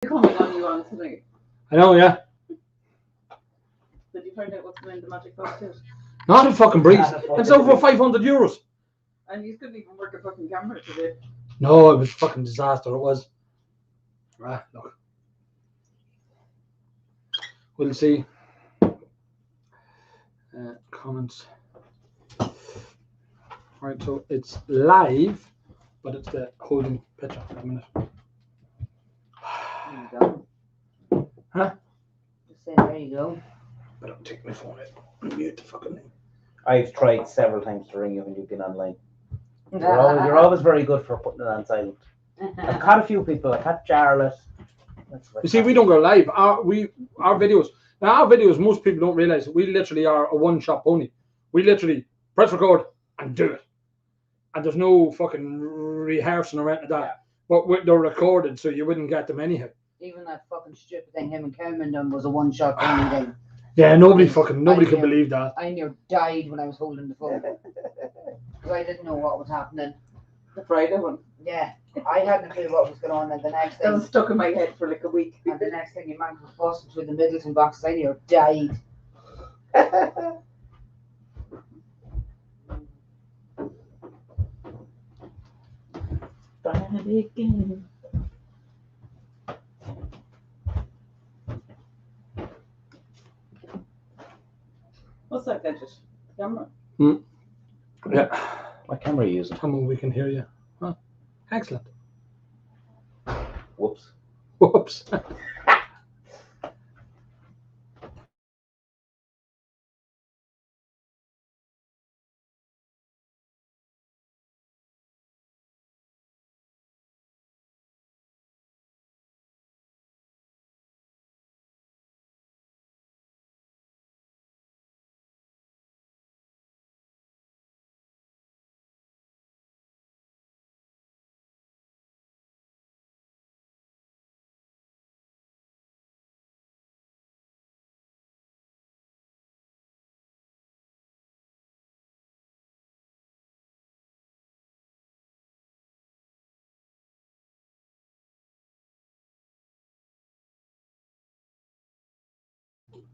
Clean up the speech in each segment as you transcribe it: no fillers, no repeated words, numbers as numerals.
Coming on you on tonight. I know, yeah. Did you find out what's in the magic box too? Not a fucking breeze. It's over €500. And you couldn't even work a fucking camera today. No, it was fucking disaster. It was. Ah, look. We'll see. Comments. Right, so it's live, but it's the holding picture for a minute. There you go. Huh? Just say there you go. I don't take my phone out. Mute the fucking thing. I've tried several times to ring you when you've been online. You're always very good for putting it on silent. I've caught a few people. I've had Charlotte. You see, we don't go live. Our videos. Now, our videos, most people don't realize we literally are a one-shot pony. We literally press record and do it. And there's no fucking rehearsing or anything like that. Yeah. But they're recorded, so you wouldn't get them anyhow. Even that fucking stupid thing him and Cameron done was a one-shot pony thing. Yeah, nobody could believe that. I near died when I was holding the phone. Because I didn't know what was happening. The Friday one. Yeah. I hadn't a clue what was going on, and the next thing... That was stuck in my head for like a week. And the next thing, your man was busting through the Middleton boxes. I near died. What's that gadget? Camera? Yeah. What camera are you using? Tell me we can hear you. Oh, excellent. Whoops. Whoops.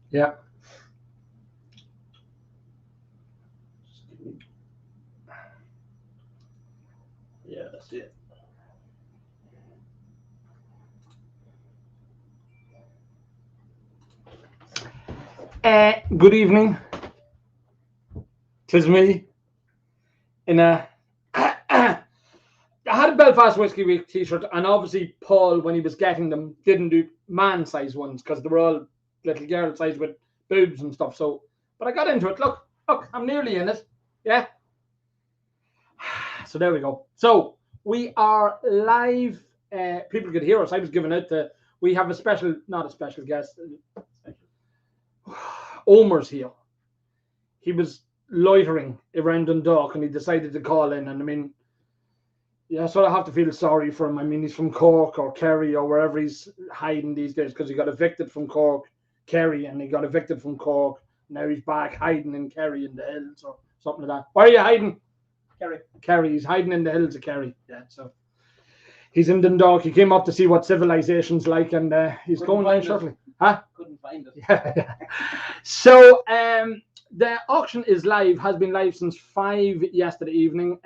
Yeah. Yeah, that's it. Good evening. 'Tis me. I had a Belfast Whiskey Week t-shirt, and obviously Paul, when he was getting them, didn't do man-size ones because they were all little girl size with boobs and stuff. So, but I got into it. Look, I'm nearly in it. Yeah. So there we go. So we are live. People could hear us. I was giving it to. We have not a special guest. Omer's here. He was loitering around Dundalk, and he decided to call in. And I mean, yeah, so I have to feel sorry for him. I mean, he's from Cork or Kerry or wherever he's hiding these days, because he got evicted from Cork, Kerry, and he got evicted from Cork. Now he's back hiding in Kerry in the hills or something like that. Where are you hiding? Kerry. He's hiding in the hills of Kerry. Yeah, so he's in Dundalk. He came up to see what civilization's like, and he's going down shortly. Huh? Couldn't find it. Yeah. So the auction is live, has been live since 5 yesterday evening.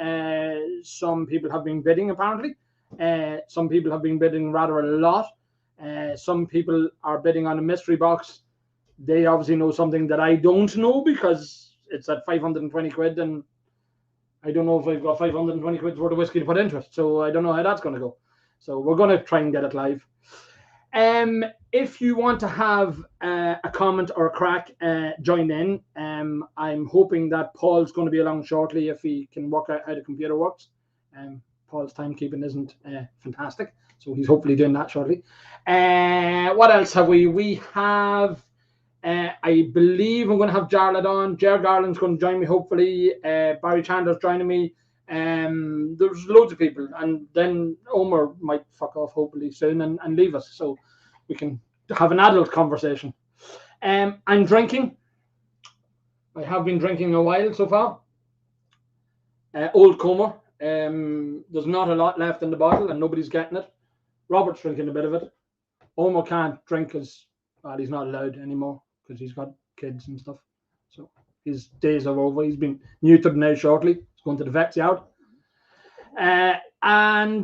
Some people have been bidding, apparently. Some people have been bidding rather a lot. Some people are bidding on a mystery box. They obviously know something that I don't know, because it's at 520 quid, and I don't know if I've got 520 quid worth of whiskey to put into it. So I don't know how that's going to go. So we're going to try and get it live. If you want to have a comment or a crack, join in. I'm hoping that Paul's going to be along shortly if he can work out how the computer works. Paul's timekeeping isn't fantastic, so he's hopefully doing that shortly. What else have we? We have, I believe I'm going to have Jarlath on. Ger Garland's going to join me, hopefully. Barry Chandler's joining me. There's loads of people, and then Omer might fuck off hopefully soon and leave us, so we can have an adult conversation. I'm drinking. I have been drinking a while so far. Old Comer. There's not a lot left in the bottle, and nobody's getting it. Robert's drinking a bit of it. Omar can't drink because he's not allowed anymore because he's got kids and stuff. So his days are over. He's been neutered now shortly. He's going to the vets out. I am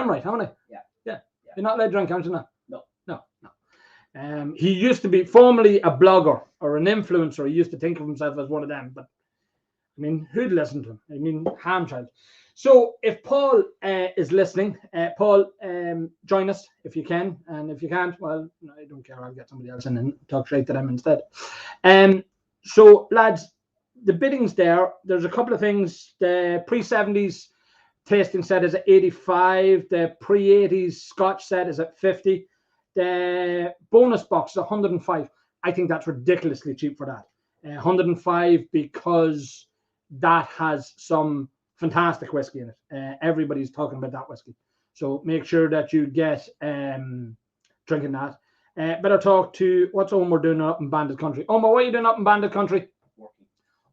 right, haven't I? Yeah. You're not allowed to drink, aren't you now? No. He used to be formerly a blogger or an influencer. He used to think of himself as one of them, but I mean, who'd listen to him? I mean, ham-child. So if Paul is listening, Paul, join us if you can. And if you can't, well, no, I don't care. I'll get somebody else in and talk straight to them instead. So, lads, the biddings there, there's a couple of things. The pre-70s tasting set is at 85. The pre-80s Scotch set is at 50. The bonus box is 105. I think that's ridiculously cheap for that. 105 because that has some fantastic whiskey in it. Everybody's talking about that whiskey. So make sure that you get drinking that. Better talk to what's Omar doing up in Bandit Country. Omar, what are you doing up in Bandit Country?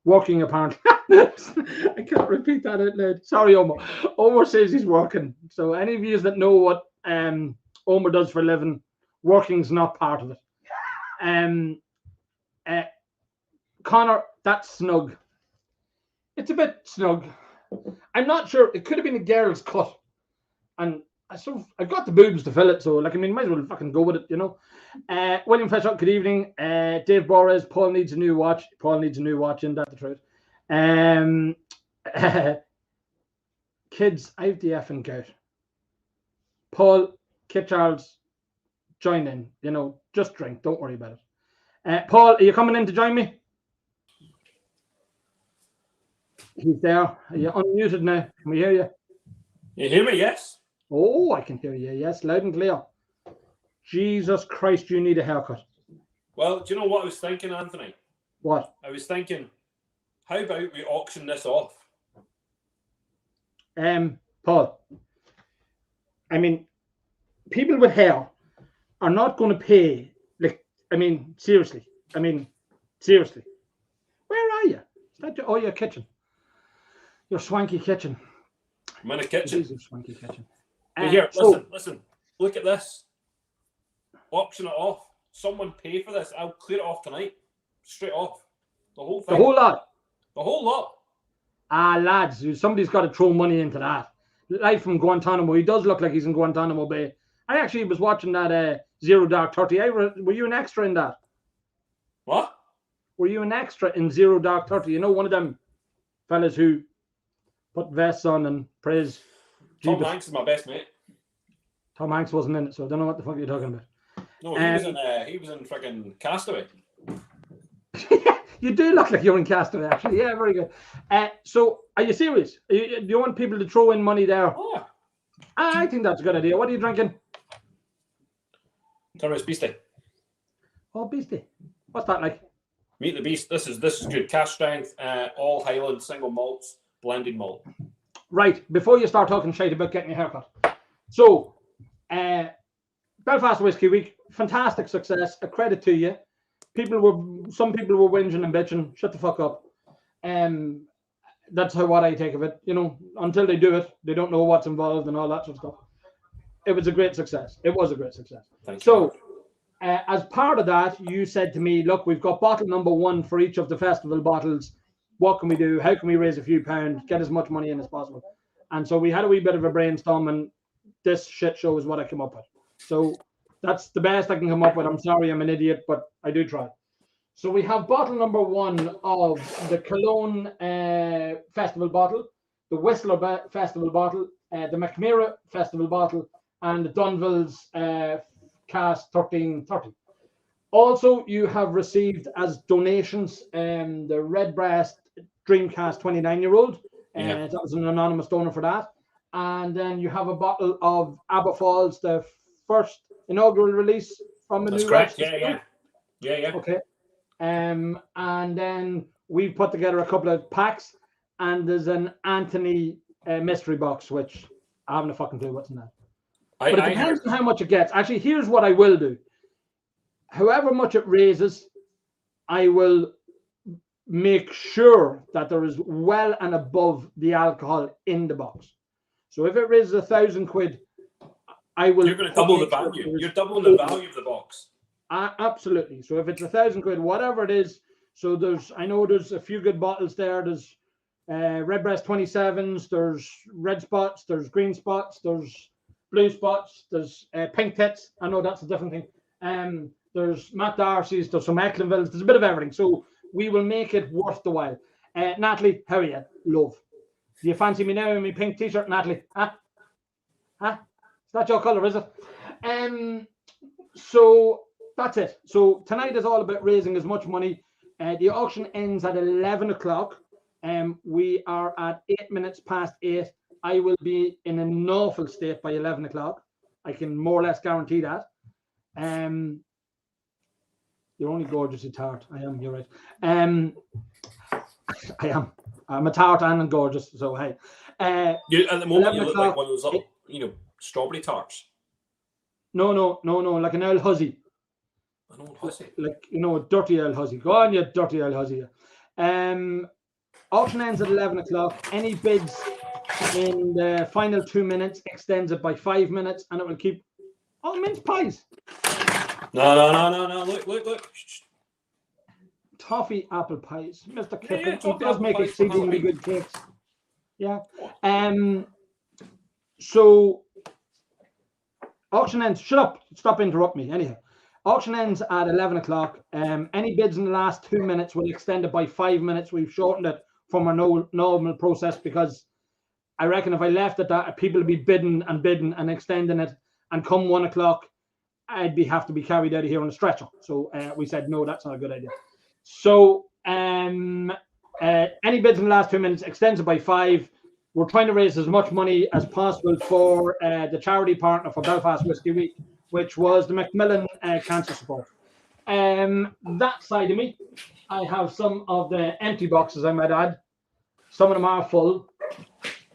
Working apparently. I can't repeat that out loud. Sorry, Omar. Omar says he's working. So any of you that know what Omar does for a living, working's not part of it. Connor, that's snug. It's a bit snug. I'm not sure. It could have been a girl's cut. And I've got the boobs to fill it. So, like, I mean, might as well fucking go with it, you know. William Fetchuk, good evening. Dave Borres, Paul needs a new watch. Paul needs a new watch, and that's the truth. Kids, I have the effing gout. Paul, Kit Charles, join in. You know, just drink. Don't worry about it. Paul, are you coming in to join me? He's there. Are you unmuted now? Can we hear you? You hear me? Yes. Oh, I can hear you. Yes, loud and clear. Jesus Christ, you need a haircut. Well, do you know what I was thinking, Anthony? What? I was thinking, how about we auction this off? Paul, I mean, people with hair are not going to pay. Like, I mean, seriously. Where are you? Is that your kitchen? Your swanky kitchen. I'm in a kitchen. Jesus, swanky kitchen. Here, listen. Look at this. Auction it off. Someone pay for this. I'll clear it off tonight. Straight off. The whole thing. The whole lot. The whole lot. Lads, somebody's got to throw money into that. Live from Guantanamo. He does look like he's in Guantanamo Bay. I actually was watching that Zero Dark 30. Were you an extra in that? What? Were you an extra in Zero Dark 30? You know, one of them fellas who put vests on and praise Tom Hanks is my best mate. Tom Hanks wasn't in it, so I don't know what the fuck you're talking about. No, he was in freaking Castaway. You do look like you're in Castaway, actually. Yeah, very good. So, are you serious? Do you want people to throw in money there? Oh. I think that's a good idea. What are you drinking? Turner's Beastie. Oh, Beastie. What's that like? Meet the Beast. This is good. Cash strength, all Highland single malts, blended malt. Right. Before you start talking shit about getting your haircut. So, Belfast Whiskey Week, fantastic success. A credit to you. Some people were whinging and bitching. Shut the fuck up. That's what I take of it. You know, until they do it, they don't know what's involved and all that sort of stuff. It was a great success. It was a great success. Thank you. As part of that, you said to me, look, we've got bottle number 1 for each of the festival bottles. What can we do? How can we raise a few pounds, get as much money in as possible? And so we had a wee bit of a brainstorm, and this shit show is what I came up with. So that's the best I can come up with. I'm sorry, I'm an idiot, but I do try. So we have bottle number 1 of the Cologne Festival bottle, the Whistler Festival bottle, the McMira Festival bottle, and the Dunville's Cast 1330. Also, you have received as donations the Redbreast Dreamcast 29-year-old. That was an anonymous donor for that. And then you have a bottle of Aberfalls, the first inaugural release from the new. That's correct. Yeah. Okay. And then we put together a couple of packs, and there's an Anthony mystery box, which I haven't a fucking clue what's in that. But it depends on how much it gets. Actually, here's what I will do. However much it raises, I will make sure that there is well and above the alcohol in the box. So if it raises £1,000, I will. You're going to double the make sure value. there's You're doubling the value of the box. Absolutely. So if it's £1,000, whatever it is, so I know there's a few good bottles there. There's Redbreast 27s, there's red spots, there's green spots, there's blue spots, there's pink tits. I know that's a different thing. There's Matt Darcy's, there's some Ecklenvilles, there's a bit of everything. So we will make it worth the while. Natalie, how are you? Love. Do you fancy me now in my pink t-shirt, Natalie? Huh? It's not your colour, is it? So that's it. So tonight is all about raising as much money. The auction ends at 11 o'clock. We are at 8 minutes past 8. I will be in an awful state by 11 o'clock. I can more or less guarantee that. You're only gorgeous, you tart. I am, you're right. I am. I'm a tart and gorgeous, so hey. You, at the moment, you look like o'clock, one of those little, strawberry tarts. No, like an Earl Huzzy. I know what I say. Like, dirty Earl Huzzy. Go on, you dirty Earl Huzzy. Auction ends at 11 o'clock. Any bids in the final 2 minutes extends it by 5 minutes, and it will keep all mince pies. No. Look. Toffee apple pies. Mr. Kiffin, Yeah, he does make pies, exceedingly good cakes. Yeah. So auction ends. Shut up. Stop interrupting me. Anyhow, auction ends at 11 o'clock. Any bids in the last 2 minutes will extend it by 5 minutes. We've shortened it from our normal process because I reckon if I left it that, people would be bidding and extending it, and come 1 o'clock, I'd have to be carried out of here on a stretcher. So we said no, that's not a good idea. So any bids in the last 2 minutes extends it by 5. We're trying to raise as much money as possible for the charity partner for Belfast Whiskey Week, which was the Macmillan Cancer Support. That side of me, I have some of the empty boxes, I might add. Some of them are full,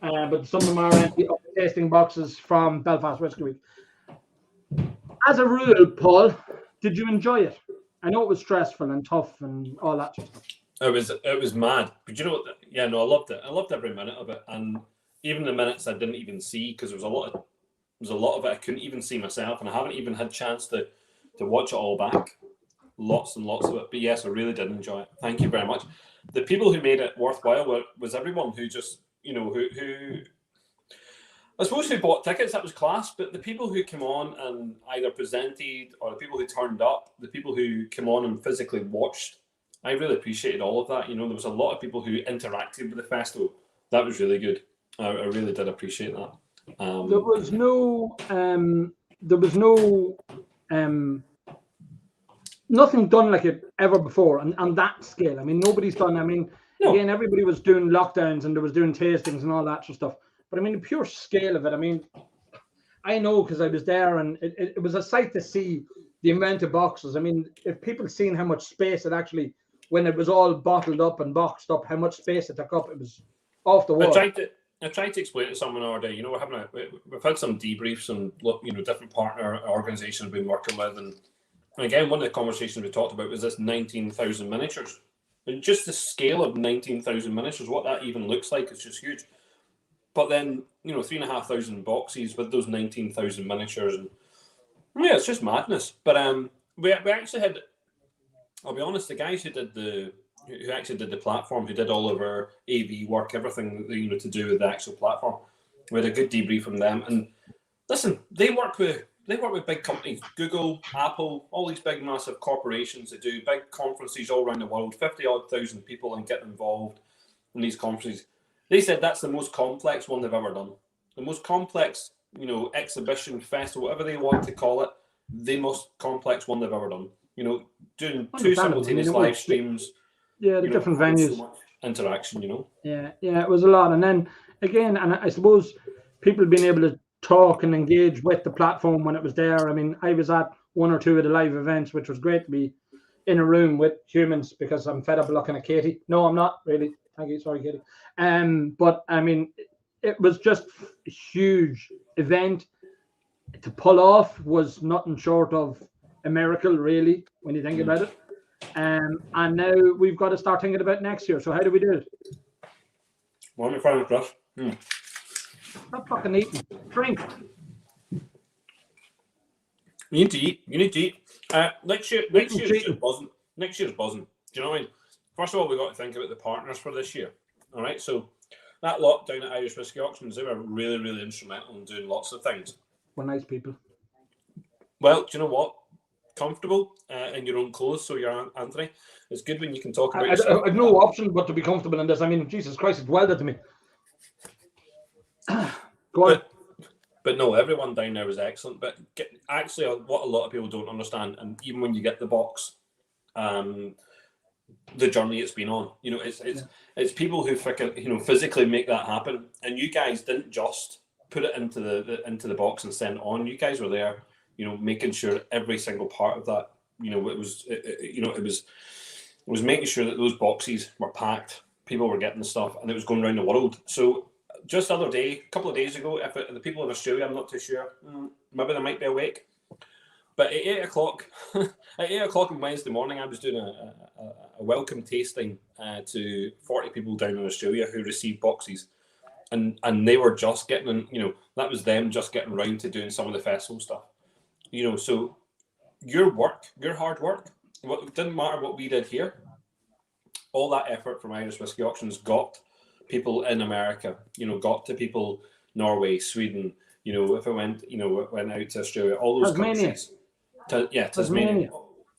but some of them are empty of the tasting boxes from Belfast Whiskey Week. As a rule, Paul, did you enjoy it? I know it was stressful and tough and all that sort of stuff. It was mad. But you know what? Yeah, no, I loved it. I loved every minute of it, and even the minutes I didn't even see because there was a lot of it I couldn't even see myself, and I haven't even had a chance to watch it all back. Lots and lots of it. But yes, I really did enjoy it. Thank you very much. The people who made it worthwhile was everyone who just who. I suppose who bought tickets, that was class, but the people who came on and either presented or the people who turned up, the people who came on and physically watched, I really appreciated all of that. There was a lot of people who interacted with the festival. That was really good. I really did appreciate that. There was nothing done like it ever before on that scale. I mean, nobody's done. I mean, no. Again, everybody was doing lockdowns and there was doing tastings and all that sort of stuff. But I mean, the pure scale of it, I mean, I know because I was there and it was a sight to see the amount of boxes. I mean, if people seen how much space it actually, when it was all bottled up and boxed up, how much space it took up, it was off the wall. I tried to explain it to someone the other day. We've had some debriefs and different partner organisations we've been working with, and again, one of the conversations we talked about was this 19,000 miniatures, and just the scale of 19,000 miniatures, what that even looks like, is just huge. But then 3,500 boxes with those 19,000 miniatures, and yeah, it's just madness. But we actually had, I'll be honest, the guys who actually did the platform, who did all of our AV work, everything to do with the actual platform, we had a good debrief from them. And listen, they work with big companies, Google, Apple, all these big massive corporations that do big conferences all around the world, 50,000 people, and get involved in these conferences. They said that's the most complex one they've ever done. The most complex, exhibition, festival, whatever they want to call it, the most complex one they've ever done. Doing two simultaneous live streams. Yeah, the different venues. So much interaction, Yeah, it was a lot. And then again, and I suppose people being able to talk and engage with the platform when it was there. I mean, I was at 1 or 2 of the live events, which was great to be in a room with humans because I'm fed up looking at Katie. No, I'm not really. Thank you. Sorry, Katie. But I mean, it was just a huge event. To pull off was nothing short of a miracle, really, when you think about it. And now we've got to start thinking about next year. So how do we do it? One of my friends, Chris. Stop fucking eating. Drink. You need to eat. You need to eat. Next year's just buzzing. Next year's buzzing. Do you know what I mean? First of all, we've got to think about the partners for this year. All right. So that lot down at Irish Whiskey Auctions, they were really, really instrumental in doing lots of things. We're nice people. Well, do you know what? Comfortable in your own clothes. So you're Anthony. It's good when you can talk about yourself. I've no option but to be comfortable in this. I mean, Jesus Christ, it's welded to me. Go on. But no, everyone down there was excellent. But actually, what a lot of people don't understand, and even when you get the box, the journey it's been on, you know, it's people who physically make that happen. And you guys didn't just put it into the box and send it on. You guys were there, you know, making sure every single part of that, you know, it was making sure that those boxes were packed. People were getting the stuff, and it was going around the world. So. Just the other day, a couple of days ago, the people in Australia, I'm not too sure, maybe they might be awake. But at 8 o'clock, on Wednesday morning, I was doing a welcome tasting to 40 people down in Australia who received boxes, and they were just getting, you know, that was them just getting around to doing some of the festival stuff, you know. So your hard work, it didn't matter what we did here. All that effort from Irish Whiskey Auctions got people in America, you know, got to people Norway, Sweden, you know, if it went out to Australia, all those countries. Tasmania.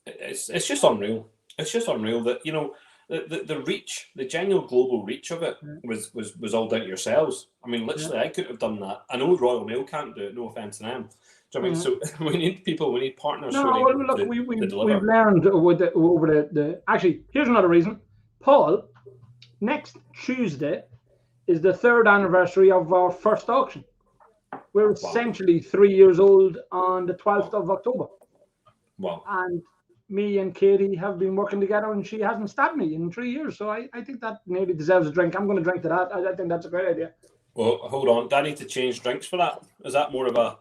It's just unreal. It's just unreal that, you know, the reach, the genuine global reach of it was all down to yourselves. I mean, literally, I could have done that. I know Royal Mail can't do it. No offense to them. Do you know what I mean? So we need people, we need partners. No, well, look, we've learned over the. Actually, here's another reason, Paul. Next Tuesday is the 3rd anniversary of our first auction. We're essentially 3 years old on the 12th of October. Wow. And me and Katie have been working together, and she hasn't stabbed me in 3 years. So I think that maybe deserves a drink. I'm going to drink to that. I think that's a great idea. Well, hold on. Do I need to change drinks for that? Is that more of a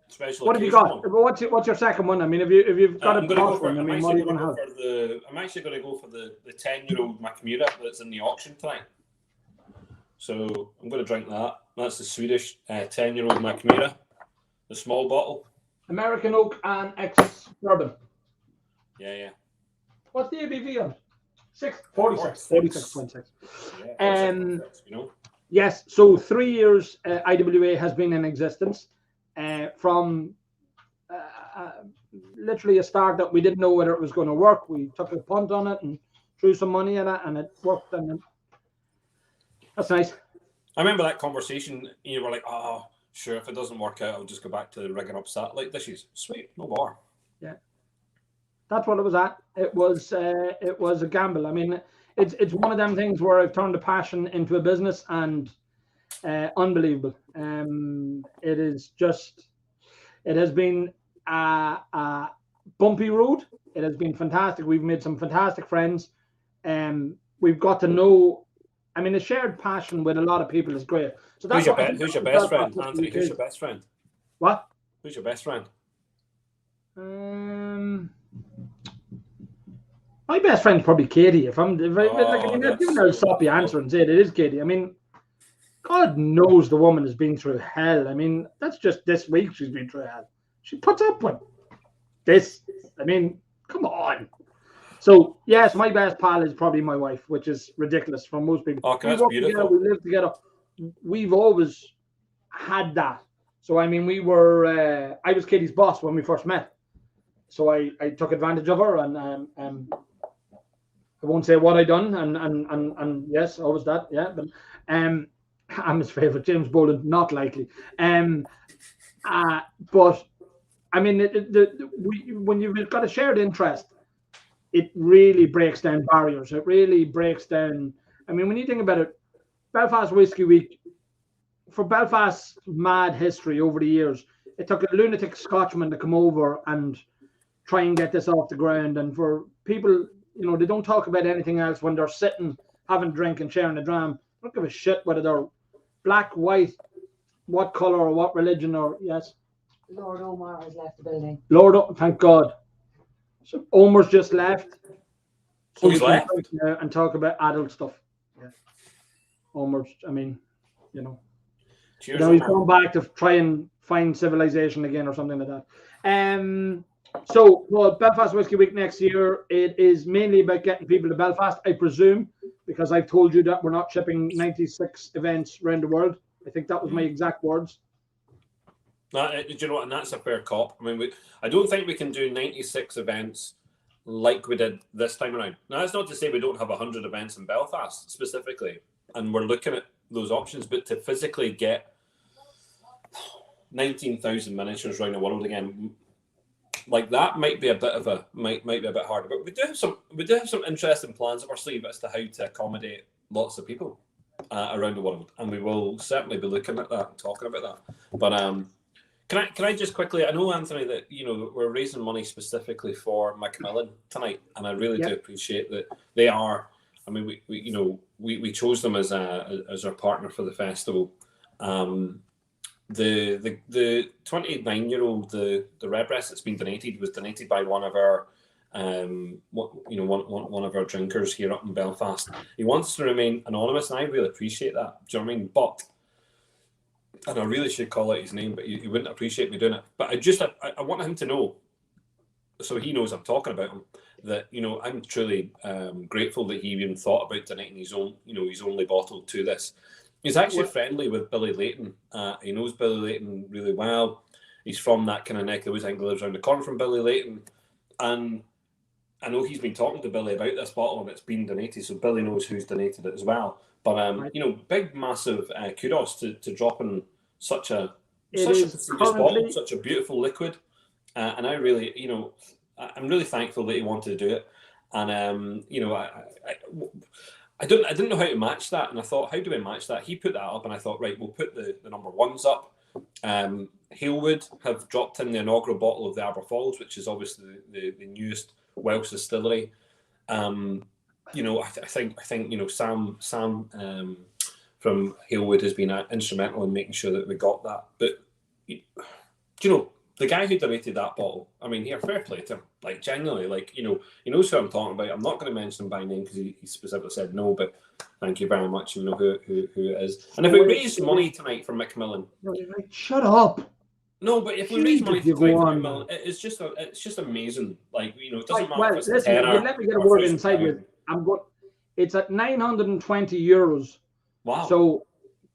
special? What have you got? What's your second one? I mean, if you've got I'm going to go for. I mean, what are you going to have? I'm actually going to go for the 10-year-old Macmura that's in the auction tonight. So I'm going to drink that. That's the Swedish 10-year-old Macmura, the small bottle. American oak and ex-bourbon. Yeah. What's the ABV on? 46.6. Yeah, you know. Yes. So 3 years IWA has been in existence. From literally a start that we didn't know whether it was going to work. We took a punt on it and threw some money at it, and it worked. And that's nice. I remember that conversation. You were like, "Oh, sure. If it doesn't work out, I'll just go back to rigging up satellite dishes." Sweet, no bar. Yeah, that's what it was at. It was a gamble. I mean, it's one of them things where I've turned a passion into a business, and unbelievable. It is just. It has been a bumpy road. It has been fantastic. We've made some fantastic friends. We've got to know. I mean, a shared passion with a lot of people is great. So that's who's your best friend, Anthony? Who's your best friend? What? Who's your best friend? My best friend's probably Katie. I'll stop the answer and say it is Katie. I mean, God knows the woman has been through hell. I mean, that's just this week she's been through hell. She puts up with this. I mean, come on. So, yes, my best pal is probably my wife, which is ridiculous for most people. Okay, that's beautiful. Together, we live together. We've always had that. So, I mean, I was Katie's boss when we first met. So I took advantage of her, and I won't say what I done, and yes, always that, yeah. But I'm his favorite, James Boland, not likely. But I mean, when you've got a shared interest, it really breaks down barriers. It really breaks down. I mean, when you think about it, Belfast Whiskey Week, for Belfast's mad history over the years, it took a lunatic Scotchman to come over and try and get this off the ground. And for people, you know, they don't talk about anything else when they're sitting, having a drink and sharing a dram. I don't give a shit whether they're black, white, what colour or what religion or, yes. Lord Omar has left the building. Thank God. So Omar's just left. So he's left? And talk about adult stuff. Yeah. Omar's, I mean, you know. Cheers, he's going back to try and find civilization again or something like that. So, well, Belfast Whiskey Week next year, it is mainly about getting people to Belfast, I presume, because I've told you that we're not shipping 96 events around the world. I think that was my exact words. Do you know what? And that's a fair cop. I mean, I don't think we can do 96 events like we did this time around. Now, that's not to say we don't have 100 events in Belfast specifically, and we're looking at those options, but to physically get 19,000 miniatures around the world again, like that might be a bit harder. But we do have some interesting plans up our sleeve as to how to accommodate lots of people around the world, and we will certainly be looking at that and talking about that. But can I just quickly? I know, Anthony, that we're raising money specifically for Macmillan tonight, and I really do appreciate that they are. I mean, we chose them as our partner for the festival. The 29-year-old, the Redbreast that's been donated was donated by one of our one of our drinkers here up in Belfast. He wants to remain anonymous, and I really appreciate that. Do you know what I mean? But, and I really should call out his name, but he wouldn't appreciate me doing it. But I want him to know, so he knows I'm talking about him, that I'm truly grateful that he even thought about donating his only bottle to this. He's actually friendly with Billy Layton. He knows Billy Layton really well. He's from that kind of neck of the woods. I think he lives around the corner from Billy Layton. And I know he's been talking to Billy about this bottle and it's been donated, so Billy knows who's donated it as well. But, big, massive kudos to dropping such a prestigious bottle, such a beautiful liquid. And I really, I'm really thankful that he wanted to do it. And, I didn't know how to match that, and I thought, how do we match that? He put that up, and I thought, right, we'll put the number ones up. Halewood have dropped in the inaugural bottle of the Aberfalls, which is obviously the newest Welsh distillery. I think Sam from Halewood has been instrumental in making sure that we got that. But the guy who donated that bottle, I mean, fair play to him. Like, genuinely, he knows who I'm talking about. I'm not going to mention him by name because he specifically said no, but thank you very much. You know who it is. And if we raise money tonight for Macmillan, shut up. No, but if we raise money tonight for Macmillan, it's just amazing. It doesn't matter. If it's let me get a word inside you. It's at €920. Wow. So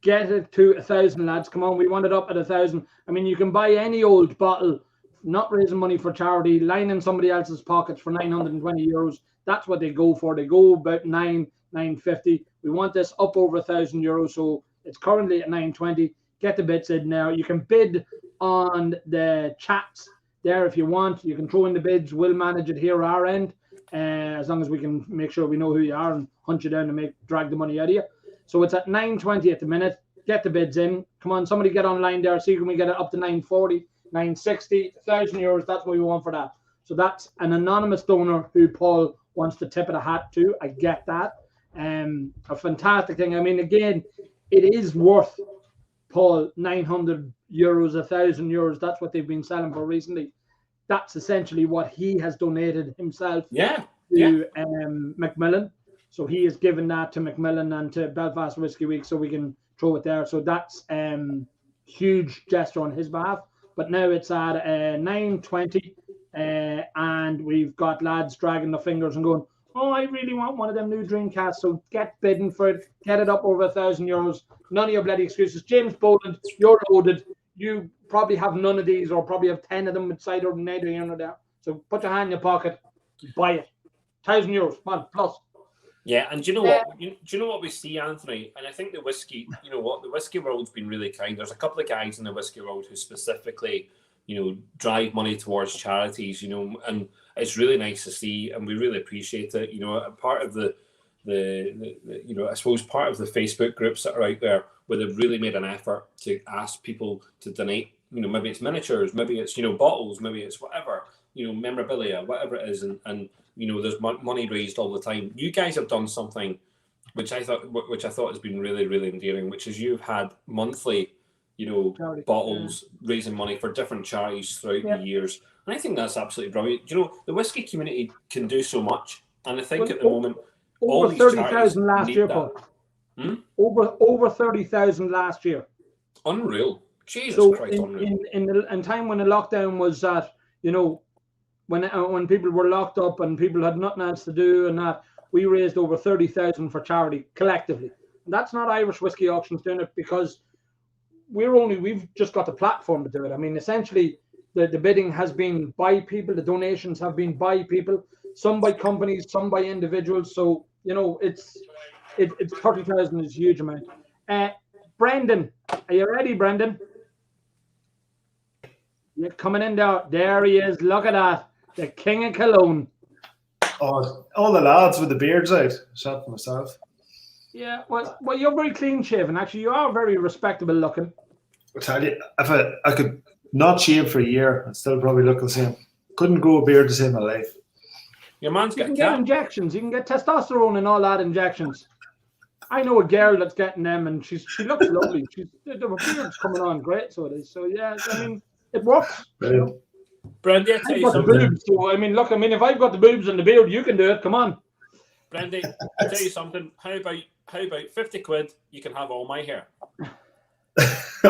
get it to 1,000, lads. Come on, we want it up at 1,000. I mean, you can buy any old bottle, not raising money for charity, lining somebody else's pockets for €920. That's what they go for. They go about $950. We want this up over €1,000, so it's currently at 920. Get the bits in now. You can bid on the chats there if you want. You can throw in the bids. We'll manage it here at our end, as long as we can make sure we know who you are and hunt you down and drag the money out of you. So it's at 920 at the minute. Get the bids in. Come on, somebody get online there. See, can we get it up to 940, 960, €1,000? That's what we want for that. So that's an anonymous donor who Paul wants to tip of the hat to. I get that. A fantastic thing. I mean, again, it is worth, Paul, €900, €1,000. That's what they've been selling for recently. That's essentially what he has donated himself to Macmillan. So he has given that to Macmillan and to Belfast Whiskey Week, so we can throw it there. So that's huge gesture on his behalf. But now it's at 920, and we've got lads dragging their fingers and going, oh, I really want one of them new Dreamcasts. So get bidding for it. Get it up over €1,000. None of your bloody excuses. James Boland, you're loaded. You probably have none of these, or probably have 10 of them with cider and neither here nor there. So put your hand in your pocket, buy it. €1,000, man, plus. Yeah, and do you know what? Do you know what we see, Anthony? And I think the whiskey, the whiskey world's been really kind. There's a couple of guys in the whiskey world who specifically, drive money towards charities, and it's really nice to see, and we really appreciate it. Part of the I suppose part of the Facebook groups that are out there where they've really made an effort to ask people to donate. Maybe it's miniatures, maybe it's bottles, maybe it's whatever, memorabilia, whatever it is, and there's money raised all the time. You guys have done something which I thought has been really, really endearing, which is you've had monthly, bottles raising money for different charities throughout the years. And I think that's absolutely brilliant. The whiskey community can do so much. And I think at the moment, over 30,000 last year, Paul. Over 30,000 last year. Unreal. Jesus So Christ, unreal. in time when the lockdown was that, you know, when people were locked up and people had nothing else to do and that, we raised over 30,000 for charity collectively. And that's not Irish Whiskey Auctions doing it, because we've just got the platform to do it. I mean, essentially, the bidding has been by people, the donations have been by people, some by companies, some by individuals. So, you know, it's 30,000 is a huge amount. Brendan, are you ready, Brendan? You're coming in there. There he is. Look at that. The King of Cologne. Oh, all the lads with the beards out, except for myself. Yeah, well, you're very clean shaven. Actually, you are very respectable looking. I tell you, if I could not shave for a year, I'd still probably look the same. Couldn't grow a beard to save my life. Your man's You got can a get cat. injections. You can get testosterone and all that injections. I know a girl that's getting them, and she looks lovely. The beard's coming on great, so it is. So yeah, I mean, it works. Brilliant. Brandy, I tell I've you got the something. boobs, so I mean, look, I mean, if I've got the boobs and the beard, you can do it. Come on. Brandy, I tell you something. How about 50 quid? You can have all my hair.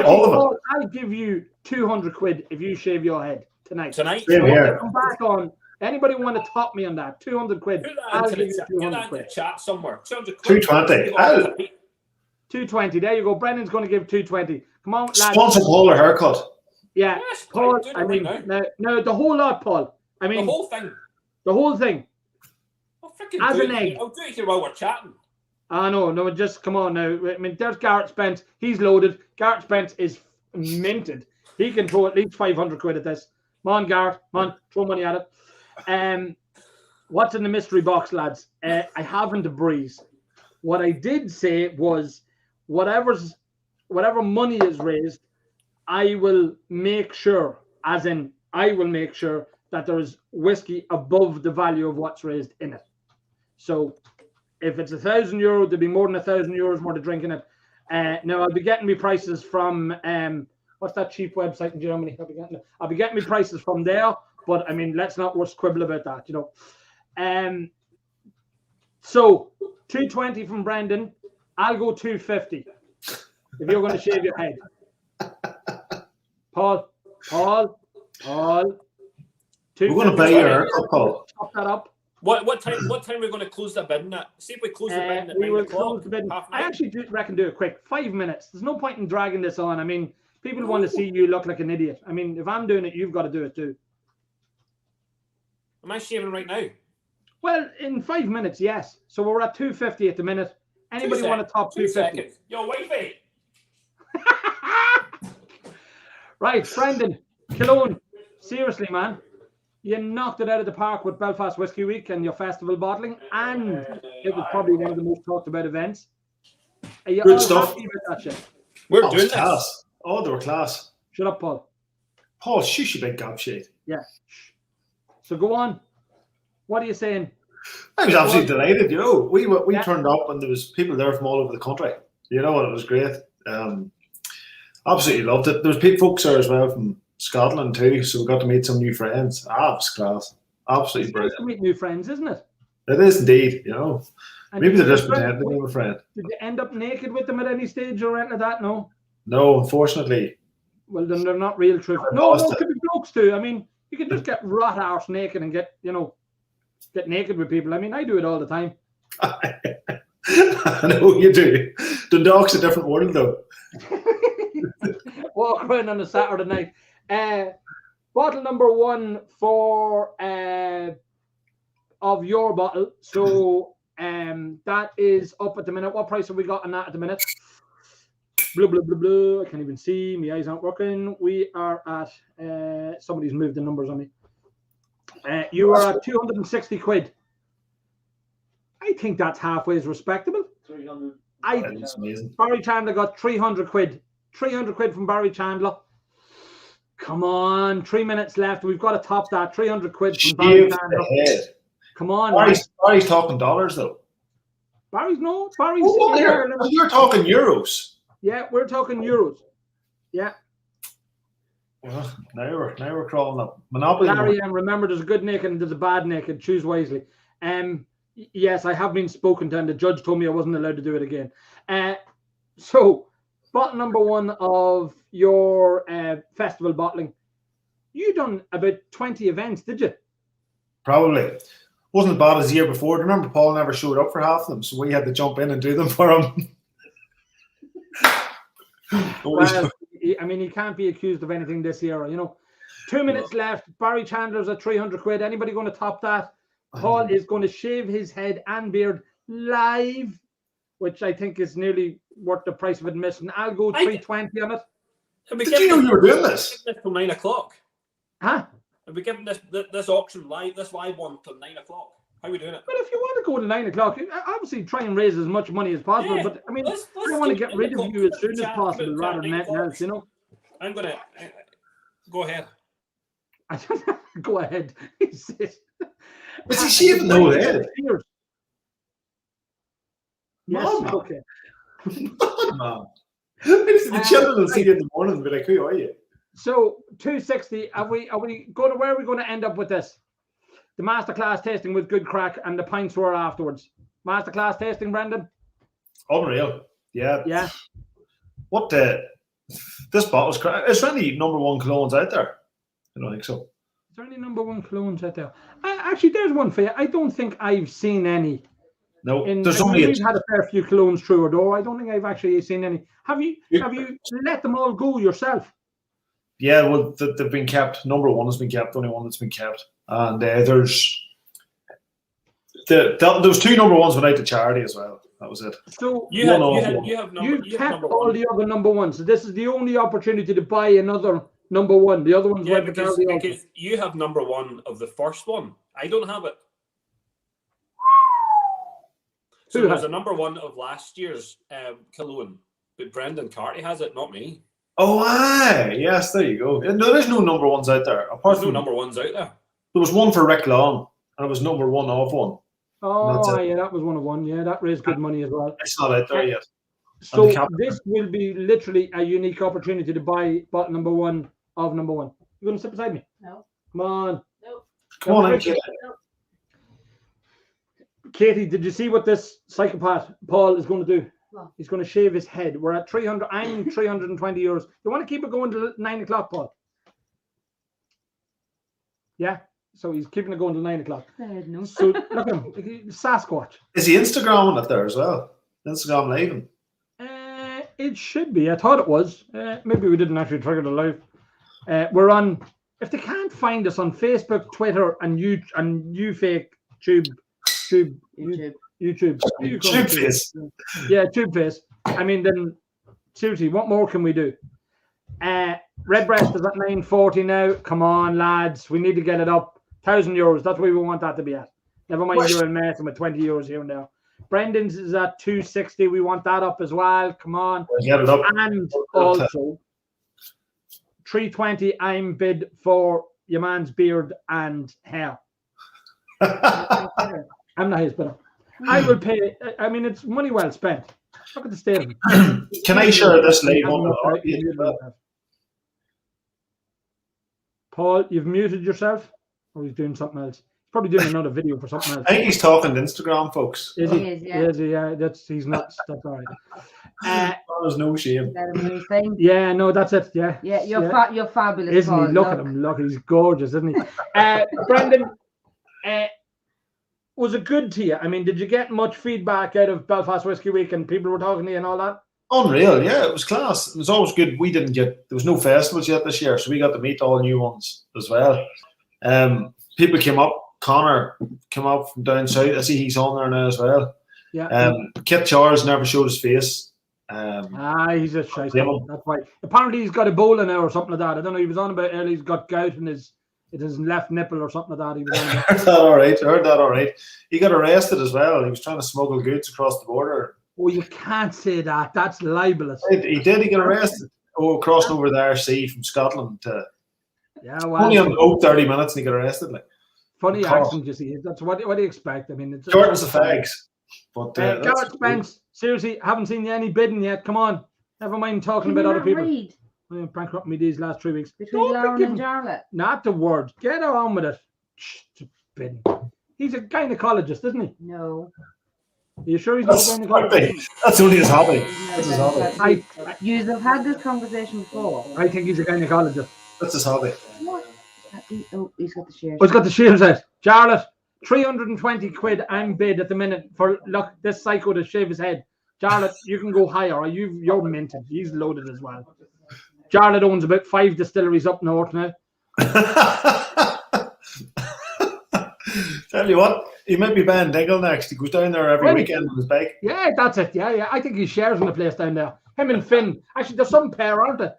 All of it. I'll give you 200 quid if you shave your head tonight. Tonight, Same here. Come back on. Anybody want to top me on that? 200 quid. put I'll that give into you the, get 200 that into the quid. chat somewhere. 200 quid. 220. 220. There you go. Brendan's going to give 220. Come on, lads. Sponsor Paul a haircut. Yeah, Yes, Paul. do it I right mean, now. no, the whole lot, Paul. I The mean, whole thing. the whole thing. I'll freaking As do an it. egg. I'll do it here while we're chatting. No, just come on now. I mean, there's Garrett Spence. He's loaded. Garrett Spence is minted. He can throw at least 500 quid at this. Come on, Garrett. Come on, throw money at it. What's in the mystery box, lads? I haven't a breeze. What I did say was, whatever money is raised, I will make sure, as in, I will make sure that there is whiskey above the value of what's raised in it. So, if it's €1,000, there'll be more than €1,000 more to drink in it. Now, I'll be getting me prices from what's that cheap website in Germany? I'll be getting me prices from there. But I mean, let's not squibble about that, you know. So 220 from Brendan. I'll go 250 if you're going to shave your head. Paul. We're 250. going to buy you a haircut, Paul. Chop that up. What time are we going to close the bidding at? See if we close the bidding at We 9 will o'clock. close the bidding. Half I nine. actually reckon do it quick. 5 minutes. There's no point in dragging this on. I mean, people want to see you look like an idiot. I mean, if I'm doing it, you've got to do it too. Am I shaving right now? Well, in 5 minutes, yes. So we're at 250 at the minute. Anybody want to top 2 250? seconds. Yo, wifey. Right, Brendan, Cologne, seriously, man, you knocked it out of the park with Belfast Whiskey Week and your festival bottling, and it was probably one of the most talked about events. Are you Good all stuff. happy with that shit? We're Oh, doing it's this. class. Oh, they were class. Shut up, Paul. Paul, shush, you big gobshite. Yeah. Shh. So go on. What are you saying? I was absolutely delighted. You know, we Yeah. turned up and there was people there from all over the country. You know, and it was great. Absolutely loved it. There was folks there as well from Scotland too, so we got to meet some new friends. It was class. Absolutely It's nice brilliant. to meet new friends, isn't it? It is indeed. You know, And maybe did they're just you- pretending to be my friend. Did you end up naked with them at any stage or anything like that? No. No, unfortunately. Well, then they're not real truth. I No, lost it could be blokes too. I mean, you can just get rat arse naked and get naked with people. I mean, I do it all the time. I know you do. Dundalk's a different world, though. Walk around on a Saturday night. Bottle number 1 for of your bottle. So that is up at the minute. What price have we got on that at the minute? Blah, blah, blah, blah. I can't even see. My eyes aren't working. We are at somebody's moved the numbers on me. You are at 260 quid. I think that's halfway as respectable. 300. It's amazing. Barry Chandler got 300 quid. 300 quid from Barry Chandler. Come on, 3 minutes left. We've got to top that. 300 quid from Barry Shave Chandler. the head. Come on, man. Barry's talking dollars, though. Barry's Oh, you're talking euros. Yeah, we're talking euros. Yeah. Well, now we're crawling up. Monopoly. Larry, and remember, there's a good naked and there's a bad naked. Choose wisely. Yes, I have been spoken to, and the judge told me I wasn't allowed to do it again. So, bottle number 1 of your festival bottling. You done about 20 events, did you? Probably. Wasn't as bad as the year before. Do you remember Paul never showed up for half of them, so we had to jump in and do them for him. Well, I mean, he can't be accused of anything this year, you know. 2 minutes left. Barry Chandler's at 300 quid. Anybody going to top that? Paul is going to shave his head and beard live, which I think is nearly worth the price of admission. I'll go 320 on it. Did you know you were doing this? Till 9 o'clock. Huh? Are we giving this auction live, this live one till 9 o'clock? How are we doing it? Well, if you want to go to 9 o'clock, obviously try and raise as much money as possible. Yeah, but I mean, let's I want to get rid of 9 you as o'clock. soon as Chat possible about rather than 9 anything o'clock. else, you know. I'm gonna go ahead. I don't go ahead. He says. Is he shaving the whole head? Yes, Mama. okay. Man. The children will see you in the morning and be like, who are you? So 260. Are we going to, where are we going to end up with this? The masterclass tasting with good crack and the pints were afterwards. Masterclass tasting, Brendan? Unreal. Yeah. Yeah. What this bottle's crack. Is there any number 1 colognes out there? I don't think so. Is there any number 1 clones out there? Actually, there's one for you. I don't think I've seen any. No, We've there's only had a fair few clones through our door. I don't think I've actually seen any. Have you let them all go yourself? Yeah, well, they've been kept. Number 1 has been kept. The only one that's been kept. And there's those 2 number 1s went out to charity as well. That was it. So You kept all the other number 1s. So this is the only opportunity to buy another number 1. The other ones went to charity. Because you have number 1 of the first one. I don't have it. So Who there's has a number 1 of last year's Cologne, but Brendan Carty has it, not me. Oh, aye. Yes, there you go. No, there's no number 1s out there. Apart There's no from number 1s out there. there was one for Rick Long, and it was number 1 of one. Oh, yeah, that was one of one. Yeah, that raised good money as well. It's not out there yet. So this will be literally a unique opportunity to buy bottle number 1 of number 1. You going to sit beside me? No. Come on. No. Come on, Katie. Katie, did you see what this psychopath Paul is going to do? What? He's going to shave his head. We're at 300. I'm 320 euros. You want to keep it going till 9 o'clock, Paul? Yeah. So he's keeping it going till 9 o'clock. No. So look at him, Sasquatch. Is he Instagramming it there as well? Instagram live? It should be. I thought it was. Maybe we didn't actually trigger the live. We're on. If they can't find us on Facebook, Twitter, and YouTube. Face. Yeah, TubeFace. I mean, then seriously, what more can we do? Redbreast is at 940 now. Come on, lads, we need to get it up. €1,000. That's where we want that to be at. Never mind you're messing with €20 here and there. Brendan's is at 260. We want that up as well. Come on. Get it up. And also 320. I'm bid for your man's beard and hair. I'm not his bidder. I will pay. I mean, it's money well spent. Look at the state of it. Can I share this live on Paul, you've muted yourself? Or he's doing something else? He's probably doing another video for something else. I think he's talking to Instagram, folks. Is he? He is, yeah. Is he? Yeah, he's nuts. That's all right. There's no shame. Is that a new thing? Yeah, no, that's it. Yeah. Yeah, you're fabulous. Isn't Paul. he? Look at him. Look, he's gorgeous, isn't he? Brendan, was it good to you? I mean, did you get much feedback out of Belfast Whiskey Week and people were talking to you and all that? Unreal, yeah, it was class. It was always good. We didn't get, there was no festivals yet this year, so we got to meet all new ones as well. People came up. Connor came up from down south. I see he's on there now as well. Yeah. Kit Charles never showed his face. He's a shite. That's right. Apparently he's got Ebola now or something like that. I don't know. He was on about earlier. He's got gout in his left nipple or something like that. He was on about. Heard that all right. He got arrested as well. He was trying to smuggle goods across the border. Oh, you can't say that. That's libelous. He did. He got arrested. Oh, crossing over the RC from Scotland to. Yeah, well. Only on the boat 30 minutes and he got arrested. Like. Funny accent, you see. That's what do you expect? I mean, it's Jordan's the fags. But Garrett Spence, seriously, haven't seen you any bidding yet. Come on. Never mind talking about other people. I'm bankrupting me these last 3 weeks. Between Lauren and Jarlath. Not the word. Get on with it. Bidding. He's a gynecologist, isn't he? No. you sure he's not That's, a gynecologist? that's only his hobby. That's his hobby. You have had this conversation before. I think he's a gynecologist. That's his hobby. What? Oh, he's got the shares. Oh, he's got the shields out. Charlotte, 320 quid I'm bid at the minute for look this psycho to shave his head. Charlotte, you can go higher. Or you're minted. He's loaded as well. Charlotte owns about 5 distilleries up north now. Tell you what, he might be buying Dingle next. He goes down there every weekend on his bike. Yeah, that's it. Yeah. I think he shares in the place down there. Him and Finn. Actually, there's some pair, aren't there?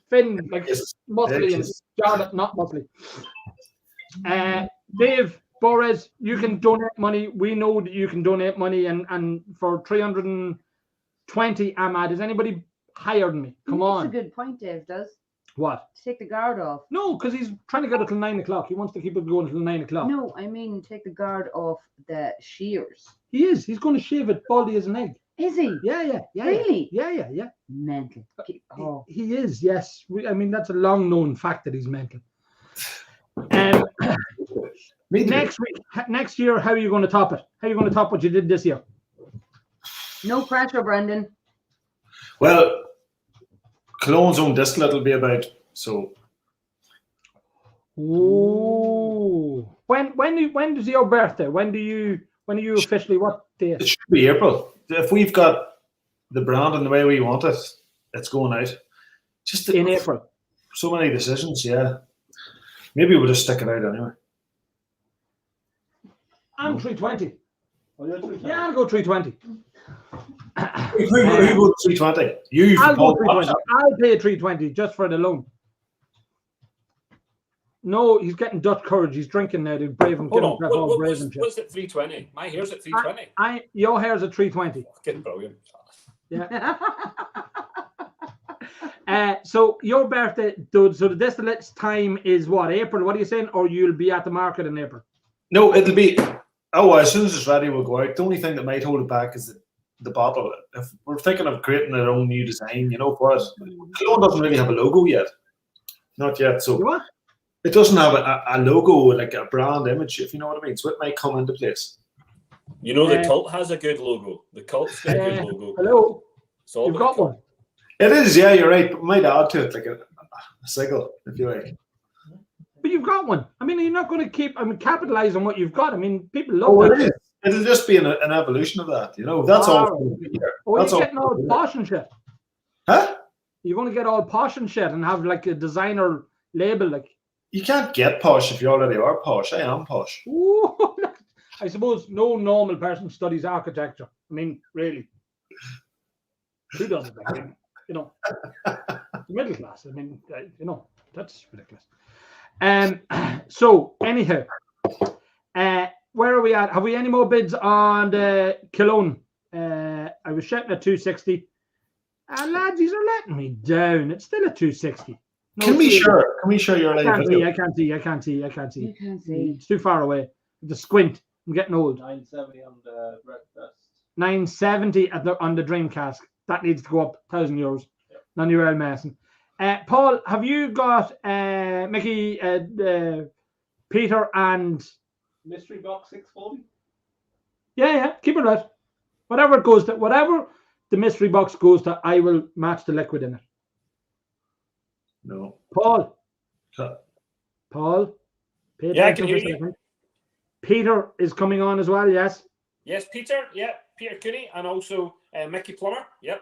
Finn, like muscly, and Charlotte, not muscly. Dave Borres, you can donate money. We know that you can donate money, and for 320, Ahmad, is anybody higher than me? Come on. That's a good point, Dave does. What? Take the guard off. No, because he's trying to get it till 9 o'clock. He wants to keep it going till 9 o'clock. No, I mean take the guard off the shears. He is. He's going to shave it baldy as an egg. Is he? Yeah. Really? Yeah. Mental. Oh. He is, yes. I mean, that's a long-known fact that he's mental. Next year, how are you going to top it? How are you going to top what you did this year? No pressure, Brendan. Well, Cologne's own distillate will be about, so. Oh. When is your birthday? When are you officially, what date? It should be April. If we've got the brand and the way we want it, it's going out. Just in April. So many decisions, yeah. Maybe we'll just stick it out anyway. I'm 320. Yeah, I'll go 320. Who go 320? You. I'll go 320. I'll pay 320 just for the loan. No, he's getting Dutch courage. He's drinking now. They're brave and Hold on. What's it 320? My hair's at 320. Your hair's at 320. Fucking brilliant. Yeah. So your birthday, dude. So the distillate's time is what? April? What are you saying? Or you'll be at the market in April? No, it'll be. Oh, as soon as it's ready, we'll go out. The only thing that might hold it back is the bottle. If we're thinking of creating our own new design, for us, Cologne doesn't really have a logo yet. Not yet. So what? It doesn't have a logo, like a brand image, if you know what I mean. So it might come into place. The cult has a good logo. The cult's got a good logo. Hello. You've got one. It is, yeah, you're right. But we might add to it like a sigil, if you like. But you've got one. I mean, you're not going to capitalize on what you've got. I mean, people love that. It'll just be an evolution of that, That's all. That's you're getting all posh and shit. Huh? You're going to get all posh and shit and have like a designer label, like. You can't get posh if you already are posh. I am posh. Ooh, I suppose no normal person studies architecture. I mean, really. Who does it? Like, the middle class. I mean, that's ridiculous. So, anyhow, where are we at? Have we any more bids on the Cologne? I was shouting at 260. Lads, these are letting me down. It's still at 260. No, Can we share your live video? I can't see. You can't see. It's too far away. The squint. I'm getting old. 970 on the breakfast. 970 on the drain cask. That needs to go up €1,000. Yep. None of your Mason. Paul, have you got Mickey, Peter, and mystery box 640? Yeah. Keep it right. Whatever the mystery box goes to, I will match the liquid in it. No. Paul. Yeah, I can hear you. Peter is coming on as well, yes? Yes, Peter. Yeah, Peter Cooney and also Mickey Plummer. Yep.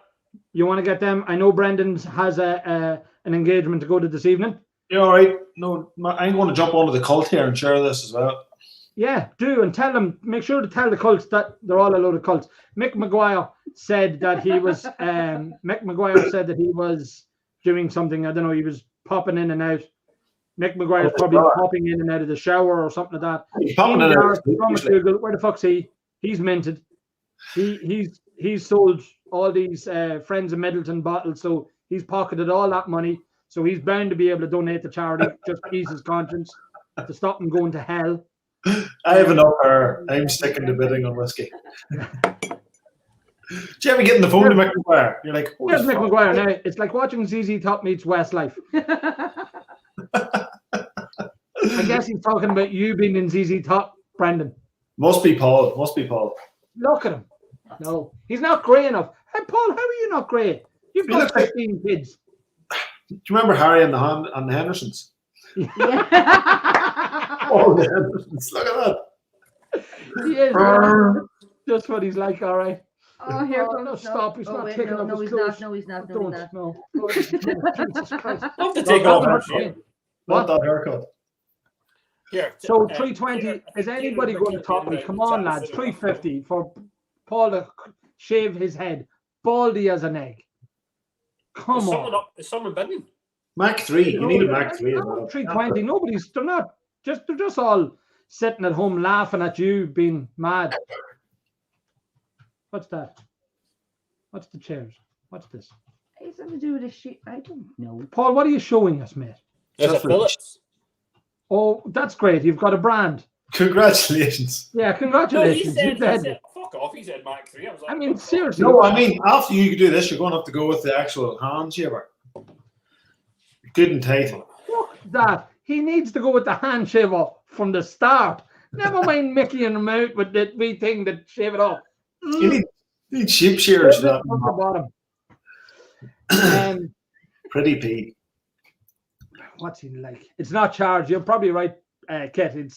You want to get them? I know Brendan has an engagement to go to this evening. Yeah, all right. No, I'm going to jump onto the cult here and share this as well. Yeah, do, and tell them. Make sure to tell the cults that they're all a load of cults. Mick Maguire said that he was. Doing something. I don't know. He was popping in and out. Mick Maguire's probably popping in and out of the shower or something like that. He's popping in and out. Where the fuck's he? He's minted. He's sold all these Friends of Middleton bottles, so he's pocketed all that money. So he's bound to be able to donate to charity, just to ease his conscience, to stop him going to hell. I have enough hair. I'm sticking to bidding on whiskey. Did you ever get on the phone to Mick Maguire? You're like, here's Mick Maguire now. It's like watching ZZ Top meets Westlife. I guess he's talking about you being in ZZ Top, Brendan. Must be Paul. Look at him. No, he's not grey enough. Hey, Paul, how are you not grey? You've He got looks like- 15 kids. Do you remember Harry and the Hendersons? Yeah. Oh, the Hendersons! Look at He is. that. Just what he's like, all right. Oh, here Oh, comes. no, stop, he's not wait, taking no, off no, his he's clothes. not. No, he's not. No, Don't, he's not. no. Oh, Jesus Christ. I have to No, take no, off no, my no. shirt. Not that haircut. Here. So uh, 320, Peter- is anybody Peter- going to top me? Peter- Come on, Peter- lads. 350 for Paul to shave his head, baldy as an egg. Come Is someone on. up? Is someone bidding? Mac 3. You need a Mac 3 as No, well. 320. Nobody's. They're just all sitting at home laughing at you being mad. What's that? What's the chairs? What's this? It's something to do with this shit. I don't know. Paul, what are you showing us, mate? Is it Just for- Phillips? Oh, that's great. You've got a brand. Congratulations. Yeah, No, he congratulations. said, You did. fuck off. He said Mac 3. I was like, I mean, fuck off. seriously. No, I mean, after you do this, you're going to have to go with the actual hand shaver. Good and tight. Fuck that. He needs to go with the hand shaver from the start. Never mind Mickey and him out with the wee thing that shave it off. You need sheep shearers for that. From the bottom. Pretty Pete. What's he like? It's not charged. You're probably right, Kit.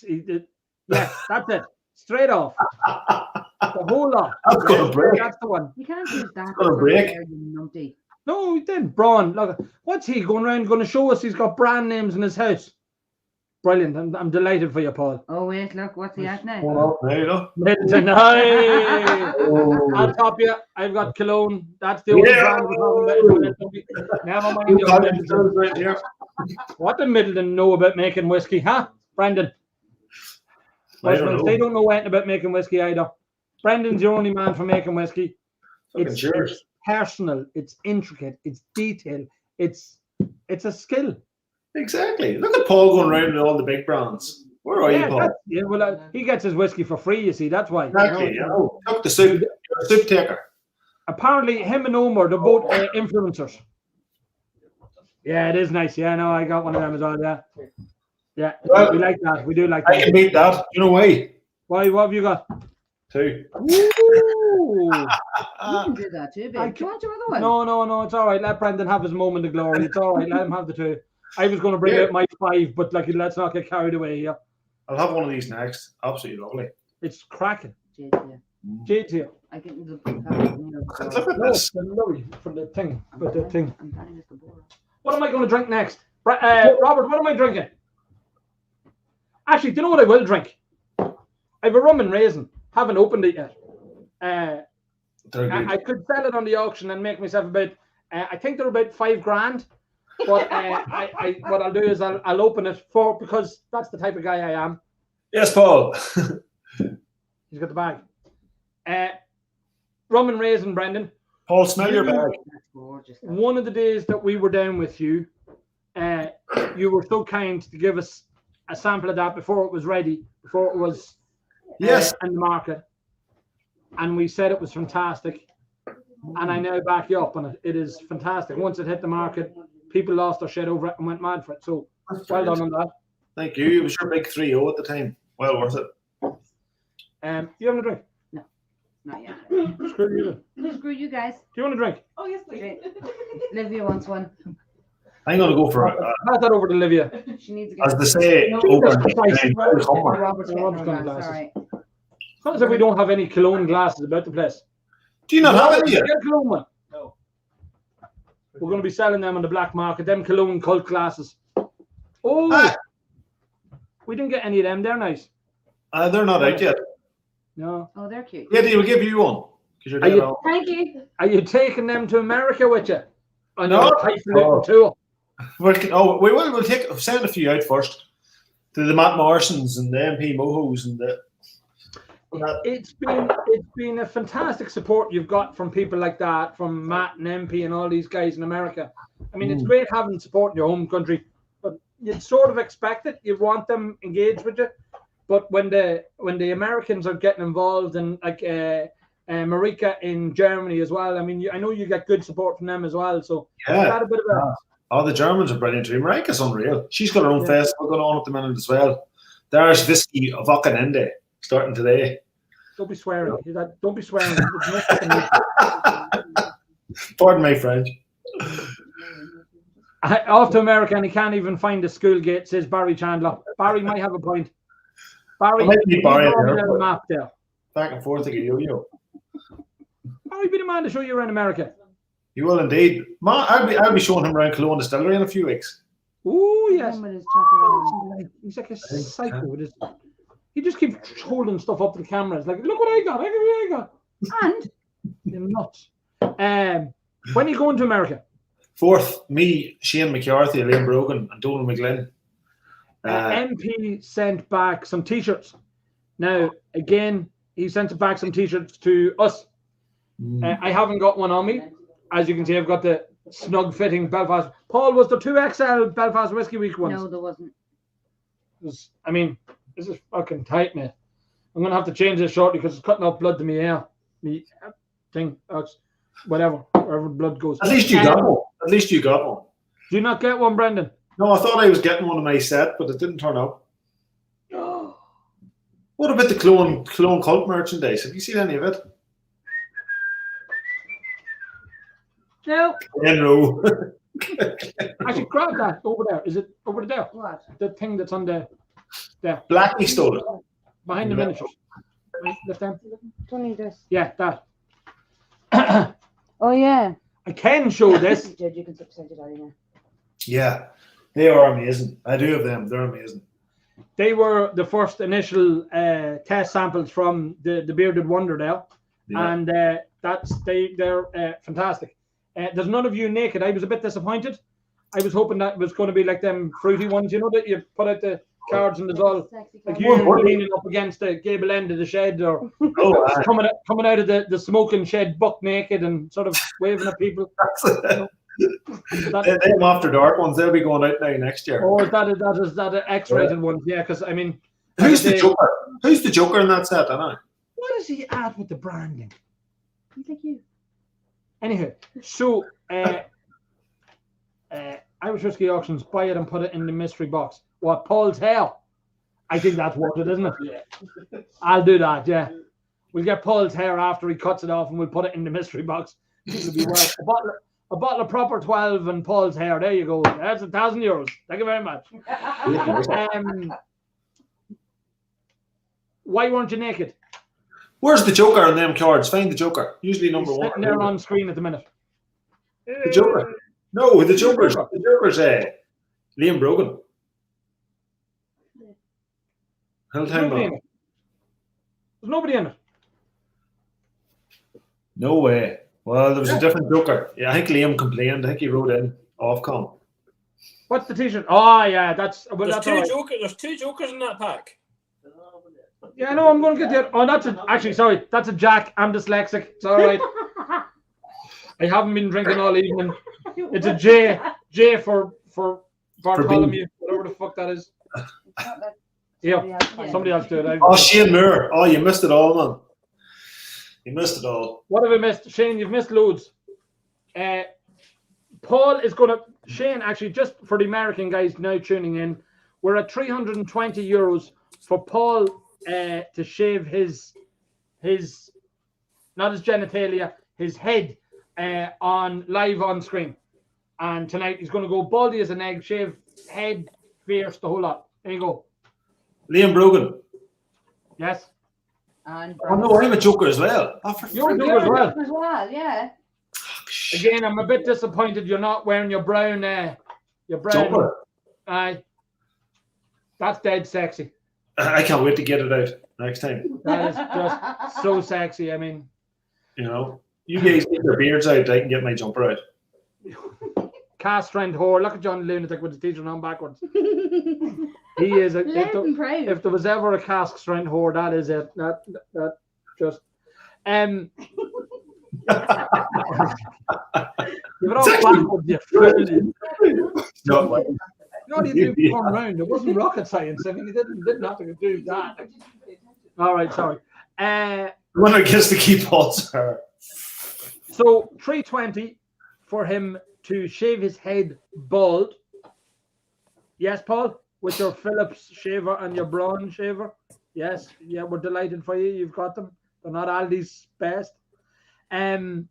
Yeah, that's it. Straight off. The whole lot. That's gonna break. That's the one. You can't use that. gonna break. there, you numpty. No, he didn't. Braun. Look, what's he going around going to show us? He's got brand names in his house. Brilliant. I'm delighted for you, Paul. Oh wait, look, what's he at now? Hold on, there you go. Middleton. Hey! Oh. I'll top you. I've got Cologne. That's the only Yeah. brand we're talking about. Never mind. You the got other it Middleton. right here. What do Middleton know about making whiskey, huh, Brendan? I don't know. They don't know anything about making whiskey either. Brendan's the only man for making whiskey. Fucking cheers. Personal, it's intricate, it's detailed, it's a skill. Exactly. Look at Paul going around with all the big brands. Where are you, Paul? Well, he gets his whiskey for free, you see, that's why. Exactly. You know. Took the soup. You're a soup taker. Apparently, him and Omar, they're both influencers. Yeah, it is nice. Yeah, no, I got one of them as well. Yeah, yeah, Well, we like that. We do like I that. can beat that. You know why? Why? What have you got? 2. Ooh. You can do that too, I babe. Do you want your other one? No, it's all right. Let Brendan have his moment of glory. It's all right. Let him have the 2. I was going to bring Yeah. out my 5, but like, let's not get carried away here. I'll have one of these next. Absolutely lovely. It's cracking. JT, Jade here. I get the Look at No, this. the lorry from the thing. But the thing. I'm trying to the board. What am I going to drink next? Robert, what am I drinking? Actually, do you know what I will drink? I have a rum and raisin. Haven't opened it yet. They're good. I could sell it on the auction and make myself about. I think they're about $5,000. But what I'll do is I'll open it because that's the type of guy I am. Yes, Paul. He's got the bag. Rum and raisin, Brendan. Paul, smell your bag. That's gorgeous. One of the days that we were down with you, you were so kind to give us a sample of that before it was ready, before it was Yes. in the market. And we said it was fantastic. And I now back you up on it. It is fantastic. Once it hit the market, people lost their shit over it and went mad for it. So well done on that. Thank you. It was your big 3-0 at the time. Well worth it. Do you want a drink? Not yet. Screw you. Do Screw you guys. you want a drink? Oh, yes, please. Livia wants one. I'm going to go for Pass that over to Livia. She needs to get as they say, No, over Jesus Christ. summer. Robert's getting Robert's her got glass. glasses. All right. It's not as if we don't have any cologne glasses about the place. Do you not have it yet? Get a cologne one. No. We're going to be selling them on the black market. Them cologne cult glasses. Oh, Ah. we didn't get any of them. They're nice. They're not out yet. No. Oh, they're cute. Yeah, we'll give you one. Because you're Are dead you- on. Thank you. Are you taking them to America with you? On No. your tight little Oh. tour? We'll send a few out first. To the Matt Morrisons and the MP Mohos and the. It's been a fantastic support you've got from people like that, from Matt and MP and all these guys in America. I mean, it's great having support in your home country, but you'd sort of expect it. You want them engaged with you. But when the Americans are getting involved, and like Marika in Germany as well, I mean, I know you get good support from them as well. So Yeah. that a bit of a, Oh, the Germans are brilliant too. Marika's unreal. She's got her own Yeah. festival going on at the minute as well. There's Whiskey of Wochenende starting today. Don't be swearing. Don't be swearing. It's no fucking Pardon my French. Off to America and he can't even find the school gate, says Barry Chandler. Barry might have a point. Barry, I might be Barry you're there, on the but- map there. Back and forth like a yo-yo. Barry, be the man to show you around America. You will indeed. I'll be showing him around Cologne Distillery in a few weeks. Oh yes. With his chocolate. He's like a psycho with his. He just keeps holding stuff up to the camera. It's like, look what I got. Look what I got. And you're nuts. When are you going to America? 4th, me, Shane McCarthy, Liam Brogan, and Donald McGlynn. MP sent back some T-shirts. Now, again, he sent back some T-shirts to us. I haven't got one on me. As you can see, I've got the snug-fitting Belfast. Paul, was there 2XL Belfast Whiskey Week ones? No, there wasn't. I mean, this is fucking tight, mate. I'm going to have to change this shortly because it's cutting off blood to me hair. Me thing, whatever, wherever blood goes. At least you got one. At least you got one. Do you not get one, Brendan? No, I thought I was getting one of my set, but it didn't turn up. What about the Clone Cult merchandise? Have you seen any of it? No. No. Actually, grab that over there. Is it over there? What? The thing that's on there. Blackie stole it. Behind the miniatures. Right, lift them. Don't need this. Yeah, that. Oh yeah. I can show this. Judge, you can send it out now. Yeah, they are amazing. I do have them. They're amazing. They were the first initial test samples from the Bearded Wonder there. Yeah. And they're fantastic. There's none of you naked. I was a bit disappointed. I was hoping that it was going to be like them fruity ones, you know, that you put out the cards and there's all like you leaning up against the gable end of the shed or coming out of the smoking shed buck naked and sort of waving at people. Them After Dark ones, they'll be going out now next year. Or is that an X-rated one? Yeah, because I mean, Who's the Joker? Who's the Joker in that set? I know. What is he at with the branding? Thank you. Anyhow, so Irish Whiskey Auctions, buy it and put it in the mystery box. What, Paul's hair? I think that's worth it, isn't it? Yeah. I'll do that, yeah. We'll get Paul's hair after he cuts it off and we'll put it in the mystery box. It'll be worth a bottle of proper 12 and Paul's hair. There you go. That's €1,000. Thank you very much. Why weren't you naked? Where's the Joker on them cards? Find the Joker. Usually number He's one. sitting there on screen at the minute. The Joker. No, the Joker's Liam Brogan. Hell There's time nobody in on. it. There's nobody in it. No way. Well, there was a different Joker. Yeah, I think Liam complained. I think he wrote in Ofcom. What's the t-shirt? Oh yeah, that's well, There's that's all right. There's two jokers in that pack. Yeah, no, I'm going to get the. Oh, that's a Jack. I'm dyslexic. It's all right. I haven't been drinking all evening. It's a J for Bartholomew, whatever the fuck that is. Yeah, somebody else do it. Oh, Shane Moore. Oh, you missed it all, man. You missed it all. What have I missed? Shane, you've missed loads. Paul is going to... Shane, actually, just for the American guys now tuning in, we're at €320 for Paul to shave his not his genitalia, his head live on screen. And tonight he's going to go baldy as an egg, shave head, fierce, the whole lot. There you go. Liam Brogan. Yes. And Oh, no, I'm a Joker as well. Oh, for You're a frick. Joker as well. as well, yeah. Again, I'm a bit disappointed you're not wearing your brown. Joker. Aye. That's dead sexy. I can't wait to get it out next time. That is just so sexy. I mean, You know, you guys get your beards out. I can get my jumper out. cast strength whore. Look at John Lunatic with his t-shirt on backwards. He is a. If there was ever a cask strength whore, that is it. That just. Give it all backwards, you fool. No, you do turn around. It wasn't rocket science. I mean, he didn't have to do that. All right, sorry. When I guess to keep Paul's hair. So 320 for him to shave his head bald. Yes, Paul, with your Phillips shaver and your Braun shaver. Yes, yeah, we're delighted for you. You've got them. They're not Aldi's best. The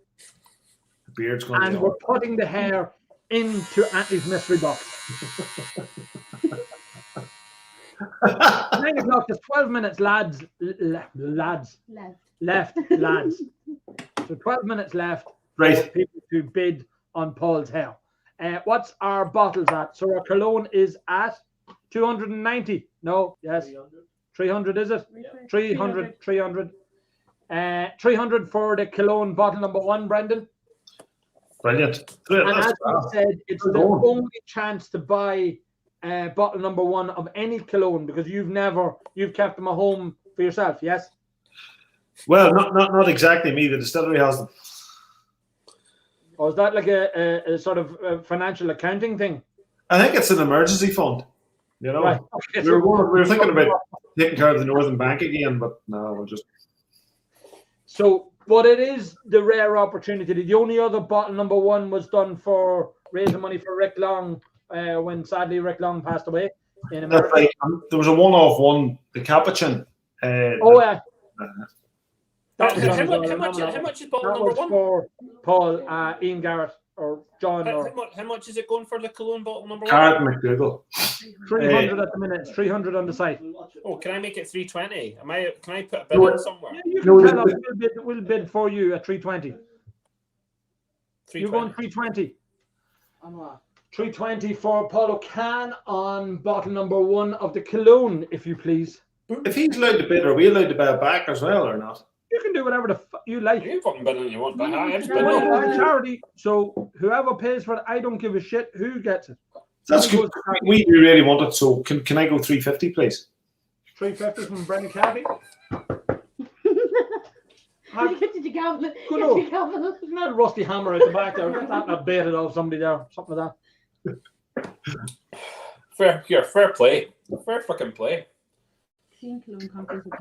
beard's going And to we're putting the hair into Anthony's mystery box. 9 o'clock, there's 12 minutes, lads. Left, lads. So 12 minutes left Right. for people to bid on Paul's hair. What's our bottles at? So our cologne is at 290. No, yes. 300 is it? 300. 300 for the cologne bottle number 1, Brendan. Brilliant. And as we That's said, it's the only chance to buy bottle number 1 of any cologne because you've kept them at home for yourself, yes? well, not exactly me. The distillery has them. Or is that like a sort of financial accounting thing? I think it's an emergency fund. You know, Right. Okay, we were thinking about taking care of the Northern Bank again, but no, we'll just. So, but it is the rare opportunity. The only other bottle number 1 was done for raising money for Rick Long when sadly Rick Long passed away in America. That's right. There was a one-off one, the Capuchin. Oh yeah. That was How done as well. much is bottle That number was 1? for Paul, Ian Garrett, or John, or How much is it going for the cologne bottle number 1? Garrett McDougall. 300 at the minute. It's 300 on the site. Oh, can I make it 320? Can I put a bid in somewhere? Yeah, you No, can tell us. We'll bid for you at 320. You're going 320. On what? 320 for Paul O'Can on bottle number 1 of the cologne, if you please. If he's allowed to bid, are we allowed to buy it back as well or not? You can do whatever the you like. You can fucking bid anything you want, but I just bid Well, on it. it's charity, so whoever pays for it, I don't give a shit who gets it. That's good. We really want it, so can I go 350, please? 350 from Brendan Cabby. Did you gamble? Good old. Isn't that a rusty hammer at the back there? Get that not baited off somebody there, something like that. Fair play. Fair fucking play. Seeing cologne companies with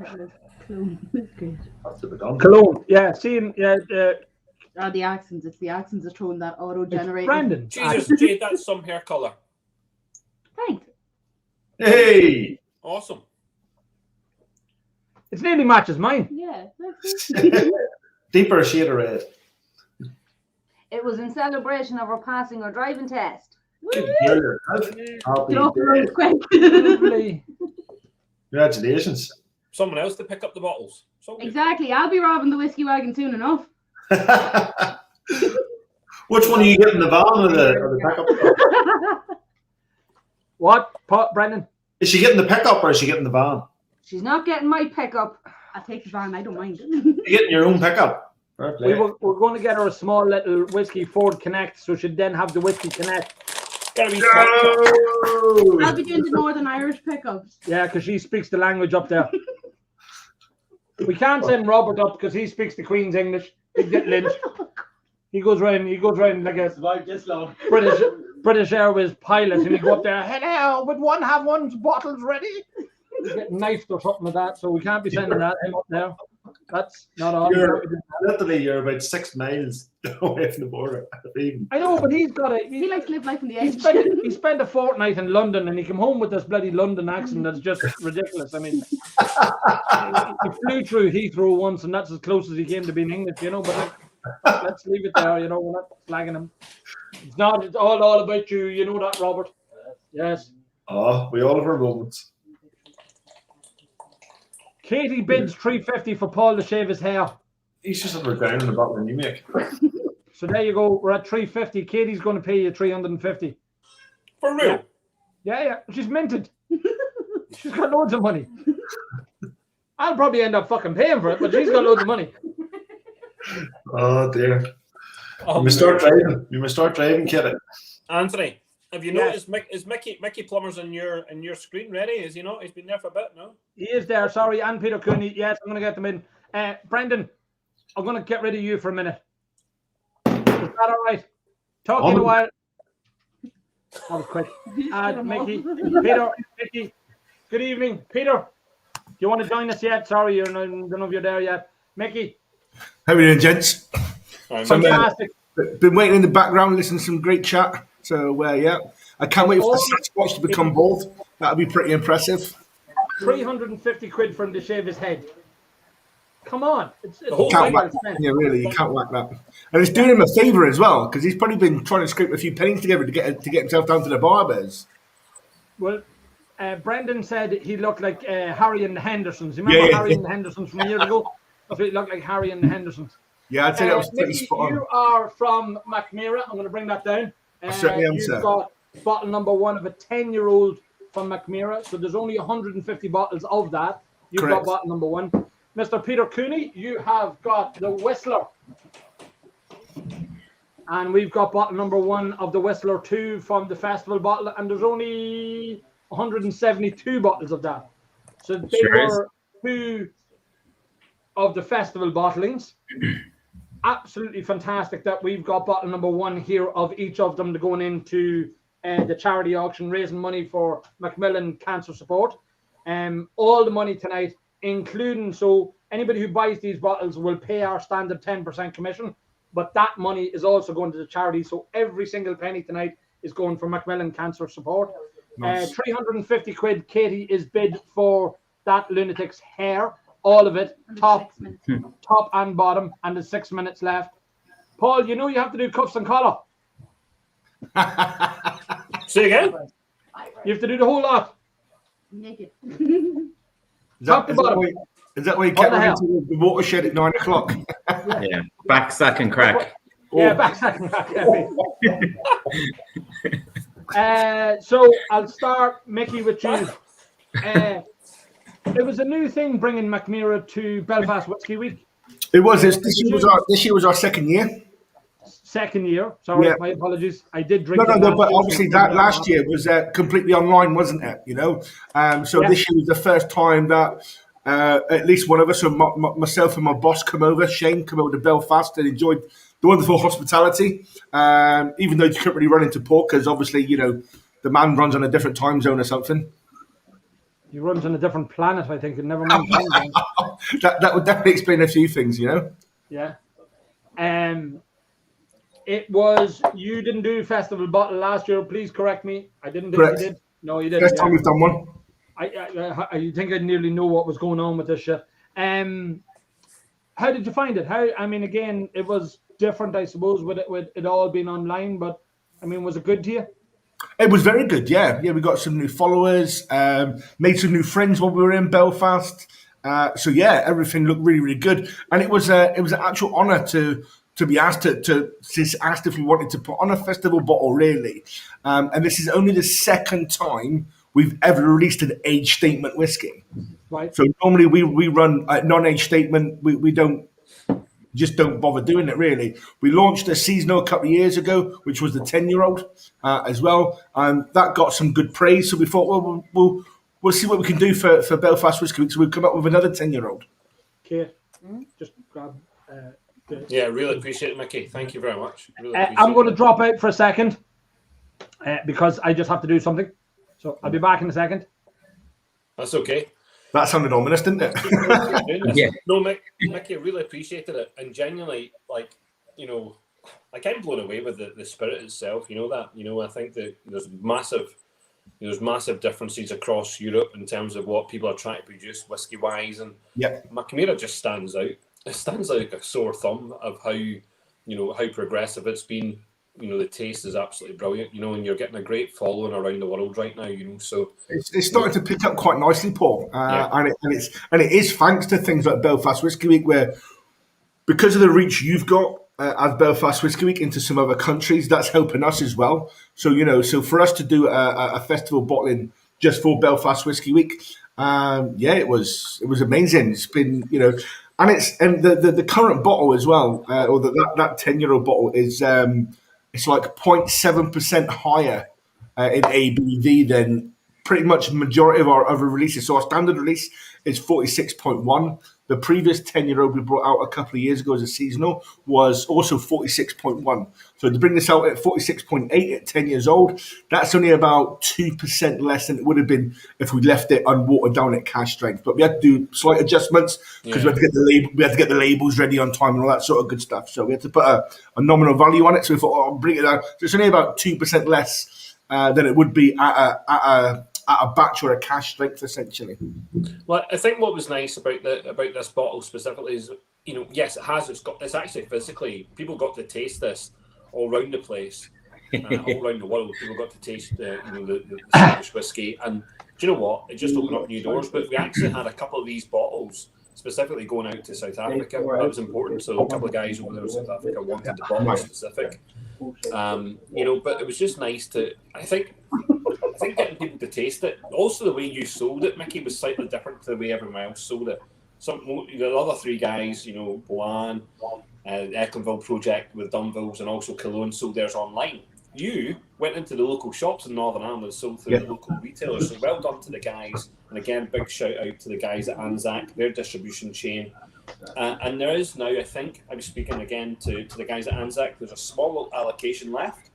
cologne is great. That's a bit done. Cologne, yeah, seeing, yeah, The accents. It's the accents that throwing that auto-generated. Brandon. Jesus, Jade, that's some hair colour. Thanks. Hey! Awesome. It nearly matches mine. Yeah. That's it. Deeper shade of red. It was in celebration of her passing her driving test. Good year. Happy Get off the road day. quick. Lovely. Congratulations. Someone else to pick up the bottles. So good. Exactly. I'll be robbing the whiskey wagon soon enough. Which one are you getting, the van or the pickup? What, Brendan? Is she getting the pickup or is she getting the van? She's not getting my pickup. I'll take the van. I don't mind. You're getting your own pickup. Fair play. We're going to get her a small little whiskey Ford Connect, so she'd then have the whiskey Connect. Gotta be I'll be doing the Northern Irish pickups. Yeah, because she speaks the language up there. We can't send Robert up because he speaks the Queen's English. He'd get lynched. He goes round like a Survived this long. British Airways pilot, and he go up there. Hello, would one have one's bottles ready? He's getting knifed or something like that, so we can't be sending him up there. That's not all. You're about 6 miles away from the border. I know, but he's got He likes to live life on the He edge. spent, he spent a fortnight in London and he came home with this bloody London accent that's just ridiculous. I mean, he flew through Heathrow once and that's as close as he came to being English, you know, but let's leave it there, you know, we're not slagging him. It's all about you, you know that, Robert. Yes. Oh, we all have our moments. Katie bids 350 for Paul to shave his hair. He's just over down in the bottle and you make. So there you go, we're at 350. Katie's going to pay you 350. For real? Yeah, she's minted. She's got loads of money. I'll probably end up fucking paying for it, but she's got loads of money. Oh dear. You must start driving. You must start driving, kid. Anthony, have you Yes. noticed is Mickey Plummer's on your screen ready? Is he not? He's been there for a bit, no? He is there, sorry, and Peter Cooney. Yes, I'm going to get them in. Brendan, I'm going to get rid of you for a minute. Is that all right? Talk to you in a while. That was quick. Mickey, Peter, Mickey, good evening. Peter, do you want to join us yet? Sorry, don't know if you're there yet. Mickey, How are you doing, gents? fantastic. Been waiting in the background, listening to some great chat. So, yeah, I can't wait for the Sasquatch to become bald. That'll be pretty impressive. 350 quid for him to shave his head. Come on, it's The whole well thing. Can't whack spent. that. Yeah, really, you can't whack that. And it's doing him a favour as well because he's probably been trying to scrape a few pennies together to get himself down to the barbers. Well, Brendan said he looked like Harry and the Hendersons. You remember Harry and the Hendersons from years ago? That's what he looked like, Harry and the Hendersons. Yeah, I'd say that was pretty Mickey, spot on. you are from Macmira. I'm going to bring that down. I certainly am, You've sir. got bottle number 1 of a 10-year-old from Macmira. So there's only 150 bottles of that. You've Correct. got bottle number 1. Mr. Peter Cooney, you have got the Whistler. And we've got bottle number 1 of the Whistler 2 from the festival bottle. And there's only 172 bottles of that. So they were 2 of the festival bottlings. Absolutely fantastic that we've got bottle number 1 here of each of them going into the charity auction, raising money for Macmillan Cancer Support. All the money tonight, including, so anybody who buys these bottles will pay our standard 10% commission, but that money is also going to the charity. So every single penny tonight is going for Macmillan Cancer Support. Nice. 350 quid, Katie, is bid for that lunatic's hair. All of it, top and bottom, and there's 6 minutes left. Paul, you know you have to do cuffs and collar. Say again? You have to do the whole lot. Naked. Is Top to bottom. that why you What kept the running hell? to the watershed at 9 o'clock? Yeah, backsack and crack. Yeah, backsack. So I'll start, Mickey, with you. It was a new thing bringing Macmira to Belfast Whiskey Week. It was. This year was our second year. Second year. Sorry, Yeah. my apologies. I did drink. No, it but last year, obviously so that last year was completely online, wasn't it? You know, so Yeah. this year was the first time that at least one of us, so myself and my boss, come over. Shane come over to Belfast and enjoyed the wonderful hospitality. Even though you couldn't really run into Port because obviously the man runs on a different time zone or something. He runs on a different planet, I think, and never mind. time zone. That would definitely explain a few things, Yeah. It was, you didn't do festival bottle last year. Please correct me. I didn't think Correct. you did. No, you didn't. First yeah. time we've done one. I think I nearly know what was going on with this shit. How did you find it? Again, it was different, I suppose, with it all being online, but was it good to you? It was very good, yeah. Yeah, we got some new followers, made some new friends while we were in Belfast. So yeah, everything looked really, really good, and it was an actual honour to be asked to asked if we wanted to put on a festival bottle, really. And this is only the second time we've ever released an age statement whiskey. Right. So normally we run a non-age statement. We don't bother doing it, really. We launched a seasonal a couple of years ago, which was the 10-year-old as well, and that got some good praise. So we thought, well, we'll see what we can do for Belfast Whiskey Week. So we've come up with another 10-year-old. Okay. Just grab. Yeah, really appreciate it, Mickey. Thank you very much. Really I'm going to it. drop out for a second because I just have to do something. So I'll be back in a second. That's okay. That sounded ominous, didn't it? Yeah. No, Mickey, I really appreciated it, and genuinely, I'm blown away with the spirit itself. You know that. I think that there's massive differences across Europe in terms of what people are trying to produce whiskey wise, and Yeah. Macmira just stands out. It stands out like a sore thumb of how how progressive it's been. The taste is absolutely brilliant. And you're getting a great following around the world right now. So It's starting to pick up quite nicely, Paul, Yeah. and it is thanks to things like Belfast Whiskey Week, where because of the reach you've got as Belfast Whiskey Week into some other countries, that's helping us as well. So so for us to do a festival bottling just for Belfast Whiskey Week, it was amazing. It's been and the current bottle as well, or that 10-year-old bottle is it's like 0.7% higher in ABV than pretty much majority of our other releases. So our standard release is 46.1. The previous 10-year-old we brought out a couple of years ago as a seasonal was also 46.1. So to bring this out at 46.8 at 10 years old, that's only about 2% less than it would have been if we left it unwatered down at cash strength. But we had to do slight adjustments because we had to get the labels ready on time and all that sort of good stuff. So we had to put a nominal value on it. So we thought, I'll bring it down. So it's only about 2% less than it would be at at a batch or a cash strength, essentially. Well, I think what was nice about this bottle specifically is, yes, it's actually physically, people got to taste this all around the place, all around the world. People got to taste the Scottish whiskey, and do you know what? It just opened up new doors. But we actually had a couple of these bottles specifically going out to South Africa. That was important. So a couple of guys over there in South Africa wanted the bottle specific. But it was just nice to. I think getting people to taste it. Also, the way you sold it, Mickey, was slightly different to the way everyone else sold it. The other three guys, Boan, Ecklenville Project with Dunvilles, and also Cologne sold theirs online. You went into the local shops in Northern Ireland and sold through the local retailers. So well done to the guys. And again, big shout out to the guys at Anzac, their distribution chain. And there is now, I think, I was speaking again to the guys at Anzac, there's a small allocation left.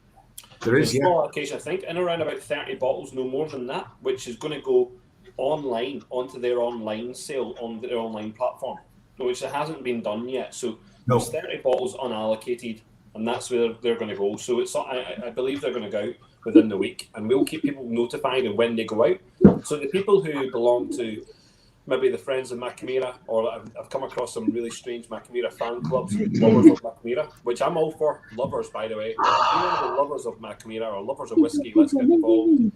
There's a small allocation, I think, in around about 30 bottles, no more than that, which is going to go online onto their online sale on their online platform, which hasn't been done yet. So there's 30 bottles unallocated, and that's where they're going to go. So it's I believe they're going to go out within the week, and we'll keep people notified of when they go out. So the people who belong to maybe the Friends of Macamira, or I've come across some really strange Macamira fan clubs, lovers of Macamira, which I'm all for. Lovers, by the way. If you're the lovers of Macamira or lovers of whiskey, let's get involved.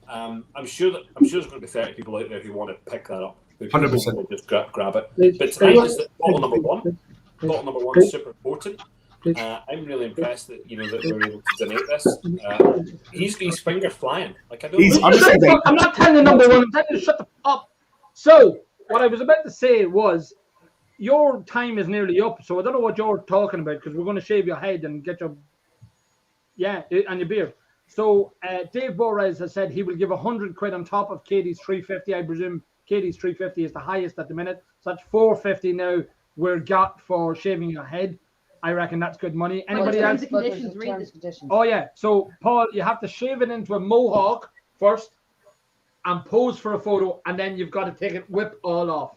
I'm sure there's going to be 30 people out there who want to pick that up. 100%. Just grab it. But tonight is bottle number one. Bottle number one is super important. I'm really impressed that that we're able to donate this. He's finger flying. Like I'm not telling you number one. I'm telling you to shut the up. So what I was about to say was, your time is nearly up. So I don't know what you're talking about, because we're going to shave your head and get your and your beard. So Dave Borres has said he will give 100 quid on top of Katie's 350. I presume Katie's 350 is the highest at the minute. So that's 450 now we're got for shaving your head. I reckon that's good money. Anybody else? Oh yeah. So Paul, you have to shave it into a mohawk first and pose for a photo, and then you've got to take it, whip all off.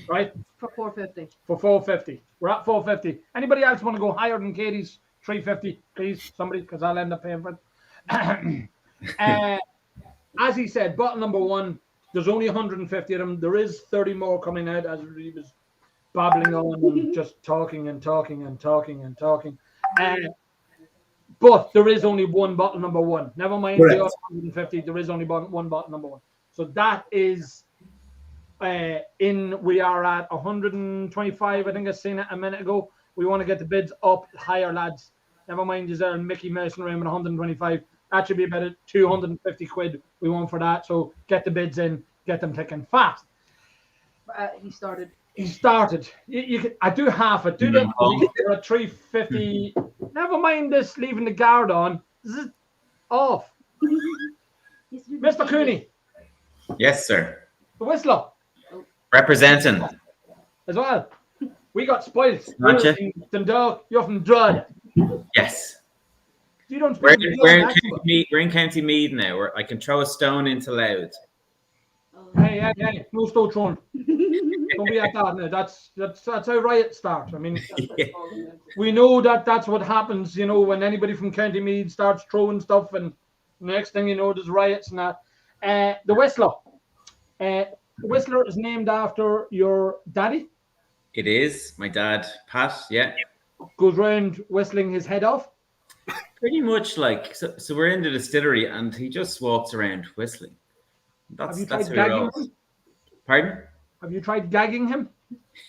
Right? For 450. For 450. We're at 450. Anybody else want to go higher than Katie's 350? Please, somebody, because I'll end up paying for it. As he said, bottle number one, there's only 150 of them. There is 30 more coming out, as he was babbling on and just talking and talking and talking and talking. But there is only one bottle number one. Never mind the other 150. There is only one bottle number one. So that is we are at 125. I think I seen it a minute ago. We want to get the bids up higher, lads. Never mind, is there Mickey messing around with 125? That should be about 250 quid we want for that. So get the bids in, get them ticking fast. He started. You could, I do half it. Do them at 350. Never mind this leaving the guard on. This is off. Mr. Cooney. Yes, sir. The Whistler. Representing. As well. We got spoiled. You're from Dundalk. You're from Drud. Yes. You don't we're in County Meath now. Where I can throw a stone into Louth. Hey. No stone thrown. Don't be at that now. That's how riots start. I mean, we know that's what happens, when anybody from County Meath starts throwing stuff, and next thing you know, there's riots and that. The Whistler. Whistler is named after your daddy. It is. My dad, Pat, yeah. Goes round whistling his head off. Pretty much like, so we're in the distillery and he just walks around whistling. That's who gagging him? Pardon? Have you tried gagging him?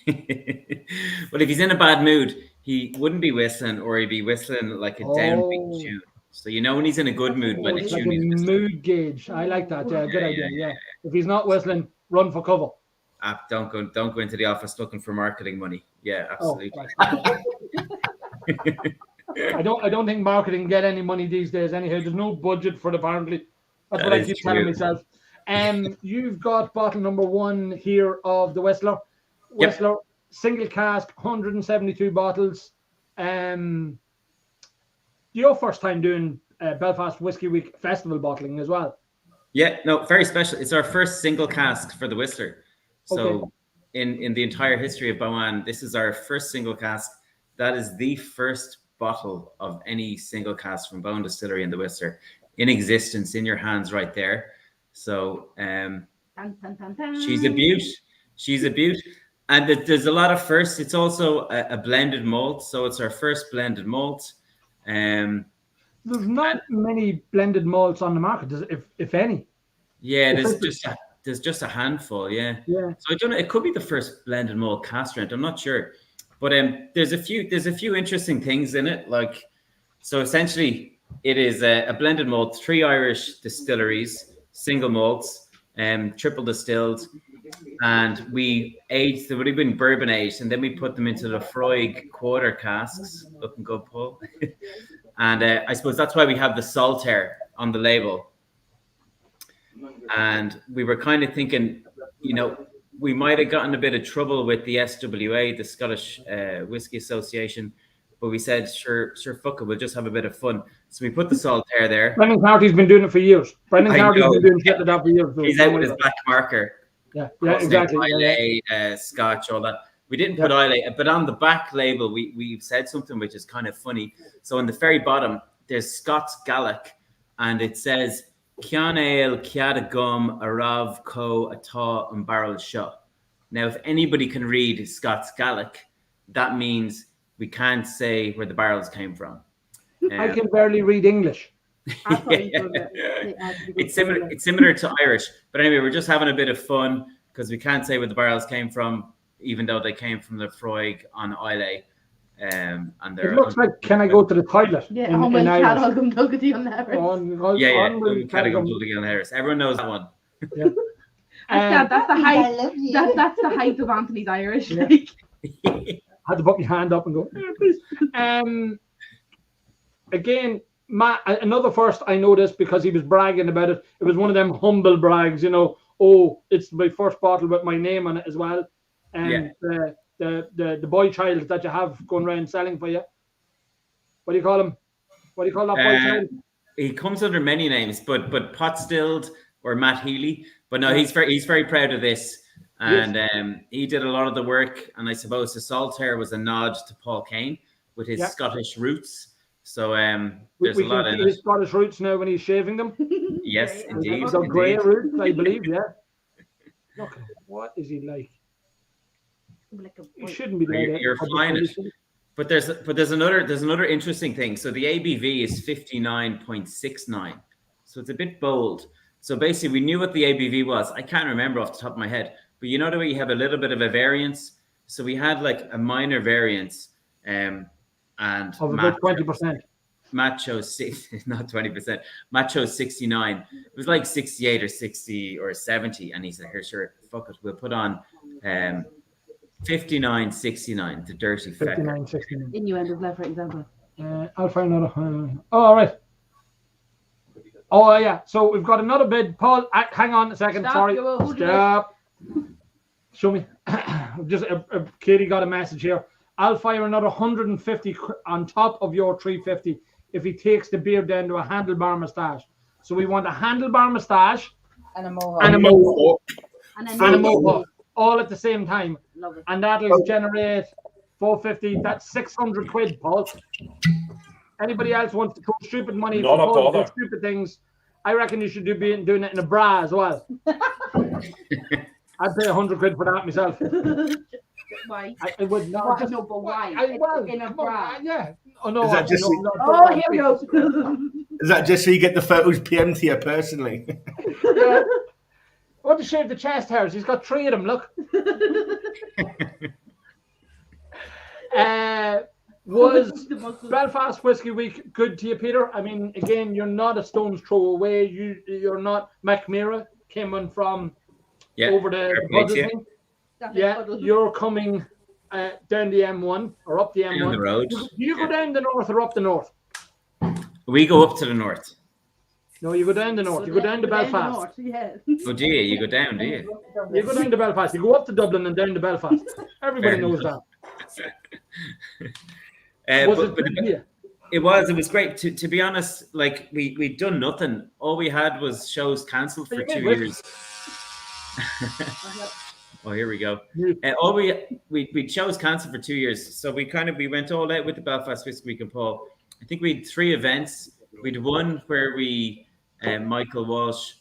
Well, if he's in a bad mood, he wouldn't be whistling, or he'd be whistling like a downbeat tune. So when he's in a good mood when the tune is whistling. Mood gauge. I like that. Yeah, good idea. Yeah. If he's not whistling, run for cover. Don't go into the office looking for marketing money. Yeah, absolutely. I don't think marketing get any money these days. Anyhow, there's no budget for it, apparently. That's what I keep telling myself. You've got bottle number one here of the Whistler. Whistler, single cask, 172 bottles. Your first time doing Belfast Whiskey Week festival bottling as well. Yeah, no, very special. It's our first single cask for the Whistler. So in the entire history of Bowan, this is our first single cask. That is the first bottle of any single cask from Bowan Distillery in the Whistler in existence, in your hands right there. So Dun, dun, dun, dun. she's a beaut. She's a beaut. And there's a lot of firsts. It's also a blended malt. So it's our first blended malt. There's not many blended malts on the market, if any. Yeah, there's just a handful. Yeah. Yeah. So I don't know. It could be the first blended malt cask strength. I'm not sure, but there's a few interesting things in it. Like, so essentially, it is a blended malt, 3 Irish distilleries, single malts, triple distilled, and we aged. They would have been bourbon aged, and then we put them into the Craic quarter casks. Looking good, Paul. And I suppose that's why we have the Saltaire on the label. And we were kind of thinking, we might have gotten a bit of trouble with the SWA, the Scottish Whiskey Association, but we said, sure, fuck it, we'll just have a bit of fun. So we put the Saltaire there. Brendan Carty's been doing it for years. Brendan Carty's been doing shit like that for years. He's out with his black marker. Yeah, exactly. Islay, Scotch, all that. We didn't put Islay, but on the back label, we've said something which is kind of funny. So on the very bottom, there's Scots Gaelic, and it says, Cian Ale, Ciada Gum, Arav, Co, Ata, and Barrel Shot. Now, if anybody can read Scots Gaelic, that means we can't say where the barrels came from. I can barely read English. It's similar to Irish, but anyway, we're just having a bit of fun because we can't say where the barrels came from, even though they came from the Craic on Islay. And it looks like, can I go to the toilet? Yeah, in Irish. Everyone knows that one. Yeah. That's the height. That's the height of Anthony's Irish. Yeah. Had to put my hand up and go, please. Again, Matt, another first, I know this because he was bragging about it. It was one of them humble brags, oh, it's my first bottle with my name on it as well. And the boy child that you have going around selling for you. What do you call him? What do you call that boy child? He comes under many names, but Pot Stilled or Matt Healy. But no, he's very proud of this. And he did a lot of the work. And I suppose the Saltaire was a nod to Paul Kane with his Scottish roots. So there's a lot in it. His Scottish roots now when he's shaving them. Yes, indeed. He's got grey roots, I believe, yeah. Look, what is he like? He shouldn't be like You're flying it. But there's another interesting thing. So the ABV is 59.69. So it's a bit bold. So basically we knew what the ABV was. I can't remember off the top of my head. But you know the way you have a little bit of a variance? So we had like a minor variance. And of about 20%. Matt chose not 20%. Matt chose 69. It was like 68 or 60 or 70. And he said, here, sure, fuck it. We'll put on 59.69, the dirty fecker. 59.69. Innuendo's left, for example. I'll find another. All right. Oh, yeah. So we've got another bid. Paul, hang on a second. Sorry. Stop. Show me. Just Katie got a message here. I'll fire another 150 on top of your 350 if he takes the beard down to a handlebar moustache. So we want a handlebar moustache and a mohawk. And a mohawk. And a mohawk. All at the same time. Love it. And that'll generate 450. That's 600 quid, Paul. Anybody else wants to throw stupid money for stupid things? I reckon you should be doing it in a bra as well. I'd pay 100 quid for that myself. Why? I would not. Why? No, but why? In a bra. Yeah. Oh no. Is that just here we go. Is that just so you get the photos PM to you personally? Yeah. What to shave the chest hairs? He's got 3 of them. Look. Was Belfast Whiskey Week good to you, Peter? I mean, again, you're not a stone's throw away. You're not McMira coming from over the thing. Yeah, you're coming down the M1 or up the M1. Down the road. Do you go down the north or up the north? We go up to the north. No, you go down the north. You go down to Belfast. Oh, do you? You go down, do you? You go down to Belfast. You go up to Dublin and down to Belfast. Everybody knows that. It was great. To be honest, like we'd done nothing. All we had was shows cancelled for 2 years. Oh, here we go. All we shows cancelled for 2 years, so we went all out with the Belfast Whiskey Week and Paul. I think we had 3 events. We'd one where we Michael Walsh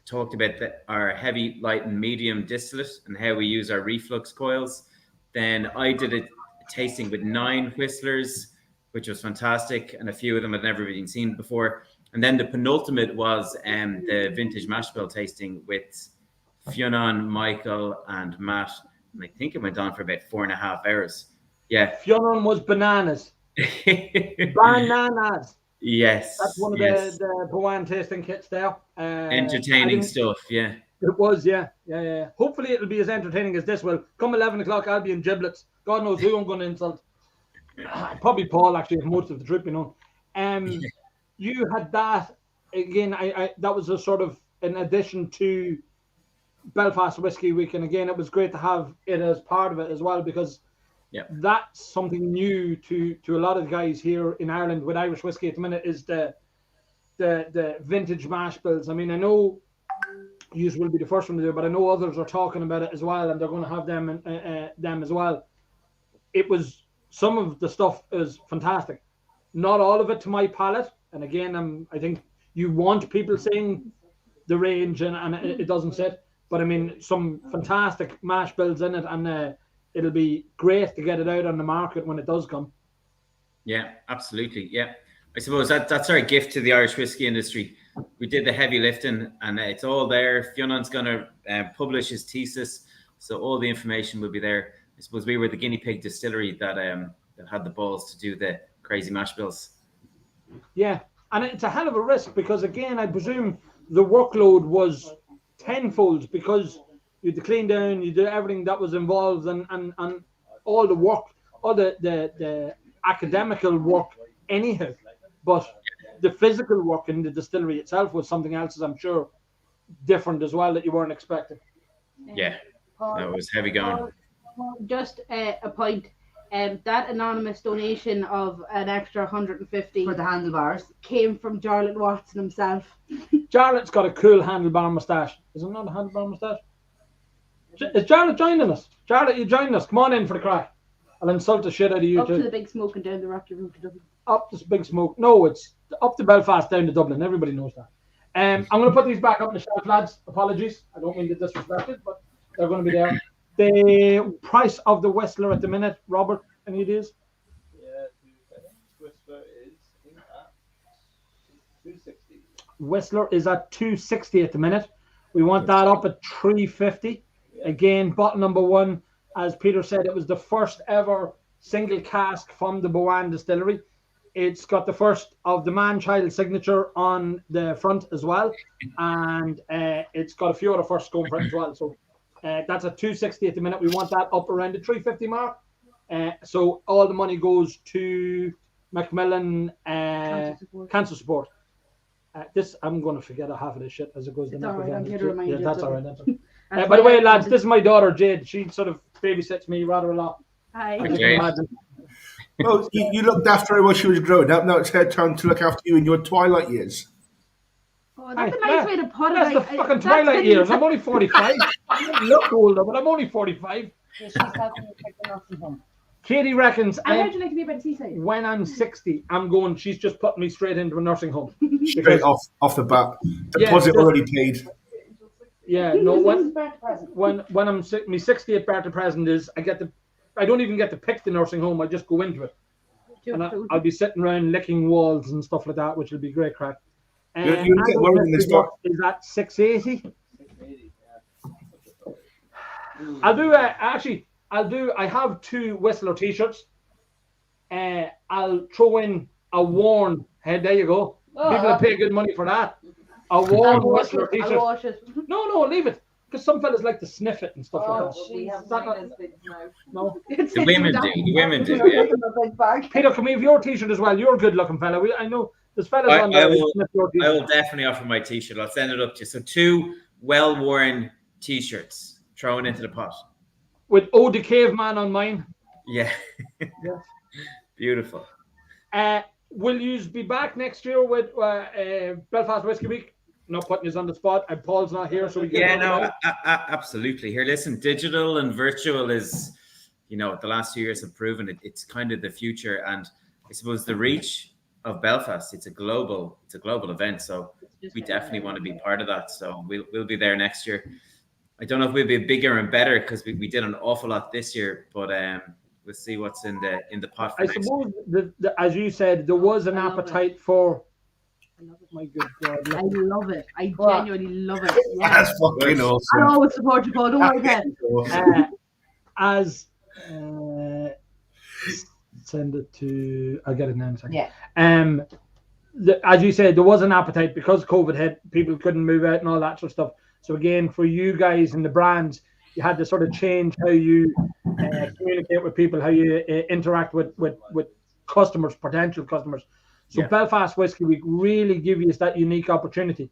talked about our heavy, light, and medium distillate and how we use our reflux coils. Then I did a tasting with 9 whistlers, which was fantastic, and a few of them had never been seen before. And then the penultimate was the vintage mash bill tasting with Fionn, Michael, and Matt. And I think it went on for about 4.5 hours. Yeah. Fionn was bananas. Bananas. Yes. That's one of the Bowan tasting kits there. Entertaining stuff, yeah. It was, yeah. Hopefully it'll be as entertaining as this will. Come 11 o'clock, I'll be in giblets. God knows who I'm going to insult. Probably Paul, actually, if most of the truth be known. You had that, again, I that was a sort of an addition to Belfast Whiskey Week. And again, it was great to have it as part of it as well, because that's something new to a lot of the guys here in Ireland with Irish whiskey at the minute, is the vintage mash bills. I mean, I know you will be the first one to do it, but I know others are talking about it as well, and they're going to have them as well. It was, some of the stuff is fantastic. Not all of it to my palate. And again, I think you want people saying the range and it doesn't sit. But I mean, some fantastic mash bills in it, and it'll be great to get it out on the market when it does come. Yeah, absolutely. Yeah. I suppose that's our gift to the Irish whiskey industry. We did the heavy lifting, and it's all there. Fionnan's going to publish his thesis, so all the information will be there. I suppose we were the guinea pig distillery that had the balls to do the crazy mash bills. Yeah, and it's a hell of a risk, because again, I presume the workload was tenfold, because you had to clean down, you did everything that was involved, and all the work, all the academical work anyhow. But the physical work in the distillery itself was something else, as I'm sure, different as well, that you weren't expecting. Yeah, that was heavy going. Just a point. That anonymous donation of an extra 150 for the handlebars came from Jarlath Watson himself. Jarlath's got a cool handlebar moustache. Is it not a handlebar moustache? Is Jarlath joining us? Jarlath, you joining us? Come on in for the crack. I'll insult the shit out of you up too. To the big smoke and down the Rocky Road to Dublin. Up this big smoke. No, it's up to Belfast, down to Dublin. Everybody knows that. I'm going to put these back up on the shelf, lads. Apologies. I don't mean to disrespect it, but they're going to be there. The price of the Whistler at the minute, Robert, any ideas? Yeah, Whistler is at 260. Whistler is at 260 at the minute. We want that up at 350. Yeah. Again, bottle number 1, as Peter said, it was the first ever single cask from the Bowan distillery. It's got the first of the man-child signature on the front as well, and it's got a few other firsts going for it as well. So that's at 260 at the minute. We want that up around the 350 mark. So all the money goes to Macmillan Cancer Support. This, I'm going to forget half of this shit as it goes. It's all right, I'm here to remind you. That's all right. That's all right. By the way, lads, this is my daughter Jade. She sort of babysits me rather a lot. Hi. Okay. Well, you looked after her while she was growing up. Now it's her turn to look after you in your twilight years. Oh, that's a nice way to put it. That's the fucking twilight years. I'm only 45. I look older, but I'm only 45. She's helping you pick the nursing home. Katie reckons and how'd you like to be about the seaside? When I'm 60, I'm going, she's just putting me straight into a nursing home. Straight off the bat. Deposit already paid. Yeah, no, when I'm my 60th birthday present is I don't even get to pick the nursing home, I just go into it. And I'll be sitting around licking walls and stuff like that, which will be great crack. You get worried when they start. Is that 680? 680, I have 2 Whistler t-shirts. I'll throw in a worn head. There you go. People will pay good money for that. A worn Whistler t-shirt. I'll wash it. No, leave it. Because some fellas like to sniff it and stuff like that. We have No. The women do. Yeah. Peter, can we have your t-shirt as well? You're a good-looking fella. I know there's fellas on there. I will definitely offer my t-shirt. I'll send it up to you. So 2 well-worn t-shirts thrown into the pot. With Ode the Caveman on mine. Yeah. Yes. Beautiful. Will you be back next year with Belfast Whiskey Week? Not putting us on the spot, and Paul's not here, so we can. Absolutely. Here, listen, digital and virtual is, the last 2 years have proven it's kind of the future, and I suppose the reach Belfast. It's a global event, so we definitely want to be part of that. So we'll be there next year. I don't know if we'll be bigger and better because we did an awful lot this year, but we'll see what's in the pot for I next suppose, as you said, there was an appetite for. My good God! I love it. I genuinely love it. Yeah. That's fucking awesome. I always support you, Paul. Don't worry about it. As send it to. I'll get it now in a second. Yeah. As you said, there was an appetite because COVID hit. People couldn't move out and all that sort of stuff. So again, for you guys and the brands, you had to sort of change how you communicate with people, how you interact with customers, potential customers. So Belfast Whiskey Week really give you that unique opportunity.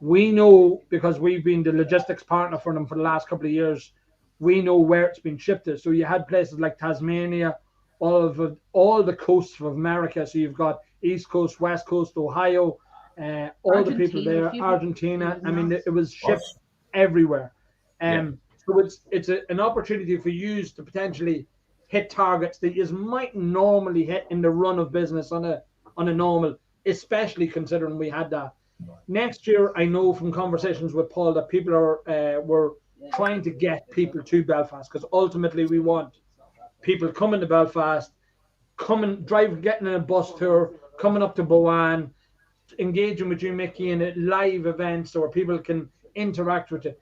We know, because we've been the logistics partner for them for the last couple of years, we know where it's been shipped to. So you had places like Tasmania, all the coasts of America. So you've got East Coast, West Coast, Ohio, all the people there, Argentina. I mean, it was shipped everywhere. So it's an opportunity for you to potentially hit targets that you might normally hit in the run of business on a normal, especially considering we had that. Next year, I know from conversations with Paul that people were trying to get people to Belfast, because ultimately we want people coming to Belfast, getting in a bus tour, coming up to Bowan, engaging with you, Mickey, in live events where people can interact with it.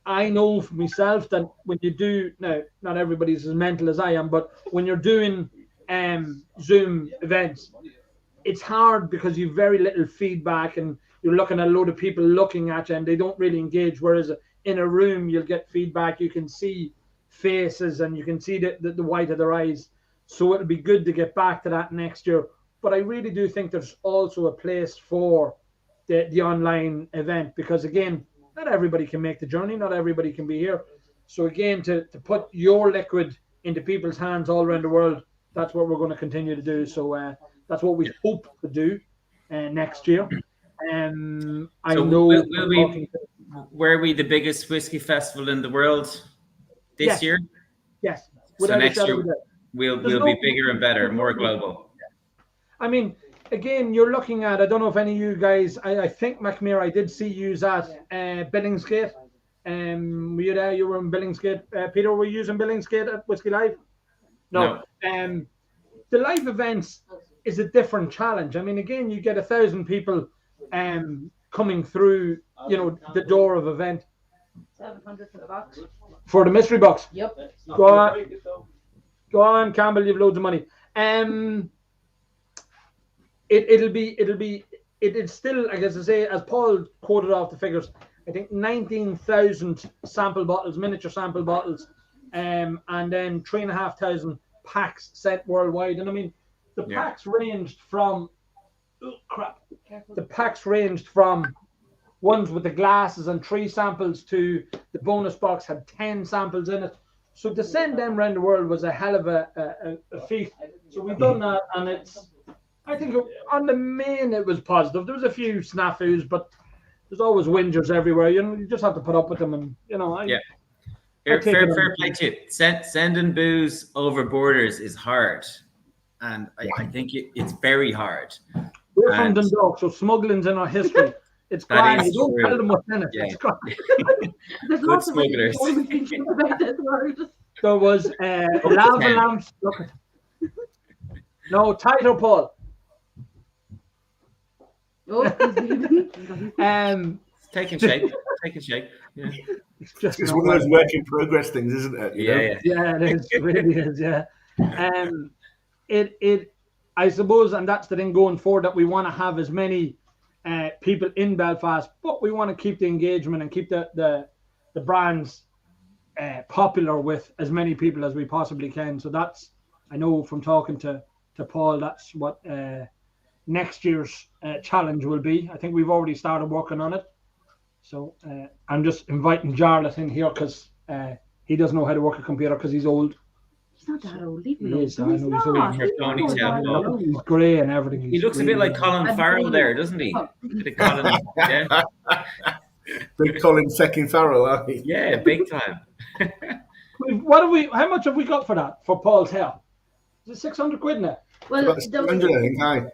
I know for myself that when you do, now not everybody's as mental as I am, but when you're doing Zoom events, it's hard because you've very little feedback and you're looking at a load of people looking at you and they don't really engage. Whereas in a room, you'll get feedback. You can see faces and you can see the white of their eyes. So it'll be good to get back to that next year. But I really do think there's also a place for the online event, because again, not everybody can make the journey. Not everybody can be here. So again, to put your liquid into people's hands all around the world, that's what we're going to continue to do. So that's what we hope to do next year. I So know. were we the biggest whiskey festival in the world this year? Yes. So next year we'll be bigger and better, more global. I mean, again, you're looking at, I don't know if any of you guys, I think, McMeer, I did see you at Billingsgate. Were you there? You were in Billingsgate. Peter, were you using Billingsgate at Whiskey Live? No. The live events is a different challenge. I mean, again, you get 1,000 people coming through, the door of event. 700 for the box. For the mystery box. Yep. Go on, Campbell, you've loads of money. It's still, I guess to say, as Paul quoted off the figures, I think 19,000 sample bottles, miniature sample bottles, and then 3,500 packs sent worldwide. And I mean, the packs ranged from, the packs ranged from ones with the glasses and 3 samples to the bonus box had 10 samples in it. So to send them around the world was a hell of a feat. So we've done that, and I think on the main it was positive. There was a few snafus, but there's always whingers everywhere. You just have to put up with them, and fair play to you. Sending booze over borders is hard, and I think it's very hard. We're from Dundalk, so smuggling's in our history. It's grand. You don't tell them what's in it. It's grand. There's lots of smugglers. About this word. There was lava lamps. Look. No, tighter, Paul. Taking shape. Yeah. It's one of those work in progress things, isn't it? Yeah, it is. It really is. Yeah. I suppose, and that's the thing going forward, that we want to have as many people in Belfast, but we want to keep the engagement and keep the brands popular with as many people as we possibly can. So that's, I know from talking to Paul, that's what next year's challenge will be. I think we've already started working on it. So I'm just inviting Jarlath in here because he doesn't know how to work a computer because he's old. He's not that old. Leave him alone. He's old. He's grey and everything. He looks a bit like Colin Farrell there, doesn't he? Big Colin second Farrell, aren't he? Yeah, big time. How much have we got for that, for Paul's hair? Is it 600 quid now? Well, 600, I think.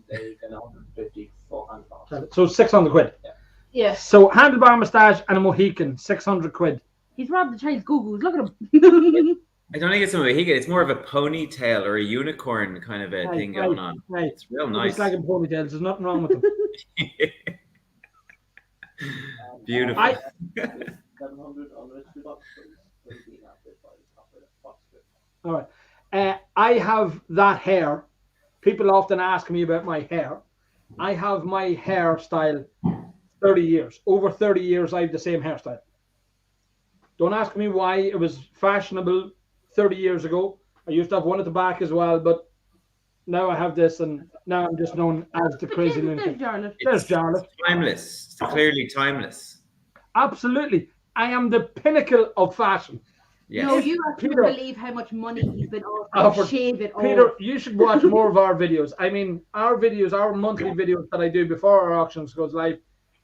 they can 150 full hand toss. So 600 quid. Yeah. So handlebar moustache and a Mohican, 600 quid. He's robbed the child's goo-goos. Look at him. I don't think it's a Mohican. It's more of a ponytail or a unicorn kind of a thing going on. Right. It's real nice. It's like in ponytails. There's nothing wrong with them. Beautiful. 700 on mystery box, please. All right. I have that hair. People often ask me about my hair. I have my hairstyle 30 years. Over 30 years, I have the same hairstyle. Don't ask me why. It was fashionable 30 years ago. I used to have one at the back as well, but now I have this, and now I'm just known as the crazy lunatic. There's Jarlath. Timeless. It's clearly timeless. Absolutely. I am the pinnacle of fashion. Yes. No, you actually Peter, believe how much money he's been offered to shave it Peter, off. you should watch more of our videos. I mean, our videos, our monthly videos that I do before our auctions goes live,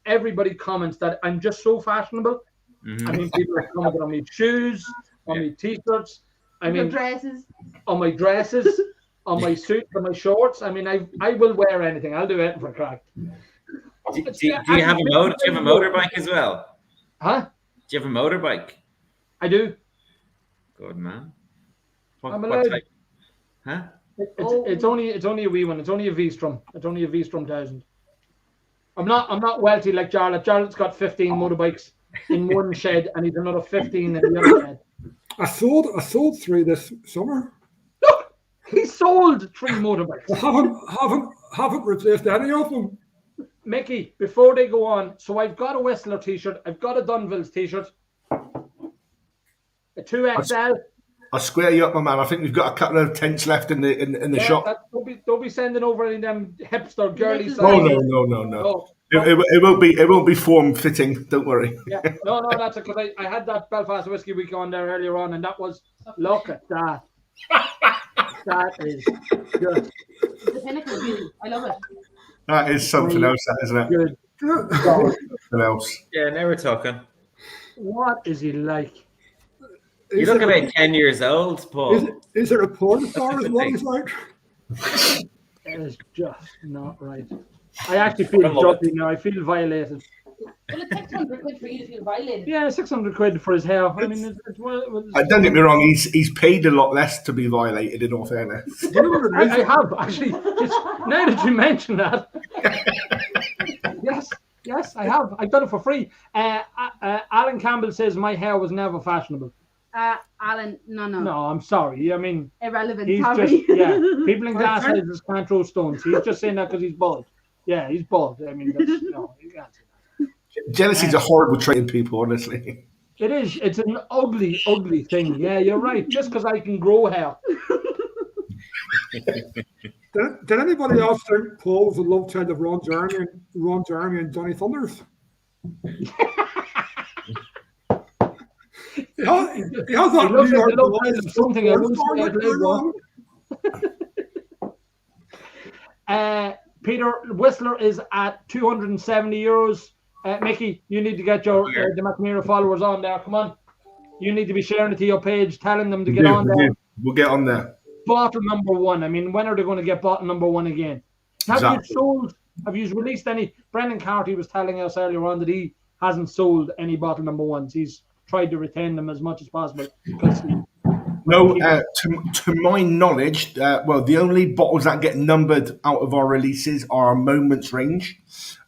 everybody comments that I'm just so fashionable. Mm-hmm. I mean, people are commenting on my shoes, on my t-shirts, I mean, dresses, on my dresses, on my suits, on my shorts. I mean, I will wear anything. I'll do anything for crack. Do you have a motorbike as well? Huh? Do you have a motorbike? I do. Good man. I'm What allowed. type? Huh? It's only a wee one. It's only a V-Strom. It's only a V-Strom 1000. I'm not wealthy like Jarlath. Jarlath's got 15 motorbikes in one shed, and he's another 15 in the other shed. I sold 3 this summer. Look, he sold 3 motorbikes. I haven't replaced any of them. Mickey, before they go on, so I've got a Whistler t-shirt, I've got a Dunville's t-shirt, a 2XL. I'll square you up, my man. I think we've got a couple of tents left in the shop. Don't be sending over any of them hipster girly Oh sizes. no. It won't be form fitting. Don't worry. Yeah, no, that's it. Because I had that Belfast Whiskey week on there earlier on, and that was, look at that. That is good. the pinnacle of beauty. I love it. That is something else, isn't it? Good. Something else. Yeah, now we're talking. What is he like? You look about 10 years old, Paul. Is there a porn star as well? He's like, It is just not right. I actually feel judgy now. I feel violated. Well, it takes 100 quid for you to feel violated. Yeah, 600 quid for his hair. I mean, Don't get me wrong. He's paid a lot less to be violated. In all fairness, I have actually. Now that you mention that, yes, I have. I've done it for free. Alan Campbell says my hair was never fashionable. Alan, no. No, I'm sorry. I mean, Irrelevant. he's Sorry. just people in glass houses can't throw stones. He's just saying that because he's bald. Yeah, he's bald. I mean, that's, no, you can't say that. Jealousy's a horrible trait in people, honestly. It is. It's an ugly, ugly thing. Yeah, you're right. Just because I can grow hair. did anybody else think Paul was a love child of Ron Jeremy and Johnny Thunders? He has that looks New like York the love Lions child of something I won't porn say star out loud. Peter, Whistler is at €270. Mickey, you need to get your the McNamara followers on there. Come on. You need to be sharing it to your page, telling them to get on there. We'll get on there. Bottle number 1. I mean, when are they going to get bottle number 1 again? Have you released any? Brendan Carty was telling us earlier on that he hasn't sold any bottle number 1s. He's tried to retain them as much as possible. No, to my knowledge, the only bottles that get numbered out of our releases are our Moments range,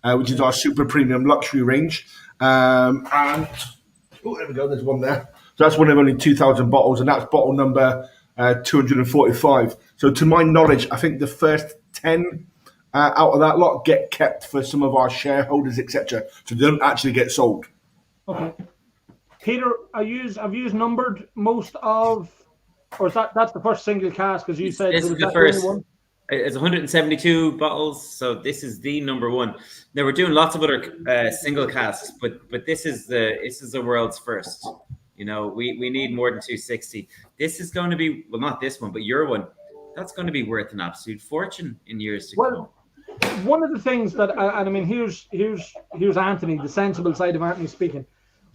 which is our super premium luxury range. And there we go, there's one there. So that's one of only 2,000 bottles, and that's bottle number 245. So to my knowledge, I think the first 10 out of that lot get kept for some of our shareholders, etc. So they don't actually get sold. Okay. Peter, have you numbered most of, or is that's the first single cask? Because you said this is the first. It's 172 bottles, so this is the number 1. Now we're doing lots of other single casks, but this is the world's first. You know, we need more than 260. This is going to be, well, not this one, but your one. That's going to be worth an absolute fortune in years to come. One of the things that, and I mean, here's Anthony, the sensible side of Anthony speaking.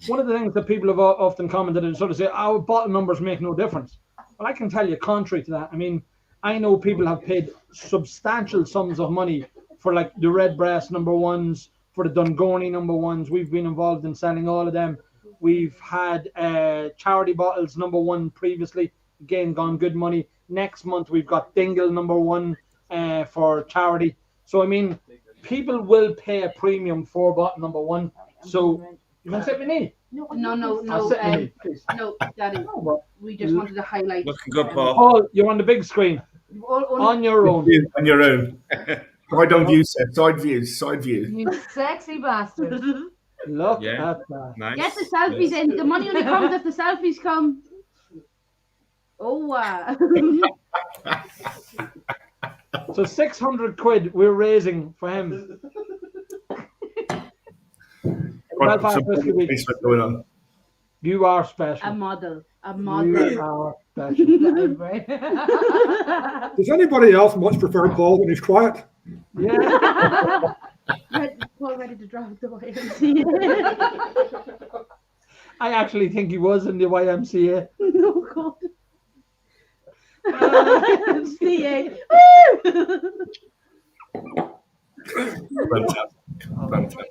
One of the things that people have often commented and sort of say, "Our bottle numbers make no difference." Well, I can tell you, contrary to that. I mean, I know people have paid substantial sums of money for like the Redbreast number ones, for the Dungorney number ones. We've been involved in selling all of them. We've had charity bottles number one previously, again gone good money. Next month we've got Dingle number one for charity. So I mean, people will pay a premium for bottle number one. So you want to sit with me? No, I'll sit with me, please. no, Daddy. We just wanted to highlight. Looking good, Paul. Paul, you're on the big screen. On your own. On your own. Side on view, sir. Side view. Side view. You sexy bastard. Look Yeah. at that. Nice. Get the selfies in. The money only comes if the selfies come. Oh wow. So 600 quid we're raising for him. Belfast Whiskey Week. Going on. You are special. A model. You are special. Does anybody else much prefer Paul when he's quiet? Yeah. Paul ready to drop the YMCA. I actually think he was in the YMCA. Oh God. YMCA. Fantastic.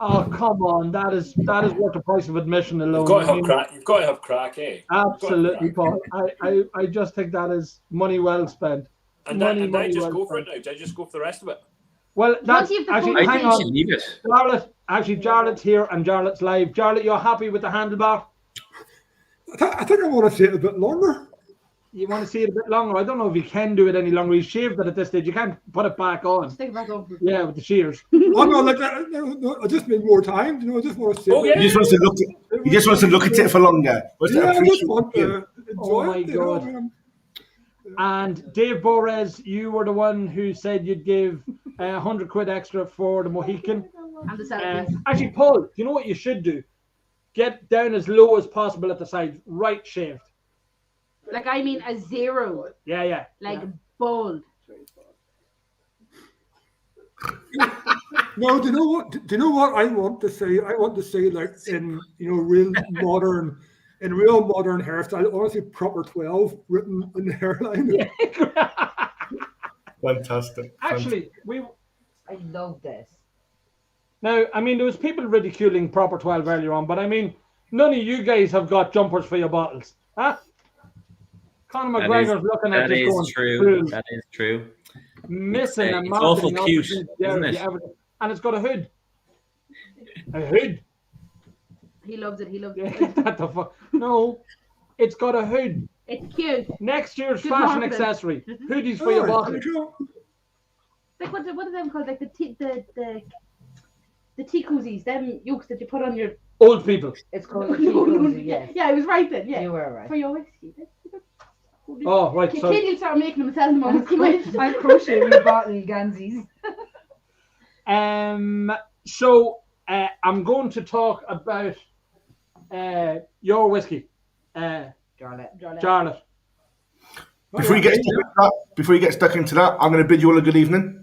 Oh come on, that is worth the price of admission alone. You've got to I have mean, crack. You've got to have crack, eh? absolutely, Paul. I just think that is money well spent. And I just go for it now. Did I just go for the rest of it? Well, that's actually I hang think you on. should leave it. Jarlath's here and Jarlath's live. Jarlath, you're happy with the handlebar? I think I want to see it a bit longer. You want to see it a bit longer? I don't know if you can do it any longer. He's shaved it at this stage. You can't put it back on. Stick it back on. Yeah, with the shears. Oh no, like no, I just need more time. You know, I just want to see. Oh, yeah. He just wants to look. He just wants to look at it for longer. Wants to Yeah, I just appreciate want it. to enjoy Oh my it. You know, God. I mean, And Dave Borez, you were the one who said you'd give 100 quid extra for the Mohican. And the selfies. Actually, Paul, you know what you should do? Get down as low as possible at the sides, right shaved. Like I mean a zero. Yeah. Like bold. No, do you know what? Do you know what I want to say? I want to say like in real modern hairstyle. I want to see proper 12 written in the hairline. Yeah. Fantastic. Actually, I love this. now, I mean, there was people ridiculing Proper 12 earlier on, but I mean, none of you guys have got jumpers for your bottles, huh? Conor McGregor's looking at That this is going, true. "Fool, That is true. missing a It's marketing awful cute, opportunity isn't out it? of everything." And it's got a hood. A hood? He loves it. He loves Yeah, it. what the fuck? No, it's got a hood. It's cute. Next year's Good fashion marketing. accessory. Hoodies for your Alright, bottle. there you go. Like what are them called? Like the tea koozies, them yolks that you put on your. Old people. It's called a tea cozy, yes. Yeah, I was right then. Yeah. You were right. For your whiskey. Oh, right. Can Sorry. you start making them and selling them on whiskey Wedge? I'm crocheting your bottle, gansies. So I'm going to talk about your whiskey, Jarlath. Before you get stuck into that, I'm going to bid you all a good evening.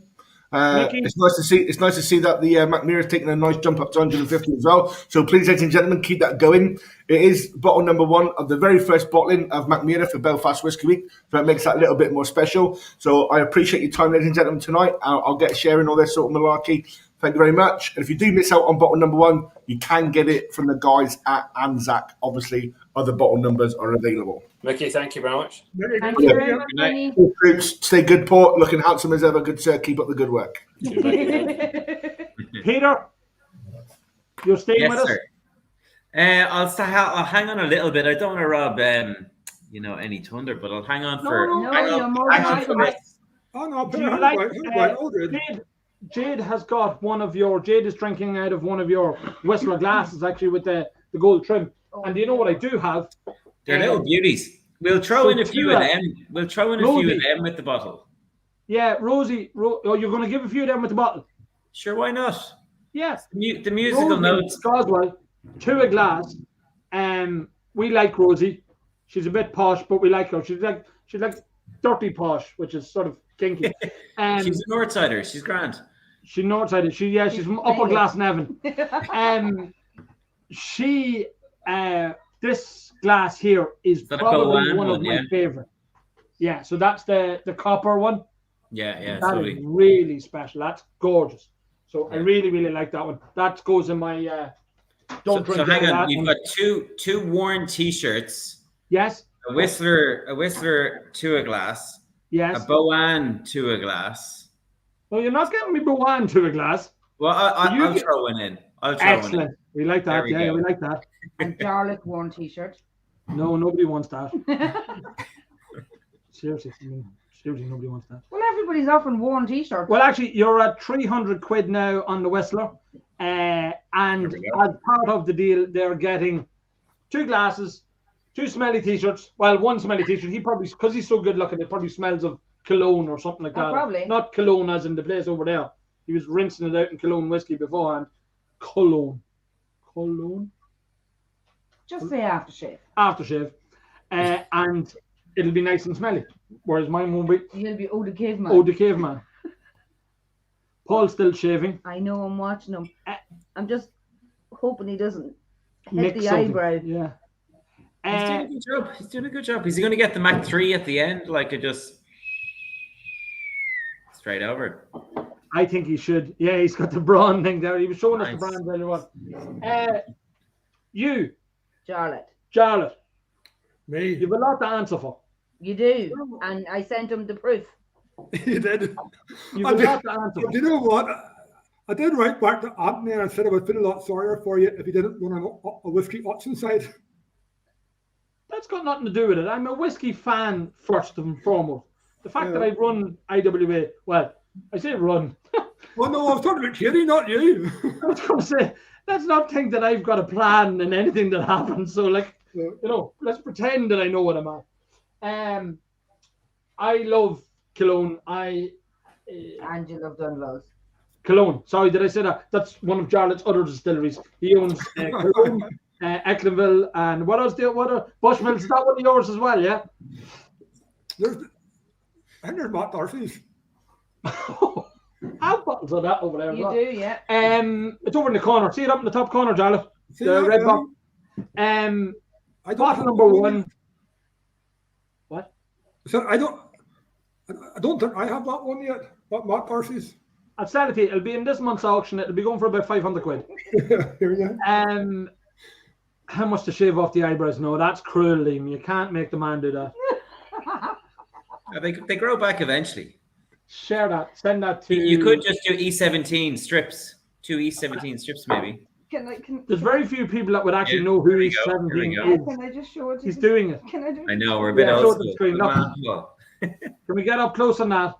It's nice to see that the McMeara's taking a nice jump up to 150 as well. So please, ladies and gentlemen, keep that going. It is bottle number one of the very first bottling of McMeara for Belfast Whiskey Week, so it makes that a little bit more special. So I appreciate your time, ladies and gentlemen, tonight. I'll get sharing all this sort of malarkey. Thank you very much. And if you do miss out on bottle number one, you can get it from the guys at Anzac. Obviously, other bottle numbers are available. Mickey, thank you very much. Thank you very much, Good night. Benny. All troops, stay good, Port. Looking handsome as ever. Good, sir. Keep up the good work. Peter, you're staying Yes, with us? sir. I'll hang on a little bit. I don't want to rob, any thunder, but I'll hang on for. No, hang on- you're more hang on than for welcome. this. Oh no, Do but you I'm like, right, all good. Jade has got one of your. Jade is drinking out of one of your Whistler glasses, actually, with the gold trim. And do you know what I do have? They're little beauties. We'll throw So in a few of Tura- them. We'll throw in a few of them with the bottle. Yeah, Rosie. Oh, you're going to give a few of them with the bottle? Sure, why not? Yes. The musical Rosie notes. Goswell, 2 a glass. We like Rosie. She's a bit posh, but we like her. She's like dirty posh, which is sort of kinky. She's a Northsider. She's grand. She's Northside. She's from Upper Glasnevin. This glass here is that a probably Boan one of one, my yeah? favorite. Yeah, so that's the copper one. Yeah, it's That lovely. is really special. That's gorgeous. So I Yeah. really, really like that one. That goes in my don't So drink hang any of on, that we've one. got two worn T-shirts, Yes, a Whistler to a glass, a yes. Boan to a glass. Well, you're not getting me Bowan to a glass. Well, You I'll get- throw one in. I'll throw one in. Excellent. We like There that. we Yeah, go. we like that. And Jarlath worn t-shirt. No, nobody wants that. Seriously, seriously, nobody wants that. Well, everybody's offering worn t-shirts. Well, actually, you're at 300 quid now on the Whistler. And There we go. as part of the deal, they're getting 2 glasses, 2 smelly t-shirts. Well, 1 smelly t-shirt. He probably, because he's so good looking, it probably smells of cologne or something like that. Probably. Not cologne as in the place over there. He was rinsing it out in cologne whiskey beforehand. Cologne. Just say aftershave. Aftershave. And it'll be nice and smelly. Whereas mine won't be. He'll be the caveman. Oh, the caveman. Paul's still shaving. I know, I'm watching him. I'm just hoping he doesn't hit Mix the something. eyebrow. Yeah. He's doing a good job. He's doing a good job. Is he going to get the Mach 3 at the end? Like it just straight over. I think he should. Yeah, he's got the brawn thing there. He was showing us the Nice. brand earlier on. You, Jarlath. Charlotte, Me. you've a lot to answer for. You do. And I sent him the proof. You did. You've I a did. lot to answer But for. you know what? I did write back to Anthony and I said I would feel a lot sorrier for you if you didn't run a whiskey auction site. That's got nothing to do with it. I'm a whiskey fan first and foremost. The fact that I run IWA, well, I say run. Well, no, I was talking about Katie, not you. I was going to say, let's not think that I've got a plan in anything that happens. So, like, you know, let's pretend that I know what I'm at. I love Cologne. And you love Dunlos. Cologne. Sorry, did I say that? That's one of Jarlath's other distilleries. He owns Cologne, Ecklenville, and what else? What are Bushmills? Is that one of yours as well? Yeah. I think there's Matt Darcy's. How bottles of that over there? as You well. do, yeah. It's over in the corner. See it up in the top corner, Jarlath. See The that, red yeah? box. I don't Bottle have number that 1. What? So I don't think I have that one yet. That Matt Darcy's. I'll sell it to you. It'll be in this month's auction. It'll be going for about 500 quid. Here we go. How much to shave off the eyebrows? No, that's cruel, Liam. You can't make the man do that. They grow back eventually. Share that. Send that to. You could just do E17 strips. 2 E17 strips, maybe. There's very few people that would actually Yeah, know who there we he's go, there we 17 go. is. Can I just show it to He's you? doing it. Can I do it? I know, we're a bit Yeah, old show the school. screen, Good look. man, Paul. Can we get up close on that?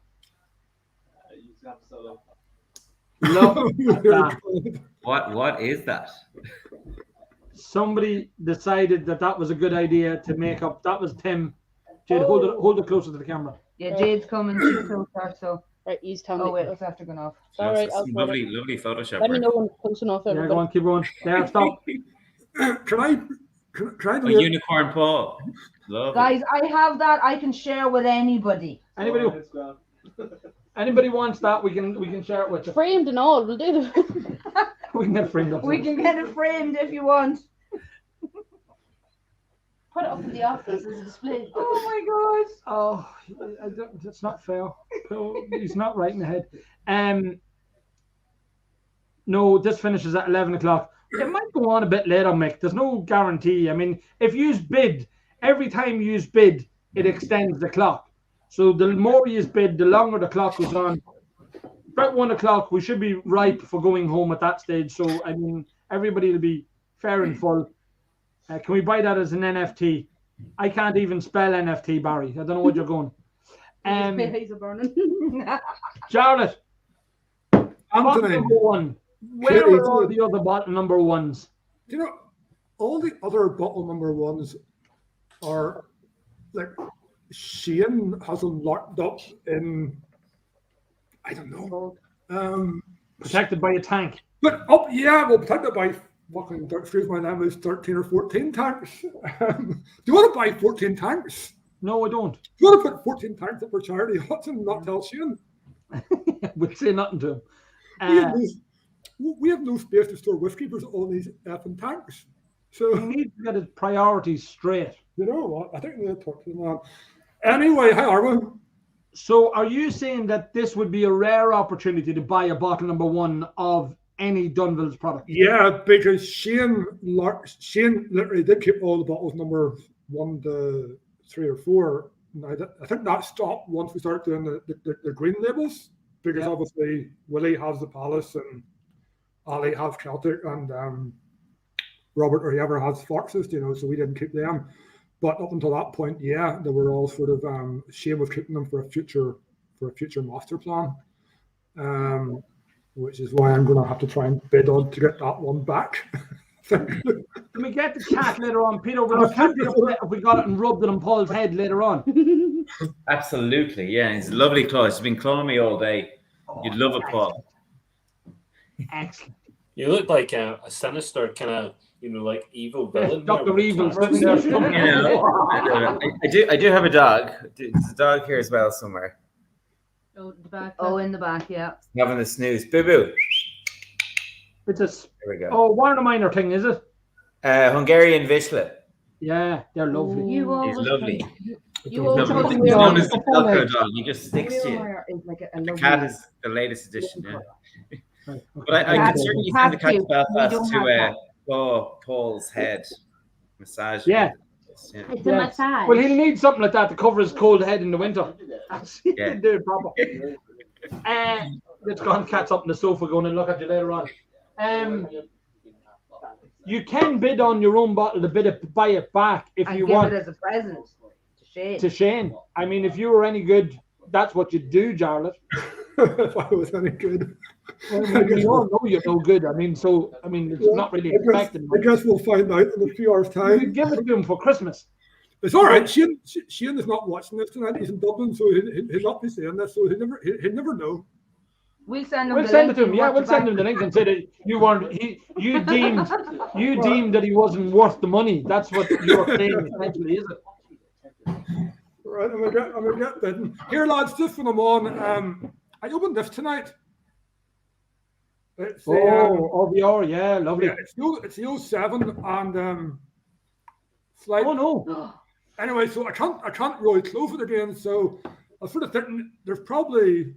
You just have to sell it. Look at that. What is that? Somebody decided that was a good idea to make up. That was Tim. Jade, hold it closer to the camera. Yeah, Jade's coming. She's closer, so. Right, use Tommy. Oh, wait, it's after going off. All right, Some I'll lovely Photoshop. let me work. know when it's close enough. Yeah, go Everybody. on, keep going. There, stop. Can I A do it? unicorn Paul. Love it. Guys, I have that. I can share with anybody. Anybody, Oh, it's grand. anybody wants that? We can share it with you. Framed and all, we'll do. We can get framed up. We can get it framed if you want. Put it up in the office as a display. Oh my god. Oh, I don't, it's not fair. He's not right in the head. No, this finishes at 11 o'clock. It might go on a bit later, Mick. There's no guarantee. I mean, if you bid, every time you bid, it extends the clock. So the more you bid, the longer the clock goes on. About 1 o'clock, we should be ripe for going home at that stage. So, I mean, everybody will be fair and full. Can we buy that as an NFT? I can't even spell NFT, Barry. I don't know what you're going. He's a burning. Charlotte, bottle Anthony. number 1. Where Katie, are all the other bottle number 1s? Do you know, all the other bottle number 1s are like Shane has them locked up in, I don't know. Protected by a tank. But up, yeah, well, protected by fucking, excuse my name, is 13 or 14 tanks. Do you want to buy 14 tanks? No, I don't. Do you want to put 14 tanks up for charity? What's and not tell Shane? We'll say nothing to him. We have no space to store whiskey for all these effing tanks. So He needs to get his priorities straight. you know what? I think we need to talk to the man. Anyway, how are we? So are you saying that this would be a rare opportunity to buy a bottle number 1 of any Dunville's product? Yeah, because Shane literally did keep all the bottles number 1 to 3 or 4. Now, I think that stopped once we started doing the green labels, because obviously Willie has the Palace and Ali has Celtic and Robert or whoever has Foxes, so we didn't keep them. But up until that point, yeah, they were all sort of Shane was keeping them for a future master plan, which is why I'm going to have to try and bid on to get that one back. Can we get the cat later on, Peter? Will the cat be upset if we got it and rubbed it on Paul's head later on? Absolutely, yeah. It's a lovely claw. It's been clawing me all day. You'd love a paw. Excellent. You look like a sinister kind of, like evil villain. Dr. Evil. I do have a dog. There's a dog here as well somewhere. Oh, the back. Oh, in the back, yeah. Having the snooze. Boo boo. It's a. There we go. Oh, one of the minor thing, is it? Hungarian Vizsla. Yeah, they're lovely. He's lovely. You He's known as the Velcro dog. He just sticks to you. The cat is the latest edition, yeah. But I can certainly send the cat to Belfast to Paul's head. Massage. Yeah. It's a massage. Well, he'll need something like that to cover his cold head in the winter. Yeah. Do it proper. Let's go and catch up on the sofa going and look at you later on. You can bid on your own bottle to buy it back if you want. Give it as a present to Shane. I mean, if you were any good, that's what you'd do, Jarlath. If I was any good. Well, we all know you're no good. It's not really expected. I guess we'll find out in a few hours' time. You give it to him for Christmas. It's all right. Shane is not watching this tonight. He's in Dublin, so he'll not be saying this. So he'll never know. We'll send him. We'll send it to him. Yeah, we'll send him the link and say that you weren't. You deemed that he wasn't worth the money. That's what you're saying essentially, is it? Right, I'm gonna get bidding. Here, lads, just when I'm on, I opened this tonight. It's OVR, yeah, lovely. Yeah, it's the 07 and slight. Oh no. Anyway, so I can't really close it again. So I was sort of thinking there's probably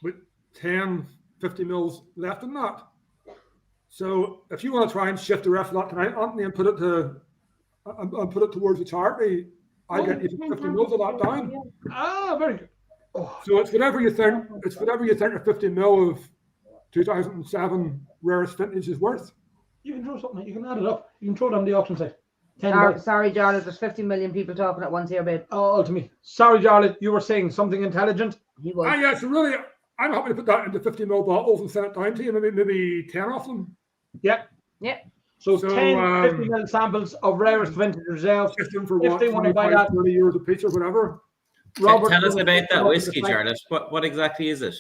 about 10, 50 mils left in that. So if you want to try and shift the rest of that tonight, Anthony, and put it towards the charity, I get even 50 mils of that down. Ah, very good. Oh. So it's whatever you think. It's whatever you think a 50 mil of 2007 rarest vintage is worth. You can throw something. You can add it up. You can throw it on the auction site. Sorry, Jarlath. There's 50 million people talking at once here, babe. Oh, to me. Sorry, Jarlath. You were saying something intelligent. He was. Yeah. So really, I'm happy to put that into 50 mil bottles and send it down to you. Maybe 10 of them. Yeah. Yeah. So 10 50 mil samples of rarest vintage reserve. If they want to buy that, 30 euros a piece or whatever. Robert, tell us about that whiskey, Jarlath. What exactly is it?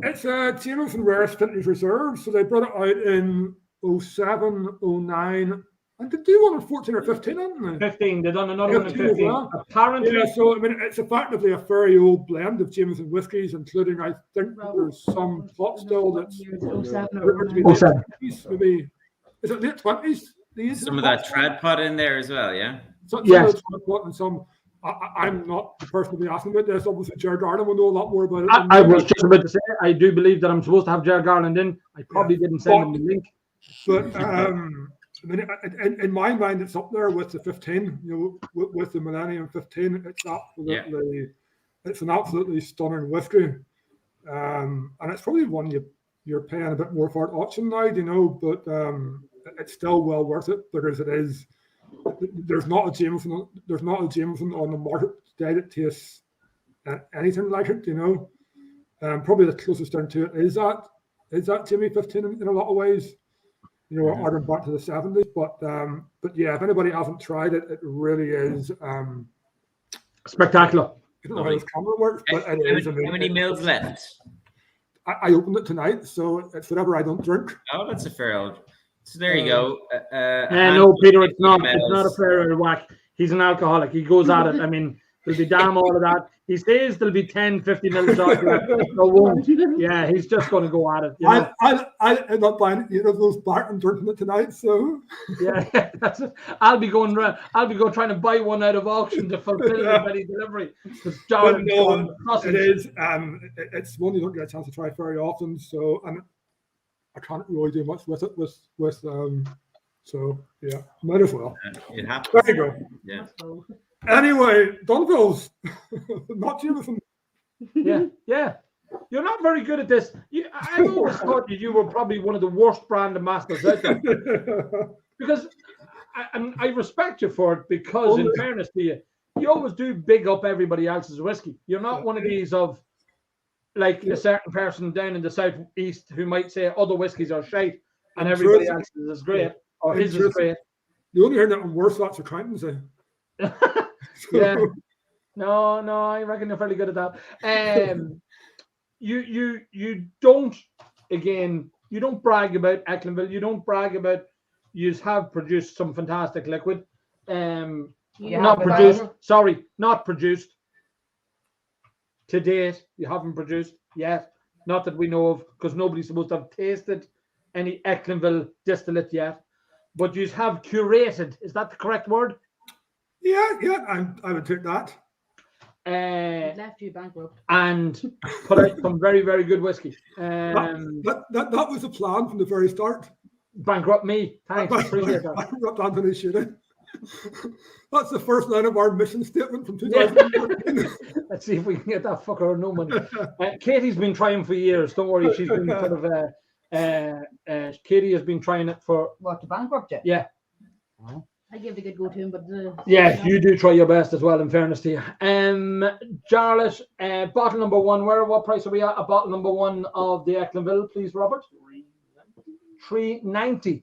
It's a Jameson Rarest Vintage Reserve. So they brought it out in 07, 09, and they do one in 14 or 15, haven't they? 15. They've done another one in 15. Well. Apparently. Yeah, so it's effectively a very old blend of Jameson whiskies, including I think there's some plot still that's 07. Maybe is it late 20s? Some of that trad pot in there as well, yeah. Yes. And some. I'm not the person to be asking about this. Obviously, Jared Garland will know a lot more about it. I was just about to say, I do believe that I'm supposed to have Jared Garland in. I probably didn't send him the link. But in my mind, it's up there with the 15. With the Millennium 15, it's an absolutely stunning whiskey, and it's probably one you're paying a bit more for at auction now, but it's still well worth it because it is. There's not a Jameson on the market today that tastes anything like it, Probably the closest thing to it is that Jimmy 15 in a lot of ways, arguing back to the 70s. But yeah, if anybody hasn't tried it, it really is spectacular. I don't know how this camera works, but it is. How many mils left? I opened it tonight, so it's whatever I don't drink. Oh, that's a fair old. So there you go. No, Peter, it's not a fair whack. He's an alcoholic. He goes at it. I mean, There'll be damn all of that. He says there'll be 10, 50 mil shots. There won't. Yeah, he's just going to go at it. You know? I'll end up buying those back and drinking it tonight. So yeah, that's it. I'll be going trying to buy one out of auction to fulfill the ready delivery. But no, it is. It's one you don't get a chance to try very often. So, and I can't really do much with it. So yeah, might as well. It happens. There you go. Yeah. Anyway, Dunville's not Jameson. Yeah. You're not very good at this. I always thought you were probably one of the worst brand ambassadors out there. Because, and I respect you for it, because in fairness to you, you always do big up everybody else's whiskey. You're not one of these of, like, a certain person down in the southeast who might say other whiskies are shite and everybody else's is great, or his is great. The only thing that I'm worse at is trying to say. Yeah. No, I reckon you're fairly good at that. You don't, again, you don't brag about Ecklenville. You don't brag about you have produced some fantastic liquid. Not produced to date. You haven't produced yet. Not that we know of, because nobody's supposed to have tasted any Ecklenville distillate yet. But you have curated. Is that the correct word? Yeah, I would take that. Left you bankrupt. And put out some very, very good whiskey. That was the plan from the very start. Bankrupt me. Thanks. Appreciate that. Bankrupt Anthony Shooting. That's the first line of our mission statement from 2014. Let's see if we can get that fucker no money. Katie's been trying for years. Don't worry. She's been sort of... Katie has been trying it for... What, to bankrupt you? Yeah. I give it a good go to him, but yeah, you do try your best as well, in fairness to you. Jarlath, bottle number one. What price are we at? A bottle number one of the Ecklenville, please, Robert. $3.90.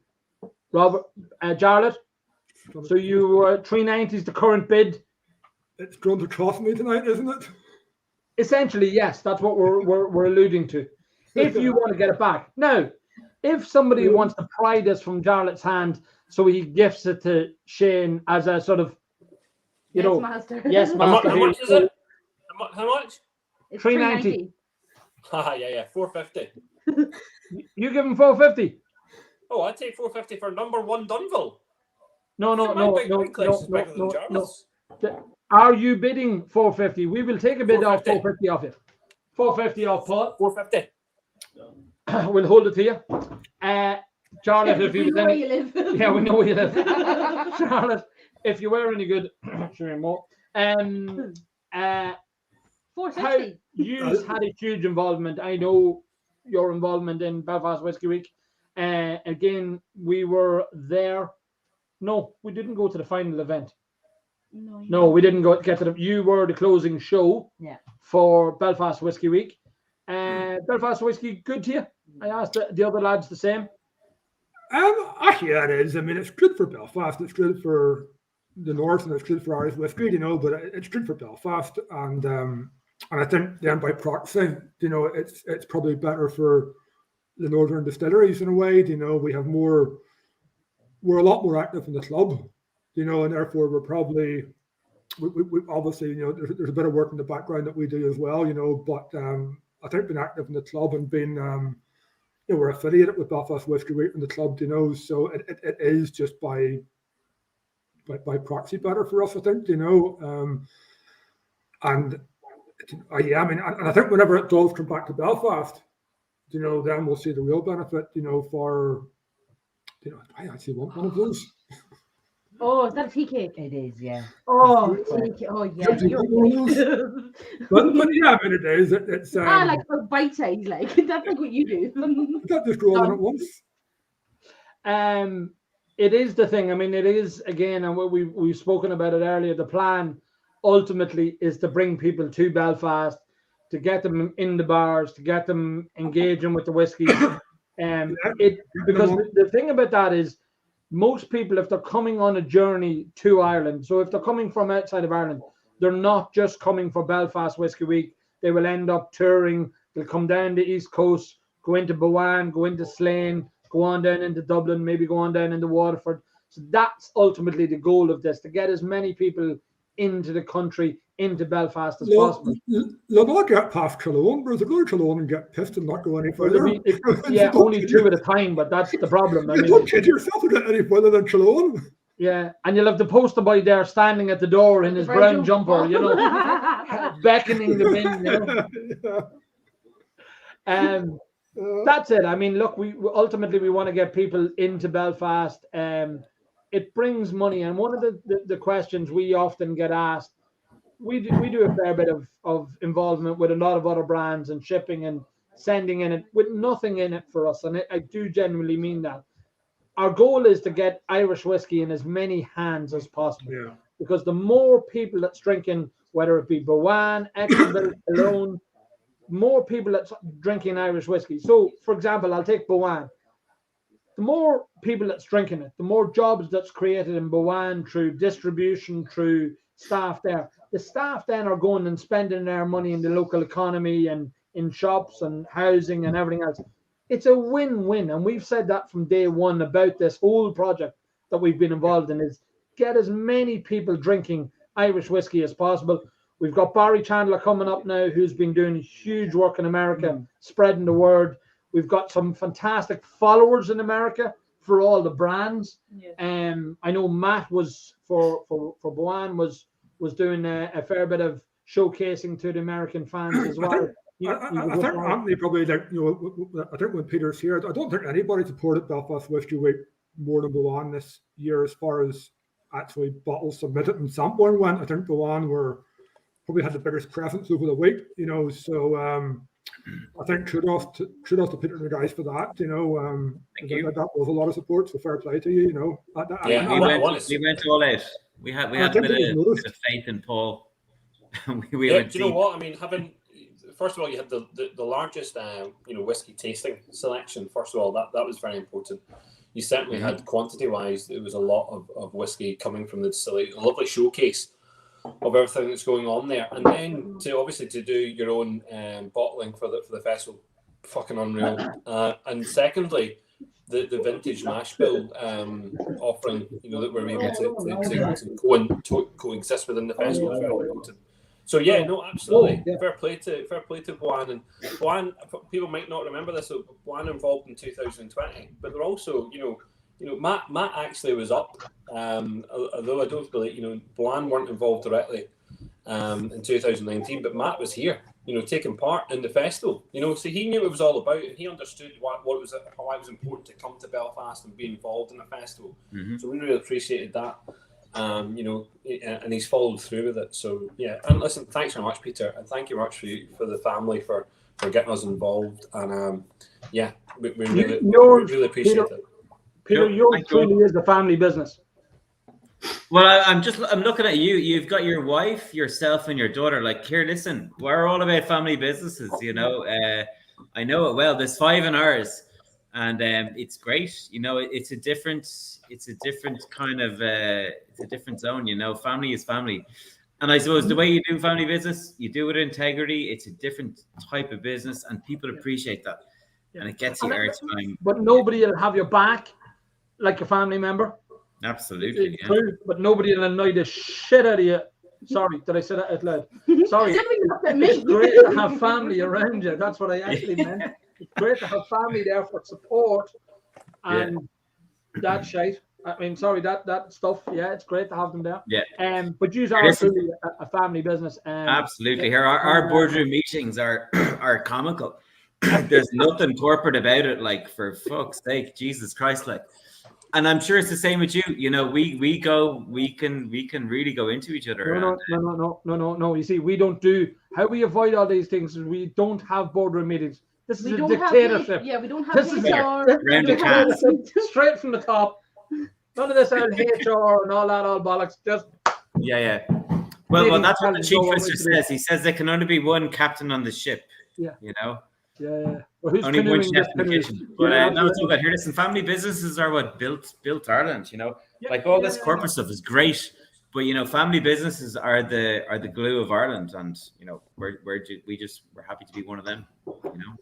Robert, Jarlath. So you $3.90 is the current bid. It's going to cost me tonight, isn't it? Essentially, yes. That's what we're alluding to. If you want to get it back now, if somebody wants to pry this from Jarlath's hand, so he gifts it to Shane as a sort of, master. Yes, master. How much is it? How much? It's $3.90. Yeah, $4.50. You give him $4.50. Oh, I'd take $4.50 for number one Dunville. No. Are you bidding $4.50? We will take a bid off $4.50 off you. $4.50 off Paul. $4.50. We'll hold it to you. Charlotte, if you where you live. Yeah, we know where you live. Charlotte, if you were any good, sure more. $4.60. You had a huge involvement. I know your involvement in Belfast Whiskey Week. Again, we were there. No, we didn't go to the final event. No, we didn't get to the. You were the closing show. Yeah. For Belfast Whiskey Week. Belfast Whiskey, good to you? I asked the other lads the same. Actually, that is. I mean, it's good for Belfast. It's good for the North, and it's good for Irish whiskey, but it's good for Belfast, and I think then by proxy, it's probably better for the northern distilleries in a way. We have we're a lot more active in the club, and therefore we're probably we obviously there's a bit of work in the background that we do as well, but I think being active in the club and being we're affiliated with Belfast Whiskey Week in the club, so it is just by proxy better for us, I think, and I think whenever it does come back to Belfast, then we'll see the real benefit, for, I actually want one of those. Oh, is that a tea cake? It is, yeah. Oh, tea cake. Oh, yeah. but yeah, it is. It's like a bite size, like that's like what you do. You can't just go all in at once. It is the thing. I mean, it is again, and we've spoken about it earlier. The plan ultimately is to bring people to Belfast, to get them in the bars, to get them engaging with the whiskey. Because the thing about that is, most people, if they're coming on a journey to Ireland, so if they're coming from outside of Ireland, they're not just coming for Belfast Whiskey Week. They will end up touring. They'll come down the East Coast, go into Bowan, go into Slane, go on down into Dublin, maybe go on down into Waterford. So that's ultimately the goal of this, to get as many people into the country, into Belfast as They'll possible. not get past Cologne, but if they go to Cologne and get pissed and not go any Well, further. yeah, only 2 at a time, but that's the problem. I You mean, don't kid yourself to get any further than Cologne. yeah, and you'll have the poster boy there standing at the door in his brown jumper, you know, beckoning them in, you know. That's it. I mean, look, we ultimately we want to get people into Belfast. It brings money, and one of the questions we often get asked, we do a fair bit of involvement with a lot of other brands and shipping and sending in it with nothing in it for us, and I do genuinely mean that. Our goal is to get Irish whiskey in as many hands as possible. Yeah. Because the more people that's drinking, whether it be Bowan, Exonville, Cologne, more people that's drinking Irish whiskey. So, for example, I'll take Bowan. The more people that's drinking it, the more jobs that's created in Bowan through distribution, through staff there. The staff then are going and spending their money in the local economy and in shops and housing and everything else. It's a win-win, and we've said that from day one about this whole project that we've been involved in, is get as many people drinking Irish whiskey as possible. We've got Barry Chandler coming up now, who's been doing huge work in America, spreading the word. We've got some fantastic followers in America for all the brands. Yeah. I know Matt was for Bowan was doing a fair bit of showcasing to the American fans as well. I think Anthony probably, like, you know, I think when Peter's here, I don't think anybody supported Belfast Whiskey Week more than Bowan this year as far as actually bottles submitted and sampling went. I think Bowan probably had the biggest presence over the week, you know. So I think kudos to Peter and the guys for that, you know. Thank you. That was a lot of support, so fair play to you, you know. Yeah, we went all out. We had a bit of faith in Paul. we yeah, went do you know deep. what I mean? First of all, you had the largest whiskey tasting selection. First of all, that was very important. You certainly had quantity-wise, there was a lot of whiskey coming from the distillery. A lovely showcase of everything that's going on there, and then to do your own bottling for the festival, fucking unreal. And secondly, the vintage mash bill offering, you know, that we're able to coexist within the festival is very important. So yeah, no, absolutely. Fair play to Bowan. And Bowan, people might not remember this, so Bowan involved in 2020, but they're also, you know, Matt actually was up. Although I don't believe, you know, Bowan weren't involved directly in 2019, but Matt was here, you know, taking part in the festival. You know, so he knew what it was all about, and he understood what it was, how it was important to come to Belfast and be involved in the festival. So we really appreciated that. You know, and he's followed through with it. So yeah, and listen, thanks very much, Peter, and thank you very much for the family for getting us involved. And yeah, we really appreciate it. Peter, yours truly is the family business. Well, I'm looking at you. You've got your wife, yourself, and your daughter. Like, here, listen, we're all about family businesses. You know, I know it well. There's 5 in ours, and it's great. You know, it's a different kind of it's a different zone. You know, family is family, and I suppose the way you do family business, you do it with integrity. It's a different type of business, and people appreciate that, and it gets you airtime. But nobody will have your back like a family member. Absolutely, it's true, but nobody will annoy the shit out of you. Sorry, did I say that out loud? Sorry. It's great to have family around you. That's what I actually meant. It's great to have family there for support and that shite. I mean, sorry, that stuff. Yeah, it's great to have them there. Yeah. But you are truly a family business. Absolutely. Here, our boardroom meetings are comical. There's nothing corporate about it. Like, for fuck's sake, Jesus Christ, like. And I'm sure it's the same with you. You know, we can really go into each other. No. You see, we don't do how we avoid all these things is we don't have boardroom meetings. This is a dictatorship. We don't have HR. Straight from the top. None of this out HR and all that, all bollocks. Just Well, that's what the chief minister says. He says there can only be one captain on the ship. Yeah. You know. Yeah. Well, who's only one chef in the kitchen. But no, it's all good. Here, listen, family businesses are what built Ireland. You know, like all this corporate stuff is great, but you know, family businesses are the glue of Ireland, and you know, we're happy to be one of them. You know.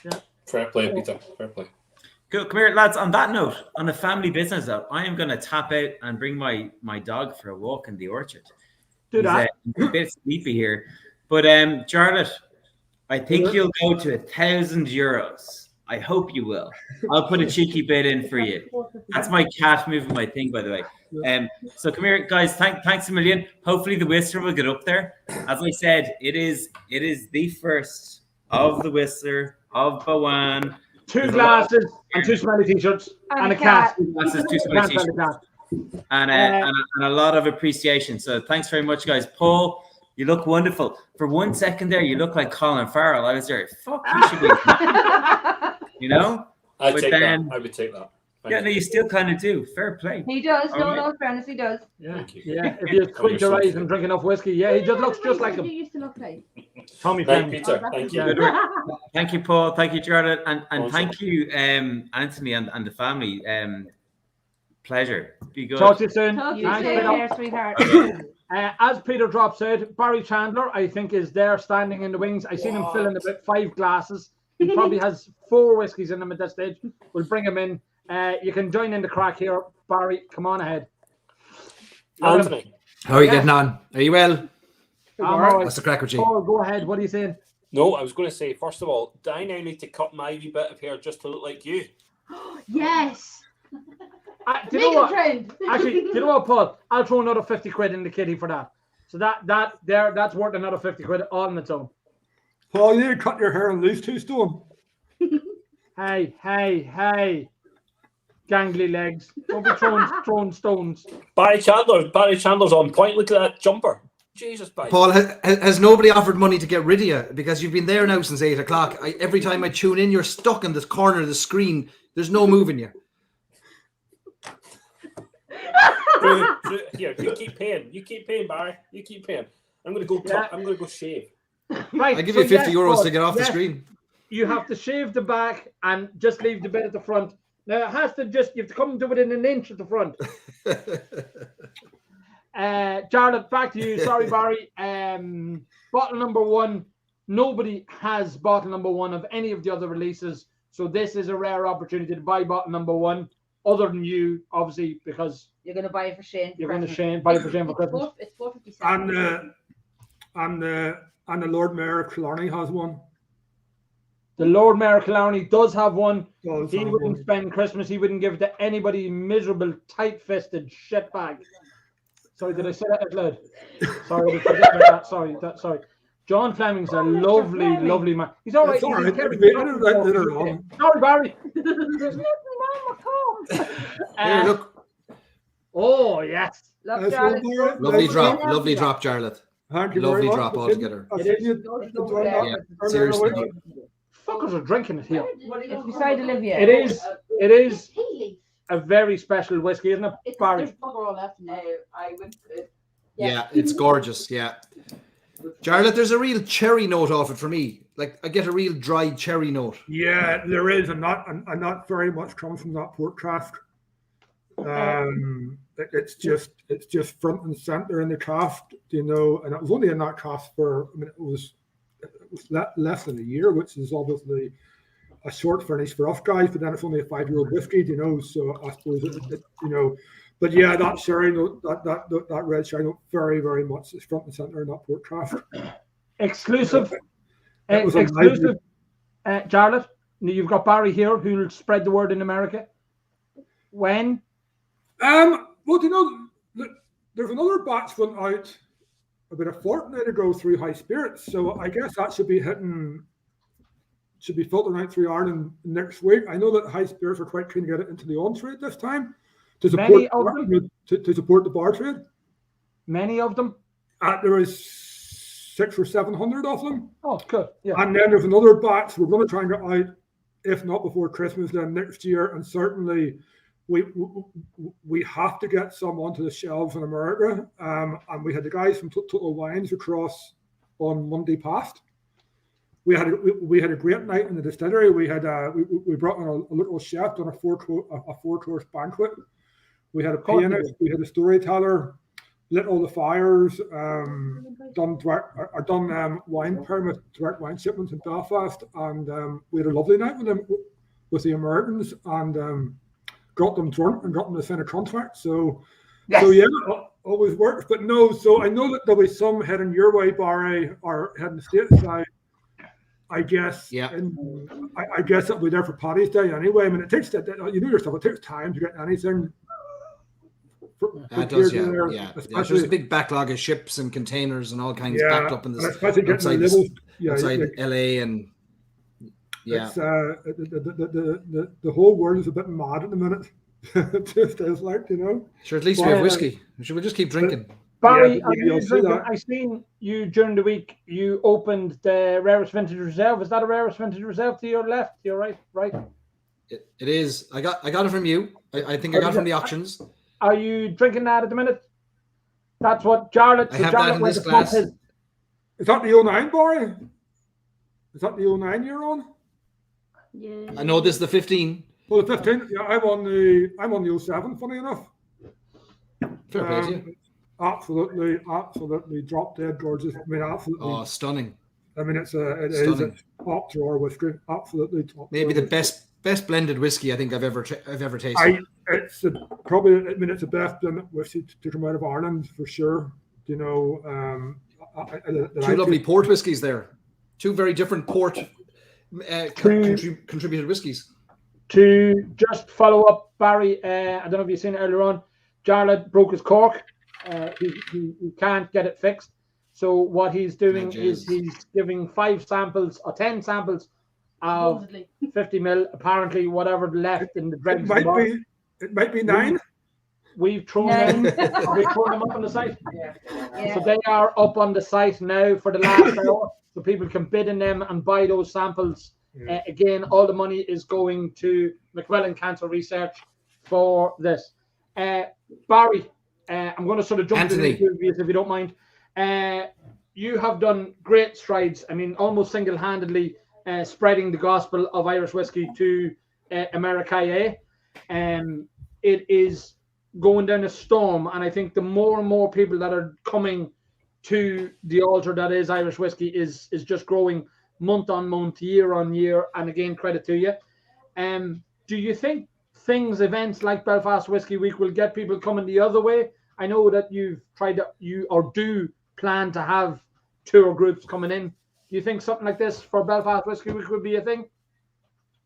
Yeah. Fair play, Peter. Fair play. Cool. Come here, lads. On that note, on a family business note, I am going to tap out and bring my dog for a walk in the orchard. Do that. He's a bit sleepy here. But Charlotte, I think you'll go to €1,000. I hope you will. I'll put a cheeky bid in for you. That's my cat moving my thing, by the way. So come here, guys. Thanks a million. Hopefully the Whistler will get up there. As I said, it is the first of the Whistler of Bowan. 2 glasses and 2 smelly t-shirts and a cat. 2 glasses, 2 smelly t-shirts. And a lot of appreciation. So thanks very much, guys. Paul, you look wonderful. For 1 second there, you look like Colin Farrell. I was there. Fuck, you should be. You know? I would take that. Yeah, no, you still kind of do. Fair play. He does. No, fairness, he does. Yeah, yeah. If you squint your eyes and drink enough whiskey, yeah, he just looks just like him. You used to look like. Tommy Thank Fleming. Peter. Thank you. Thank you, Paul. Thank you, Charlotte. And thank you, Anthony and the family. Pleasure. Be good. Talk to you soon. Talk to you Thanks, soon, Peter. there, sweetheart. As Peter Drop said, Barry Chandler, I think, is there standing in the wings. I seen him filling about 5 glasses. He probably has 4 whiskies in him at this stage. We'll bring him in. You can join in the crack here, Barry. Come on ahead. Anthony. How are you getting on? Are you well? All right. What's the crack with you? Paul, go ahead. What are you saying? No, I was going to say, first of all, do I now need to cut my wee bit of hair just to look like you? Yes. Do you know what? Actually, do you know what, Paul? I'll throw another 50 quid in the kitty for that. So that's worth another 50 quid all on its own. Paul, you need to cut your hair and lose 2 stone. Hey. Gangly legs. Don't be throwing stones. Barry Chandler's on point. Look at that jumper. Jesus, Barry. Paul, has nobody offered money to get rid of you? Because you've been there now since 8 o'clock. Every time I tune in, you're stuck in this corner of the screen. There's no moving you. Here, you keep paying, Barry. You keep paying. I'm gonna go. I'm gonna go shave. Right. I give you 50 euros to get off the screen. You have to shave the back and just leave the bit at the front. Now it has to you have to come to within an inch at the front. Charlotte, back to you. Sorry, Barry. Bottle number 1. Nobody has bottle number 1 of any of the other releases. So this is a rare opportunity to buy bottle number 1, other than you, obviously, because you're going to buy it for Shane. You're going to buy it for Shane for Christmas. It's 457. And the Lord Mayor of Killarney has one. The Lord Mayor of Killarney does have one. He wouldn't one. spend Christmas. He wouldn't give it to anybody. Miserable, tight-fisted shitbag. Sorry, did I say that out loud? Sorry, I forget about that. Sorry. John Fleming's a lovely man. He's all right. It's all right. Sorry, Barry. There's nothing wrong with Tom. Here, look. Oh, yes. Lovely drop, Charlotte. Thank you Lovely very drop much. altogether. Yeah, seriously. Fuckers are drinking it here. It's beside Olivia. It is a very special whiskey, isn't it, Barry? Yeah, it's gorgeous. Yeah. Charlotte, there's a real cherry note off it for me. Like I get a real dry cherry note. Yeah, there is, and not very much comes from that port craft. It's just front and center in the craft, and it was only in that craft for it was less than a year, which is obviously a short finish for us guys. But then it's only a 5-year-old whiskey, So I suppose But yeah, that sherry note, that red sherry note, very very much is front and center in that port craft. Exclusive. Charlotte, you've got Barry here who'll spread the word in America. When? Well, there's another batch went out about a fortnight ago through High Spirits, so I guess that should be filtering out through Ireland next week. I know that High Spirits are quite keen to get it into the on-trade this time to support to support the bar trade. Many of them? There is 600 or 700 of them. Oh, good. Yeah. And then there's another batch we're going to try and get out, if not before Christmas, then next year, and certainly we have to get some onto the shelves in America. And we had the guys from Total Wines across on Monday past. We had a great night in the distillery. We brought in a little chef on a four-course banquet. We had a pianist, we had a storyteller, lit all the fires, done wine permit, direct wine shipments in Belfast, and we had a lovely night with the Americans, and got them drunk and got them to sign a contract. So yeah, always works. But no, so I know that there'll be some heading your way, Barry, or heading stateside. I guess. Yeah. And I guess it'll be there for Paddy's Day anyway. I mean, it takes you know yourself. It takes time to get anything. It does, yeah. There's a big backlog of ships and containers and all kinds backed up in the outside LA and it's, the whole world is a bit mad at the minute. It just is like, you know. Sure, at least we have whiskey. We'll just keep drinking. Barry, I seen you during the week. You opened the Rarest Vintage Reserve. Is that a Rarest Vintage Reserve to your left? To your right? Right. It is. I got it from you. I think I got it from the auctions. Are you drinking that at the minute? That's what Jarlath. I have that in this glass. Is that the 09, Barry? Is that the 09 you're on? Yeah. I know this is the 15. Well, the 15. Yeah, I'm on the 07. Funny enough. Fair play to you. Absolutely drop dead gorgeous. I mean, absolutely. Oh, stunning. I mean, it is a top drawer whiskey. Absolutely top. Maybe the best blended whiskey I think I've ever tasted. It's the best blended whiskey to come out of Ireland for sure. You know, two lovely port whiskies there. Two very different port contributed whiskies. To just follow up, Barry, I don't know if you've seen it earlier on. Jarlath broke his cork. He can't get it fixed. So what he's doing is he's giving 5 samples or 10 samples of 50 ml. Apparently, whatever left in the dregs. It might be 9. We've thrown them. We've thrown them up on the site. Yeah. So they are up on the site now for the last hour, so people can bid in them and buy those samples. Again, all the money is going to McWillan Cancer Research for this. Barry, I'm going to sort of jump into the interviews if you don't mind. You have done great strides. I mean, almost single-handedly spreading the gospel of Irish whiskey to America. It is going down a storm, and I think the more and more people that are coming to the altar that is Irish whiskey is just growing month on month, year on year, and again, credit to you. Do you think events like Belfast Whiskey Week will get people coming the other way? I know that you do plan to have tour groups coming in. Do you think something like this for Belfast Whiskey Week would be a thing?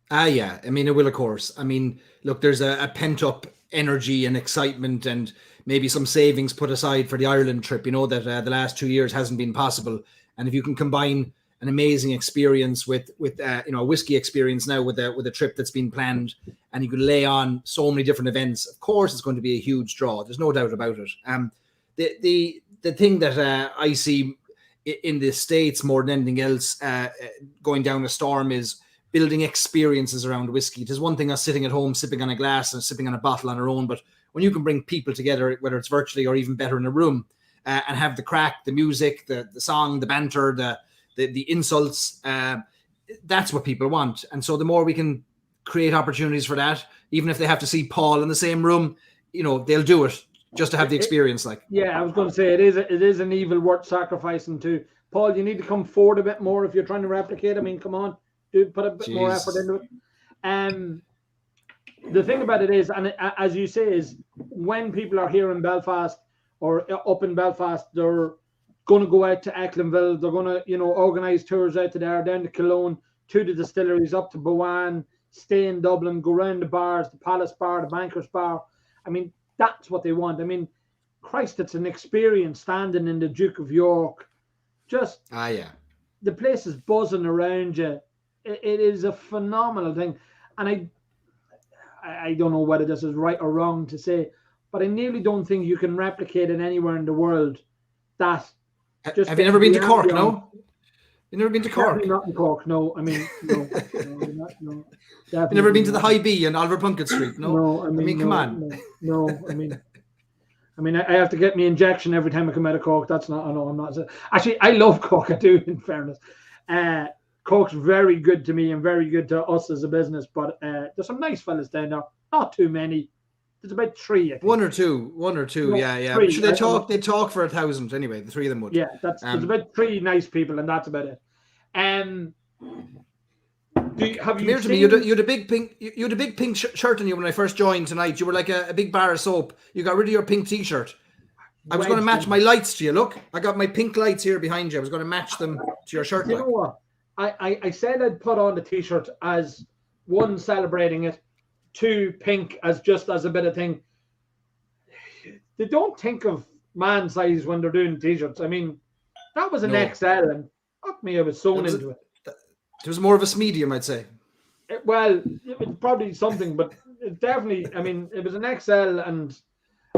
Yeah. I mean, it will, of course. I mean, look, there's a pent-up energy and excitement and maybe some savings put aside for the Ireland trip, you know, that the last 2 years hasn't been possible. And if you can combine an amazing experience with a whiskey experience now with a trip that's been planned, and you could lay on so many different events, of course it's going to be a huge draw. There's no doubt about it. The thing that I see in the States more than anything else going down a storm is building experiences around whiskey. There's one thing us sitting at home sipping on a glass and sipping on a bottle on our own, but when you can bring people together, whether it's virtually or even better in a room, and have the crack, the music, the song, the banter, the insults, that's what people want. And so the more we can create opportunities for that, even if they have to see Paul in the same room, you know, they'll do it just to have the experience. Like, yeah, I was going to say it is an evil worth sacrificing to. Paul, you need to come forward a bit more if you're trying to replicate. I mean, come on, put a bit more effort into it. The thing about it is, and as you say, is when people are here in Belfast or up in Belfast, they're going to go out to Ecklinville. They're going to, organise tours out to there, down to Cologne, to the distilleries, up to Bowan, stay in Dublin, go round the bars, the Palace Bar, the Bankers Bar. I mean, that's what they want. I mean, Christ, it's an experience standing in the Duke of York. Just, the place is buzzing around you. It is a phenomenal thing. And I don't know whether this is right or wrong to say, but I nearly don't think you can replicate it anywhere in the world. Have you never been to Cork? No, you've never been to Cork. Not in Cork. No, I mean, no. You've never been to the High B on Oliver Plunkett Street. No, I mean, come on. No, I mean, I have to get my injection every time I come out of Cork. That's not. I'm not. Actually, I love Cork. I do. In fairness, Cork's very good to me and very good to us as a business. But there's some nice fellas down there. Not too many. There's about 3. I think. One or two. No, yeah. 3. Should they talk? They talk for 1,000 anyway. The 3 of them would. Yeah, there's about 3 nice people, and that's about it. Have Come here to me. You had a big pink shirt on you when I first joined tonight. You were like a big bar of soap. You got rid of your pink T-shirt. I was going to match my lights to you. Look, I got my pink lights here behind you. I was going to match them to your shirt. You know what? I said I'd put on the t-shirt as one, celebrating it, two, pink as just as a bit of thing. They don't think of man size when they're doing t-shirts. I mean, that was an XL, and fuck me, I was sewn into it. It was more of a medium, I'd say. It was probably something, but it definitely, I mean, it was an XL, and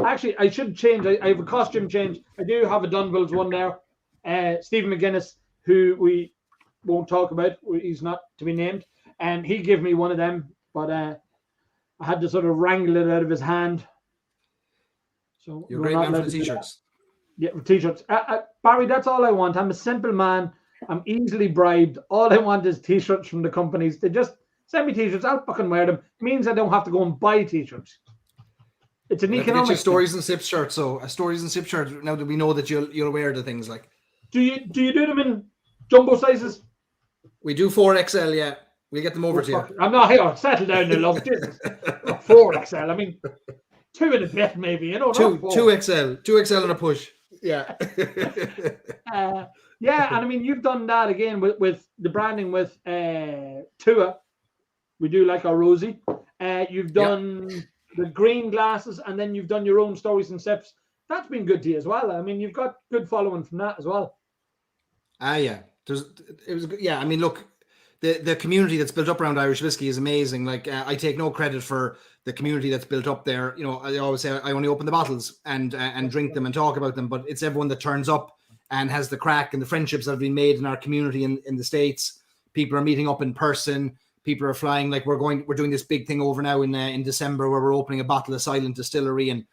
actually, I should change. I have a costume change. I do have a Dunvilles one there. Stephen McGuinness, who we won't talk about, he's not to be named, and he gave me one of them, but I had to sort of wrangle it out of his hand. So you're a great man for the t-shirts. Yeah, t-shirts. Barry, that's all I want. I'm a simple man. I'm easily bribed. All I want is t-shirts from the companies. They just send me t-shirts. I'll fucking wear them. It means I don't have to go and buy t-shirts. It's an economic. Get your stories and sips shirt. So a stories and sip shirt. Now that we know that you'll wear the things like. Do you do them in jumbo sizes? We do 4XL. Yeah, we'll get them over to you. I'm not here. Settle down, you love. Jesus. 4XL. I mean, 2 and a bit maybe. You know, 2XL and a push. Yeah. Yeah, and I mean, you've done that again with the branding with Tua. We do like our Rosie. You've done the green glasses, and then you've done your own stories and sips. That's been good to you as well. I mean, you've got good following from that as well. Yeah. I mean, look, the community that's built up around Irish whiskey is amazing. Like, I take no credit for the community that's built up there. You know, I always say I only open the bottles and drink them and talk about them, but it's everyone that turns up and has the crack, and the friendships that have been made in our community in the States. People are meeting up in person. People are flying. Like, we're doing this big thing over now in December where we're opening a bottle of Silent Distillery, and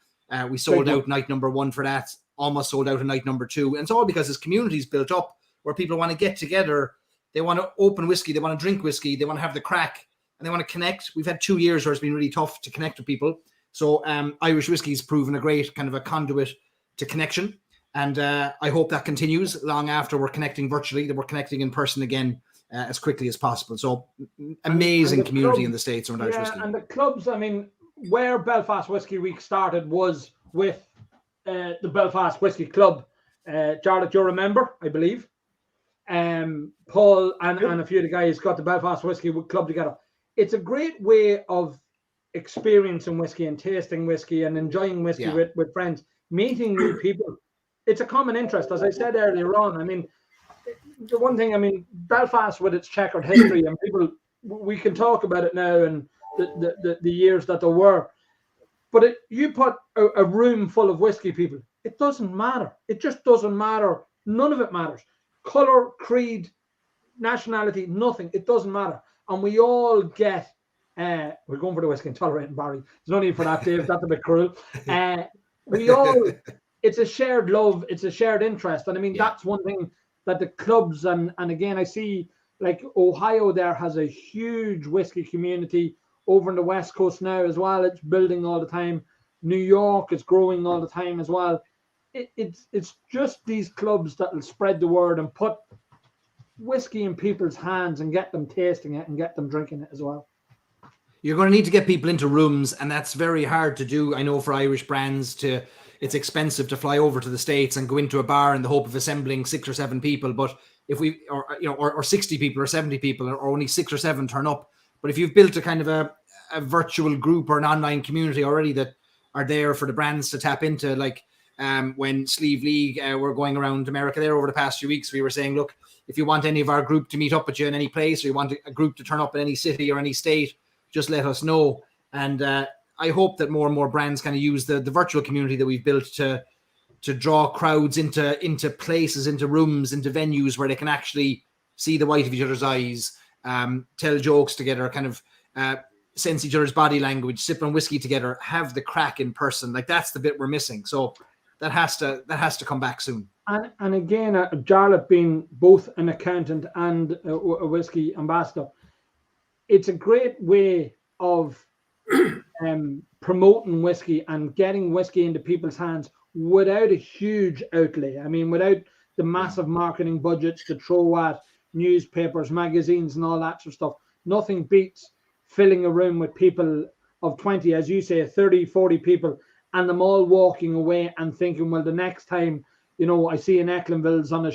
we sold out night number 1 for that. Almost sold out in night number 2, and it's all because this community's built up where people want to get together. They want to open whiskey. They want to drink whiskey. They want to have the crack, and they want to connect. We've had 2 years where it's been really tough to connect with people. So Irish whiskey's proven a great kind of a conduit to connection. And I hope that continues long after we're connecting virtually, that we're connecting in person again as quickly as possible. So amazing community in the States around Irish whiskey. And the clubs, I mean, where Belfast Whiskey Week started was with the Belfast Whiskey Club. Jarlath, you'll remember, I believe. Paul and a few of the guys got the Belfast Whiskey Club together. It's a great way of experiencing whiskey and tasting whiskey and enjoying whiskey with friends, meeting new people. It's a common interest, as I said earlier on. I mean, the one thing, I mean, Belfast with its checkered history, and people, we can talk about it now and the years that there were. But you put a room full of whiskey people, it doesn't matter. It just doesn't matter. None of it matters. Color, creed, nationality, nothing. It doesn't matter. And we all get, we're going for the whiskey and tolerating, Barry. There's no need for that, Dave. That's a bit cruel. We all, it's a shared love. It's a shared interest. And I mean, that's one thing that the clubs, and again, I see like Ohio there has a huge whiskey community. Over in the West Coast now as well. It's building all the time. New York is growing all the time as well. It's just these clubs that will spread the word and put whiskey in people's hands and get them tasting it and get them drinking it as well. You're going to need to get people into rooms, and that's very hard to do. I know for Irish brands, it's expensive to fly over to the States and go into a bar in the hope of assembling 6 or 7 people. But if we, or 60 people or 70 people, or only 6 or 7 turn up. But if you've built a kind of a virtual group or an online community already that are there for the brands to tap into, like when Sleeve League were going around America there over the past few weeks, we were saying, look, if you want any of our group to meet up with you in any place, or you want a group to turn up in any city or any state, just let us know. And I hope that more and more brands kind of use the virtual community that we've built to draw crowds into places, into rooms, into venues where they can actually see the white of each other's eyes, tell jokes together, kind of sense each other's body language, sip on whiskey together, have the crack in person. Like, that's the bit we're missing. So that has to come back soon. And again, Jarlath being both an accountant and a whiskey ambassador, it's a great way of promoting whiskey and getting whiskey into people's hands without a huge outlay. I mean, without the massive marketing budgets to throw at newspapers, magazines, and all that sort of stuff. Nothing beats filling a room with people of 20, as you say, 30, 40 people, and them all walking away and thinking, well, the next time, you know, I see an Ecklenville's on a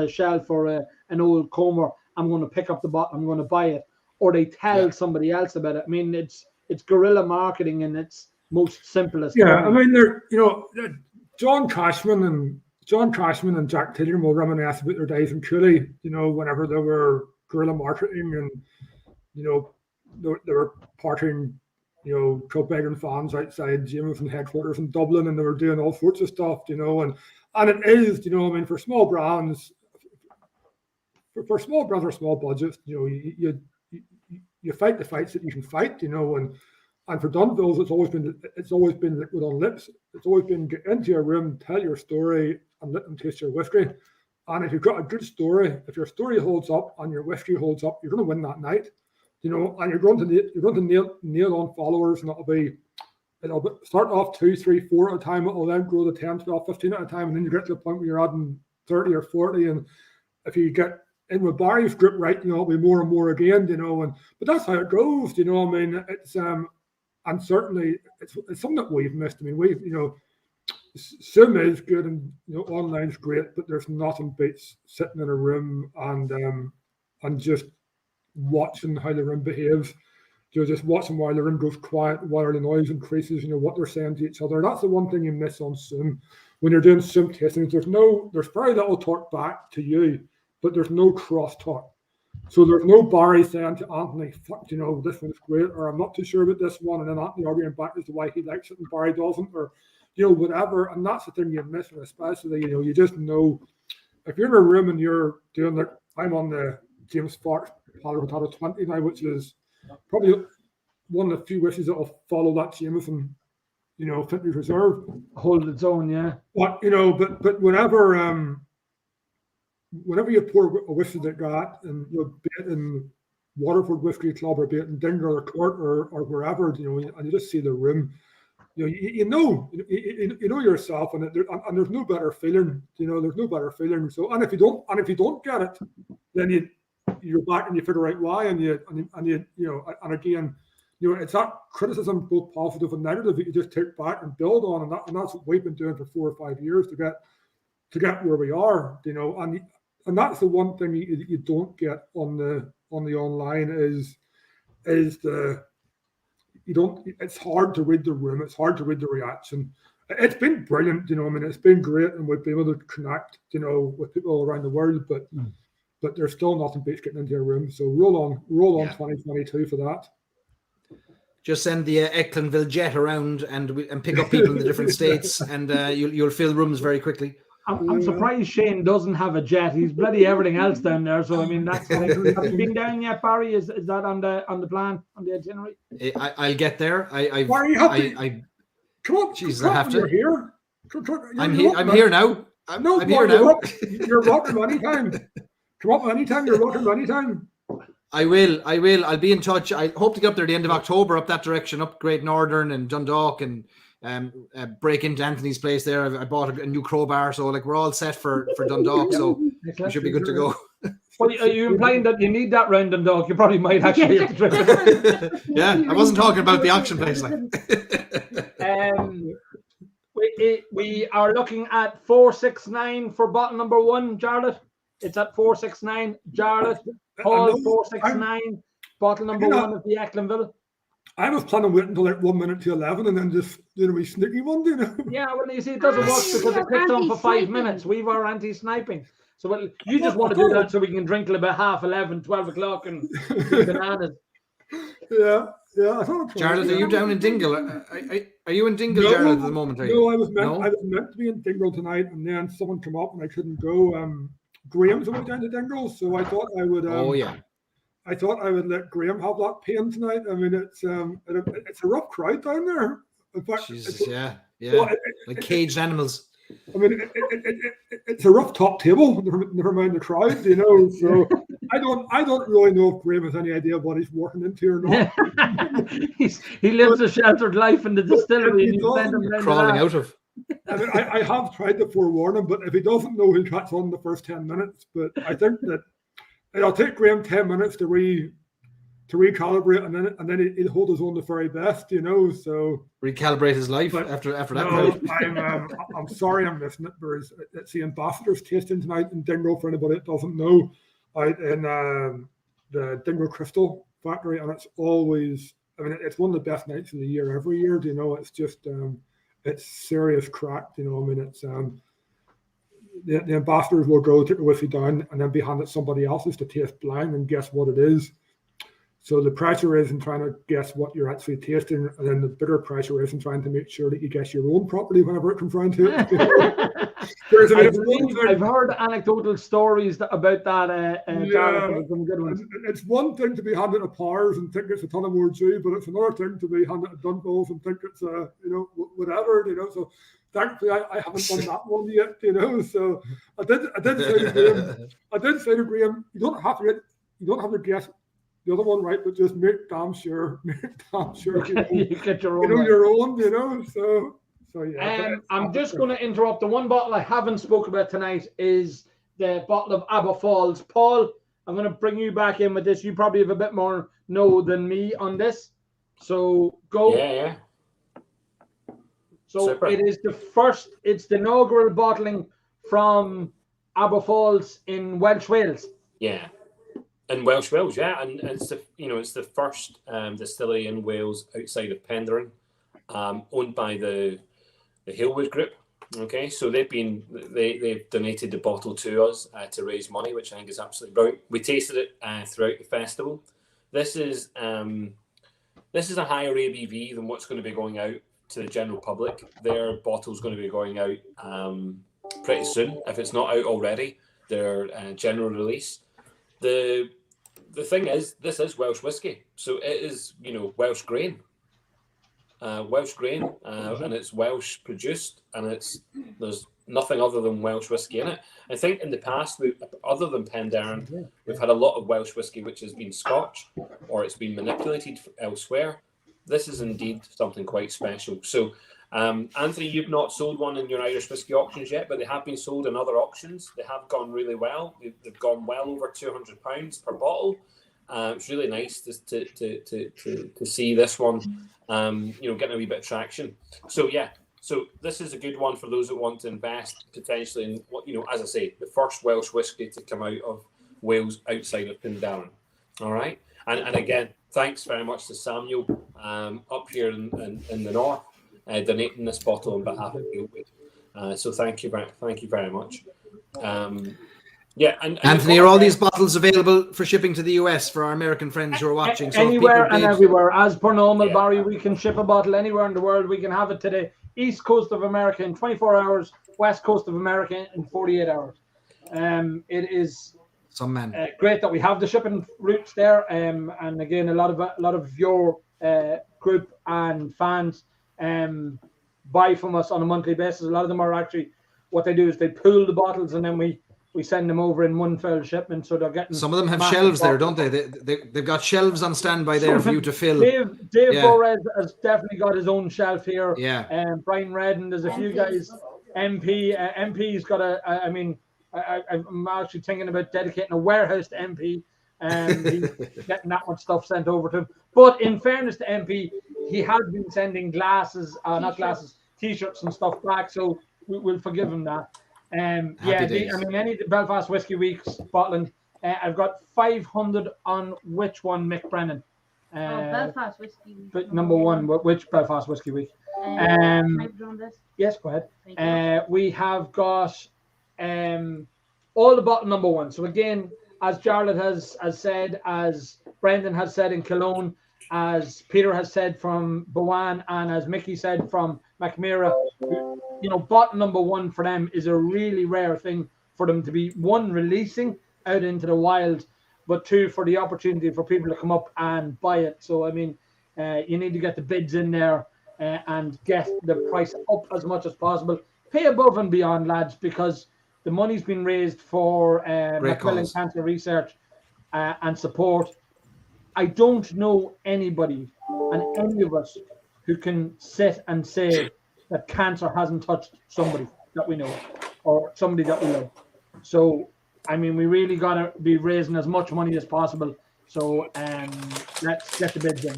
shelf or an old Comer, I'm going to pick up the bottle, I'm going to buy it, or they tell somebody else about it. I mean, it's guerrilla marketing in its most simplest. Yeah, form. I mean, John Cashman and Jack Taylor will reminisce about their days in Cooley, you know, whenever they were guerrilla marketing and, you know, they were partying, you know, club begging fans outside Jameson headquarters in Dublin, and they were doing all sorts of stuff, you know, and it is, you know, I mean, for small brands, for small brands or small budgets, you know, you fight the fights that you can fight, you know, and for Dunvilles, it's always been liquid on lips. It's always been get into your room, tell your story, and let them taste your whiskey. And if you've got a good story, if your story holds up and your whiskey holds up, you're going to win that night, you know. And you're going to nail on followers, and it'll start off 2, 3, 4 at a time. It'll then grow to 10, 12, 15 at a time, and then you get to the point where you're adding 30 or 40. And if you get in with Barry's group right, you know, it'll be more and more again, you know. But that's how it goes, you know. I mean, it's and certainly it's something that we've missed. I mean, you know, Sim is good and, you know, online's great, but there's nothing beats sitting in a room and just watching how the room behaves. You know, just watching while the room goes quiet, while the noise increases, you know, what they're saying to each other. That's the one thing you miss on Sim. When you're doing Sim tastings, there's very little talk back to you, but there's no cross talk. So there's no Barry saying to Anthony, fuck, you know, this one's great, or I'm not too sure about this one, and then Anthony arguing back as to why he likes it and Barry doesn't, or, you know, whatever. And that's the thing you miss, and especially, you know, you just know if you're in a room and you're doing like, I'm on the James Fox Potato 20 now, which is probably one of the few whiskeys that will follow that Jameson, you know, Vintage Reserve. Hold its own, yeah. But, you know, but whenever you pour a whiskey like that, and you know, be it in Waterford Whiskey Club or be it in Dingle or Court or wherever, you know, and you just see the room, you know yourself, and there's no better feeling, you know, there's no better feeling. So, and if you don't get it, then you're back and you figure out why, and you know, and again, you know, it's that criticism, both positive and negative, that you just take back and build on, and that's what we've been doing for 4 or 5 years to get where we are, you know, and that's the one thing you don't get on the online is it's hard to read the room, it's hard to read the reaction. It's been brilliant, you know, I mean, it's been great, and we've been able to connect, you know, with people around the world, but there's still nothing beats getting into a room. So roll on 2022 for that. Just send the Ecklenville jet around and pick up people in the different states, and you'll fill rooms very quickly. I'm surprised Shane doesn't have a jet. He's bloody everything else down there. So I mean, that's have you been down yet, Barry? Is that on the plan, on the itinerary? I'll get there. Barry, come on, Jesus, I have to. You're here. I'm here now. I'm here now. You're welcome anytime. Come up anytime. You're welcome anytime. I will. I'll be in touch. I hope to get up there at the end of October, up that direction, up Great Northern and Dundalk, and break into Anthony's place there. I bought a new crowbar, so like we're all set for Dundalk, so we should be good to go. Well, are you implying that you need that round Dundalk? You probably might actually have to trip. Yeah, I wasn't talking about the auction place. Like. We are looking at 469 for bottle number 1, Jarlath. It's at 469, Jarlath. Paul, 469, bottle number 1 of the Ecklenville. I was planning on waiting until like 1 minute to 11 and then just doing a wee sneaky one, you know? Yeah, well, you see, it doesn't work because it clicks on for 5 minutes. We were anti-sniping. So well, you just want to do that so we can drink till about 11:30, 12 o'clock and eat bananas. Yeah. Jarlath, are you down in Dingle? Are you in Dingle, Jarlath, at the moment? No, I was meant to be in Dingle tonight, and then someone came up and I couldn't go. Graham's went down to Dingle, so I thought I would. I thought I would let Graham have that pain tonight. I mean, it's a rough crowd down there. In fact, Jesus, well, like caged animals. I mean, it's a rough top table. Never mind the crowd, you know. So I don't really know if Graham has any idea what he's walking into or not. he lives a sheltered life in the distillery. And you're crawling out of. I mean, I have tried to forewarn him, but if he doesn't know, he'll catch on in the first 10 minutes. But I think that it'll take Graham 10 minutes to to recalibrate, and then he'd hold his own the very best, you know. So recalibrate his life but after that. no, I'm sorry I'm missing it. It's the Ambassador's tasting tonight in Dingle for anybody that doesn't know, out in the Dingle Crystal Factory, and it's always, I mean, it's one of the best nights of the year every year. Do you know? It's just it's serious crack. You know, I mean, it's the ambassadors will go take the whiskey down and then be handed somebody else's to taste blind and guess what it is. So the pressure is in trying to guess what you're actually tasting, and then the bigger pressure is in trying to make sure that you guess your own properly whenever it comes round to it. I've heard anecdotal stories about that. Some good ones. It's one thing to be handed a Powers and think it's a ton of more Jew, but it's another thing to be handed a Dunballs and think it's whatever, you know. So thankfully, I haven't done that one yet, you know. So I did say to Graham, you don't have to guess the other one right, but just make damn sure you get your own. Your own, you know. So yeah. I'm just going to interrupt. The one bottle I haven't spoken about tonight is the bottle of Aberfalls. Paul, I'm going to bring you back in with this. You probably have a bit more know than me on this. So go. Yeah. So Super. It's the inaugural bottling from Aberfalls in Welsh Wales. Yeah. In Welsh Wales, yeah, and it's the first distillery in Wales outside of Penderyn, owned by the Hillwood Group. Okay, so they've donated the bottle to us to raise money, which I think is absolutely brilliant. We tasted it throughout the festival. This is a higher ABV than what's going to be going out to the general public. Their bottle's going to be going out pretty soon, if it's not out already. Their general release. The thing is, this is Welsh whiskey, so it is Welsh grain, and it's Welsh produced, and there's nothing other than Welsh whiskey in it. I think in the past, other than Penderyn, we've had a lot of Welsh whiskey which has been Scotch or it's been manipulated elsewhere. This is indeed something quite special. So. Anthony, you've not sold one in your Irish whiskey auctions yet, but they have been sold in other auctions. They have gone really well. They've gone well over £200 per bottle. It's really nice to see this one, getting a wee bit of traction. So yeah, so this is a good one for those that want to invest potentially in as I say, the first Welsh whiskey to come out of Wales outside of Penderyn. All right, and again, thanks very much to Samuel up here in the north. Donating this bottle on behalf of Hillwood. So thank you very much. And Anthony, are all these bottles available for shipping to the US for our American friends who are watching? So anywhere and everywhere, as per normal, Barry. We can ship a bottle anywhere in the world. We can have it today. East Coast of America in 24 hours, West Coast of America in 48 hours. It is great that we have the shipping routes there. And again, a lot of your group and fans buy from us on a monthly basis. A lot of them are actually, what they do is they pool the bottles and then we send them over in one fell shipment. So they're getting. Some of them have shelves there, don't they? They've got shelves on standby there for you to fill. Dave Borez has definitely got his own shelf here. Yeah. Brian Redden, there's a few guys. MP's got I'm actually thinking about dedicating a warehouse to MP. He's getting that much stuff sent over to him. But in fairness to MP, he has been sending t-shirts and stuff back, so we'll forgive him that. Any of the Belfast Whiskey Weeks bottling, I've got 500 on which one, Mick Brennan? Belfast Whiskey Week. Number one, which Belfast Whiskey Week? Yes, go ahead. We have got all the bottle number one. So again, as Jarlath has said, as Brendan has said in Cologne, as Peter has said from Bowan, and as Mickey said from McMira, bottle number one for them is a really rare thing for them to be, one, releasing out into the wild, but two, for the opportunity for people to come up and buy it. So, I mean, you need to get the bids in there and get the price up as much as possible. Pay above and beyond, lads, because the money's been raised for Macmillan Cancer Research and support. I don't know anybody and any of us who can sit and say that cancer hasn't touched somebody that we know or somebody that we love. So, I mean, we really got to be raising as much money as possible So let's get the bids in.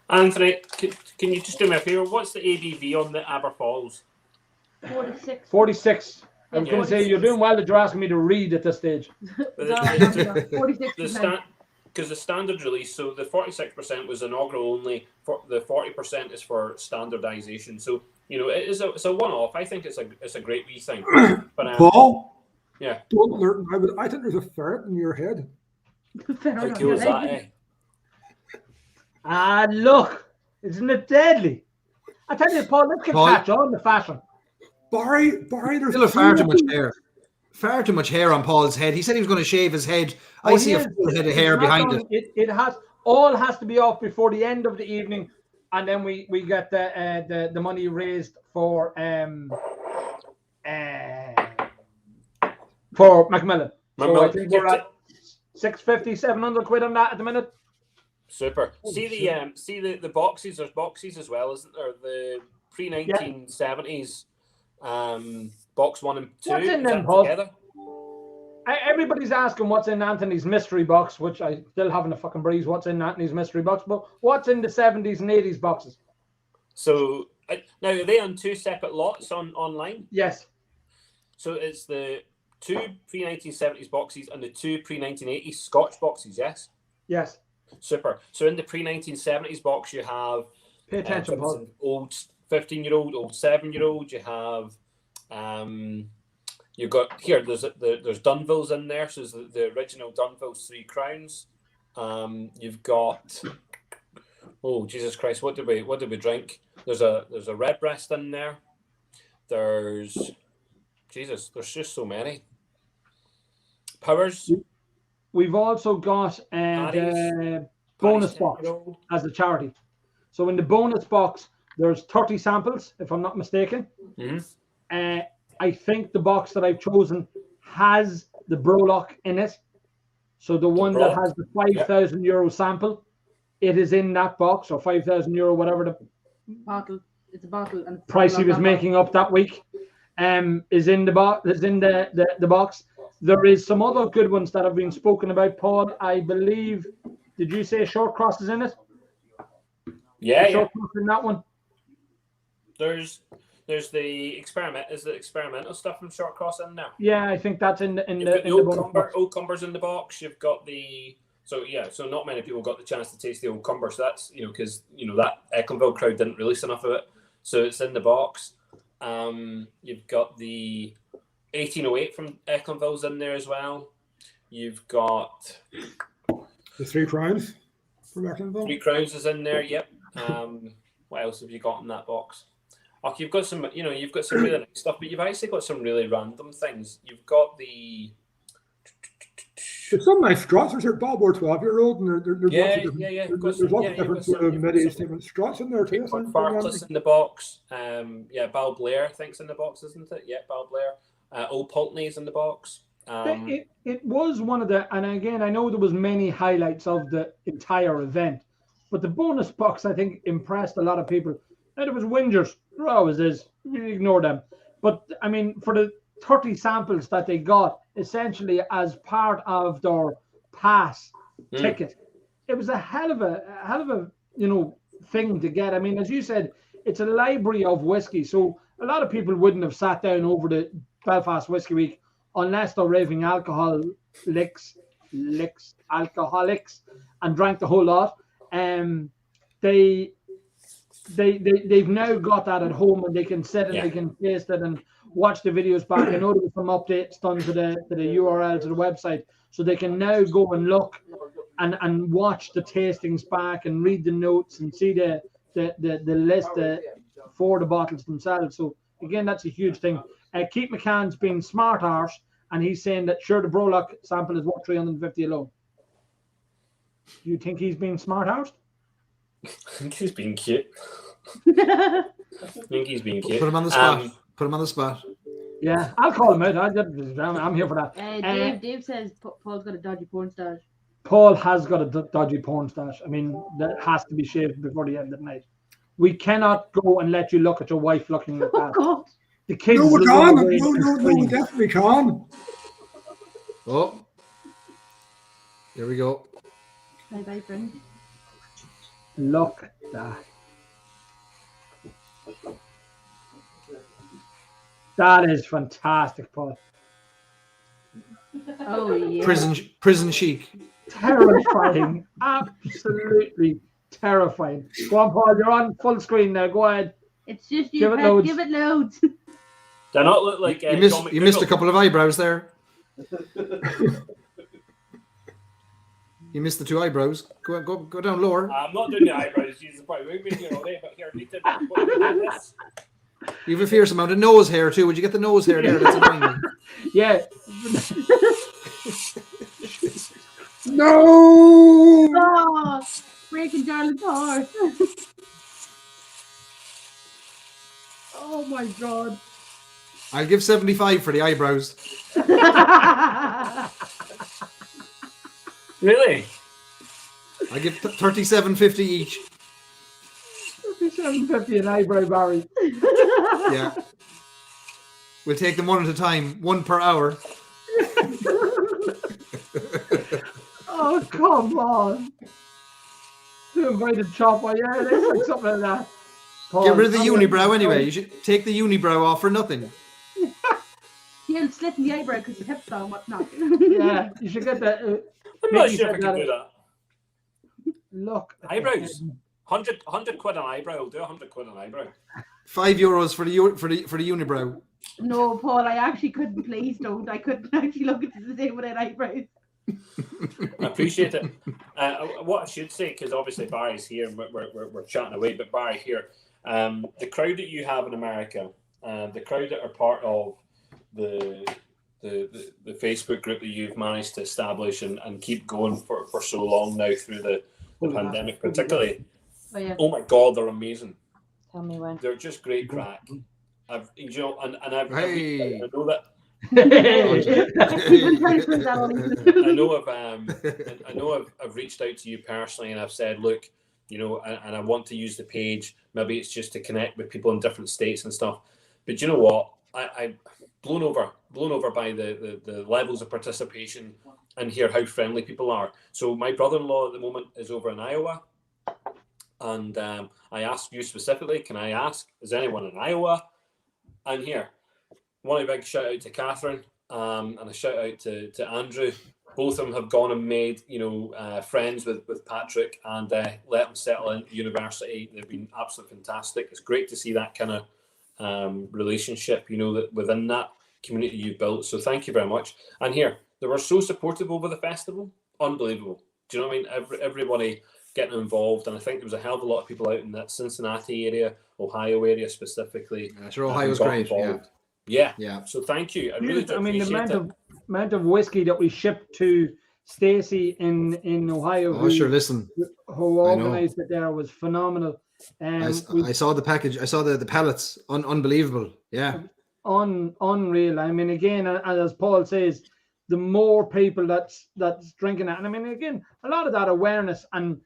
Anthony, can you just do me a favour? What's the ABV on the Aberfalls? 46. 46. I was going to say, you're doing well that you're asking me to read at this stage. 46%. Because the standard release, so the 46% was inaugural only. The 40% is for standardisation. So it's a one-off. I think it's a great wee thing. But Paul, yeah, don't learn. I think there's a ferret in your head. how cool is that? Eh? Ah, look, isn't it deadly? I tell you, Paul, let's catch on the fashion. Barry, there's still far too much hair. Far too much hair on Paul's head. He said he was going to shave his head. I see a full head of hair behind it. It has to be off before the end of the evening, and then we get the money raised for Macmillan. So I think we're at 650, 700 quid on that at the minute. Super. See the boxes. There's boxes as well, isn't there? The pre-1970s box 1 and 2. What's in them, Paul? Together? Everybody's asking what's in Anthony's mystery box, which I still haven't a fucking breeze. What's in Anthony's mystery box? But what's in the 70s and 80s boxes? So now are they on 2 separate lots online? Yes. So it's the 2 pre-1970s boxes and the 2 pre-1980s Scotch boxes. Yes. Yes. Super. So in the pre-1970s box, you have pay attention, Paul. Old 15-year-old, old 7-year-old. You have you've got here. There's Dunvilles in there. So there's the original Dunville's 3 Crowns. You've got Jesus Christ, what did we drink? There's a Redbreast in there. There's just so many. Powers. We've also got the bonus box as a charity. So in the bonus box, there's 30 samples, if I'm not mistaken. Mm-hmm. I think the box that I've chosen has the Brolock in it. So the one that has the €5,000 sample, it is in that box, or €5,000, whatever the bottle. It's a bottle. And price he was making up that week. Is in the box. Is in the box. There is some other good ones that have been spoken about, Paul. I believe. Did you say Short Cross is in it? Yeah, Short Cross in that one. There's the experiment. Is the experimental stuff from Short Cross in there? Yeah, I think that's in the Old Cumber's in the box. You've got the so not many people got the chance to taste the Old Cumber. So that's because that Eccleville crowd didn't release enough of it. So it's in the box. You've got the 1808 from Eccleville's in there as well. You've got the 3 Crowns from Eccleville. 3 Crowns is in there. Yep. What else have you got in that box? Oh, you've got some. You've got some really nice stuff, but you've actually got some really random things. You've got the. There's some nice struts. There's a Balboa 12-year-old, and there's lots of different sort of mid-age struts in there too. Farkless in the box. Bal Blair, I think's in the box, isn't it? Yeah, Bal Blair. Old Pulteney's in the box. It was one of the, and again, I know there was many highlights of the entire event, but the bonus box I think impressed a lot of people. And it was whingers. There always is. We ignore them. But I mean, for the 30 samples that they got, essentially as part of their pass ticket, it was a hell of a thing to get. I mean, as you said, it's a library of whiskey, so a lot of people wouldn't have sat down over the Belfast Whiskey Week unless they're raving alcoholics and drank the whole lot. They've now got that at home, and they can sit and they can taste it and watch the videos back. I know there was some updates done to the URL to the website, so they can now go and look and watch the tastings back and read the notes and see the list for the bottles themselves. So again, that's a huge thing. Keith McCann's been smart arse, and he's saying that sure the Brolock sample is worth 350 alone. Do you think he's been smart arse? I think he's being cute. Put him on the spot. Put him on the spot. Yeah, I'll call him out. I'm here for that. Dave says Paul's got a dodgy porn stash. Paul has got a dodgy porn stash. I mean, that has to be shaved before the end of the night. We cannot go and let you look at your wife looking like that. God. The kids. No, we can. No, we definitely can. Oh, here we go. Bye bye, friend. Look at that. That is fantastic, Paul. Oh yeah. Prison chic. Terrifying. Absolutely terrifying. Go on, Paul. You're on full screen now. Go ahead. It's just you. Give it Pat, loads. give it loads. Do I not look like You missed a couple of eyebrows there. You missed the two eyebrows. Go down lower. I'm not doing the eyebrows. Jesus, boy, we've been here all day, but here, need to do this. You have a fierce amount of nose hair too. Would you get the nose hair there? That's annoying. Yeah. No. Oh, breaking Darlin's heart. Oh my God. I'll give 75 for the eyebrows. Really? I give 37.50 each. 37.50 an eyebrow, Barry. Yeah. We'll take them one at a time, one per hour. Oh, come on. Two invited chopper. Yeah, it is like something like that. Paul, Get rid of the unibrow anyway. You should take the unibrow off for nothing. Yeah, and slitting the eyebrow because his hips are and whatnot. Yeah, you should get that. I'm not sure if I can do that. Look. Eyebrows. 100 quid an eyebrow. I'll do 100 quid an eyebrow. €5 for the unibrow. No, Paul, I actually couldn't. Please don't. I couldn't actually look at the same without eyebrows. I appreciate it. What I should say, because obviously Barry's here, and we're chatting away, but Barry here, the crowd that you have in America, the crowd that are part of the Facebook group that you've managed to establish and keep going for so long now through the pandemic, particularly. Oh, yeah. Oh my God, they're amazing. Tell me when. They're just great crack. I know that. I know I've reached out to you personally and I've said, look, and I want to use the page. Maybe it's just to connect with people in different states and stuff. But you know what? I'm blown over by the levels of participation and hear how friendly people are. So my brother-in-law at the moment is over in Iowa. And I asked you specifically, can I ask, is anyone in Iowa? And here, one big shout out to Catherine and a shout out to Andrew. Both of them have gone and made, friends with Patrick and let them settle into university. They've been absolutely fantastic. It's great to see that kind of relationship, that within that community you've built. So thank you very much. And here, they were so supportive over the festival. Unbelievable. Do you know what I mean? Everybody getting involved, and I think there was a hell of a lot of people out in that Cincinnati area, Ohio area specifically. Yeah, sure, Ohio's great. Yeah. So thank you. I really do appreciate the amount of whiskey that we shipped to Stacey in Ohio. Who organised it there was phenomenal. I saw the package. I saw the pallets. Unbelievable. Yeah. Unreal. I mean, again, as Paul says, the more people that's drinking it, and I mean, again, a lot of that awareness and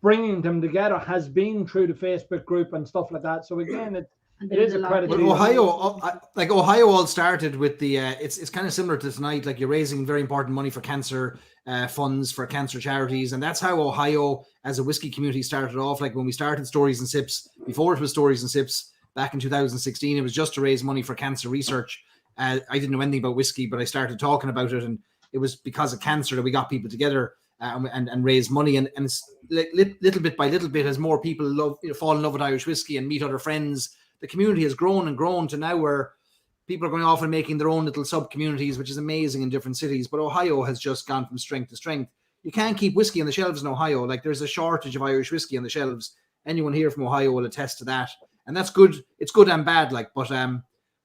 bringing them together has been through the Facebook group and stuff like that. So again, it is a credit. But Ohio all started with the. It's kind of similar to tonight. Like, you're raising very important money for cancer funds for cancer charities, and that's how Ohio as a whiskey community started off. Like, when we started Stories and Sips, before it was Stories and Sips back in 2016, it was just to raise money for cancer research. I didn't know anything about whiskey, but I started talking about it, and it was because of cancer that we got people together and raise money. And it's little bit by little bit, as more people fall in love with Irish whiskey and meet other friends, the community has grown and grown to now where people are going off and making their own little sub-communities, which is amazing in different cities. But Ohio has just gone from strength to strength. You can't keep whiskey on the shelves in Ohio. Like, there's a shortage of Irish whiskey on the shelves. Anyone here from Ohio will attest to that. And that's good. It's good and bad, but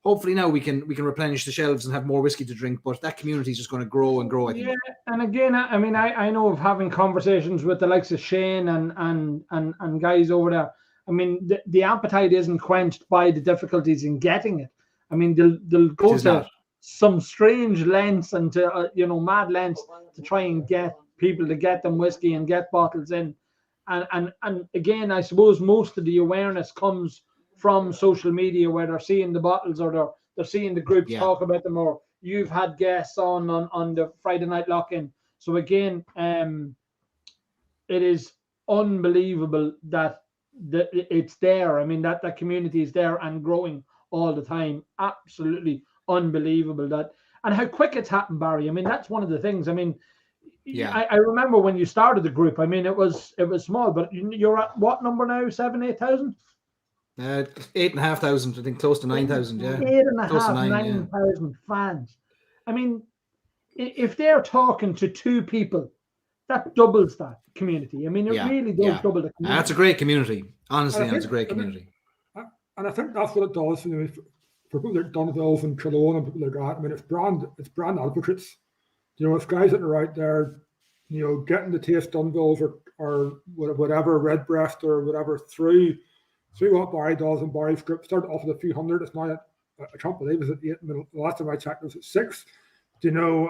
hopefully now we can replenish the shelves and have more whiskey to drink. But that community is just going to grow and grow, I think. Yeah, and again, I mean, I know of having conversations with the likes of Shane and guys over there. I mean, the appetite isn't quenched by the difficulties in getting it. I mean, they'll go to some strange lengths and to mad lengths to try and get people to get them whiskey and get bottles in. And again, I suppose most of the awareness comes from social media, where they're seeing the bottles or they're seeing the groups talk about them, or you've had guests on the Friday night lock-in. So again, it is unbelievable that it's there. I mean, that community is there and growing all the time. Absolutely unbelievable that, and how quick it's happened, Barry. I mean, that's one of the things. I mean, I remember when you started the group. I mean, it was small, but you're at what number now? 7,000-8,000? 8,500, I think, close to 9,000. Yeah, 8,500, 9,000 fans. I mean, if they're talking to two people, that doubles that community. I mean, it really does double the community. That's a great community. Honestly, that's a great community. And I think that's what it does. You know, for people like Dunville and Cologne and people like that. I mean, it's brand advocates. You know, it's guys that are out there, you know, getting the taste Dunvilles or whatever, Redbreast or whatever through what Barry does, and Barry's group started off with a few hundred. It's now I can't believe it's at 8. The last time I checked, it was at 6. Do you know?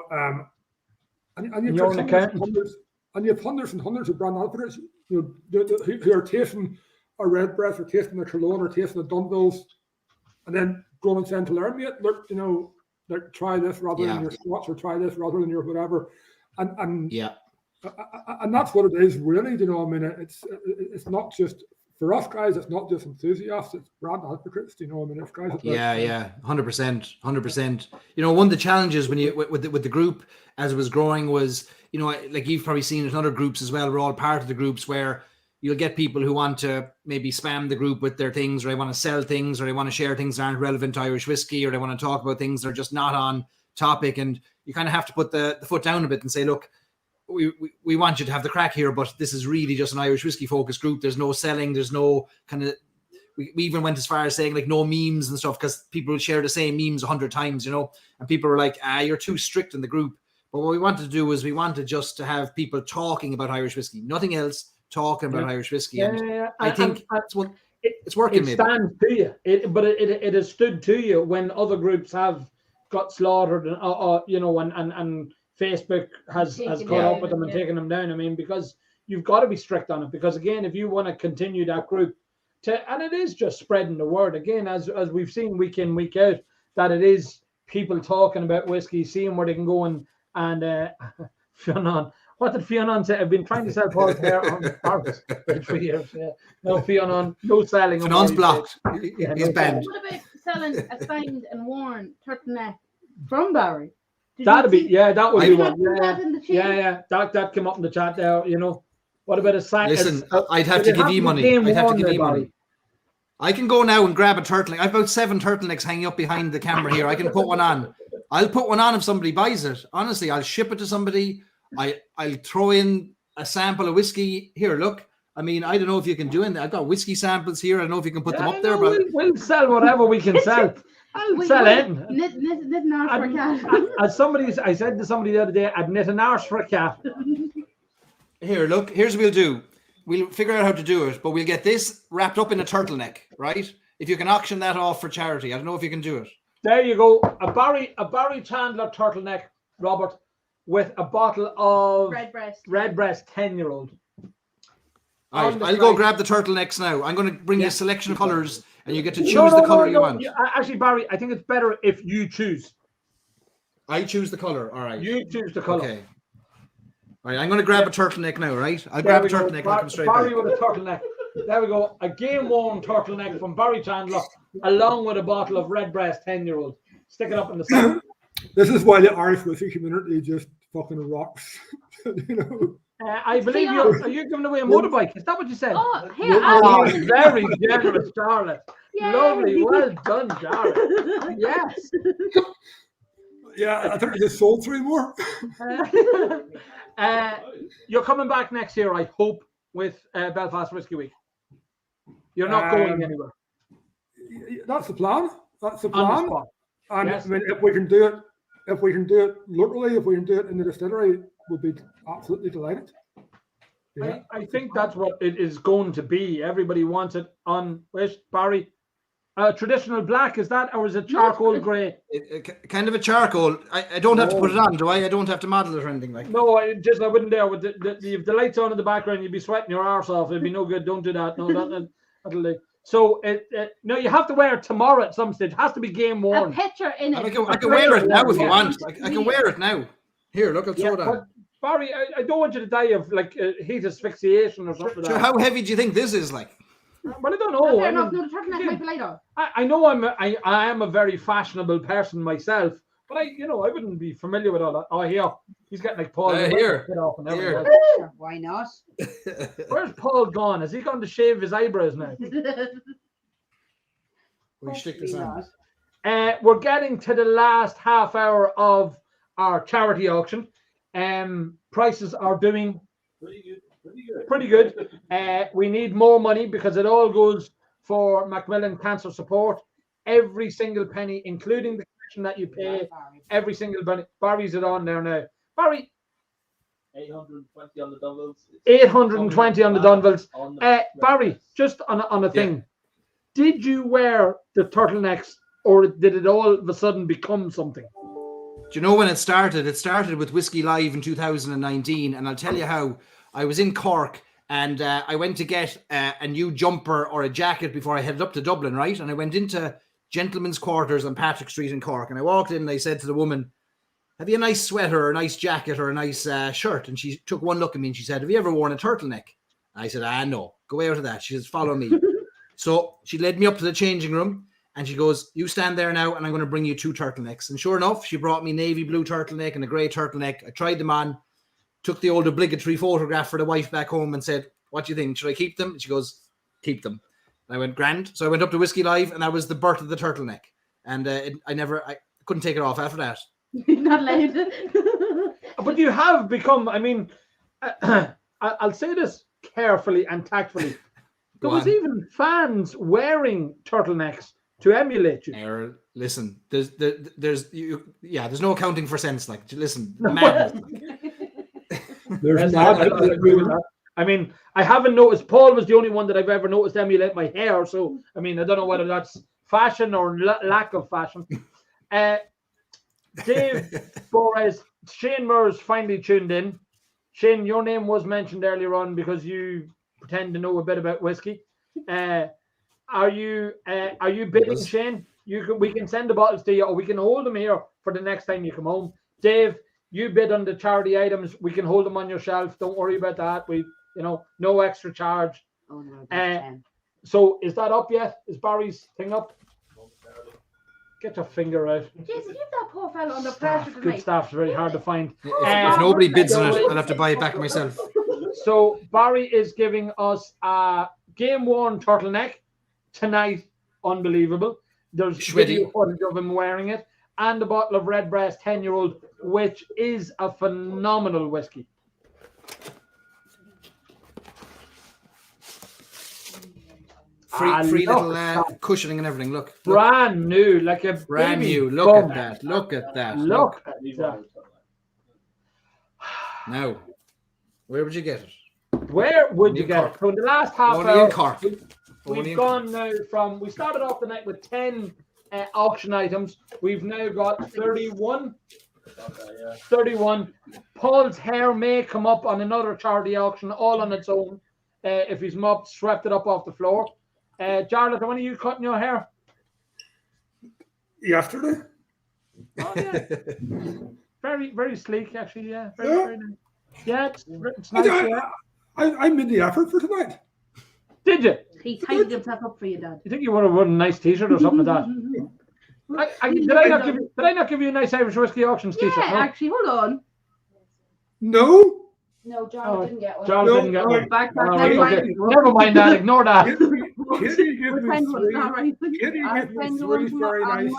And you have hundreds and hundreds of brand advocates, you know, who are tasting a Redbreast or tasting a Cologne or tasting a Dunvilles, and then going and saying to learn, look, you know, like try this rather than your Scotch, or try this rather than your whatever, and that's what it is really. You know, I mean, it's not just. For us guys, it's not just enthusiasts; it's brand advocates. You know, I mean, it's guys. 100%. You know, one of the challenges when you with the group as it was growing was, you know, like you've probably seen it in other groups as well. We're all part of the groups where you'll get people who want to maybe spam the group with their things, or they want to sell things, or they want to share things that aren't relevant to Irish whiskey, or they want to talk about things that are just not on topic. And you kind of have to put the foot down a bit and say, look, we want you to have the crack here, but this is really just an Irish whiskey focused group. There's no selling. There's no kind of, we even went as far as saying like no memes and stuff, because people share the same memes 100 times, you know, and people were like, you're too strict in the group. But what we wanted to do was we wanted just to have people talking about Irish whiskey, nothing else, talking about Irish whiskey. I think it's working. It stands to you, but it has stood to you when other groups have got slaughtered, and you know, and Facebook has caught up with them and taken them down. I mean, because you've got to be strict on it. Because again, if you want to continue that group, and it is just spreading the word again, as we've seen week in, week out, that it is people talking about whiskey, seeing where they can go and Fionn, what did Fionn say? I've been trying to sell Paul's hair on the harvest for 3 years. Yeah. No, Fionn, no selling. Fionn's blocked. He's banned. What about selling a signed and worn turtleneck from Barry? That would be one. That came up in the chat there. You know, what about a sign? Listen, I'd have to give you money. I can go now and grab a turtleneck. I've about 7 turtlenecks hanging up behind the camera here. I can put one on. I'll put one on if somebody buys it. Honestly, I'll ship it to somebody. I'll throw in a sample of whiskey. Here, look. I mean, I don't know if you can do it. I've got whiskey samples here. I don't know if you can put them up there. But we'll sell whatever we can sell. I'll sell it. Knit an arse for a cat. I said to somebody the other day, I'd knit an arse for a cat. Here, look. Here's what we'll do. We'll figure out how to do it, but we'll get this wrapped up in a turtleneck, right? If you can auction that off for charity, I don't know if you can do it. There you go. A Barry Chandler turtleneck, Robert, with a bottle of Redbreast 10-year-old. All right, I'll go grab the turtlenecks now. I'm going to bring you a selection of colours, and you get to choose the colour you want. Actually, Barry, I think it's better if you choose. I choose the colour. All right. You choose the colour. Okay. All right, I'm going to grab a turtleneck now, right? I'll grab a turtleneck. I'll come straight back. Barry with a turtleneck. There we go. A game-worn turtleneck from Barry Chandler, along with a bottle of Redbreast 10-year-old. Stick it up in the sun. This is why the Irish whiskey community just fucking rocks. You know. I believe you're giving away a motorbike. Is that what you said? Oh, here. Very generous, Charlotte. Yay. Lovely. Well done, Charlotte. Yes. Yeah, I think I just sold 3 more. You're coming back next year, I hope, with Belfast Whiskey Week. You're not going anywhere. That's the plan. That's the plan. And yes. I mean, if we can do it locally, if we can do it in the distillery, we'll be absolutely delighted. Yeah. I think that's what it is going to be. Everybody wants it on Barry. Traditional black, is that, or is it charcoal grey? Kind of a charcoal. I don't have to put it on, do I? I don't have to model it or anything like that. No, I wouldn't dare. With if the lights on in the background, you'd be sweating your arse off. It'd be no good. Don't do that. No, that'll do. So no, you have to wear it tomorrow at some stage. It has to be game worn. A picture in it. I can wear it now if you want. I can wear it now. Here, look, I'll throw it on. Barry, I don't want you to die of like heat asphyxiation or something. So how heavy do you think this is? Like, well, I don't know. Fair enough. No, the turtleneck might be lighter. I know I am a very fashionable person myself, but I wouldn't be familiar with all that. Oh, here he's getting like Paul. Here. Why not? Where's Paul gone? Has he gone to shave his eyebrows now? we stick this on. We're getting to the last half hour of our charity auction. Prices are doing pretty good. We need more money because it all goes for Macmillan Cancer Support. Every single penny, including the commission that you pay, every single penny. Barry's it on there now. Barry. 820 on the Dunvilles. 820 on the Dunvilles. Barry, just on a thing. Did you wear the turtlenecks, or did it all of a sudden become something? Do you know when it started? It started with Whiskey Live in 2019, and I'll tell you how. I was in Cork, and I went to get a new jumper or a jacket before I headed up to Dublin, right? And I went into Gentlemen's Quarters on Patrick Street in Cork, and I walked in and I said to the woman, have you a nice sweater or a nice jacket or a nice shirt? And she took one look at me and she said, have you ever worn a turtleneck? I said, no, go out of that. She says, follow me. So she led me up to the changing room and she goes, you stand there now and I'm going to bring you 2 turtlenecks. And sure enough, she brought me navy blue turtleneck and a grey turtleneck. I tried them on, took the old obligatory photograph for the wife back home and said, what do you think? Should I keep them? And she goes, keep them. And I went, grand. So I went up to Whiskey Live and that was the birth of the turtleneck. And I couldn't take it off after that. Not allowed. But you have become, I mean, I'll say this carefully and tactfully. There was even fans wearing turtlenecks to emulate you. Listen, there's no accounting for sense. Like, listen, madness. I agree with that. I mean, I haven't noticed. Paul was the only one that I've ever noticed emulate my hair. So, I mean, I don't know whether that's fashion or lack of fashion. Dave Borres, Shane Murs finally tuned in. Shane, your name was mentioned earlier on because you pretend to know a bit about whiskey. Are you bidding, Shane? We can send the bottles to you, or we can hold them here for the next time you come home. Dave, you bid on the charity items. We can hold them on your shelf. Don't worry about that. No extra charge. Oh, no, so is that up yet? Is Barry's thing up? Get your finger out. Jason, give that poor fellow under pressure tonight. Good stuff's very hard to find. If nobody bids on it, I'll have to buy it back myself. So Barry is giving us a game-worn turtleneck tonight. Unbelievable. There's video footage of him wearing it, and a bottle of Redbreast 10-year-old, which is a phenomenal whiskey. Free little cushioning and everything. Look. Brand new, like a brand new. Look bum. at that. Look at that. Look at that. Now, where would you get it? Where would you get it? So in the last half Only hour, in Cork. we've gone now from, we started off the night with 10 auction items. We've now got 31. 31. Paul's hair may come up on another charity auction all on its own. If he's swept it up off the floor. Jarlath, when are you cutting your hair? Yesterday. Oh, yeah. Very, very sleek, actually. Yeah. Very nice. Yeah, it's nice. I made the effort for tonight. Did you? He tightened himself up for you, Dad. You think you would have worn a nice T-shirt or something like that? Did I not give you a nice Irish whiskey auctions T-shirt? Yeah, actually, hold on. No. No, John didn't get one. John didn't get one. Okay. Never mind that. Ignore that. Kitty gave me three very nice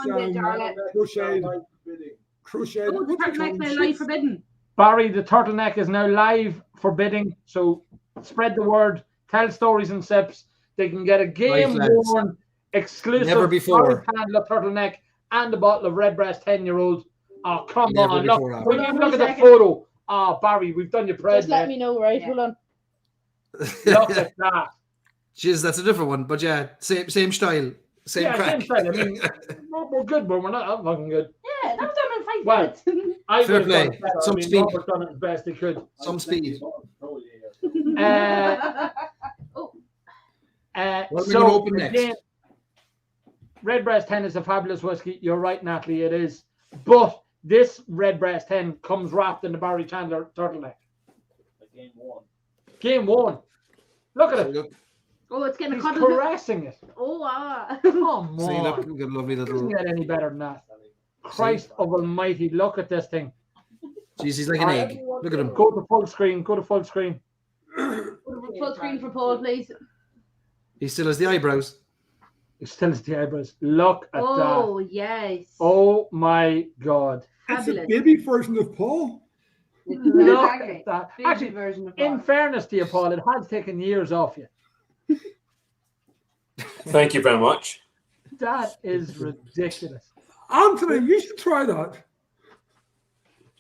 crochet. Oh, the turtleneck's now live for bidding. Barry, the turtleneck is now live for bidding. So spread the word. Tell stories and sips. They can get a game-worn, exclusive Never before handler turtleneck and a bottle of Redbreast 10-year-old. Oh, come Never on. Look at the photo. Oh, Barry, we've done your press. Just let me know, right? Yeah. Hold on. Look at that. Jeez, that's a different one. But yeah, same style. Same crack. Same style. I mean, we're good, but we're not that fucking good. Yeah, that was done in 5 minutes. I Fair play. Some speed. Robert done it as best he could. Some speed. What are we going to open next? Redbreast 10 is a fabulous whiskey. You're right, Natalie, it is. But This Redbreast hen comes wrapped in the Barry Chandler turtleneck. Game 1. Game 1. Look at it. Oh, it's getting He's cuddled. caressing it. Oh, wow. Come See, on. look, look at a lovely Doesn't little. get any better than that. Christ of Almighty, look at this thing. Jeez, he's like an egg. Look at him. Go to full screen. Go to full screen. Full screen for Paul, please. He still has the eyebrows. It still has the eyebrows. Look at Oh, that. yes. Oh my God. It's a Fabulous. baby version of Paul. Look Exactly. at that. Baby Actually, version of in Paul. fairness to you, Paul, it has taken years off you. Thank you very much. That is ridiculous. Anthony, you should try that.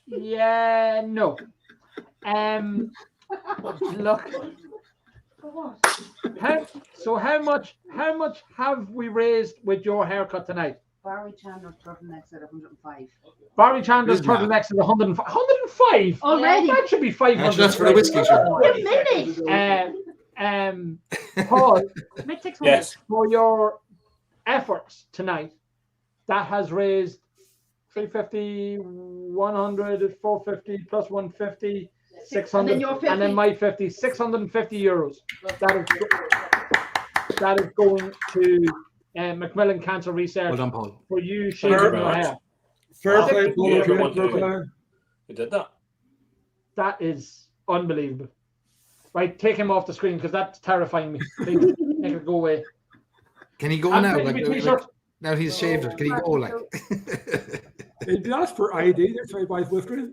Yeah, no. Look. How much have we raised with your haircut tonight? Barry Chandler's turtlenecks at 105. Barry Chandler's Is that? turtlenecks is 105. 105? Already? That should be 500. That's for the whiskey, sure. Wait a minute. Paul, Make 600. Yes. for your efforts tonight, that has raised 350, 100, 450 plus 150, 600, And then your 50. and then my 50, 650 euros. That is going to Macmillan Cancer Research Well done, Paul. for you Thank you shaving very your much. hair. Fair play, Yeah, Paul. everyone Fair did. play. We did that. That is unbelievable. Right, take him off the screen because that's terrifying me. Please, make it go away. Can he go And now? baby Like, t-shirt. now he's shaved it. Can he go like? If you ask for ID, they're trying to buy whiskey.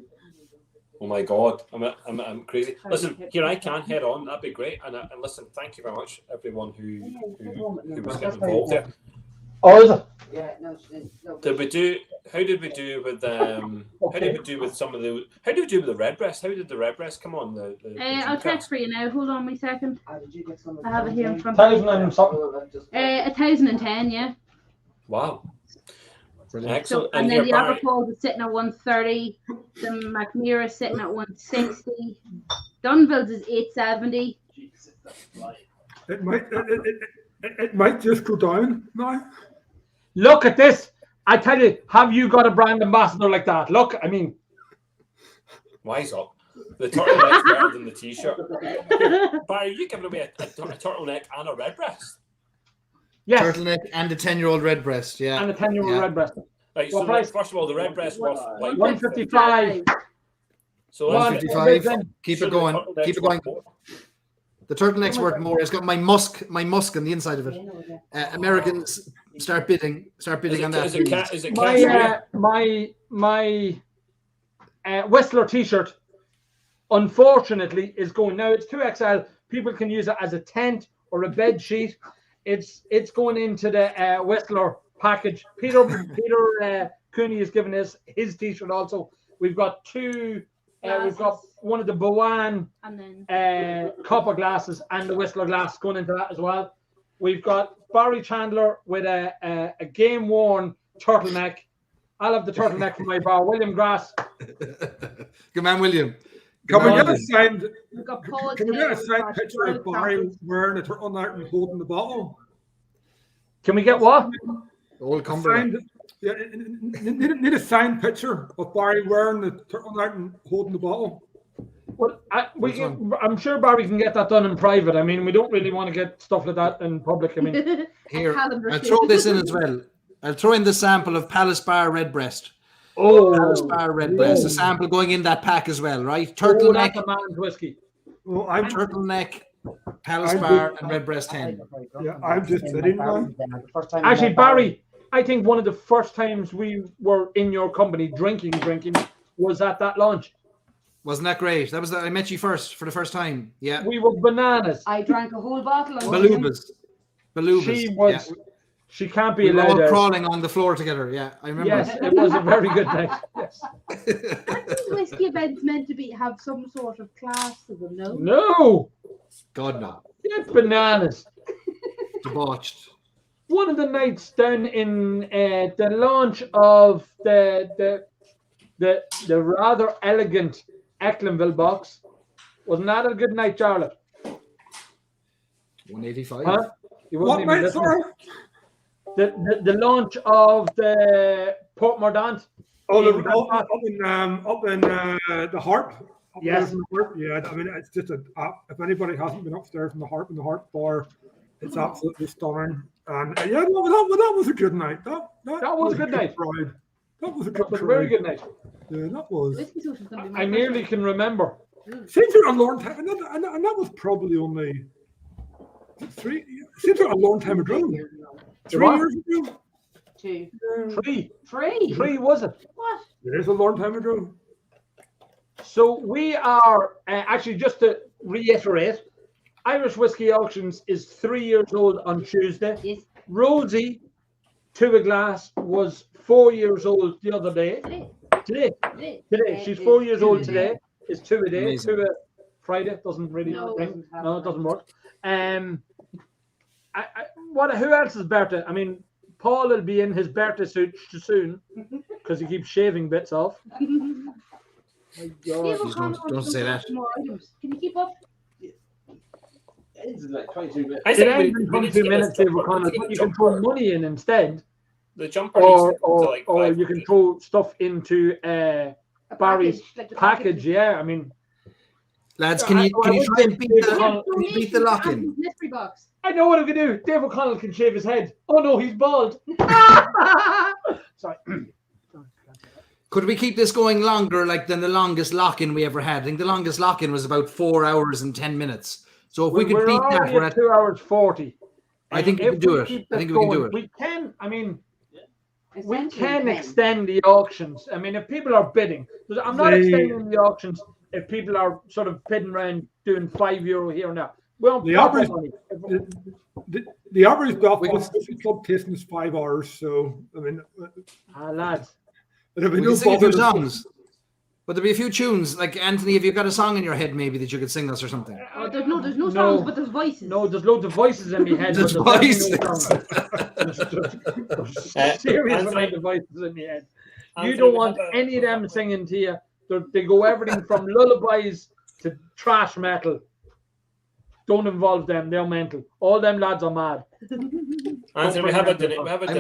Oh my God, I'm crazy. Listen, here I can head on. That'd be great. And listen, thank you very much, everyone who was getting involved there. Oh, is it? Yeah, no, she didn't. No. Did we do? How did we do with How did we do with some of the? How did we do with the Redbreast? How did the Redbreast come on? The I'll check for you now. Hold on a second. How did you get some of I have it here in front of Thousand me. and something. 1,010, yeah. Wow. Brilliant. Excellent. And then here, the Barry, Aberfold is sitting at 130. The McNear is sitting at 160. Dunville's is 870. Jesus, that's right. It might just go down now. Look at this. I tell you, have you got a brand ambassador like that? Look, I mean, wise up. The turtleneck's better than the t-shirt. Barry, you giving away a turtleneck and a redbreast? yes, Turtleneck and a 10-year-old redbreast. Yeah. and a 10-year-old Yeah. redbreast. Right. What So price? first of all, the redbreast was like 155. So Well, let's 155. Keep so it the going. turtleneck's Keep it going. worth more. The turtleneck's worth more. It's got my musk on the inside of it. Americans start bidding Is on it, that. is it, is it My cashmere? Whistler T-shirt, unfortunately, is going now. It's 2XL. People can use it as a tent or a bed sheet. It's going into the Whistler package. Peter Cooney has given us his T-shirt also. We've got two. We've got one of the Bowan And then copper glasses and the Whistler glass going into that as well. We've got Barry Chandler with a game worn turtleneck. I'll have the turtleneck for my bar. William Grass. Good man, William. Can we Good get man. a signed? we've got Paul Can we get a Taylor, signed we've picture got of Barry wearing a turtleneck and holding the bottle? Can we get what? Old Cumberland. Signed, yeah, need a signed picture of Barry wearing the turtleneck and holding the bottle. Well, I'm sure Barry can get that done in private. I mean, we don't really want to get stuff like that in public. I mean, Here, calendar I'll sheet. throw this in as well. I'll throw in the sample of Palace Bar Redbreast. Palace Bar Redbreast. A sample going in that pack as well, right? Turtleneck, that's a man's whiskey. Well, I'm turtleneck, Palace I'm Bar, just- and Redbreast 10. Yeah, I'm just bidding now. Actually, Barry, I think one of the first times we were in your company drinking was at that launch. Wasn't that great? That was I met you first for the first time. Yeah. We were bananas. I drank a whole bottle. And Balubas. She was. Yeah. She can't be We were allowed all out. crawling on the floor together. Yeah, I remember. Yes, it was a very good night. Yes. Aren't these whiskey events meant to have some sort of class to them? No. No, God no. it's bananas. Debauched. One of the nights down in the launch of the rather elegant Ecklenville box, wasn't that a good night, Charlotte? 185. Huh? You What wasn't even night, listening. sorry? The launch of the Port Mordaunt Oh, in up in the Harp. Up Yes. there in the Harp. Yeah, I mean, it's just if anybody hasn't been upstairs in the Harp bar, it's absolutely stunning. And yeah, that was a good night. That was a good night. Ride. That was a That good was a ride. very good night. Yeah, that was. Whiskey Social's gonna be my I first nearly night. can remember. Seems like a long time, and that was probably only 3. Seems like a long time ago. 3 what? years ago. 2. 3. 3. 3 was it? What? It is a long time ago. So we are actually, just to reiterate, Irish Whiskey Auctions is 3 years old on Tuesday. Yes. Rosie, to a glass, was 4 years old the other day. Today. She's 4 years old today. It's 2 a day. Amazing. 2 a Friday. Doesn't really No, it ring. doesn't have No, it doesn't work. Who else's birthday? I mean, Paul will be in his birthday suit soon because he keeps shaving bits off. My God. Don't say that. More items. Can you keep up? It's like 22 minutes. I It think ends in we need 22 to get minutes, this Dave jumper. O'Connell, We need but a you can throw jumper. money in instead, The jumper needs to or like you can 500. throw stuff into A Barry's like the package. Yeah, I mean, Lads, can you try and beat the lock in? Mystery box. I know what I'm gonna do. Dave O'Connell can shave his head. Oh no, he's bald. Sorry. Could we keep this going longer, like than the longest lock-in we ever had? I think the longest lock-in was about 4 hours and 10 minutes. So if we could We're beat that, already we're at at. 2 hours 40. I think we If can do it. keep I this think we can do going, it. We can. I mean, we Essentially, can then. extend the auctions. I mean, if people are bidding, I'm not extending the auctions if people are sort of bidding around doing €5 here and there. Well, The average- The average Belfast Whiskey Club tasting is 5 hours, so I mean, lads, there'll be We no can sing a few bother. songs. But there'll be a few tunes. Like, Anthony, have you got a song in your head maybe that you could sing us or something? There's no No. songs, but there's voices. No, there's loads of voices in my head. There's but voices. There's serious amount of voices in my head. You Anthony, don't we want have a- any of them singing to you. They go everything from lullabies to trash metal. Don't involve them; they're mental. All them lads are mad. Anthony, we have a I'm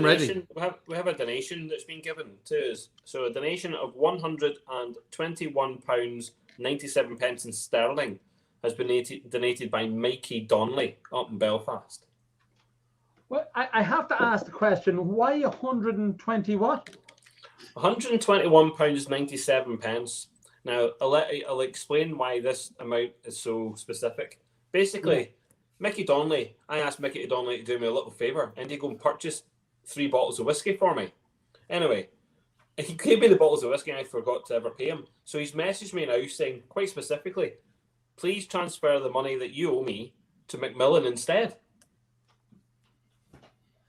ready. donation. We have a donation that's been given to us. So a donation of £121.97 in sterling has been donated by Mikey Donnelly up in Belfast. Well, I have to ask the question: why 120 what? £121.97. Now I'll explain why this amount is so specific. Basically, Mickey Donnelly, I asked Mickey Donnelly to do me a little favour and he'd go and purchase 3 bottles of whiskey for me. Anyway, he gave me the bottles of whiskey and I forgot to ever pay him. So he's messaged me now saying, quite specifically, please transfer the money that you owe me to Macmillan instead.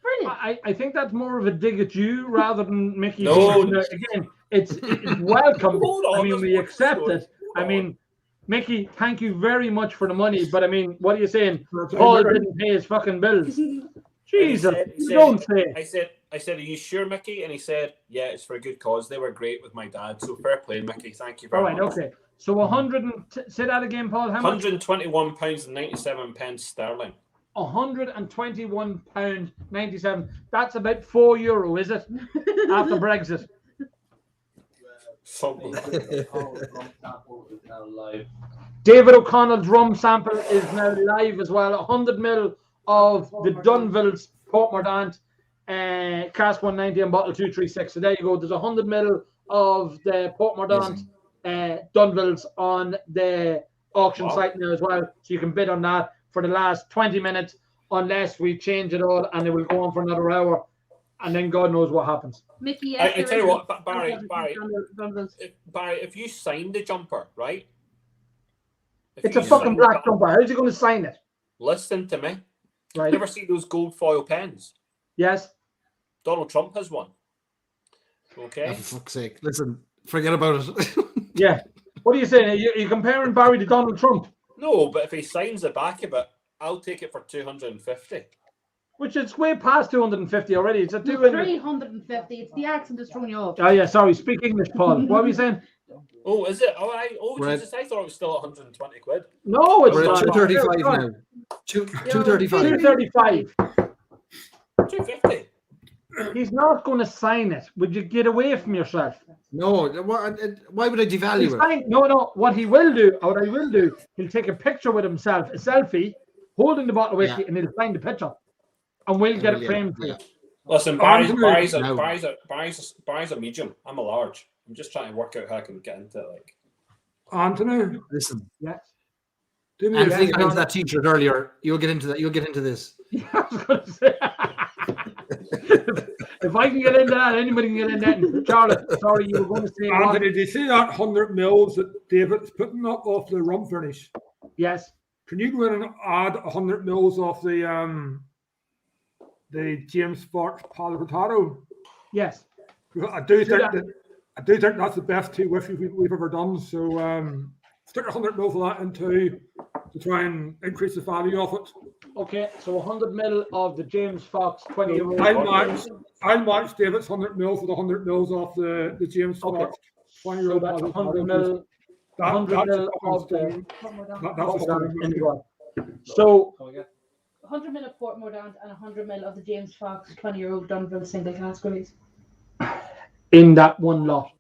Brilliant. I think that's more of a dig at you rather than Mickey. No. Again, it's welcome. Hold on, I mean, there's we more accept story. it. I mean, Mickey, thank you very much for the money, but I mean, what are you saying? Okay, Paul but- didn't pay his fucking bills. And Jesus, he said- don't say. I said, are you sure, Mickey? And he said, yeah, it's for a good cause. They were great with my dad. So fair play, Mickey. Thank you very All right, much. okay. So 100 say that again, Paul. How much? £121.97 sterling. £121.97. That's about €4, is it? After Brexit. Something. Now live. David O'Connell's rum sample is now live as well. 100 ml of the Dunville's Port Mordaunt, cask 190 and bottle 236. So there you go. There's 100 ml of the Port Mordaunt Dunville's on the auction site now as well. So you can bid on that for the last 20 minutes, unless we change it all and it will go on for another hour. And then God knows what happens. Mickey, I tell you what, Barry, if you sign the jumper, right? If It's you a fucking sign black the- jumper. How's he going to sign it? Listen to me. Right. You ever see those gold foil pens? Yes. Donald Trump has one. Okay. Oh, for fuck's sake. Listen, forget about it. Yeah. What are you saying? Are you comparing Barry to Donald Trump? No, but if he signs the back of it, I'll take it for 250. Which is way past 250 already. It's a 200. 350. It's the accent that's throwing you off. Oh yeah, sorry. Speak English, Paul. What were you saying? Oh, is it? Oh, Right. Jesus, I thought it was still 120 quid. No, it's We're at not. 235 now. 235. 235. 250. He's not going to sign it. Would you get away from yourself? No, why would I devalue it? No. What I will do, he'll take a picture with himself, a selfie, holding the bottle of whiskey, and he'll sign the picture, and we'll get it framed for you. Listen, Barry's a medium. I'm a large. I'm just trying to work out how I can get into it. Like, Anthony, listen. Yes. Anthony got into that T-shirt earlier. You'll get into that. You'll get into this. I was going to say. If I can get into that, anybody can get in that. And Charlotte, sorry, you were going to say. Anthony, did you see that 100 mils that David's putting up off the rum finish? Yes. Can you go in and add 100 mils off the James Fox Palo? Yes. I do think that's the best tea whiskey we've ever done. So stick 100 mils of that into to try and increase the value of it. Okay, so 100 ml of the James Fox 20. I'll match David's 100 mils with 100 mils off the James Fox 20 So that's 100 ml. 100 ml of the. So 100 ml of Portmore Downs and 100 ml of the James Fox 20-year-old Dunville single cask release. In that one lot.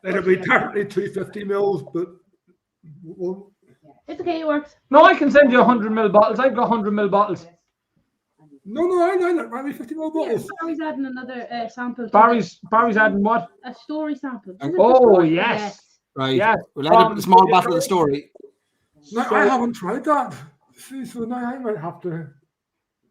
It'll be technically 250 mils, but it's okay, it works. No, I can send you 100 ml bottles. I've got 100 ml bottles. No, I know. 50 ml bottles. Barry's adding another sample. Barry's adding what? A story sample. Oh, yes. Right. Yes. We'll add a small bottle of the story. No, I haven't tried that. See, so now I might have to.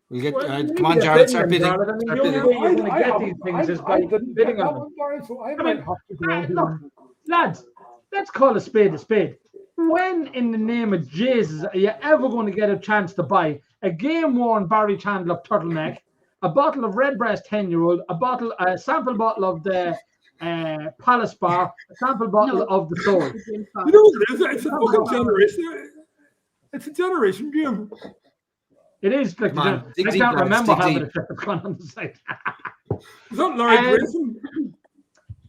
We'll get. Come on, Jared. Start bidding. The only way you're going to get these things is by bidding on them. So I might have to go on Look, lads, let's call a spade a spade. When in the name of Jesus are you ever going to get a chance to buy a game-worn Barry Chandler turtleneck, a bottle of Redbreast 10-year-old, a sample bottle of the Palace Bar, a sample bottle of the Soul? You know what it is? It's a fucking generation. It's a generation game. It is. Like, I can't remember how many have gone on the site. Is that Larry Grayson?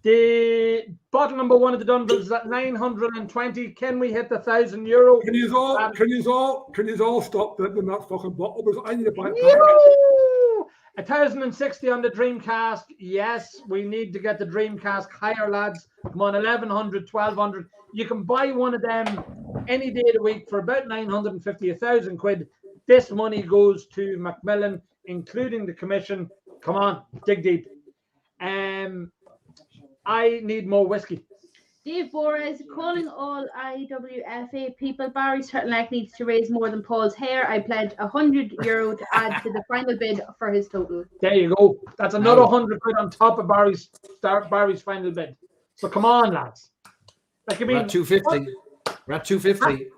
The bottle number one of the Dunvilles is at 920. Can we hit the €1,000? Can you all stop bidding that fucking bottle? Because I need to buy it. 1,060 on the Dream Cask. Yes, we need to get the Dream Cask higher, lads. Come on, 1,100, 1,200. You can buy one of them any day of the week for about 950, 1,000 quid. This money goes to Macmillan, including the commission. Come on, dig deep. I need more whiskey. Dave Borres calling all IWFA people. Barry's turtleneck needs to raise more than Paul's hair. I pledge €100 to add to the final bid for his total. There you go. That's another 100 quid on top of Barry's final bid. So come on, lads. Like, I mean, we're at 250. We're at 250.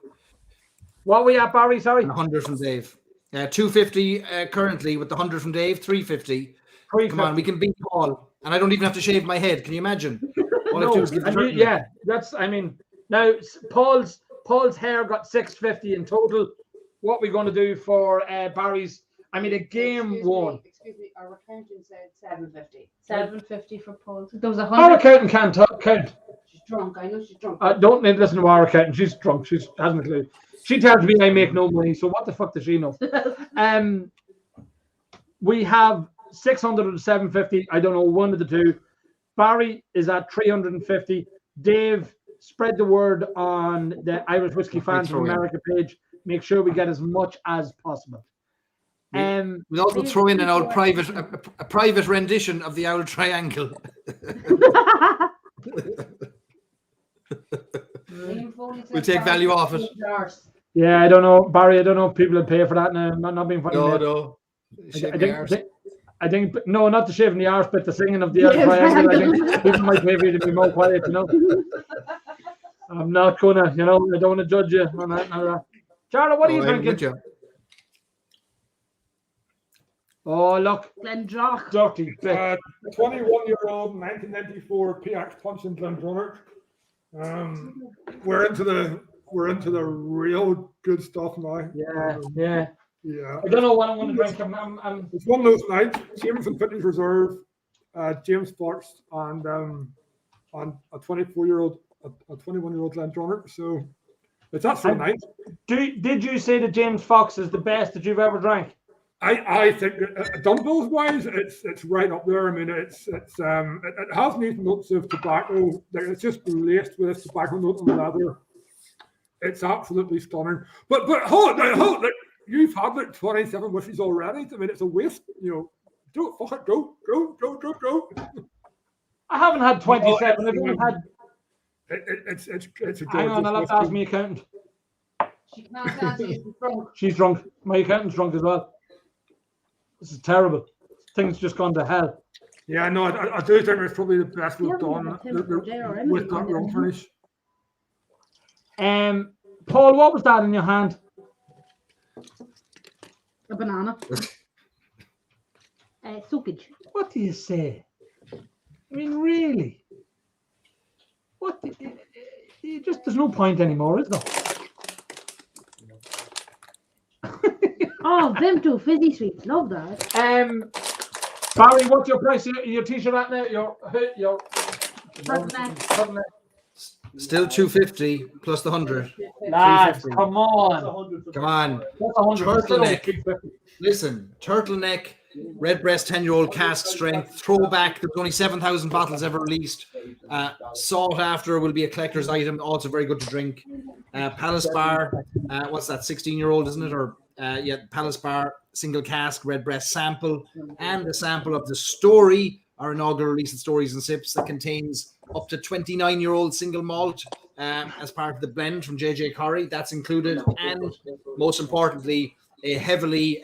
What are we at, Barry? Sorry. 100 from Dave. 250 currently with the 100 from Dave. 350. Come on, we can beat Paul. And I don't even have to shave my head. Can you imagine? All I have to do is give the that's. I mean, now Paul's hair got 650 in total. What are we going to do for Barry's? I mean, a game one. Excuse me, our accountant said 750. 750 for Paul. There was 100. Our accountant can't count. She's drunk. I know she's drunk. Don't need to listen to our accountant. She's drunk. She hasn't a clue. She tells me I make no money. So what the fuck does she know? We have 600 and 750. I don't know, one of the two. Barry is at 350. Dave, spread the word on the Irish Whiskey Fans from America page. Make sure we get as much as possible. We'll also throw in an old private rendition of the old triangle. We'll take value off it. Yeah, I don't know, Barry. I don't know if people would pay for that now. I'm not being funny. No. I think no, not the shaving the arse, but the singing of the triangle. I think people might maybe be more quiet, you know. I'm not gonna, you know, I don't want to judge you on that. Charlotte, what are you drinking? Oh, look. Glendroch. Dirty bit. 21-year-old 1994 PX Punch in Glendronach. We're into the real good stuff now. Yeah. I don't know what I'm going to drink. It's one of those nights. Jameson Fitness Reserve, James Fox, and a 24-year-old, a 21-year-old Glendronach. So it's that sort of night. Did you say that James Fox is the best that you've ever drank? I think done both ways, it's right up there. I mean, it hasn't even notes of tobacco. Like, it's just laced with this tobacco note on the leather. It's absolutely stunning. But hold on, like, you've had like 27 whiskeys already. I mean, it's a waste. Do it. Fuck it. Go. I haven't had 27. I've only had. It's a Hang on, I'll have to ask my accountant. She can't answer, she's drunk. She's drunk. My accountant's drunk as well. This is terrible. Things just gone to hell. Yeah, no, I do think it's probably the best we've done with that rum finish. Paul, what was that in your hand? A banana. Soakage. What do you say? I mean, really? What? There's no point anymore, is there? Oh, them two fizzy sweets. Love that. Barry, what's your price of your t-shirt at now? Your Turtleneck. Still 250 plus the 100. Lads, come on. Come on. That's 100. Turtleneck. Listen, turtleneck, redbreast 10-year-old cask strength, throwback. There's only 7,000 bottles ever released. Sought after will be a collector's item, also very good to drink. Palace Bar, what's that, 16-year-old, isn't it? Or Palace Bar, single cask, redbreast sample, and a sample of the Story, our inaugural release of Stories and Sips, that contains up to 29-year-old single malt as part of the blend from JJ Corrie. That's included, and most importantly, a heavily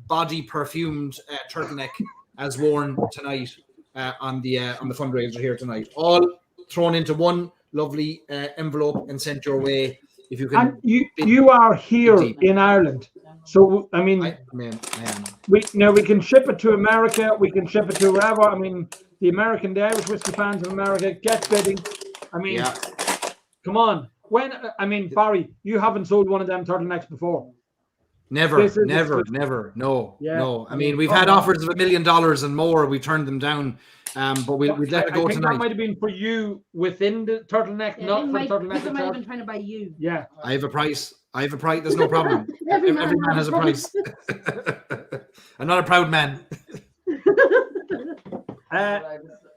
body perfumed turtleneck as worn tonight on the fundraiser here tonight. All thrown into one lovely envelope and sent your way. If you can, and you are here in Ireland, so I mean, I am. We can ship it to America. We can ship it to wherever. I mean, the Irish whiskey fans of America, get bidding. I mean, come on. Barry, you haven't sold one of them turtlenecks before. Never. No. I mean, we've had offers of $1 million and more. We've turned them down, but we'd let it go tonight. That might have been for you within the turtleneck, not for the turtleneck. People might have been trying to buy you. Yeah. I have a price. There's no problem. Every man has a price. I'm not a proud man.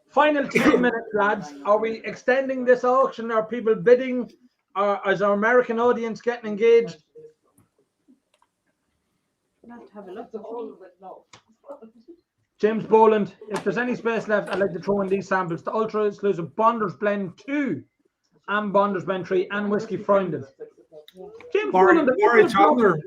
Final 2 minutes, lads. Are we extending this auction? Are people bidding? Is our American audience getting engaged? Let's have a look. James Boland, if there's any space left, I'd like to throw in these samples: the ultra exclusive Bonders Blend 2 and Bonders Blend 3 and Whiskey Freundin. James Boland, Barry Chandler,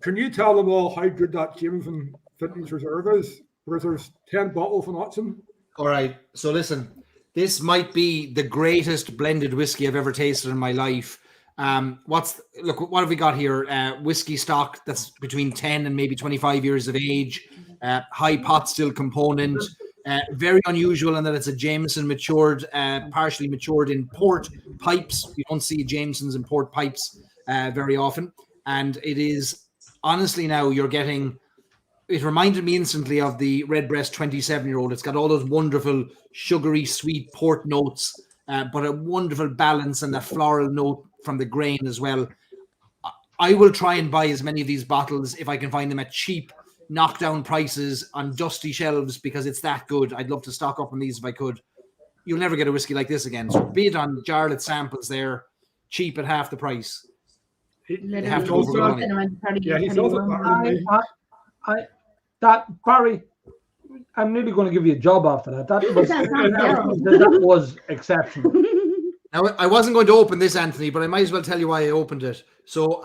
can you tell them all how good that Jameson Vintage Reserve is? Because there's 10 bottles on auction. All right. So listen, this might be the greatest blended whiskey I've ever tasted in my life. What have we got here? Whiskey stock that's between 10 and maybe 25 years of age. High pot still component. Very unusual in that it's a Jameson matured, partially matured in port pipes. You don't see Jamesons in port pipes very often. And it is, honestly, now you're getting, it reminded me instantly of the Redbreast 27-year-old. It's got all those wonderful sugary, sweet port notes, but a wonderful balance and a floral note from the grain as well. I will try and buy as many of these bottles if I can find them at cheap knockdown prices on dusty shelves, because it's that good. I'd love to stock up on these if I could. You'll never get a whiskey like this again. So bid on Jarlath samples there, cheap at half the price. You have to overlook it. Yeah, he sold it. Barry, I'm nearly going to give you a job after that. That was exceptional. Now, I wasn't going to open this, Anthony, but I might as well tell you why I opened it. So,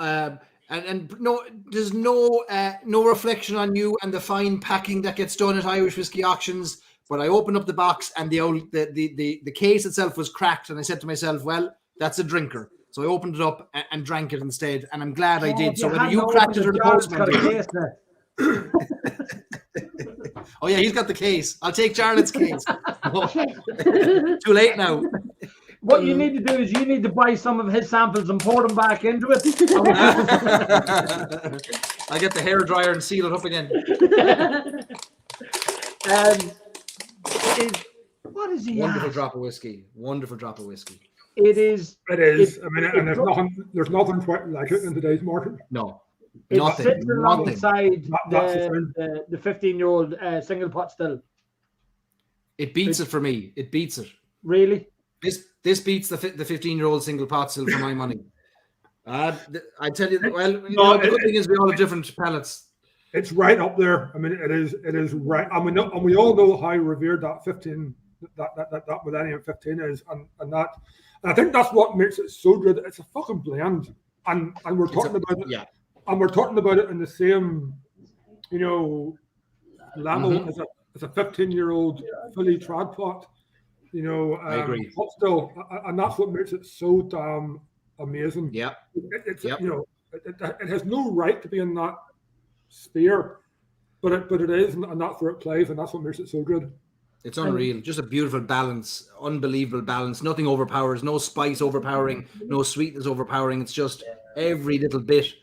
and no, there's no reflection on you and the fine packing that gets done at Irish whiskey auctions. But I opened up the box and the case itself was cracked, and I said to myself, "Well, that's a drinker." So I opened it up and drank it instead, and I'm glad I did. So whether you cracked it or the postman did. Oh yeah, he's got the case. I'll take Jarlath's case. Too late now. What you need to do is you need to buy some of his samples and pour them back into it. I get the hairdryer and seal it up again. What is he? Wonderful drop of whiskey. Wonderful drop of whiskey. It is. It is. I mean, and there's nothing quite like it in today's market. No. It Nothing, sits nothing. alongside That's the thing. the 15-year-old single pot still. It beats it for me. It beats it. Really? This beats the 15-year-old single pot still for my money. I tell you, well, the good thing is we all have different palates. It's right up there. I mean, it is right. I mean, and we all know how revered that 15, that Millennium 15 is, and I think that's what makes it so good. It's a fucking blend, and we're talking about it. Yeah. And we're talking about it in the same, level as a 15-year-old fully trad pot. I agree. But still, and that's what makes it so damn amazing. Yeah. It has no right to be in that sphere, but it is, and that's where it plays, and that's what makes it so good. It's unreal. Just a beautiful balance, unbelievable balance. Nothing overpowers, no spice overpowering, no sweetness overpowering. It's just every little bit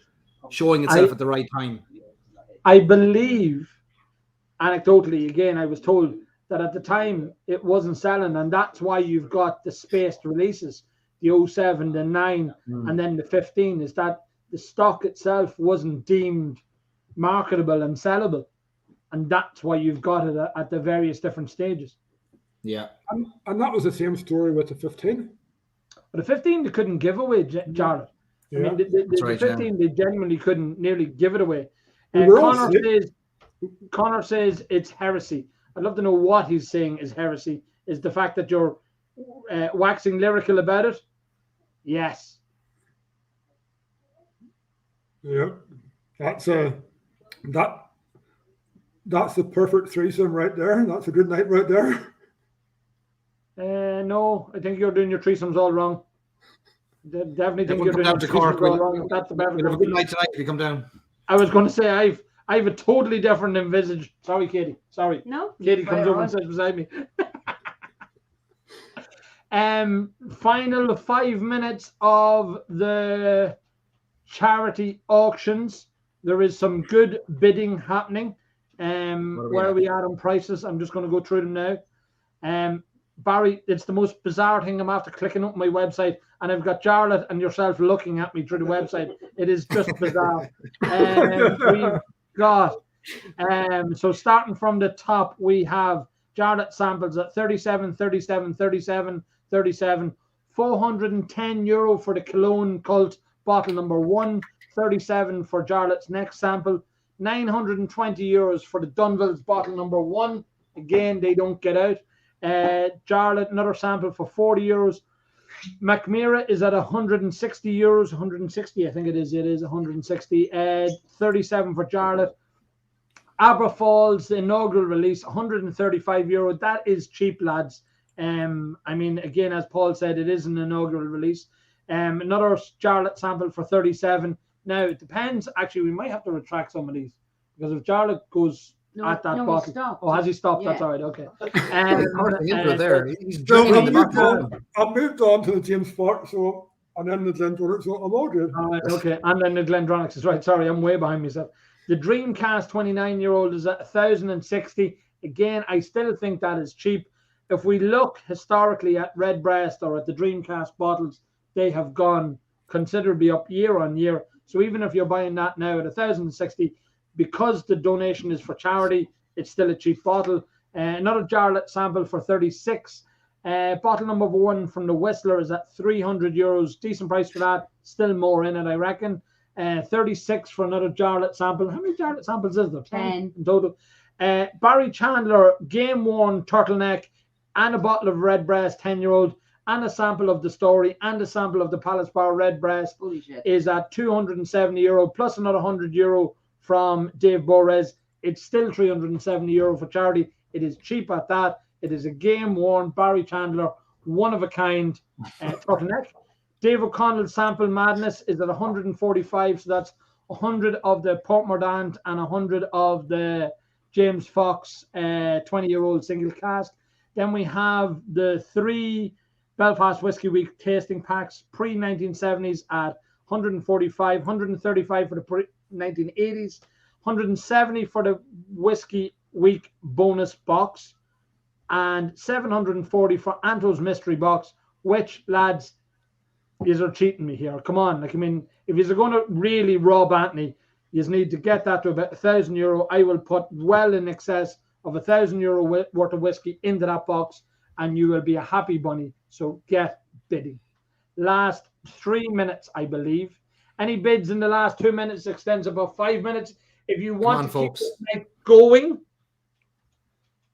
showing itself at the right time. I believe, anecdotally, again, I was told that at the time it wasn't selling, and that's why you've got the spaced releases, the 07, the 9, and then the 15, is that the stock itself wasn't deemed marketable and sellable, and that's why you've got it at the various different stages. Yeah. And that was the same story with the 15. But the 15 they couldn't give away, Jarlath. I mean, the 15 they genuinely couldn't nearly give it away. Connor says it's heresy. I'd love to know what he's saying is heresy. Is the fact that you're waxing lyrical about it? Yes. Yeah, that's the perfect threesome right there. That's a good night right there. No, I think you're doing your threesomes all wrong. Definitely think you're doing your threesomes all wrong. That's the better. Have a good night tonight if you come down. I was going to say I have a totally different envisaged. Sorry, Katie. Sorry. No. Katie comes over and sits beside me. Final 5 minutes of the charity auctions. There is some good bidding happening. Where are we at on prices? I'm just going to go through them now. Barry, it's the most bizarre thing. I'm after clicking up my website, and I've got Jarlath and yourself looking at me through the website. It is just bizarre. We've got so starting from the top, we have Jarlath samples at 37, 37, 37, 37, €410 for the Cologne Cult bottle number 1, 37 for Jarlath's next sample, €920 for the Dunville's bottle number 1. Again, they don't get out. Jarlath, another sample for €40. Macmira is at €160, 160, I think it is 160. 37 for Jarlath. Aberfall's inaugural release, €135. That is cheap, lads. I mean, again, as Paul said, it is an inaugural release. Another Jarlath sample for 37. Now, it depends. Actually, we might have to retract some of these, because if Jarlath goes at that bottle. Oh, has he stopped? Yeah. That's all right. Okay. He's I've moved on to the James Fort, and then the Glendronach, so I'm all good. Okay, and then the Glendronach is right. Sorry, I'm way behind myself. The Dreamcast 29-year-old is at 1,060. Again, I still think that is cheap. If we look historically at Redbreast or at the Dreamcast bottles, they have gone considerably up year on year. So even if you're buying that now at 1,060, because the donation is for charity, it's still a cheap bottle. Another Jarlath sample for 36. Bottle number 1 from the Whistler is at €300. Decent price for that. Still more in it, I reckon. 36 for another Jarlath sample. How many Jarlath samples is there? 10 in total. Barry Chandler, game worn turtleneck, and a bottle of Redbreast 10-year-old, and a sample of the Story, and a sample of the Palace Bar Redbreast is at €270 plus another €100 from Dave Borez. It's still €370 for charity. It is cheap at that. It is a game worn Barry Chandler, one of a kind turtleneck. Dave O'Connell's Sample Madness is at 145, so that's 100 of the Port Mordaunt and 100 of the James Fox 20-year-old single cask. Then we have the 3 Belfast Whiskey Week tasting packs pre-1970s at 145, 135 for the pre-1980s, 170 for the Whiskey Week bonus box, and 740 for Anto's mystery box, which, lads, these are cheating me here. Come on. Like, I mean, if you're going to really rob Anthony, You need to get that to about €1,000. I will put well in excess of €1,000 worth of whiskey into that box, and you will be a happy bunny. So get bidding. Last 3 minutes, I believe. Any bids in the last 2 minutes extends about 5 minutes. If you want to keep this night going,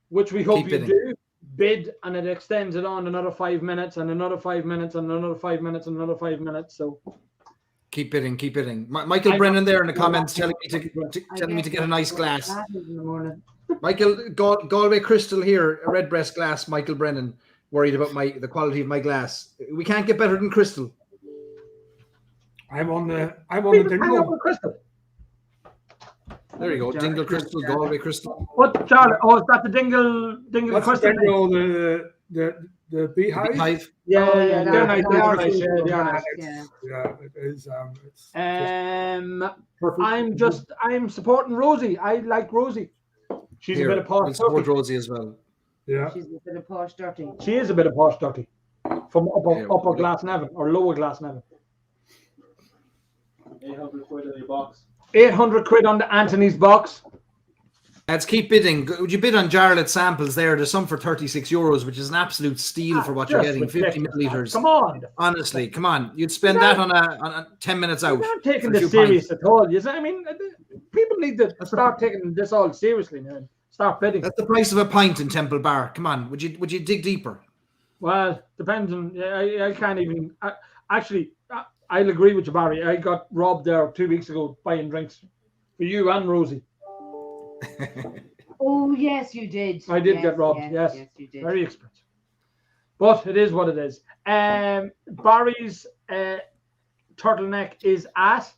which we hope you do, bid, and it extends it on another 5 minutes, and another 5 minutes, and another 5 minutes, and another 5 minutes. So keep bidding, keep bidding. Michael Brennan there in the comments telling me to get a nice glass. In the morning. Michael, Galway Crystal here, a redbreast glass. Michael Brennan worried about the quality of my glass. We can't get better than Crystal. I'm on the Dingle. Crystal. There you go, Dingle Crystal, Galway Crystal. What, Charlotte? Oh, is that the Dingle That's Crystal? The beehive. Yeah, they're nice. They are They are nice. nice. Yeah, it is. It's I'm supporting Rosie. I like Rosie. She's a bit of posh support dirty. Rosie as well. Yeah. She's a bit of posh dirty. She is a bit of posh dirty. From upper Glasnevin or lower Glasnevin. 800 quid in your box. 800 quid on the Anthony's box. Let's keep bidding. Would you bid on Jarlath samples there? There's some for €36, which is an absolute steal for what you're getting. 50 millilitres. Come on. Honestly, come on. You'd spend that on a 10 minutes out. You're not taking this serious at all. I mean, people need to start taking this all seriously now. Start bidding. That's the price of a pint in Temple Bar. Come on. Would you dig deeper? Well, depends on. I can't even. Actually, I'll agree with you, Barry. I got robbed there 2 weeks ago buying drinks for you and Rosie. Oh, yes, you did. I did get robbed, yes. You did. Very expensive. But it is what it is. Barry's turtleneck is at.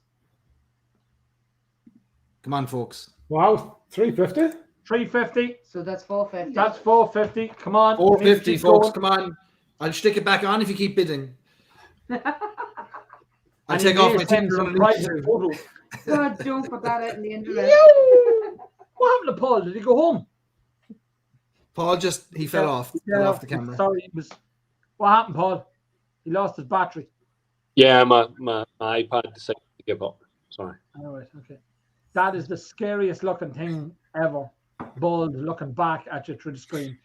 Come on, folks. Wow, 350. 350. So that's 450. That's 450. Come on. 450, folks. Come on. I'll stick it back on if you keep bidding. I'll take off my ticket on photo. God, don't put that out in the internet. What happened to Paul? Did he go home? Paul he fell off. Fell off the camera. Sorry, what happened, Paul? He lost his battery. Yeah, my iPad decided to give up. Sorry. All right, okay. That is the scariest looking thing ever. Bald looking back at you through the screen.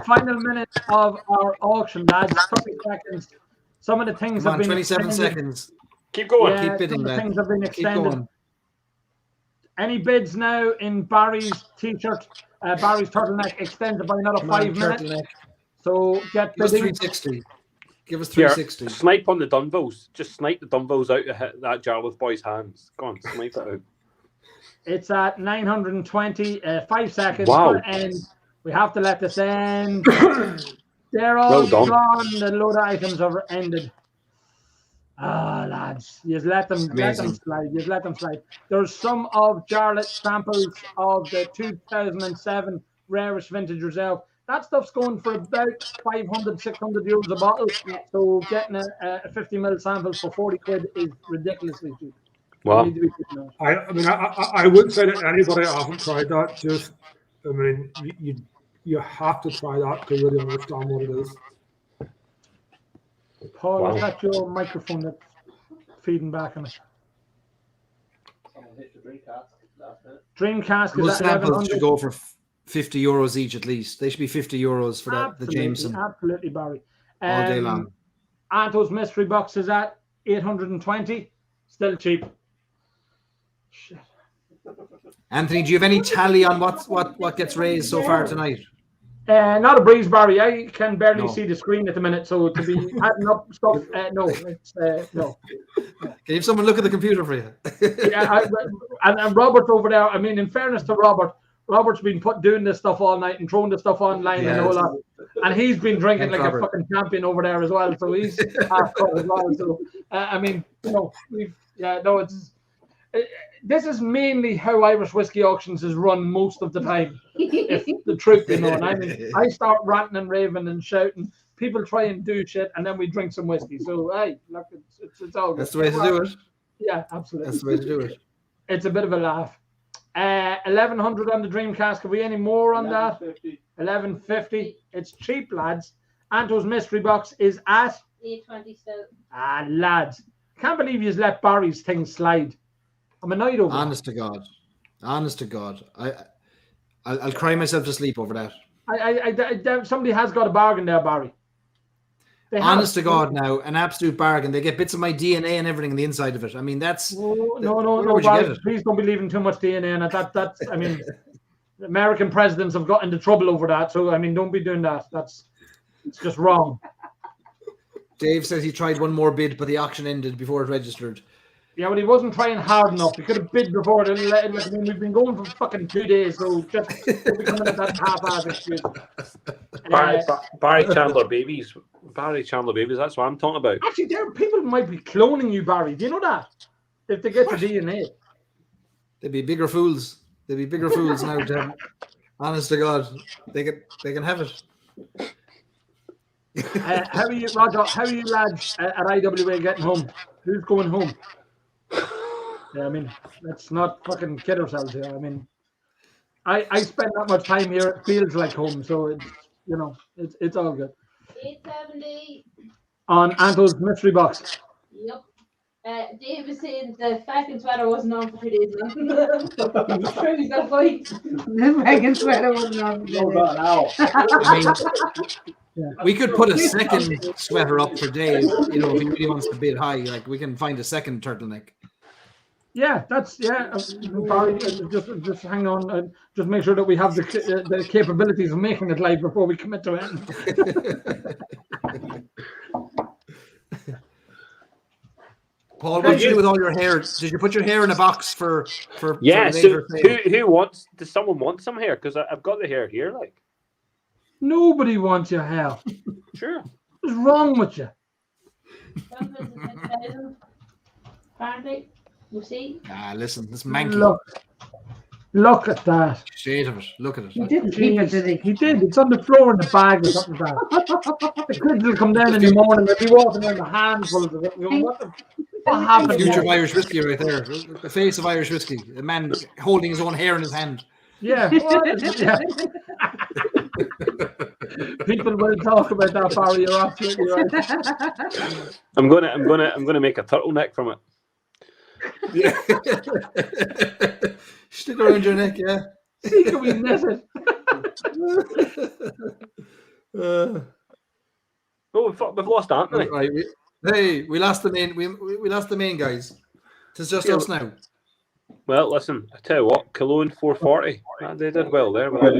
Final minute of our auction, lads. 30 seconds. Some of the things have been 27 extended. seconds. Keep going. Yeah, keep bidding, some things have been Keep extended. going. Any bids now in Barry's t-shirt, Barry's turtleneck extended by another 5 minutes. Turtleneck. So get Give us bidding. 360. Give us 360. Snipe on the Dunvilles. Just snipe the Dunvilles out of that Jarlath boy's hands. Go on, snipe it out. It's at 920, 5 seconds. Wow. And we have to let this end. They're all Well done. gone. The load of items are ended. Lads, you let them slide. You let them slide. There's some of Jarlath samples of the 2007 rarest vintage reserve. That stuff's going for about 500, 600 euros a bottle. So getting a 50ml sample for 40 quid is ridiculously cheap. Wow. I wouldn't say that anybody hasn't tried that. Just, I mean, you have to try that to really understand what it is. Paul, is that your microphone that's feeding back on it? Someone hit the Dreamcast last minute. Dreamcast Those is at samples should 1100. go for €50 each at least. They should be €50 for the Jameson. Absolutely, Barry. All day long. Anto's mystery box is at 820. Still cheap. Shit. Anthony, do you have any tally on what gets raised so far tonight? Not a breeze, Barry. I can barely No. see the screen at the minute, so to be adding up stuff, no, it's no. Can you have someone look at the computer for you? Yeah, and Robert over there. I mean, in fairness to Robert, Robert's been doing this stuff all night and throwing the stuff online and all that, and he's been drinking like a fucking champion over there as well. So he's half cut as well. So I mean, it's. This is mainly how Irish whiskey auctions is run most of the time. If the truth be known, I mean, I start ranting and raving and shouting. People try and do shit, and then we drink some whiskey. So hey, look, it's all good. That's the way to do it. Yeah, absolutely. That's the way to do it. It's a bit of a laugh. 1100 on the Dreamcast. Have we any more on that? 1150. It's cheap, lads. Anto's mystery box is at 820 still. lads. Can't believe you let Barry's thing slide. I'm annoyed over Honest to God. I'll cry myself to sleep over that. Somebody has got a bargain there, Barry. Honest to God, now an absolute bargain. They get bits of my DNA and everything on the inside of it. I mean, that's no, Barry, please don't be leaving too much DNA in it. That's I mean, American presidents have got into trouble over that. So I mean, don't be doing that. It's just wrong. Dave says he tried one more bid, but the auction ended before it registered. Yeah, but he wasn't trying hard enough. He could have bid before. We've been going for fucking 2 days, so just coming at that half-ass excuse. Barry Chandler babies. Barry Chandler babies. That's what I'm talking about. Actually, there people might be cloning you, Barry. Do you know that? If they get the DNA, they'd be bigger fools. They'd be bigger fools now. Tim. Honest to God, they can have it. How are you, Roger? How are you lads at IWA getting home? Who's going home? Yeah, I mean, let's not fucking kid ourselves here. I mean, I spend that much time here. It feels like home, so it's it's all good. 870 on Anto's mystery box. Yep. Dave is saying the fucking sweater wasn't on for 2 days now. He's sure he's got a fight. The fucking sweater wasn't on for 2 days. I mean, we could put a second sweater up for Dave, if he really wants to bid high. Like, we can find a second turtleneck. Yeah, that's Barry, just hang on, just make sure that we have the capabilities of making it live before we commit to it. Paul, what did you do with all your hair? Did you put your hair in a box for yeah? So who wants? Does someone want some hair? Because I've got the hair here. Like, nobody wants your hair. Sure. What's wrong with you? Apparently. You see? Listen, this manky. Look at that. Shade of it. Look at it. He didn't keep it, did he? He did. It's on the floor in the bag or something like that. The kids will come down in the morning. They'll be walking around with handfuls of it. What happened? Future of Irish whiskey right there. The face of Irish whiskey. The man holding his own hair in his hand. Yeah. Yeah. People will talk about that, Barry. You're absolutely right. I'm gonna make a turtleneck from it. Yeah. Stick around your neck, yeah. See, can we miss it? We've lost Anthony. Right, we lost the main. We lost the main guys. It's just us now. Well, listen. I tell you what, Cologne 440. They did well there. Why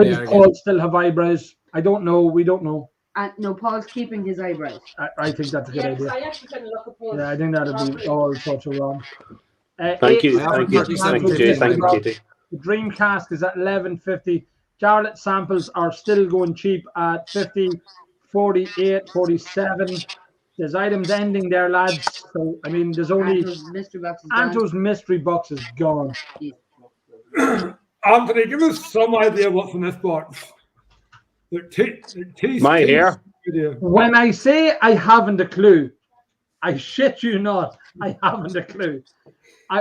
does Paul still have eyebrows? I don't know. We don't know. No, Paul's keeping his eyebrows. I think that's a good idea. I actually couldn't look at Paul's. Yeah, I think that'd be all sorts of wrong. Thank you, Jay. Thank you, Katie. The Dreamcast is at 11.50. Charlotte samples are still going cheap at 50, 48, 47. There's items ending there, lads. So I mean, there's only Anto's mystery box is gone. Anthony, give us some idea what's in this box. My hair. When I say I haven't a clue, I shit you not, I haven't a clue.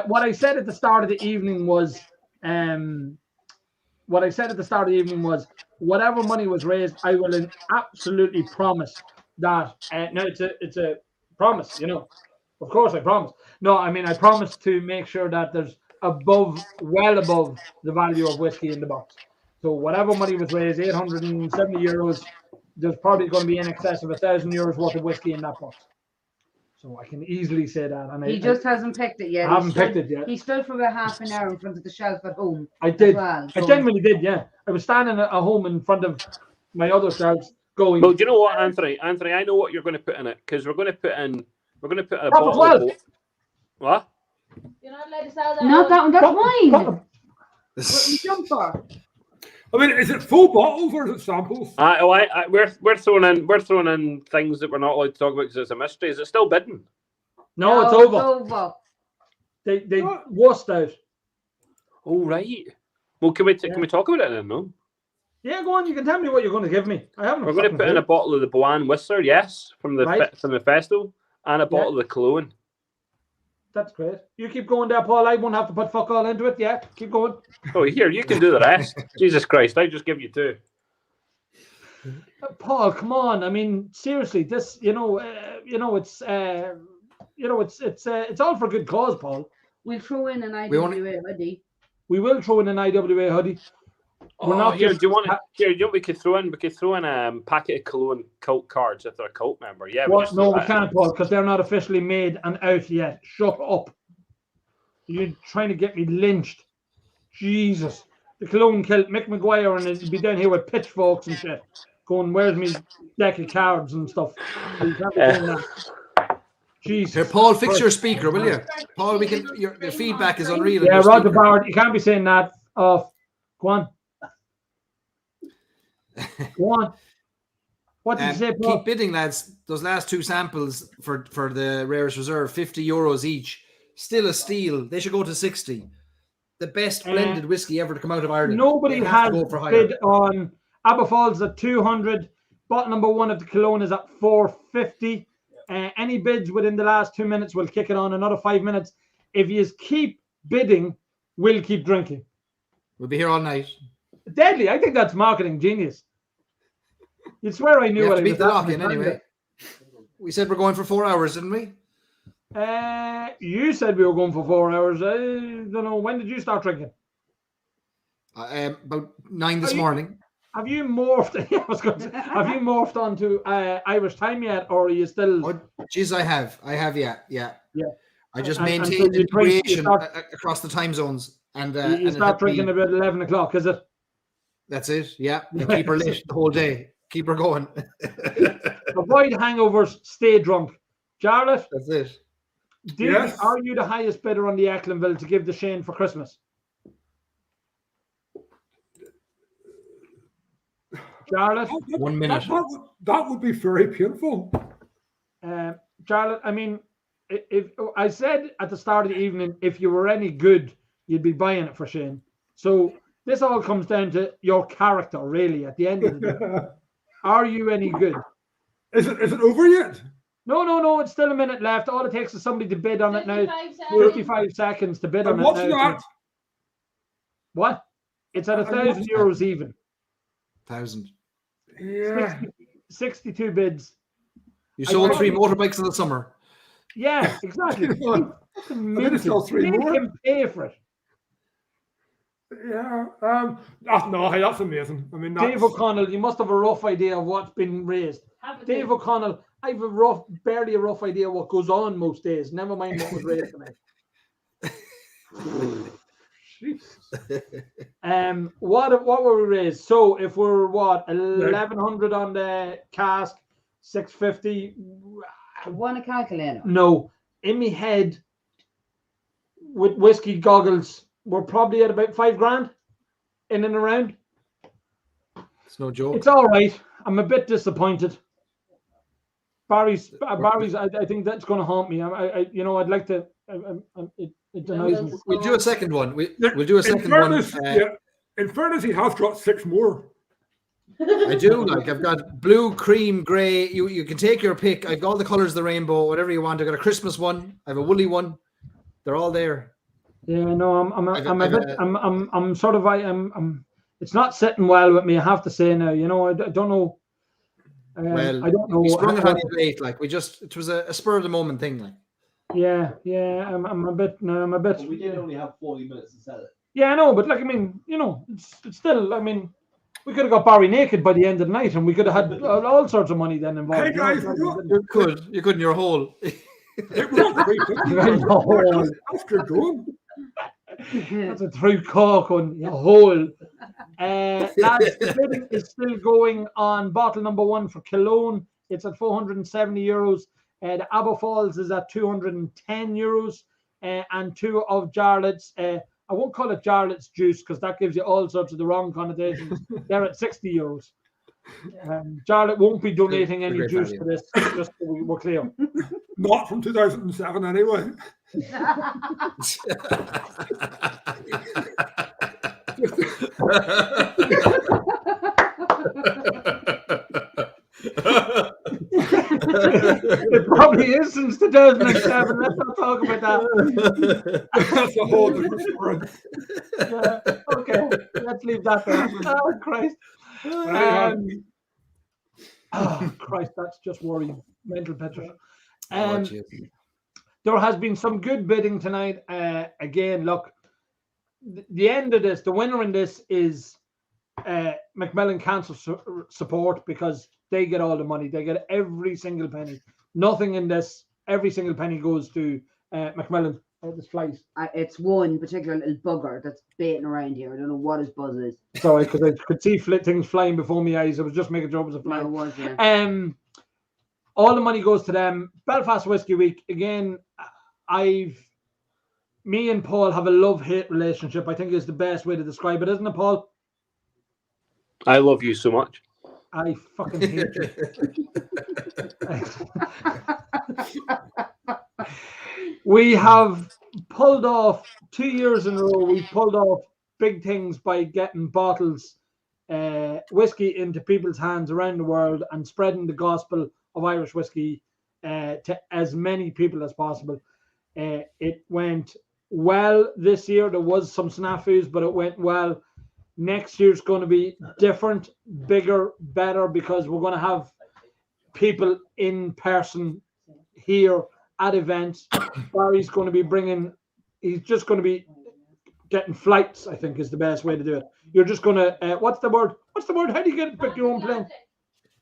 What I said at the start of the evening was, whatever money was raised, I will absolutely promise that. No, it's a promise, Of course, I promise. No, I mean I promise to make sure that there's well above the value of whiskey in the box. So whatever money was raised, 870 euros, there's probably going to be in excess of 1,000 euros worth of whiskey in that box. So I can easily say that. And he just hasn't picked it yet. I haven't picked it yet. He stood for about half an hour in front of the shelf at home. I did. Well, I genuinely did, yeah. I was standing at home in front of my other shelves going. Well, do you know what, Anthony? Anthony, I know what you're going to put in it, because we're going to put a bottle of what? You're not allowed to sell that. Not that one, that's wine. What you jump for? I mean, is it full bottles or is it samples? We're throwing in things that we're not allowed to talk about because it's a mystery. Is it still bidding? No, it's over. They washed out. Oh right. Well, can we talk about it then? No. Yeah, go on. You can tell me what you're going to give me. We're going to put in a bottle of the Boan Whistler, yes, from the festival, and a bottle of the Cologne. That's great. You keep going there, Paul. I won't have to put fuck all into it. Yeah, keep going. Oh, here, you can do the rest. Jesus Christ, I just give you two. Paul, come on. I mean, seriously, this, it's you know, it's all for good cause, Paul. We'll throw in an We only- IWA hoodie. We will throw in an IWA hoodie. We're Oh, not here, just- do you want we could throw in a packet of Cologne cult cards if they're a cult member. Yeah. What? No, we can't, Paul, because they're not officially made and out yet. Shut up. You're trying to get me lynched. Jesus. The Cologne kilt Mick Maguire and he'd be down here with pitchforks and shit. Going, where's me deck of cards and stuff? You can't be doing that. Jesus. Here, Paul, fix your speaker, will you? Paul, we can. Your feedback is unreal. Yeah, Roger Bard, you can't be saying that off. Go on. Go on. What did you say, Paul? Keep bidding, lads. Those last two samples for the rarest reserve, €50 each. Still a steal. They should go to 60. The best blended whiskey ever to come out of Ireland. Nobody They have has to go for higher. bid on Aberfalls at 200. Bottle number 1 of the Cologne is at 450. Any bids within the last 2 minutes will kick it on another 5 minutes. If you keep bidding, we'll keep drinking. We'll be here all night. Deadly. I think that's marketing genius. You'd swear I knew We have what to I beat was the lock asking in anyway. We said we're going for 4 hours, didn't we? You said we were going for 4 hours. I don't know. When did you start drinking? About 9 this morning. Have you morphed? I was going to say, have you morphed onto Irish time yet, or are you still? Oh, geez, I have, yeah. I just And maintain so you drink- you integration start- across the time zones, and You and start it helped me- drinking about 11 o'clock, is it? That's it. Yeah, and keep her lit the whole day. Keep her going. Avoid hangovers. Stay drunk. Jarlath, That's it. Yes. are you the highest bidder on the Ecklinville to give the Shane for Christmas? Jarlath, 1 minute. That would be very painful. Jarlath, I mean, if I said at the start of the evening, if you were any good, you'd be buying it for Shane. So this all comes down to your character, really. At the end of the day, are you any good? Is it over yet? No. It's still a minute left. All it takes is somebody to bid on it now. 55 seconds to bid on And it what's now. that? What? It's at And €1,000 what's that? even. 1,000. Yeah. 62 bids. You sold I- 3 motorbikes in the summer. Yeah, exactly. I'm gonna sell 3 Make more. him pay for it. Yeah. No, hey, that's amazing. I mean, Dave that's, O'Connell, you must have a rough idea of what's been raised. Dave O'Connell, I have barely a rough idea what goes on most days. Never mind what was raised tonight. What were we raised? So if we're 1,100 on the cask, 650. Want a calculator? No, in my head, with whiskey goggles, we're probably at about $5,000 in and around. It's no joke. It's all right. I'm a bit disappointed. Barry's. I think that's going to haunt me. I'd like to. It annoys me. We'll do a second one. We'll do a second one. In fairness, he has got 6 more. I do. Like, I've got blue, cream, grey. You can take your pick. I've got all the colours of the rainbow, whatever you want. I've got a Christmas one. I have a woolly one. They're all there. Yeah, no, I'm sort of. It's not sitting well with me. I have to say now. I don't know. Well, I don't know. we sprung it on you late. Like, it was a spur of the moment thing. Like, Yeah. I'm a bit. But we did only have 40 minutes to sell it. Yeah, I know, but like, I mean, it's still. I mean, we could have got Barry naked by the end of the night, and we could have had all sorts of money then involved. Hey guys, you could in your hole. it was that's good going. That's a through cork on your hole. Lads, the bidding is still going on bottle number 1 for Cologne. It's at €470. The Aberfalls is at €210. And 2 of Jarlath's. I won't call it Jarlath's juice because that gives you all sorts of the wrong connotations. They're at €60. Jarlath won't be donating any juice to this, just so we're clear. Not from 2007 anyway. It probably is since 2007. Let's not talk about that. That's a whole different story. Okay, let's leave that there. Oh, Christ. Oh, Christ, that's just worrying. Mental picture. there has been some good bidding tonight. Again, look, the end of this, the winner in this is Macmillan Council support, because they get all the money. They get every single penny. Nothing in this. Every single penny goes to Macmillan. This flies. It's one particular little bugger that's baiting around here. I don't know what his buzz is. Sorry, because I could see things flying before my eyes. I was just making sure it was a fly. No, it was, yeah. All the money goes to them. Belfast Whiskey Week again. Me and Paul have a love-hate relationship. I think is the best way to describe it, isn't it, Paul? I love you so much. I fucking hate you. We have pulled off 2 years in a row. We've pulled off big things by getting bottles, whiskey into people's hands around the world and spreading the gospel of Irish whiskey to as many people as possible. It went well this year. There was some snafus, but it went well. Next year's going to be different, bigger, better, because we're going to have people in person here at events. Barry's going to be he's just going to be getting flights, I think is the best way to do it. You're just going to, what's the word? How do you pick your own plane?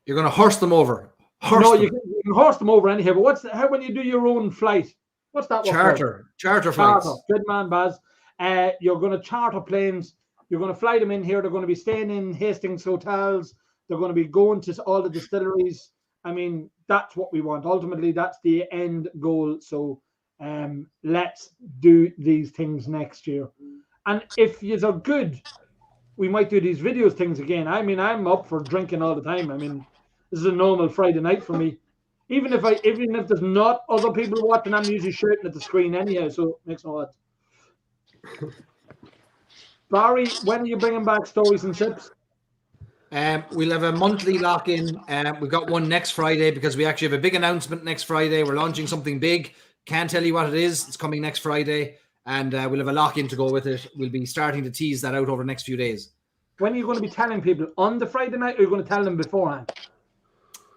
You're going to horse them over. You can horse them over anyhow, but how when you do your own flight? What's that? Charter flights. Good man, Baz. You're going to charter planes. You're going to fly them in here. They're going to be staying in Hastings hotels. They're going to be going to all the distilleries. I mean, that's what we want. Ultimately, that's the end goal. So let's do these things next year. And if you are good, we might do these videos things again. I mean, I'm up for drinking all the time. I mean, this is a normal Friday night for me. Even if there's not other people watching, I'm usually shouting at the screen anyhow, so it makes no odds. Barry, when are you bringing back Stories and Sips? We'll have a monthly lock-in. We've got one next Friday because we actually have a big announcement next Friday. We're launching something big. Can't tell you what it is. It's coming next Friday, and we'll have a lock-in to go with it. We'll be starting to tease that out over the next few days. When are you going to be telling people? On the Friday night, or are you going to tell them beforehand?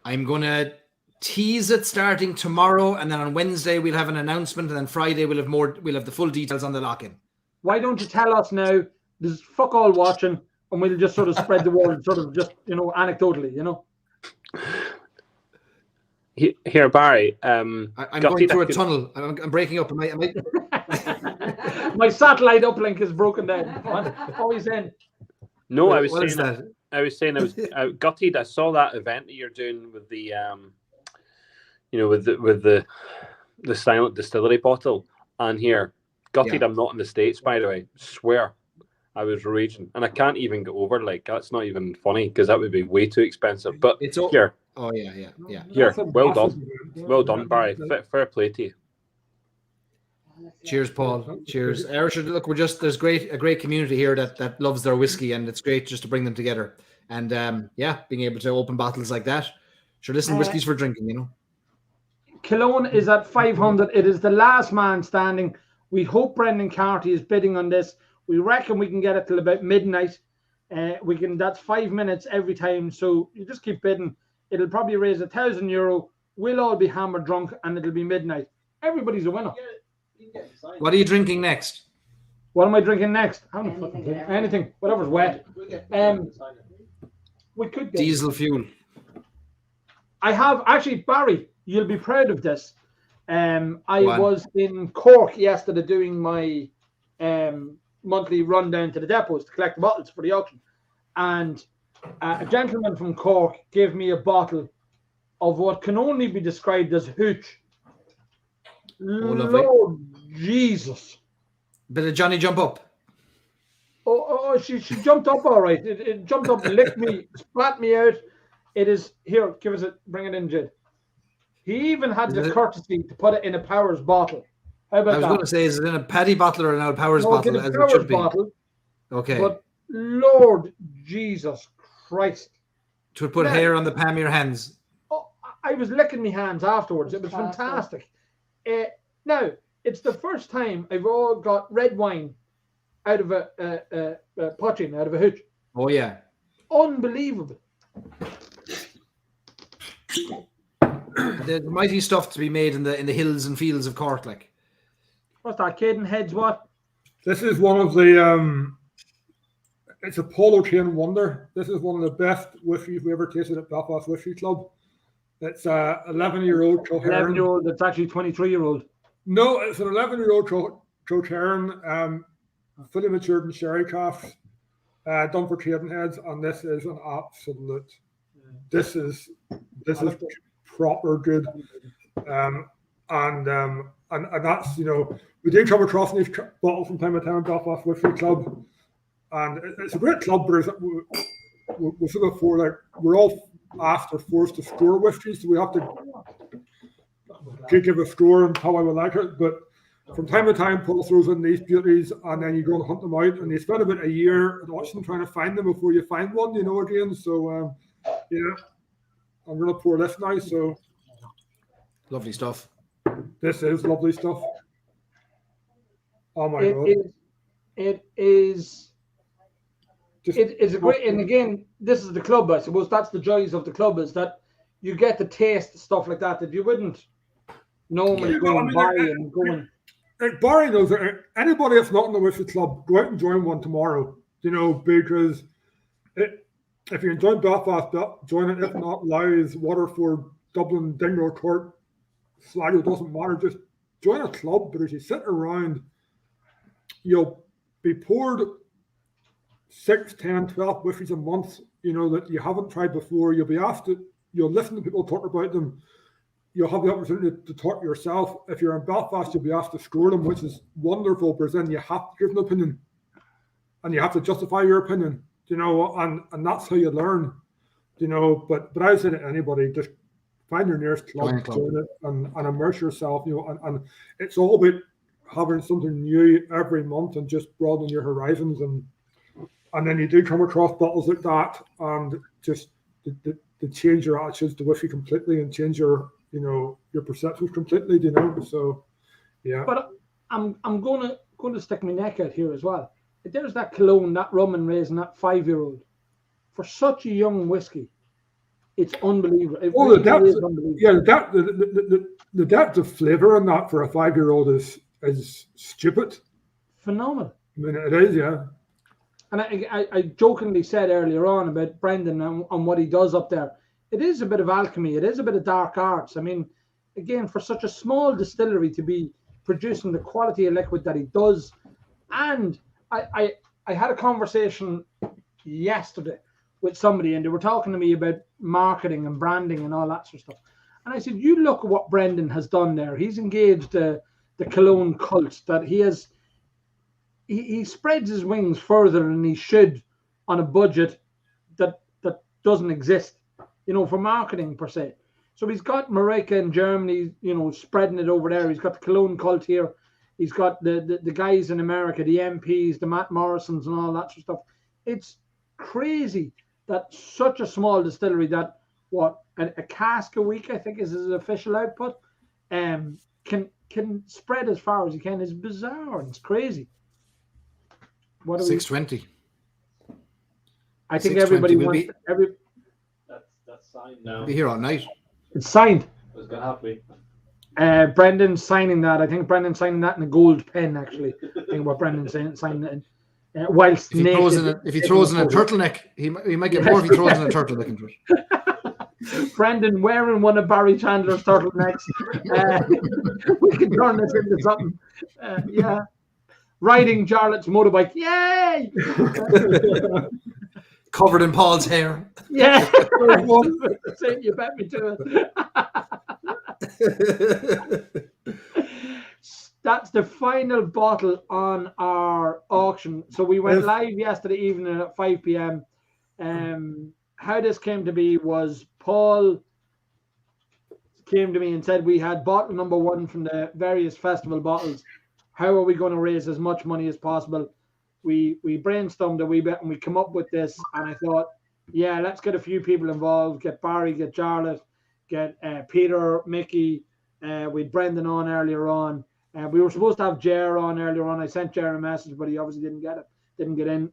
I'm going to tease it starting tomorrow, and then on Wednesday we'll have an announcement, and then Friday we'll have the full details on the lock-in. Why don't you tell us now? There's fuck all watching, and we'll just sort of spread the word, sort of just, anecdotally, Here, Barry. I'm going through a tunnel. I'm breaking up. My satellite uplink is broken down. What are you saying? No, I was saying I was gutted. I saw that event that you're doing with the with the silent distillery bottle, and here, gutted. Yeah. I'm not in the States, by the way. Swear. I was raging, and I can't even go over. Like, that's not even funny because that would be way too expensive. But it's here. Oh yeah. Here, well done, Barry. Fair play to you. Cheers, Paul. Cheers. Look, there's a great community here that loves their whiskey, and it's great just to bring them together. And being able to open bottles like that. Sure, listen, whiskey's for drinking, Cologne is at 500. It is the last man standing. We hope Brendan Carty is bidding on this. We reckon we can get it till about midnight. That's 5 minutes every time. So you just keep bidding. It'll probably raise €1,000. We'll all be hammered drunk, and it'll be midnight. Everybody's a winner. What are you drinking next? What am I drinking next? Anything. Whatever's wet. We could get diesel fuel. I have actually, Barry. You'll be proud of this. I was in Cork yesterday doing my monthly run down to the depots to collect the bottles for the auction, and a gentleman from Cork gave me a bottle of what can only be described as hooch. Lord Jesus! Bit of Johnny Jump Up. She jumped up all right. It jumped up, licked me, spat me out. It is here. Bring it in, Jid. He even had the courtesy to put it in a Powers bottle. How about that? I was going to say, is it in a Paddy bottle or an Powers bottle? As it should be. Bottle. Okay. But Lord Jesus Christ. To put hair on the palm of your hands. Oh, I was licking my hands afterwards. It was fantastic. Now, it's the first time I've all got red wine out of a potting, out of a hooch. Oh, yeah. Unbelievable. The mighty stuff to be made in the hills and fields of Cork, like. What's that? Caden Heads what? This is one of the it's a polo chain wonder. This is one of the best whiskeys we ever tasted at Belfast Whiskey Club. It's a 11-year-old Trothairn. 11-year-old. That's actually 23-year-old. No, it's an 11-year-old Trothairn, fully matured in sherry casks, done for Caden Heads, and this is an absolute. This is proper good, and that's, you know, we do come across these bottles from time to time at Belfast Whiskey Club, and it's a great club, but we're sort of we're all after forced to score whiskies, so we have to give a score and how I would like it. But from time to time, Paul throws in these beauties, and then you go and hunt them out, and you spend about a year at auction trying to find them before you find one, you know, again. So yeah, I'm gonna pour this now. So lovely stuff. This is lovely stuff. Oh my God! It is. It's a great, and again, this is the club. I suppose that's the joys of the club, is that you get to taste stuff like that you wouldn't normally go and buy and go and. Barry knows that anybody that's not in the whiskey club, go out and join one tomorrow. You know, because if you're enjoying Belfast, join it. If not, Louth, Waterford, Dublin, Dingle, Cork, Sligo, doesn't matter. Just join a club, but as you sit around, you'll be poured 6, 10, 12 whiskeys a month, you know, that you haven't tried before. You'll be asked to, you'll listen to people talk about them. You'll have the opportunity to talk yourself. If you're in Belfast, you'll be asked to score them, which is wonderful, because then you have to give an opinion and you have to justify your opinion, you know, and that's how you learn, you know. But I would say to anybody, just find your nearest club, join it, and immerse yourself, you know, and it's all about having something new every month and just broadening your horizons. And then you do come across bottles like that, and just to change your attitudes to whiskey completely and change your, you know, your perceptions completely, you know. So yeah. But I'm going to stick my neck out here as well. There's that cologne, that rum and raisin, that 5-year-old. For such a young whiskey, it's unbelievable. It really is unbelievable. Yeah, the depth of flavour in that for a 5-year-old is stupid. Phenomenal. I mean, it is, yeah. And I jokingly said earlier on about Brendan and what he does up there. It is a bit of alchemy. It is a bit of dark arts. I mean, again, for such a small distillery to be producing the quality of liquid that he does. And I had a conversation yesterday with somebody, and they were talking to me about marketing and branding and all that sort of stuff. And I said, you look at what Brendan has done there. He's engaged the cologne cult, that he has. He spreads his wings further than he should on a budget that doesn't exist, you know, for marketing per se. So he's got Marika in Germany, you know, spreading it over there. He's got the cologne cult here. He's got the guys in America, the MPs, the Matt Morrisons and all that sort of stuff. It's crazy that such a small distillery that, a cask a week, I think, is his official output, can spread as far as he can. Is bizarre. It's crazy. What are 620. I think everybody wants That's signed now. Be here all night. It's signed. It was gonna have to be. Brendan's signing that. I think Brendan's signing that in a gold pen, actually. I think what Brendan's signing it in. Whilst if he throws in a turtleneck, he might get more if he throws in a turtleneck into it. Brendan wearing one of Barry Chandler's turtlenecks. We can turn this into something. Yeah. Riding Charlotte's motorbike. Yay! Covered in Paul's hair. Yeah. You bet me to it. That's the final bottle on our auction. So we went live yesterday evening at 5 p.m. How this came to be was Paul came to me and said we had bottle number 1 from the various festival bottles. How are we going to raise as much money as possible? We brainstormed a wee bit and we come up with this. And I thought, yeah, let's get a few people involved. Get Barry, get Charlotte, get Peter, Mickey. With Brendan on earlier on. We were supposed to have Jer on earlier on. I sent Jer a message, but he obviously didn't get in.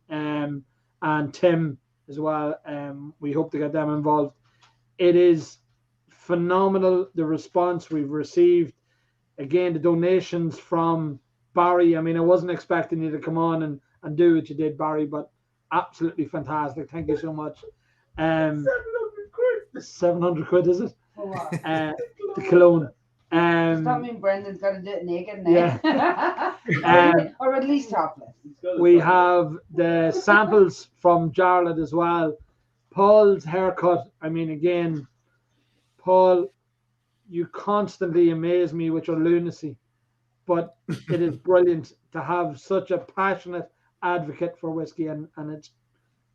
And Tim as well. We hope to get them involved. It is phenomenal. The response we've received, again, the donations from Barry. I mean, I wasn't expecting you to come on and do what you did, Barry, but absolutely fantastic. Thank you so much. 700 quid, is it? For what? The cologne. Does that mean Brendan's got to do it naked now? Yeah. Or at least topless. We have the samples from Jarlath as well. Paul's haircut. I mean, again, Paul, you constantly amaze me with your lunacy, but it is brilliant to have such a passionate advocate for whiskey, and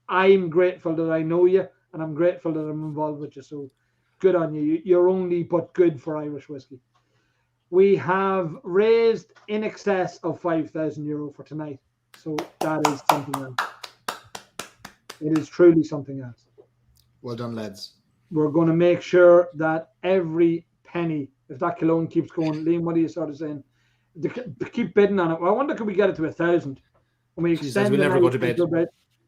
I'm grateful that I know you, and I'm grateful that I'm involved with you. So good on you. You're only but good for Irish whiskey. We have raised in excess of €5,000 for tonight. So that is something else. It is truly something else. Well done, lads. We're going to make sure that every penny, if that cologne keeps going, Liam, what are you sort of saying? Keep bidding on it. Well, I wonder, could we get it to 1,000? And we extend we'll never go to bed.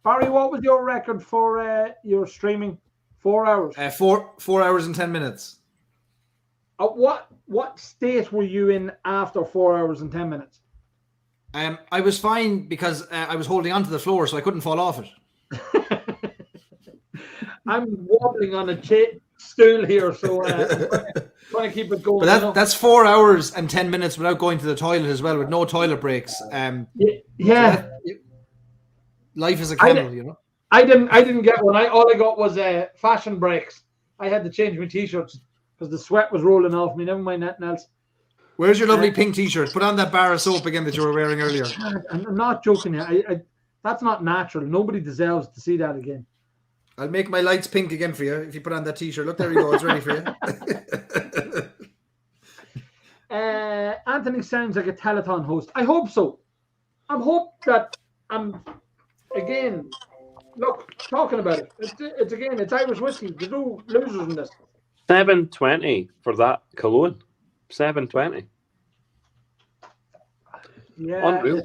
Barry, what was your record for your streaming? 4 hours? 4 hours and 10 minutes. What state were you in after 4 hours and 10 minutes? I was fine because I was holding onto the floor, so I couldn't fall off it. I'm wobbling on a stool here, so trying to keep it going. But that's 4 hours and 10 minutes without going to the toilet as well, with no toilet breaks. Yeah. So life is a camel, you know. I didn't get one. All I got was fashion breaks. I had to change my t-shirts because the sweat was rolling off me. Never mind anything else. Where's your lovely pink t-shirt? Put on that bar of soap again that you were wearing earlier. I'm not joking here. That's not natural. Nobody deserves to see that again. I'll make my lights pink again for you if you put on that t-shirt. Look, there you go. It's ready for you. Anthony sounds like a telethon host. I hope so. I hope that I'm, again, look, talking about it. It's Irish whiskey. There's no losers in this. $7.20 for that cologne. $7.20. Yeah. Unreal.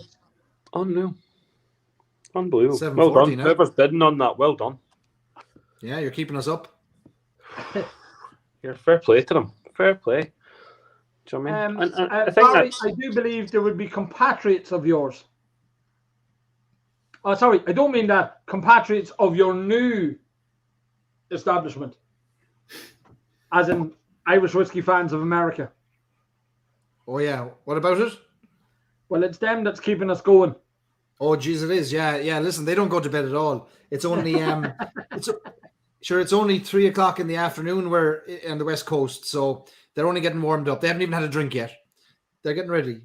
Unbelievable. Well done. now. Whoever's bidding on that, well done. Yeah, you're keeping us up. You're fair play to them. Fair play. Do you know what I mean? I think Barry, I do believe there would be compatriots of yours. Oh, sorry, I don't mean that. Compatriots of your new establishment. As in Irish Whiskey Fans of America. Oh, yeah. What about it? Well, it's them that's keeping us going. Oh, geez, it is. Yeah. Listen, they don't go to bed at all. It's only it's only 3 o'clock in the afternoon. We're on the West Coast, so they're only getting warmed up. They haven't even had a drink yet. They're getting ready.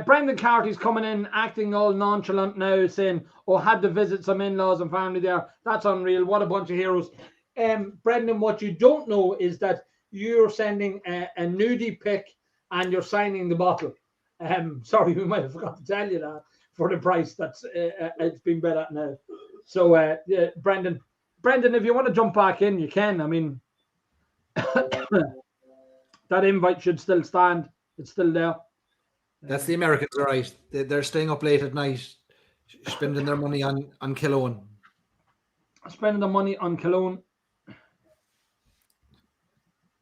Brendan Carty's coming in, acting all nonchalant now, saying, "Oh, had to visit some in-laws and family there. That's unreal. What a bunch of heroes." Brendan, what you don't know is that you're sending a nudie pic and you're signing the bottle. Sorry, we might have forgot to tell you that for the price that's it's been bet at now. So, Brendan, if you want to jump back in, you can. I mean, that invite should still stand. It's still there. That's the Americans, all right. They're staying up late at night, spending their money on cologne. Spending the money on cologne.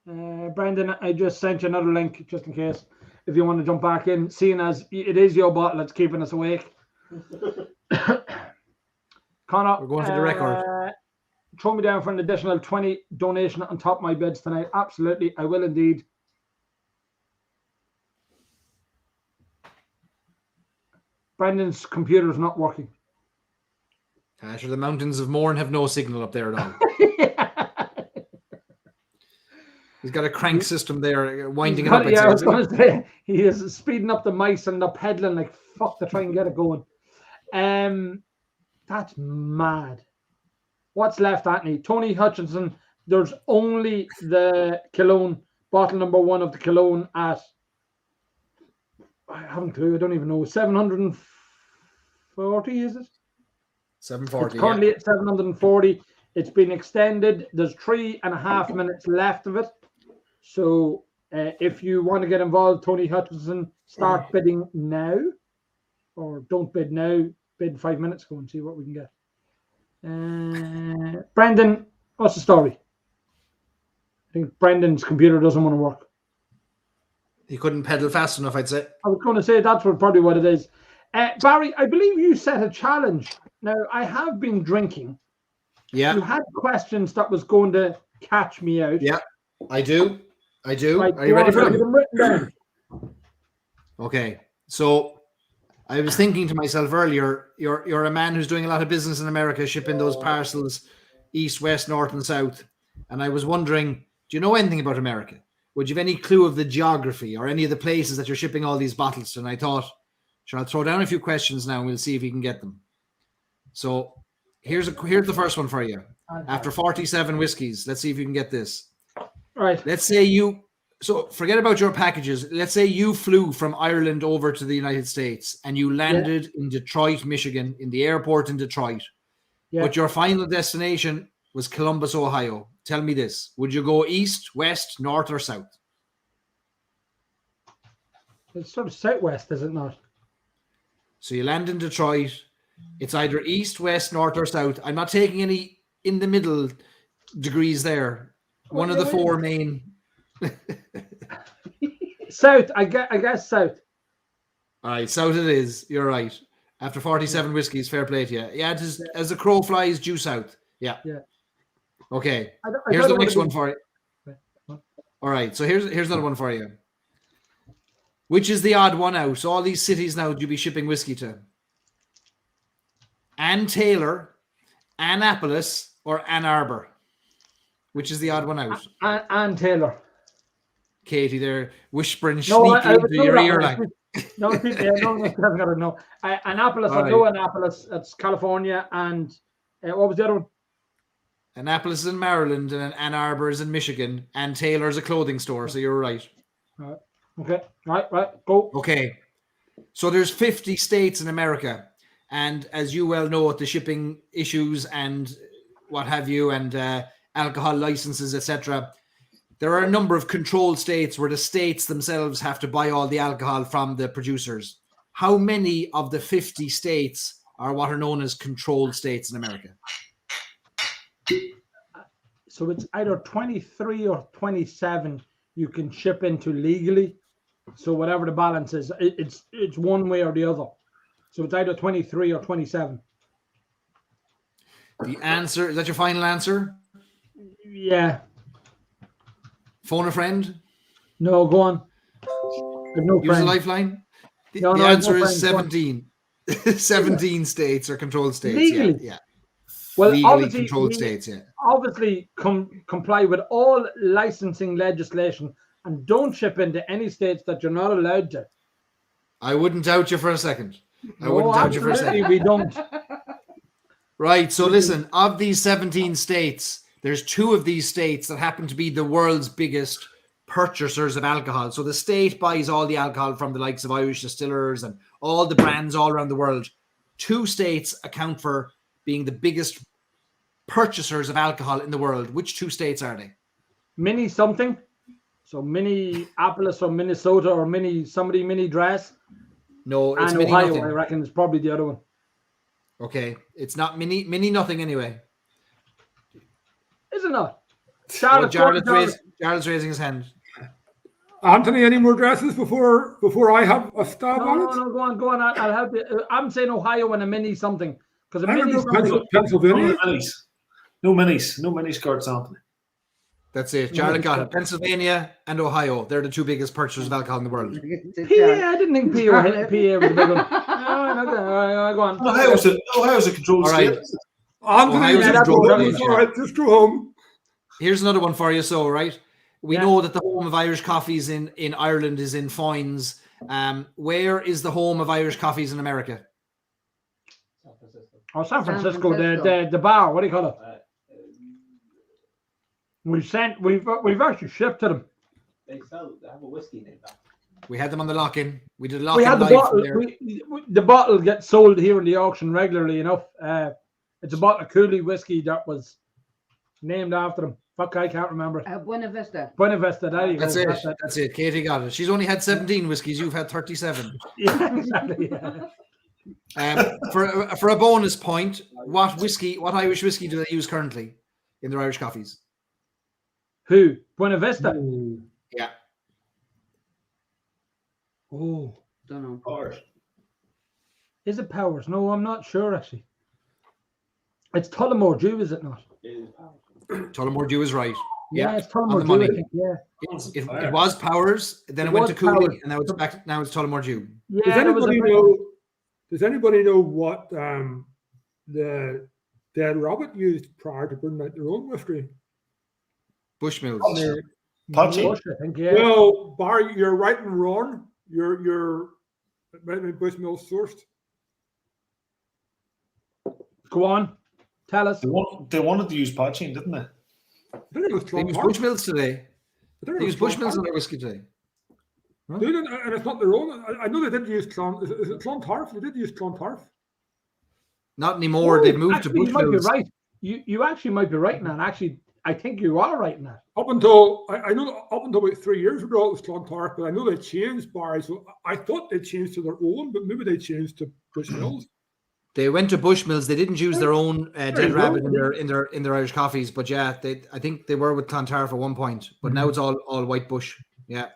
Brendan, I just sent you another link just in case if you want to jump back in, seeing as it is your bottle that's keeping us awake. Connor, we're going for the record. Throw me down for an additional 20 donation on top of my bids tonight. Absolutely, I will indeed. Brendan's computer's not working. Sure, the mountains of Mourne have no signal up there at all. He's got a crank system there, winding it up. Yeah, I was going to say, he is speeding up the mice and they're pedaling like fuck to try and get it going. That's mad. What's left, Anthony? Tony Hutchinson, there's only the cologne, bottle number 1 of the cologne at, I haven't a clue, I don't even know, 740, is it? 740. It's currently at 740. It's been extended. There's 3.5 minutes left of it. So if you want to get involved, Tony Hutchinson, start bidding now. Or don't bid now, bid 5 minutes ago and see what we can get. Brendan, What's the story? I think Brendan's computer doesn't want to work. He couldn't pedal fast enough, I'd say. I was going to say that's probably what it is. Barry, I believe you set a challenge. Now, I have been drinking. Yeah. You had questions that was going to catch me out. Yeah, I do. Right, Are you ready for Get them? written down. Okay. So I was thinking to myself earlier, you're a man who's doing a lot of business in America, shipping those parcels east, west, north, and south. And I was wondering, do you know anything about America? Would you have any clue of the geography or any of the places that you're shipping all these bottles to? And I thought, sure, I'll throw down a few questions now and we'll see if you can get them. So here's the first one for you. After 47 whiskeys, let's see if you can get this. Right. Let's say so forget about your packages. Let's say you flew from Ireland over to the United States and you landed in Detroit, Michigan, in the airport in Detroit. Yeah. But your final destination was Columbus, Ohio. Tell me this. Would you go east, west, north, or south? It's sort of southwest, is it not? So you land in Detroit. It's either east, west, north, or south. I'm not taking any in the middle degrees there. One of the four main. South. I guess south. All right, south it is. You're right. After 47 whiskeys, fair play to you. Yeah, it is, as the crow flies, due south. Yeah. Yeah. Okay. I Here's don't the know next what one for you. All right. So here's another one for you. Which is the odd one out? So all these cities now do you be shipping whiskey to? Ann Taylor, Annapolis, or Ann Arbor? Which is the odd one out? Ann Taylor. Katie, they're whispering No, sneaking into your ear like. No, no. Annapolis, All I know right. Annapolis. That's California. And what was the other one? Annapolis is in Maryland and Ann Arbor is in Michigan. And Taylor's a clothing store, so you're right. All right. Okay. Right. Go. Okay. So there's 50 states in America. And as you well know, the shipping issues and what have you, and alcohol licenses, etc., there are a number of controlled states where the states themselves have to buy all the alcohol from the producers. How many of the 50 states are what are known as controlled states in America? So it's either 23 or 27 you can ship into legally. So whatever the balance is, it's one way or the other. So it's either 23 or 27. The answer, is that your final answer? Yeah. Phone a friend? No, go on. There's no Use a friend. lifeline? The No, answer no is friend, go on. 17. 17 states are controlled states. Legally? Yeah. Well, legally obviously, controlled we states, yeah. obviously comply with all licensing legislation and don't ship into any states that you're not allowed to. I wouldn't doubt you for a second. I No, wouldn't doubt you for a absolutely second. we don't. Right. So listen, of these 17 states, there's 2 of these states that happen to be the world's biggest purchasers of alcohol. So the state buys all the alcohol from the likes of Irish distillers and all the brands all around the world. 2 states account for being the biggest purchasers of alcohol in the world. Which 2 states are they? Mini something. So Minneapolis or Minnesota or mini dress. No, it's And mini Ohio, nothing. I reckon, is probably the other one. Okay. It's not mini nothing anyway. Is it not? Oh, Charlotte, Charlotte's raising his hand. Anthony, any more dresses before I have a stab No, on it? go on. I'll help you. I'm saying Ohio and a mini something. Because a I mini remember something. Pennsylvania. No mini skirts, Anthony. That's it. Charlotte got it. Pennsylvania and Ohio. They're the 2 biggest purchasers of alcohol in the world. PA, I didn't think PA was a big one. No, go on. Ohio's a controlled All right. state. Anthony, Ohio's just a go controlled home. state, All right, just go home. Here's another one for you. So, right, we Yeah. know that the home of Irish coffees in Ireland is in Foynes. Where is the home of Irish coffees in America? Oh, San Francisco, Francisco. the bar. What do you call it? We've actually shipped to them. They have a whiskey named after. We had them on the lock-in. We did a We lock-in had the live bottle. from there. The bottle gets sold here in the auction regularly enough. It's a bottle of Cooley whiskey that was named after them. Fuck, I can't remember. Buena Vista. Buena Vista, there you That's go. it. That's it. Katie got it. She's only had 17 whiskeys. You've had 37. Yeah, exactly. Yeah. For a bonus point, what Irish whiskey do they use currently? in their Irish coffees? Who? Buena Vista. Ooh. Yeah. Oh, Don't know. Or Is it Powers? No, I'm not sure actually. It's Tullamore Dew, is it not? Tullamore Dew is right. Yeah, Yeah, it's on the Tullamore Dew, money. I think. Yeah. It was Powers, then it went to Cooley, and now it's back. Now it's Tullamore Dew. Yeah. does there was anybody a- know? Does anybody know what the Dead Rabbit used prior to bringing out their own whiskey? Bushmills. Potty. Bush, I think. Yeah. Well, Barry, you're right and wrong. You're it might be Bushmills sourced. Go on. Tell us. They wanted to use Potching, didn't they? I think it was They use Clontarf. Bushmills today. I think They it use was Bushmills in Clontarf. their whiskey today. They didn't- and it's not their own. I know they did use Clon. Is it Clontarf? They did use Clontarf. Not anymore. Oh, They've moved actually, to you might be Bushmills. right. You actually might be right in that. Actually, I think you are right in that. Up until I know up until about 3 years ago it was Clontarf, but I know they changed Barry. So I thought they changed to their own, but maybe they changed to Bushmills. They went to Bushmills. They didn't use their own Dead you go. Rabbit in their Irish coffees, but yeah, I think they were with Clontarf at one point, but now it's all White Bush. Yeah.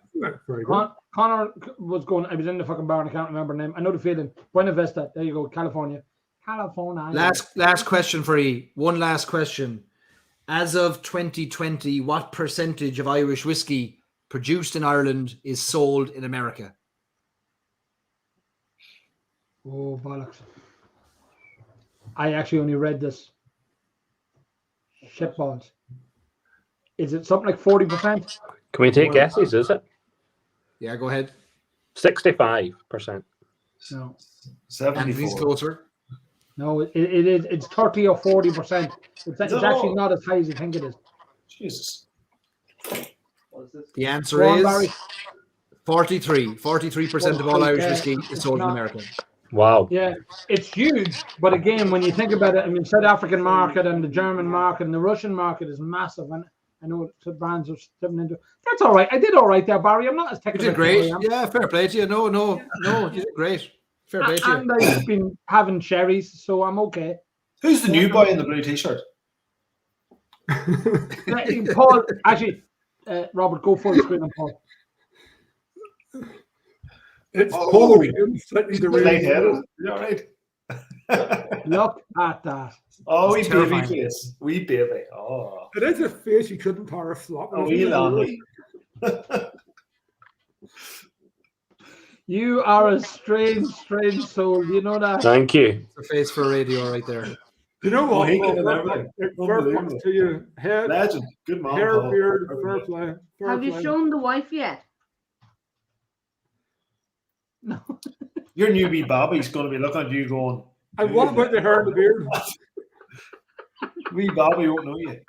Very good. Connor was going. I was in the fucking bar and I can't remember the name. I know the feeling. Buena Vista. There you go. California. Last question for you. One last question. As of 2020, what percentage of Irish whiskey produced in Ireland is sold in America? Oh bollocks! I actually only read this. Shitballs. Is it something like 40%? Can we take guesses? Is it Yeah, go ahead. 65%? No. Anthony's 74. closer. No, it is. It's 30 or 40%. It's actually all? not as high as you think it is. Jesus. What is this? The answer Go on, is Barry. 43. 43% of all Irish whiskey is sold in America. Wow. Yeah, it's huge. But again, when you think about it, I mean, South African market and the German market and the Russian market is massive. And I know some brands are stepping into. That's all right. I did all right there, Barry. I'm not as You technical. did great. as I am. Yeah, fair play to you. No, you did great. Fair play to you. And I've been having cherries, so I'm okay. Who's the new boy in the blue t-shirt? Paul, actually, Robert, go full screen on Paul. It's Oh. Paul again, slightly He's derailed. light-headed. You all right? Look at that. Oh, wee It's baby terrifying. face. Wee baby. Oh. It is a face you couldn't tire a flop. Oh, wee lonely. You are a strange soul. You know that? Thank you. It's a face for radio right there. You know Oh, what? he Paul, can fair everything. fair Unbelievable. points to you. Head, Legend. Good man, hair, Paul. beard, fair play. Fair Have you play. shown the wife yet? No. Your new wee Bobby's going to be looking at you going, And what about the hair and the beard? wee Bobby won't know you.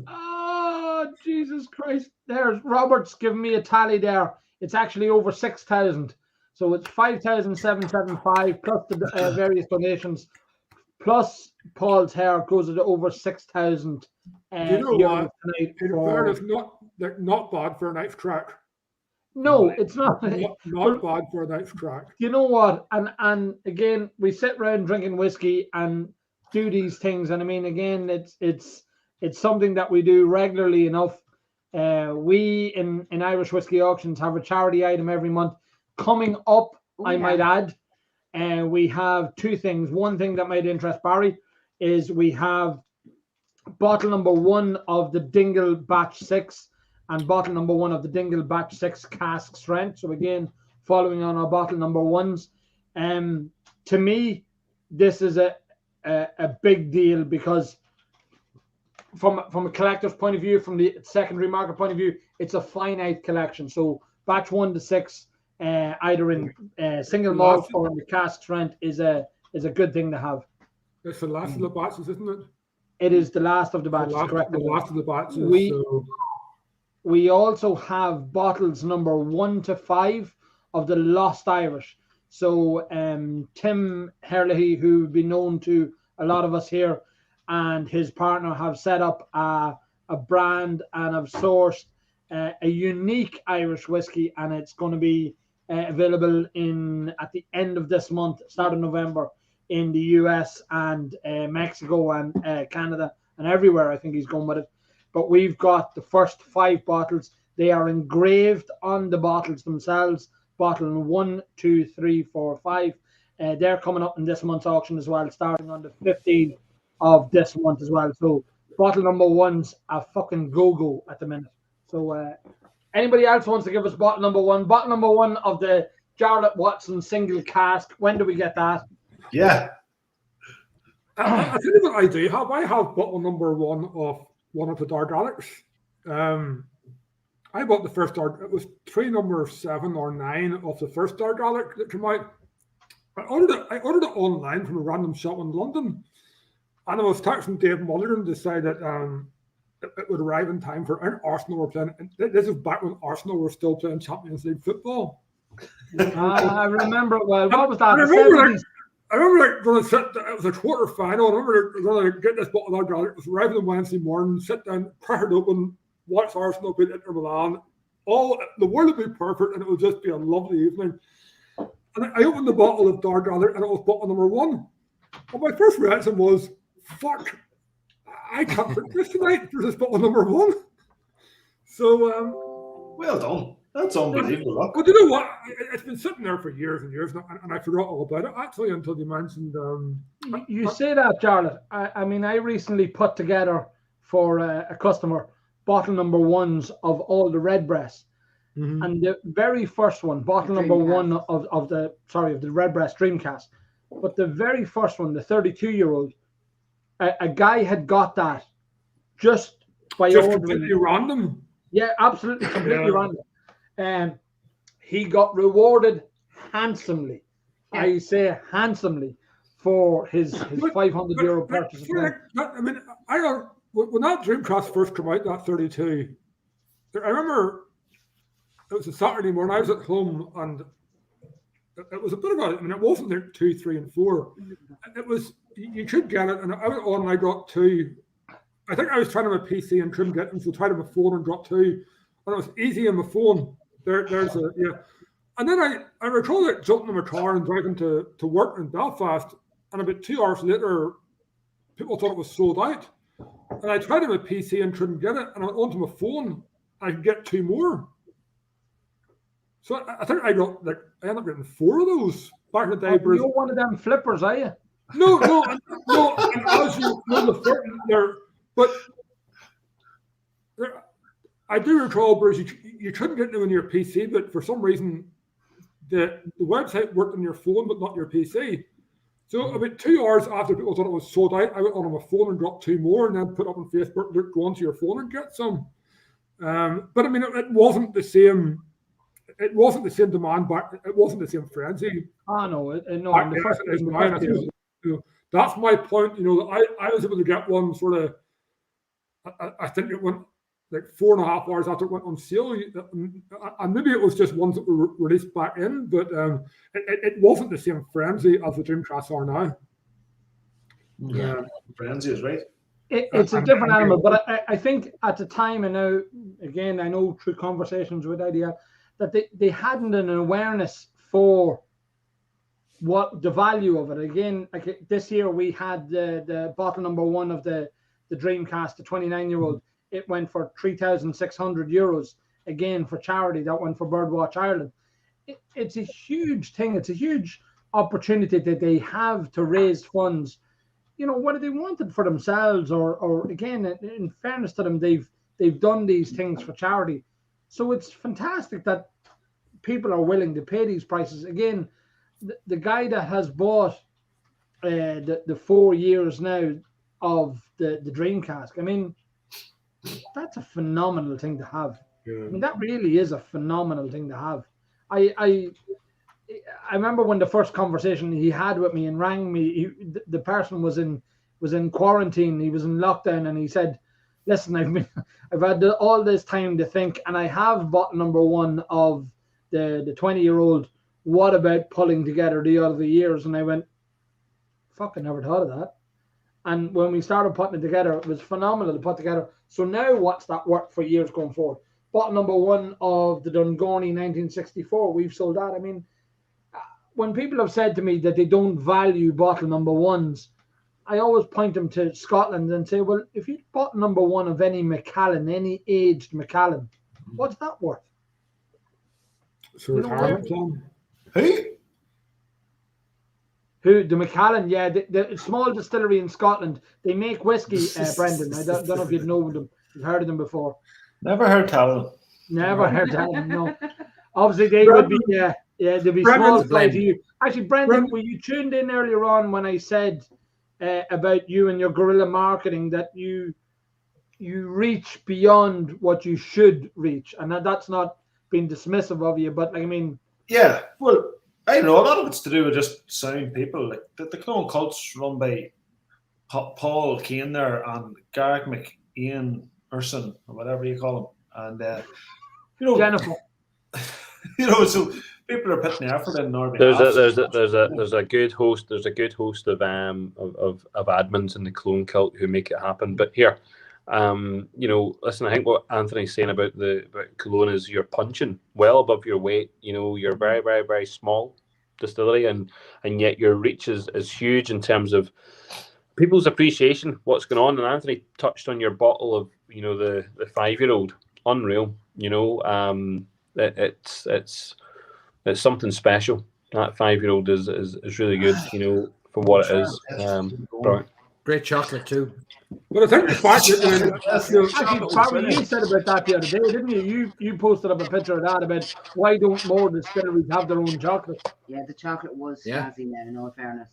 Oh, Jesus Christ. There's Robert's giving me a tally there. It's actually over 6,000. So it's 5,775 plus the various donations, plus Paul's hair goes to over 6,000 You know euros what? tonight. In for- fairness, not bad for a night's crack. No, it's not. Not bad for a night's crack. You know what? And again, we sit around drinking whiskey and do these things. And I mean, again, it's something that we do regularly enough. We in Irish Whiskey Auctions have a charity item every month coming up. I might add, we have two things. One thing that might interest Barry is we have bottle number 1 of the Dingle Batch 6 and bottle number 1 of the Dingle Batch 6 cask strength. So again, following on our bottle number 1s. To me, this is a big deal because from a collector's point of view, from the secondary market point of view, it's a finite collection. So batch 1 to 6, either in single malt or in the cask strength, is a good thing to have. It's the last of the batches, isn't it? It is the last of the batches, correct? The last of the batches. We also have bottles number 1 to 5 of the Lost Irish. So Tim Herlihy, who would be known to a lot of us here, and his partner have set up a brand and have sourced a unique Irish whiskey, and it's going to be available at the end of this month, start of November. in the US and Mexico and Canada and everywhere. I think he's going with it. But we've got the first 5 bottles. They are engraved on the bottles themselves. Bottle 1, 2, 3, 4, 5. They're coming up in this month's auction as well, starting on the 15th of this month as well. So bottle number 1's a fucking go-go at the minute. So anybody else wants to give us bottle number 1? Bottle number 1 of the Jarlath Watson single cask. When do we get that? Yeah. I tell you what I do have. I have bottle number 1 of one of the Dark Alex. I bought the first Dark. It was tray number 7 or 9 of the first Dark Alex that came out. I ordered it online from a random shop in London, and I was texting Dave Mulligan to say that it would arrive in time for Arsenal were playing. And this is back when Arsenal were still playing Champions League football. I remember it well. What was that? I remember going to sit. It was a quarter final. I remember going to get this bottle of Dark Alex. It was arriving on Wednesday morning. Sit down, crack it open, watch Arsenal beat Inter Milan. The world would be perfect, and it would just be a lovely evening. And I opened the bottle of Dark Alex, and it was bottle number 1. And my first reaction was, "Fuck, I can't drink this tonight. This is bottle number 1." So, well done. That's unbelievable. But you know what? It's been sitting there for years and years, and I forgot all about it actually until you mentioned. You say that, Jarlath. I mean, I recently put together for a customer bottle number 1s of all the Redbreasts, and the very first one, bottle number 1 of the Redbreast Dreamcast, but the very first one, the 32-year-old, a guy had got that just by ordering. Completely random. Yeah, absolutely completely random. He got rewarded handsomely. I say handsomely for his €500 purchase. I mean, when that Dreamcast first came out, that 32, I remember it was a Saturday morning. I was at home, and it was a bit of a. I mean, it wasn't there 2, 3, and 4. It was you could get it, and I went on and I got 2. I think I was trying on my PC and couldn't get them, so I tried on my phone and got 2, and it was easy on my phone. There's a and then I recall that jumping in my car and driving to work in Belfast, and about 2 hours later, people thought it was sold out, and I tried on my PC and couldn't get it, and I went onto my phone, I could get 2 more. So I think I ended up getting 4 of those back in the day. You're one of them flippers, are you? No. And as you know, the certain there, but there, I do recall, Bruce, you couldn't get them on your PC, but for some reason, the website worked on your phone, but not your PC. So about 2 hours after people thought it was sold out, I went on my phone and got 2 more, and then put up on Facebook, go onto your phone and get some. But I mean, it wasn't the same. It wasn't the same demand back. It wasn't the same frenzy. No. That's my point. You know, I was able to get one sort of. I think it went like 4.5 hours after it went on sale, and maybe it was just ones that were released back in, but it wasn't the same frenzy as the Dreamcast are now. Yeah, frenzy is right. It's a different animal, but I think at the time, and now again, I know through conversations with IDL that they hadn't an awareness for what the value of it. Again, like this year we had the bottle number 1 of the Dreamcast, the 29-year-old. It went for €3,600 again for charity. That went for Birdwatch Ireland. It's a huge thing. It's a huge opportunity that they have to raise funds. You know, whether they want it for themselves or again, in fairness to them, they've done these things for charity. So it's fantastic that people are willing to pay these prices. Again, the guy that has bought the 4 years now of the Dreamcast, I mean, that's a phenomenal thing to have. Yeah. I mean, that really is a phenomenal thing to have. I remember when the first conversation he had with me and rang me, the person was in quarantine, he was in lockdown, and he said, "Listen, I've had all this time to think, and I have bottle number 1 of the 20-year-old. What about pulling together the other years?" And I went, "Fuck, I never thought of that." And when we started putting it together, it was phenomenal to put together. So now what's that work for years going forward? Bottle number 1 of the Dungoney 1964, we've sold that. I mean, when people have said to me that they don't value bottle number ones, I always point them to Scotland and say, well, if you bought number one of any Macallan, any aged Macallan, what's that worth? It's a retirement plan. Who? The Macallan, yeah, the small distillery in Scotland. They make whiskey, Brendan. I don't know if you'd know them. You've heard of them before. Never heard Callum. Never heard of them, no. Obviously, they would be, they'd be small fry to you. Actually, Brendan, were you tuned in earlier on when I said about you and your guerrilla marketing that you reach beyond what you should reach? And that's not being dismissive of you, but I mean... Yeah, well, I know a lot of it's to do with just sound people. Like the Clone Cult's run by Paul Kane there and Garrick McIan Urson, or whatever you call him. And, Jennifer. So people are putting the effort in our There's behalf. a good host. There's a good host of admins in the Clone Cult who make it happen. But here, listen, I think what Anthony's saying about Cologne is you're punching well above your weight. You're very, very, very small distillery, and yet your reach is huge in terms of people's appreciation, what's going on. And Anthony touched on your bottle of, the 5-year-old. Unreal. It's something special. That 5-year-old is really good, for what it is. Right. Great chocolate too. But I think the fact that Actually, you said about that the other day, didn't you? You posted up a picture of that about why don't more distilleries have their own chocolate? Yeah, the chocolate was snazzy now, in all fairness.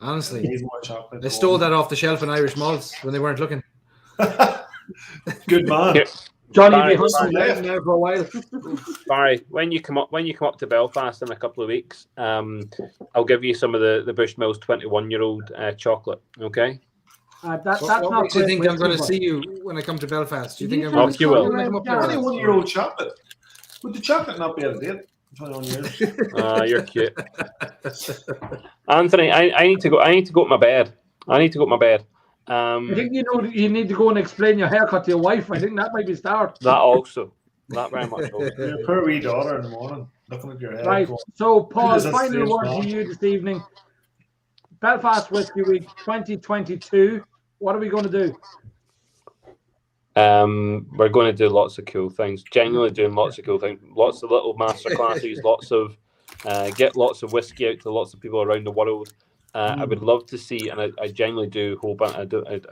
Honestly, more chocolate. they stole that off the shelf in Irish malts when they weren't looking. Good man. Johnny Barry, be hunting down there for a while. Barry, when you come up to Belfast in a couple of weeks, I'll give you some of the Bushmills 21-year-old chocolate. Okay. That's What not. makes you think I'm going to see you when I come to Belfast? Do you think I'm going to see you will. when I come up there? 21-year-old chocolate. Would the chocolate not be out of date? 21 years. You're cute, Anthony. I need to go. I need to go to my bed. I think you need to go and explain your haircut to your wife. I think that might be a start. That very much. Your poor wee daughter in the morning looking at your hair. Right. So, Paul, final word to you this evening. Belfast Whiskey Week 2022. What are we going to do? We're going to do lots of cool things. Genuinely doing lots of cool things. Lots of little master classes. Lots of get lots of whiskey out to lots of people around the world. I would love to see, and I genuinely do hope, and I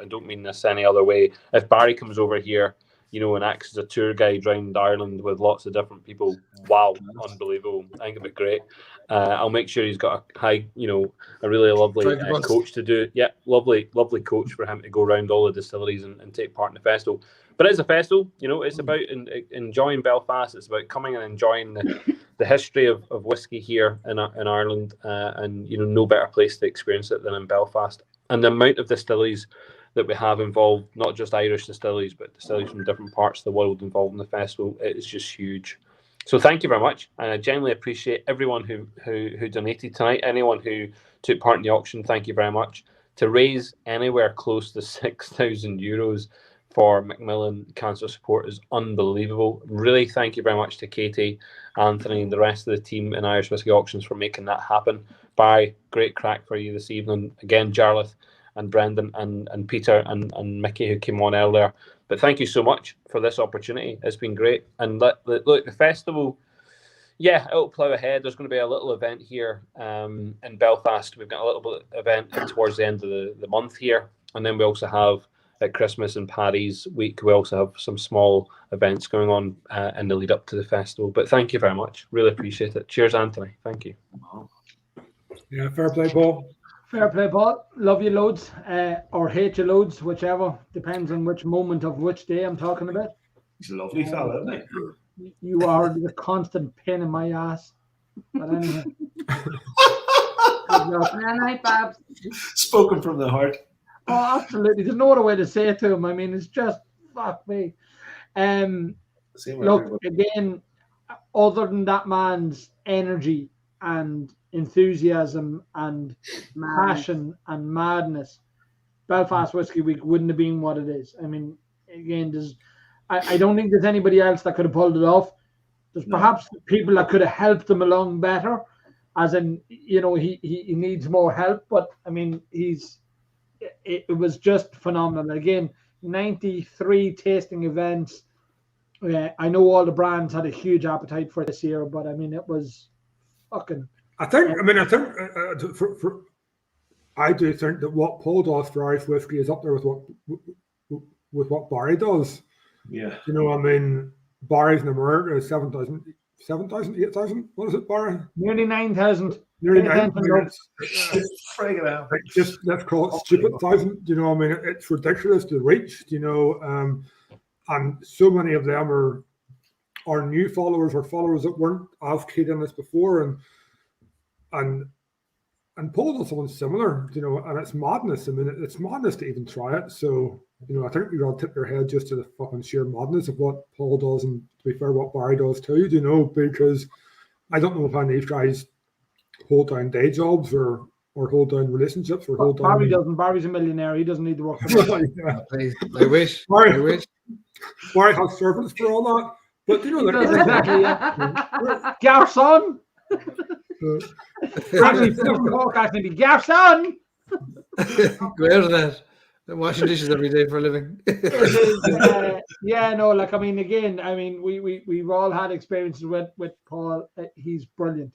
don't mean this any other way, if Barry comes over here, and acts as a tour guide around Ireland with lots of different people, wow, unbelievable. I think it'd be great. I'll make sure he's got a high, a really lovely coach to do it. Yeah, lovely coach for him to go around all the distilleries and take part in the festival. But as a festival, it's about enjoying Belfast. It's about coming and enjoying the history of whiskey here in Ireland, and no better place to experience it than in Belfast. And the amount of distilleries that we have involved, not just Irish distilleries, but distilleries from different parts of the world involved in the festival, it is just huge. So thank you very much, and I genuinely appreciate everyone who donated tonight. Anyone who took part in the auction, thank you very much. To raise anywhere close to €6,000 for Macmillan Cancer Support is unbelievable. Really, thank you very much to Katie, Anthony, and the rest of the team in Irish Whiskey Auctions for making that happen. Barry, great crack for you this evening. Again, Jarlath and Brendan and Peter and Mickey who came on earlier. But thank you so much for this opportunity. It's been great. And look, the festival, yeah, it'll plough ahead. There's going to be a little event here in Belfast. We've got a little bit event towards the end of the month here. And then we also have at Christmas and Paddy's week, we also have some small events going on in the lead up to the festival. But thank you very much. Really appreciate it. Cheers, Anthony. Thank you. Yeah, fair play, Paul. Fair play, Paul. Love you loads, or hate you loads, whichever. Depends on which moment of which day I'm talking about. He's a lovely fella, isn't he? You are the constant pain in my ass. But anyway. Good night, Babs. Spoken from the heart. Oh, absolutely. There's no other way to say it to him. I mean, it's just, fuck me. Look, again, other than that man's energy and enthusiasm and passion and madness, Belfast Whiskey Week wouldn't have been what it is. I mean, again, I don't think there's anybody else that could have pulled it off. There's perhaps people that could have helped them along better, as in, you know, he needs more help. But I mean, it was just phenomenal. Again, 93 tasting events. I know all the brands had a huge appetite for this year, but I mean, it was fucking. I think I do think that what Paul does for Irish whiskey is up there with what Barry does. Yeah. You know, I mean, Barry's in America is 7,000, 8,000. What is it, Barry? Nearly 9,000. Nearly 9,000. Friggin' hell. Just let's call it stupid 1,000. You know, I mean, it's ridiculous to reach. You know, and so many of them are new followers or followers that weren't as keen on this before, and Paul does something similar, you know, and it's madness. I mean, it's madness to even try it. So, you know, I think you all tip your head just to the fucking sheer madness of what Paul does, and to be fair, what Barry does too, you know, because I don't know if any of these guys hold down day jobs or hold down relationships or hold down. Barry doesn't. Barry's a millionaire. He doesn't need to work for yeah. I wish. Barry, I wish. Barry has servants for all that. But you know, exactly, yeah. Garçon. Actually, garçon. Go out of that. I'm washing dishes every day for a living. Yeah, no, like I mean, again, I mean, we've all had experiences with Paul. He's brilliant.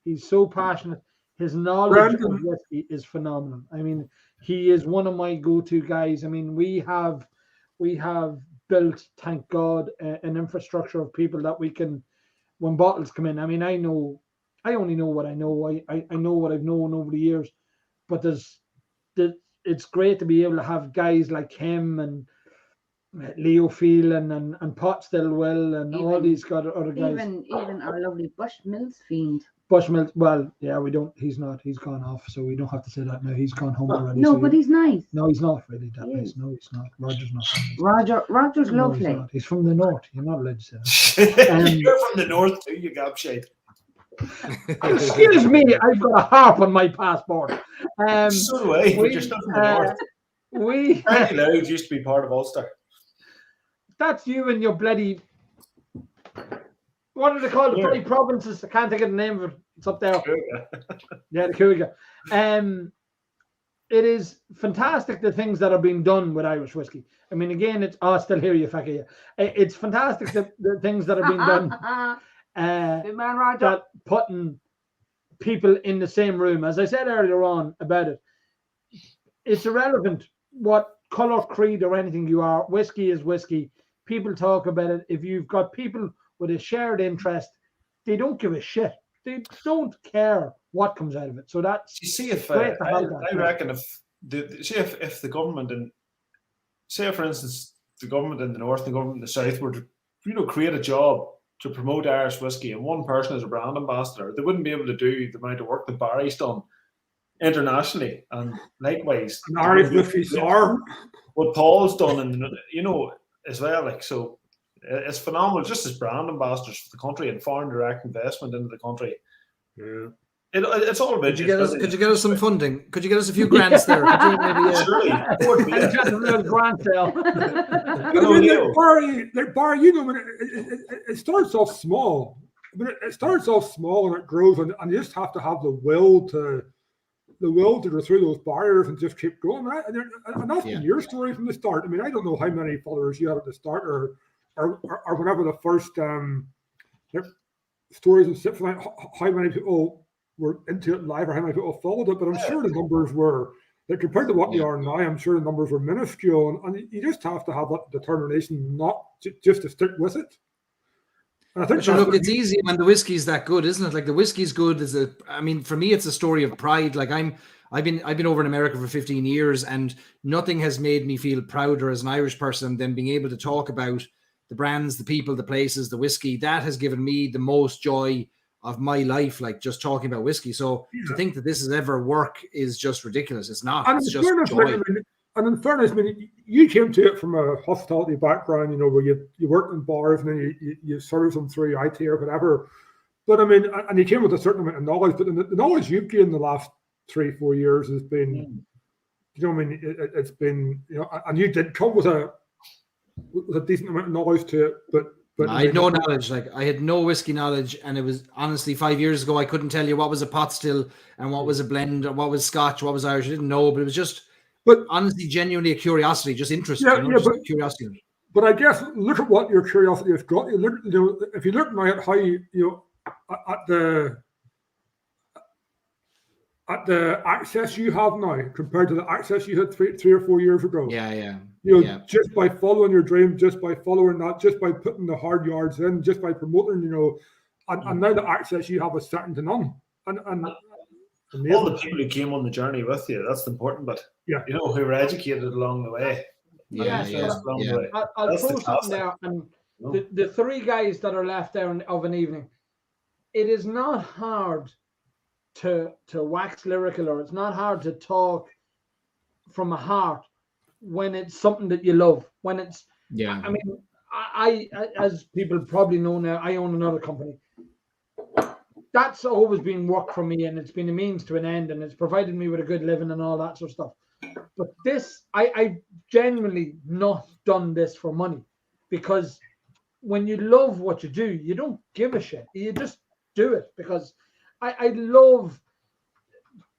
He's so passionate. His knowledge of whiskey is phenomenal. I mean, he is one of my go-to guys. I mean, we have built, thank God, an infrastructure of people that we can, when bottles come in. I mean, I only know what I know. I know what I've known over the years, but it's great to be able to have guys like him and Leo Phelan and Pot Stillwell and all these other guys. Even our lovely Bushmills fiend. Bushmills, well, yeah, we don't. He's not. He's gone off, so we don't have to say that now. He's gone home already. No, so but he's nice. No, he's not really that nice. No, he's not. Roger's not. Roger's No, lovely. he's from the north. You're not allowed to say that. You're from the north too, you gobshite. Excuse me, I've got a harp on my passport. So do I, but you're still from the north. County Louth used to be part of Ulster. That's you and your bloody. What are they called? The bloody provinces. I can't think of the name of it. It's up there. Yeah, the Cougar. It is fantastic the things that are being done with Irish whiskey. I mean, again, it's still here, you fucker. It's fantastic the things that are being done. Man, Roger. That putting people in the same room. As I said earlier on about it, it's irrelevant what color, creed, or anything you are. Whiskey is whiskey. People talk about it. If you've got people with a shared interest, they don't give a shit. They don't care what comes out of it. So that's you see if great I reckon if the government and say for instance the government in the north and the government in the south were to create a job to promote Irish whiskey and one person is a brand ambassador, they wouldn't be able to do the amount of work that Barry's done internationally, and likewise an Irish whiskey czar, what Paul's done, and you know as well. Like so, it's phenomenal. Just as brand ambassadors for the country and foreign direct investment into the country. Yeah, it's all about. Could you get us some funding? Could you get us a few grants there? Could you maybe grant sale. Barry, you know, it starts off small. I mean, it starts off small and it grows, and you just have to have the will to go through those barriers and just keep going. And that's been your story from the start. I mean, I don't know how many followers you had at the start, or whenever the first stories and stuff, like how many people were into it live or how many people followed it. But I'm sure the numbers were, like, compared to what they are now, I'm sure the numbers were minuscule. And you just have to have that determination not just to stick with it. And I think look, it's easy when the whiskey's that good, isn't it? Like the whiskey's good I mean, for me, it's a story of pride. Like I've been over in America for 15 years, and nothing has made me feel prouder as an Irish person than being able to talk about the brands, the people, the places, the whiskey. That has given me the most joy of my life, like just talking about whiskey. So to think that this is ever work is just ridiculous. It's not. And it's just joy. And in fairness, I mean, you came to it from a hospitality background, you know, where you worked in bars and then you served them through IT or whatever. But I mean, and you came with a certain amount of knowledge, but the knowledge you've gained in the last 3-4 years has been, you know, I mean, it's been, you know, and you did come with a decent amount of knowledge to it, but But I had no knowledge. Like I had no whiskey knowledge, and it was honestly 5 years ago. I couldn't tell you what was a pot still and what was a blend, or what was Scotch, what was Irish. I didn't know, but it was just, honestly, genuinely a curiosity, just interest. Yeah, just but curiosity. But I guess look at what your curiosity has got. You look, if you look now at how at the access you have now compared to the access you had three or 4 years ago. Yeah. Just by following your dream, just by following that, just by putting the hard yards in, just by promoting, and now the access you have is second to none. And all the people who came on the journey with you, that's the important bit. Yeah. Who were educated along the way. I'll throw something there. And the three guys that are left there of an evening, it is not hard to wax lyrical, or it's not hard to talk from a heart when it's something that you love. When it's, I mean, I as people probably know now, I own another company. That's always been work for me, and it's been a means to an end, and it's provided me with a good living and all that sort of stuff. But this, I genuinely not done this for money, because when you love what you do, you don't give a shit. You just do it, because I love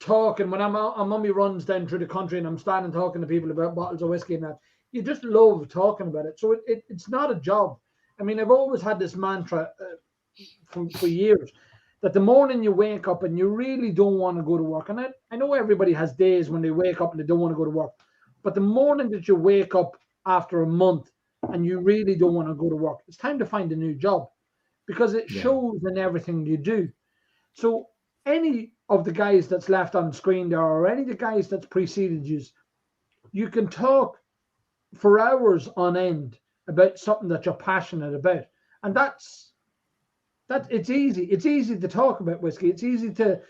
talking when I'm on my runs down through the country and I'm standing talking to people about bottles of whiskey and that. You just love talking about it. So it's not a job. I mean, I've always had this mantra for years that the morning you wake up and you really don't want to go to work, and I know everybody has days when they wake up and they don't want to go to work, but the morning that you wake up after a month and you really don't want to go to work, it's time to find a new job, because it shows in everything you do. So any of the guys that's left on screen there, or any of the guys that's preceded you can talk for hours on end about something that you're passionate about. And that's it's easy. It's easy to talk about whiskey. It's easy to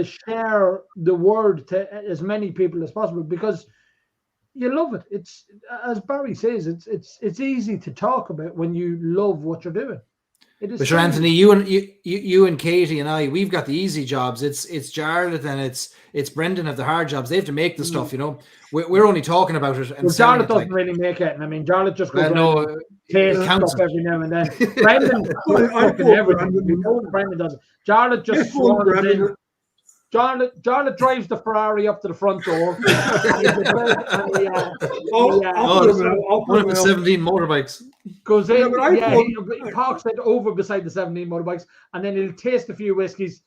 share the word to as many people as possible, because you love it. It's, as Barry says, it's easy to talk about when you love what you're doing. But sure, Anthony, you and Katie and I, we've got the easy jobs. It's Jarlath and it's Brendan have the hard jobs. They have to make the stuff, We're only talking about it. And Jarlath doesn't really make it. And I mean, Jarlath just goes around taste stuff every now and then. Brendan fucking everything. Brendan does it. Jarlath just swans in. Jarlath drives the Ferrari up to the front door. One of the 17 motorbikes. Goes in, he parks it over beside the 17 motorbikes, and then he'll taste a few whiskies.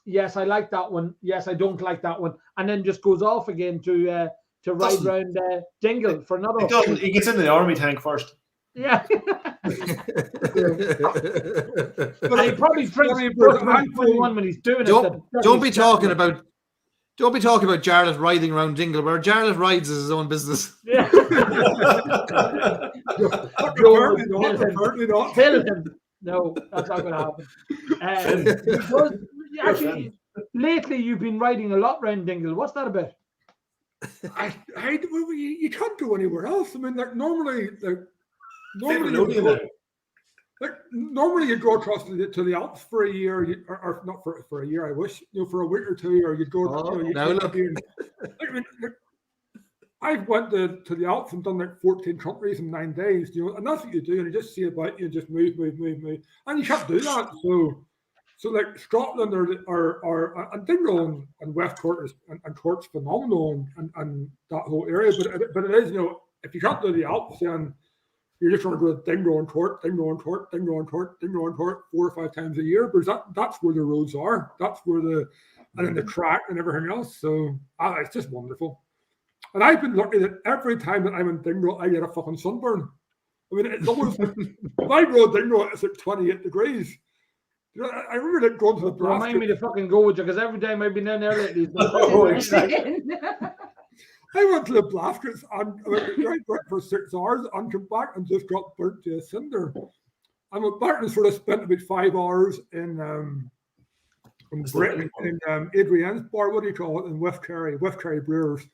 Yes, I like that one. Yes, I don't like that one, and then just goes off again to ride round Dingle for another. He gets into the army tank first. Yeah. And he probably drinks 21 when he's doing it. Don't be talking about Jarlath riding around Dingle, where Jarlath rides is his own business. Yeah. Kill him. No, that's not going to happen. Actually, lately you've been riding a lot around Dingle. What's that about? You can't go anywhere else. I mean, normally you go across to the Alps for a year, or not for a year. I wish, for a week or two, or you'd go. I went to the Alps and done 14 countries in 9 days, and that's what you do, and you just see about you, just move, and you can't do that. So like Scotland or and Dingle and West Cork and Cork's phenomenal, and that whole area, but it is, if you can't do the Alps, then you're just going to go to Dingle and Cork 4 or 5 times a year, because that's where the roads are. That's where and then the track and everything else. So it's just wonderful. And I've been lucky that every time that I'm in Dingle, I get a fucking sunburn. I mean, it's almost if I go to Dingle, it's 28 degrees. I remember going to the Blasket. Remind me to fucking go with you, because every time I've been down there lately. I went to the Blaskets and I worked for 6 hours and came back and just got burnt to a cinder. I went back and sort of spent about 5 hours in Britain, in Adrian's bar, what do you call it, in West Kerry Brewers.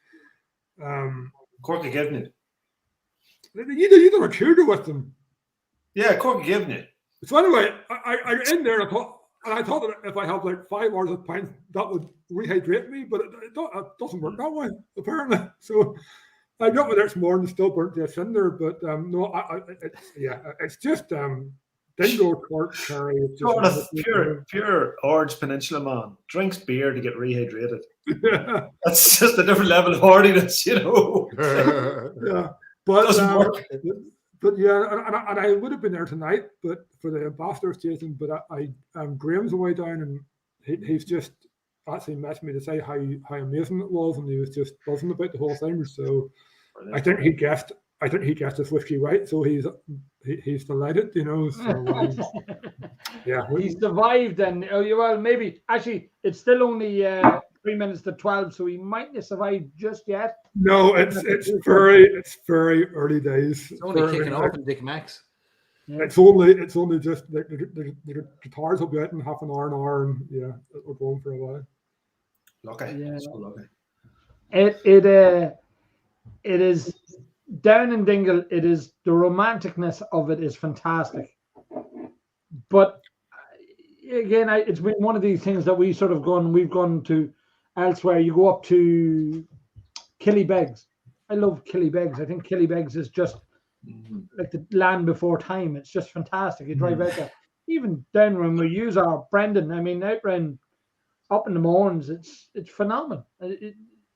Cork giving it. You don't accuse with them. Yeah, Cork giving it. So anyway, I got in there and I thought that if I have 5 hours of pints, that would rehydrate me, but it doesn't work that way, apparently. So I don't know whether it's more than still burnt to a cinder, but no, it's just dingo court curry. It's just Sort of pure Orange Peninsula man drinks beer to get rehydrated. That's just a different level of hardiness, you know. Yeah, but Doesn't work. But yeah, and I would have been there tonight, but for the ambassador station. But Graham's away down, and he's just actually messaged me to say how amazing it was, and he was just buzzing about the whole thing. So I think he guessed this whiskey right, so he's delighted, you know. So yeah, He survived, and well, maybe actually it's still only 3 minutes to 12, so he mightn't have survived just yet. No, it's very early days. It's only kicking off in Dick Max. Yeah. It's only just the guitars will be out in half an hour, and yeah, it'll go on for a while. Lucky, Yeah. so lucky. It is down in Dingle. It is the romanticness of it is fantastic, but again, it's been one of these things that we've gone to elsewhere. You go up to Killybegs. I love Killybegs. I think Killybegs is just like the land before time. It's just fantastic. You drive out there, even down when we use our Brendan. I mean, out round up in the mornings, it's phenomenal.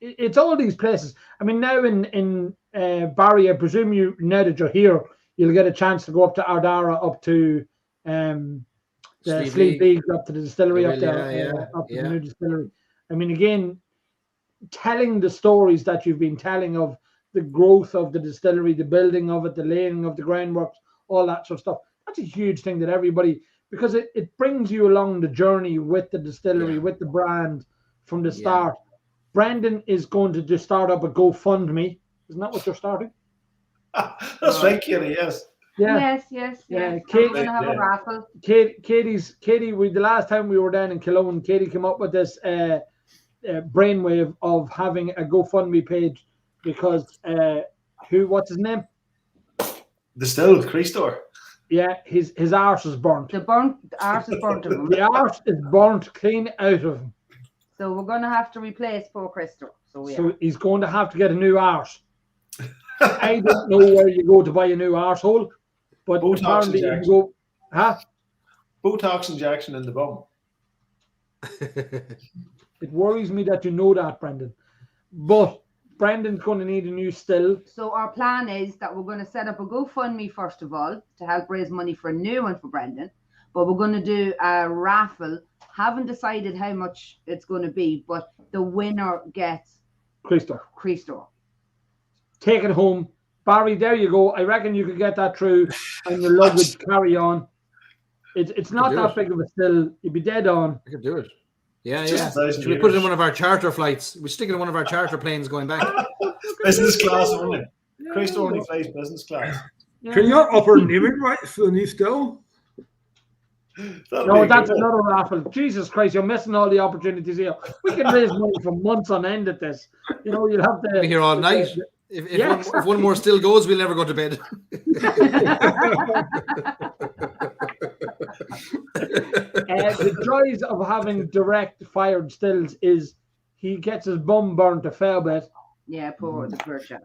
It's all these places. I mean, now in Barry, I presume you now that you're here, you'll get a chance to go up to Ardara, up to the Sleep League, up to the distillery, up there, up to the new distillery. I mean, again, telling the stories that you've been telling of the growth of the distillery, the building of it, the laying of the groundworks, all that sort of stuff. That's a huge thing that everybody, because it brings you along the journey with the distillery, with the brand from the start. Brendan is going to just start up a GoFundMe. Isn't that what you're starting? That's right, Katie, yes. Yes. Katie, we're going to have a raffle. Katie, the last time we were down in Cologne, Katie came up with this brainwave of having a GoFundMe page because what's his name? Distilled Christor. Yeah, his arse is burnt. The arse is burnt of him. The arse is burnt clean out of him. So we're going to have to replace poor Christo. So he's going to have to get a new arse. I don't know where you go to buy a new arsehole, but Botox apparently you can go. Botox injection in the bum. It worries me that you know that, Brendan. But Brendan's going to need a new still. So our plan is that we're going to set up a GoFundMe first of all to help raise money for a new one for Brendan. But we're going to do a raffle. Haven't decided how much it's going to be, but the winner gets Christor. Take it home. Barry, there you go. I reckon you could get that through and your luggage carry on. It's not that big of a still. You'd be dead on. I could do it. Yeah. Should we put it in one of our charter flights? We stick it in one of our charter planes going back. Business class only. Christo only flies business class. Yeah. Can you offer naming rights for the new still? No, that's another raffle. Jesus Christ, you're missing all the opportunities here. We can raise money for months on end at this. You know, you'll have to be here all night. If one more still goes, we'll never go to bed. The joys of having direct fired stills is he gets his bum burnt a fair bit. Yeah, poor chap.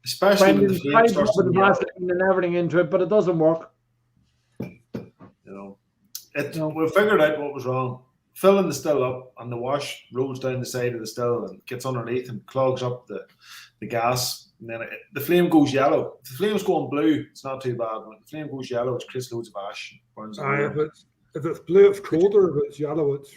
Especially Brendan's tried to put the Vaseline and everything into it, but it doesn't work. We figured out what was wrong. Filling the still up, and the wash rolls down the side of the still and gets underneath and clogs up the gas. And then the flame goes yellow. If the flame's going blue, it's not too bad. When the flame goes yellow, it's Chris loads of ash. Burns if it's blue, it's colder. If it's yellow, it's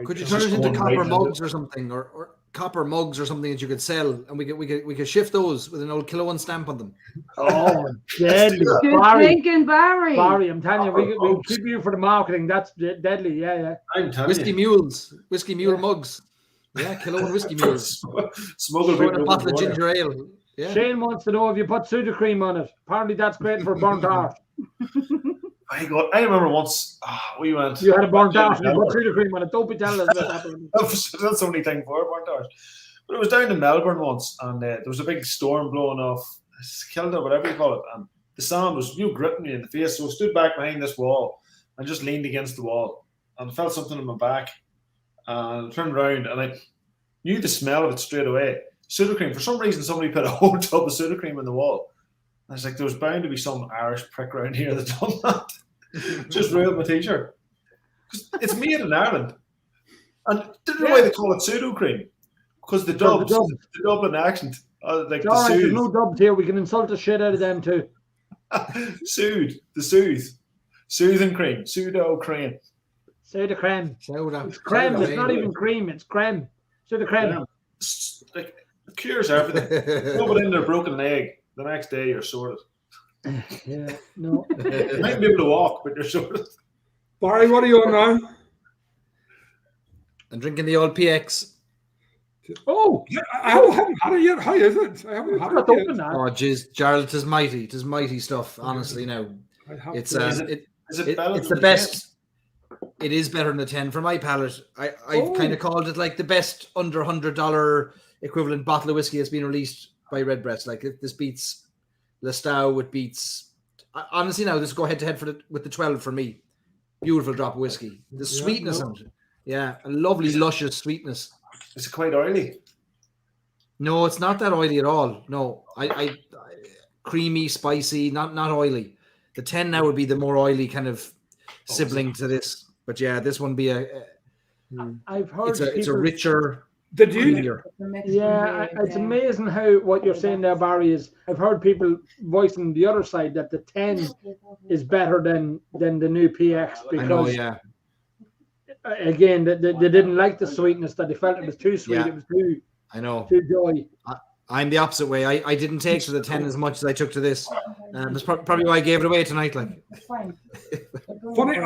Could you turn it into copper mugs or something, or copper mugs or something that you could sell, and we could shift those with an old Killowen stamp on them. Oh, deadly! Good thinking, Barry. Barry, I'm telling you, we'll keep you for the marketing. That's deadly. Yeah. Whiskey mule mugs. Yeah, Killowen whiskey mules. Smuggle a bottle of ginger ale. Yeah. Shane wants to know if you put Sudocrem on it. Apparently, that's great for burnt arse. I remember once we went. You had a burnt arse and you put Sudocrem on it. Don't be telling us about that. That's the only thing for burnt arse. But it was down in Melbourne once, and there was a big storm blowing off Kilda, whatever you call it, and the sand was gritting me in the face. So I stood back behind this wall and just leaned against the wall, and I felt something in my back, and I turned around and Knew the smell of it straight away. Sudocrem. For some reason, somebody put a whole tub of Sudocrem in the wall. I was like, there's bound to be some Irish prick around here that done that. Just ruined my t-shirt. It's made in Ireland. And didn't know why they call it Sudocrem. Because the Dubs, the Dublin accent. Like the right, there's no Dubs here. We can insult the shit out of them too. Soothe. The soothe. Soothing cream. Pseudo-cream. Soda creme. Soda. It's creme. It's not even cream. It's creme. Soda creme. Yeah. Like, it cures everything. Rub it in their broken leg. The next day you're sorted. Yeah, no. You might be able to walk, but you're sorted. Barry, what are you on now? I'm drinking the old PX. Oh, yeah, I haven't had it yet. How is it? I haven't had it yet. Oh, jeez, Gerald, it is mighty. It is mighty stuff. Honestly, now it's it's the best. It is better than the 10 for my palate. I've kind of called it like the best under $100 equivalent bottle of whiskey that's been released by Redbreast. Like this beats Lestau. It beats. Honestly, now this go head to head with the 12 for me. Beautiful drop of whiskey. The sweetness on it. Yeah, a lovely luscious sweetness. Is it quite oily? No, it's not that oily at all. No, I creamy, spicy, not oily. The 10 now would be the more oily kind of sibling to this. But yeah, this one be I've heard it's a richer. Did you? Yeah, it's amazing how what you're saying there, Barry, is I've heard people voicing the other side that the 10 is better than the new PX because I know, yeah. Again, they didn't like the sweetness, that they felt it was too sweet. Yeah. It was too. I know. Too joy. I'm the opposite way. I didn't take to the 10 as much as I took to this. That's probably why I gave it away tonight. Like, funny,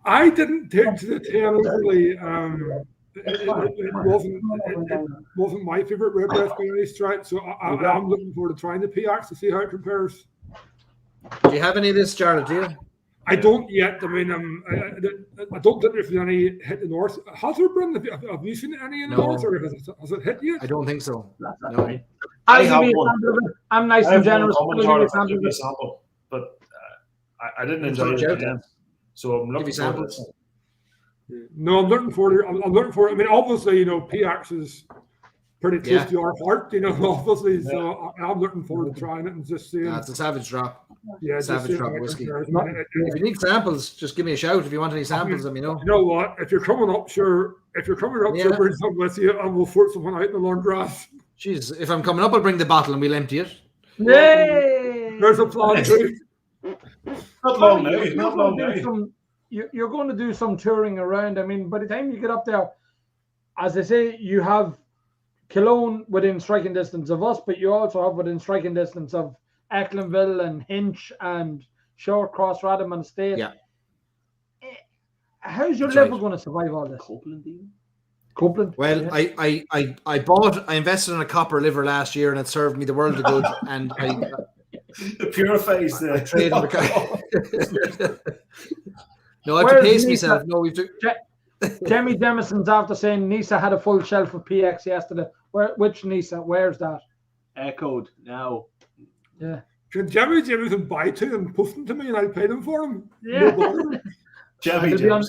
I didn't take to the 10 overly. It wasn't my favorite Redbreast by any stretch. So I'm looking forward to trying the PX to see how it compares. Do you have any of this, Charlotte? Do you? I don't yet. I mean, I don't think there's any hit the north. Has there been? Have you seen any in the north, or has it hit yet? I don't think so. No. I'm nice and generous. Sample, but I didn't enjoy it. So I'm looking forward to it. No, I'm looking forward. I'm looking forward. I mean, obviously, PX is pretty close to our heart, obviously. Yeah. So I'm looking forward to trying it and just seeing. It's a savage drop. Yeah, savage drop whiskey. If you need samples, just give me a shout. If you want any samples, let me know. You know what? If you're coming up, sure, bring some with you, and we'll sort someone out in the long grass. Jeez, if I'm coming up, I'll bring the bottle and we'll empty it. Yay! There's a plan too. Not long now. Not long now. You're going to do some touring around. I mean, by the time you get up there, as I say, you have Cologne within striking distance of us, but you also have within striking distance of Ecklinville and Hinch and Short Cross, Radham Estate. Yeah. How's your liver going to survive all this? Copeland. Well, yeah. I invested in a copper liver last year and it served me the world of good. And it purifies the trade on the No, I have to pace myself. No, we've to. Jamie Demison's after saying Nisa had a full shelf of PX yesterday. Which Nisa? Where's that? Echoed now. Yeah. Can Jamie Jamison buy two and post them to me and I'll pay them for them? Yeah. No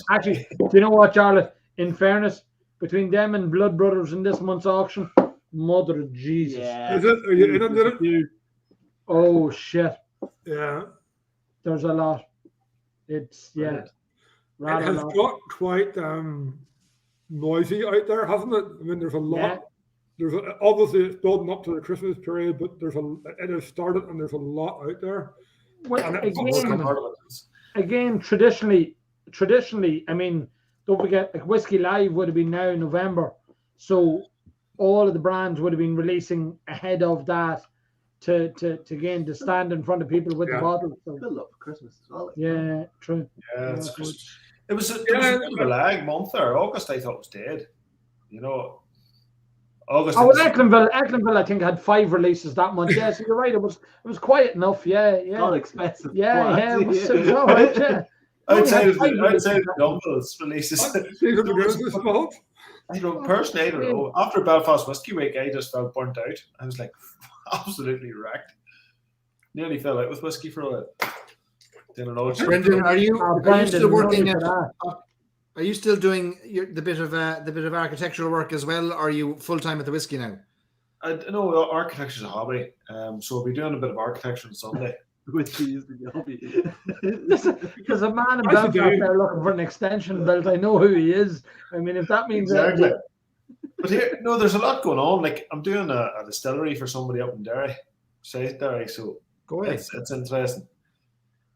actually, do you know what, Charlotte? In fairness, between them and Blood Brothers in this month's auction, mother of Jesus. Yeah. Is it? Are you in on it? Oh, shit. Yeah. There's a lot. It's, yeah. It has got quite noisy out there, hasn't it? I mean, there's a lot. Yeah. Obviously it's building up to the Christmas period, but it has started and there's a lot out there. Well, again, traditionally, I mean, don't forget, like Whiskey Live would have been now in November, so all of the brands would have been releasing ahead of that to again to stand in front of people with the bottles. So. Build up for Christmas as well. Yeah, true. Yeah, it's Christmas. It was a bit of a lag month there. August, I thought was dead. August. Oh, Ecklinville, I think had 5 releases that month. Yeah, so you're right. It was quiet enough. Yeah. Not expensive. Yeah. It was all right. Yeah. I'd say Dumble's releases. Personally, I don't know. After Belfast Whiskey Week, I just felt burnt out. I was like absolutely wrecked. Nearly fell out with whiskey for a while. Brendan, are you still working at Are you still doing the bit of architectural work as well, or are you full time at the whiskey now? I know architecture's a hobby, so we'll be doing a bit of architecture on Sunday. Whiskey is the hobby. There's a man in As you Belfast do. there looking for an extension belt. I know who he is. I mean, if that means Exactly. But here, no, there's a lot going on. Like I'm doing a distillery for somebody up in Derry, South Derry. So Go ahead. it's interesting.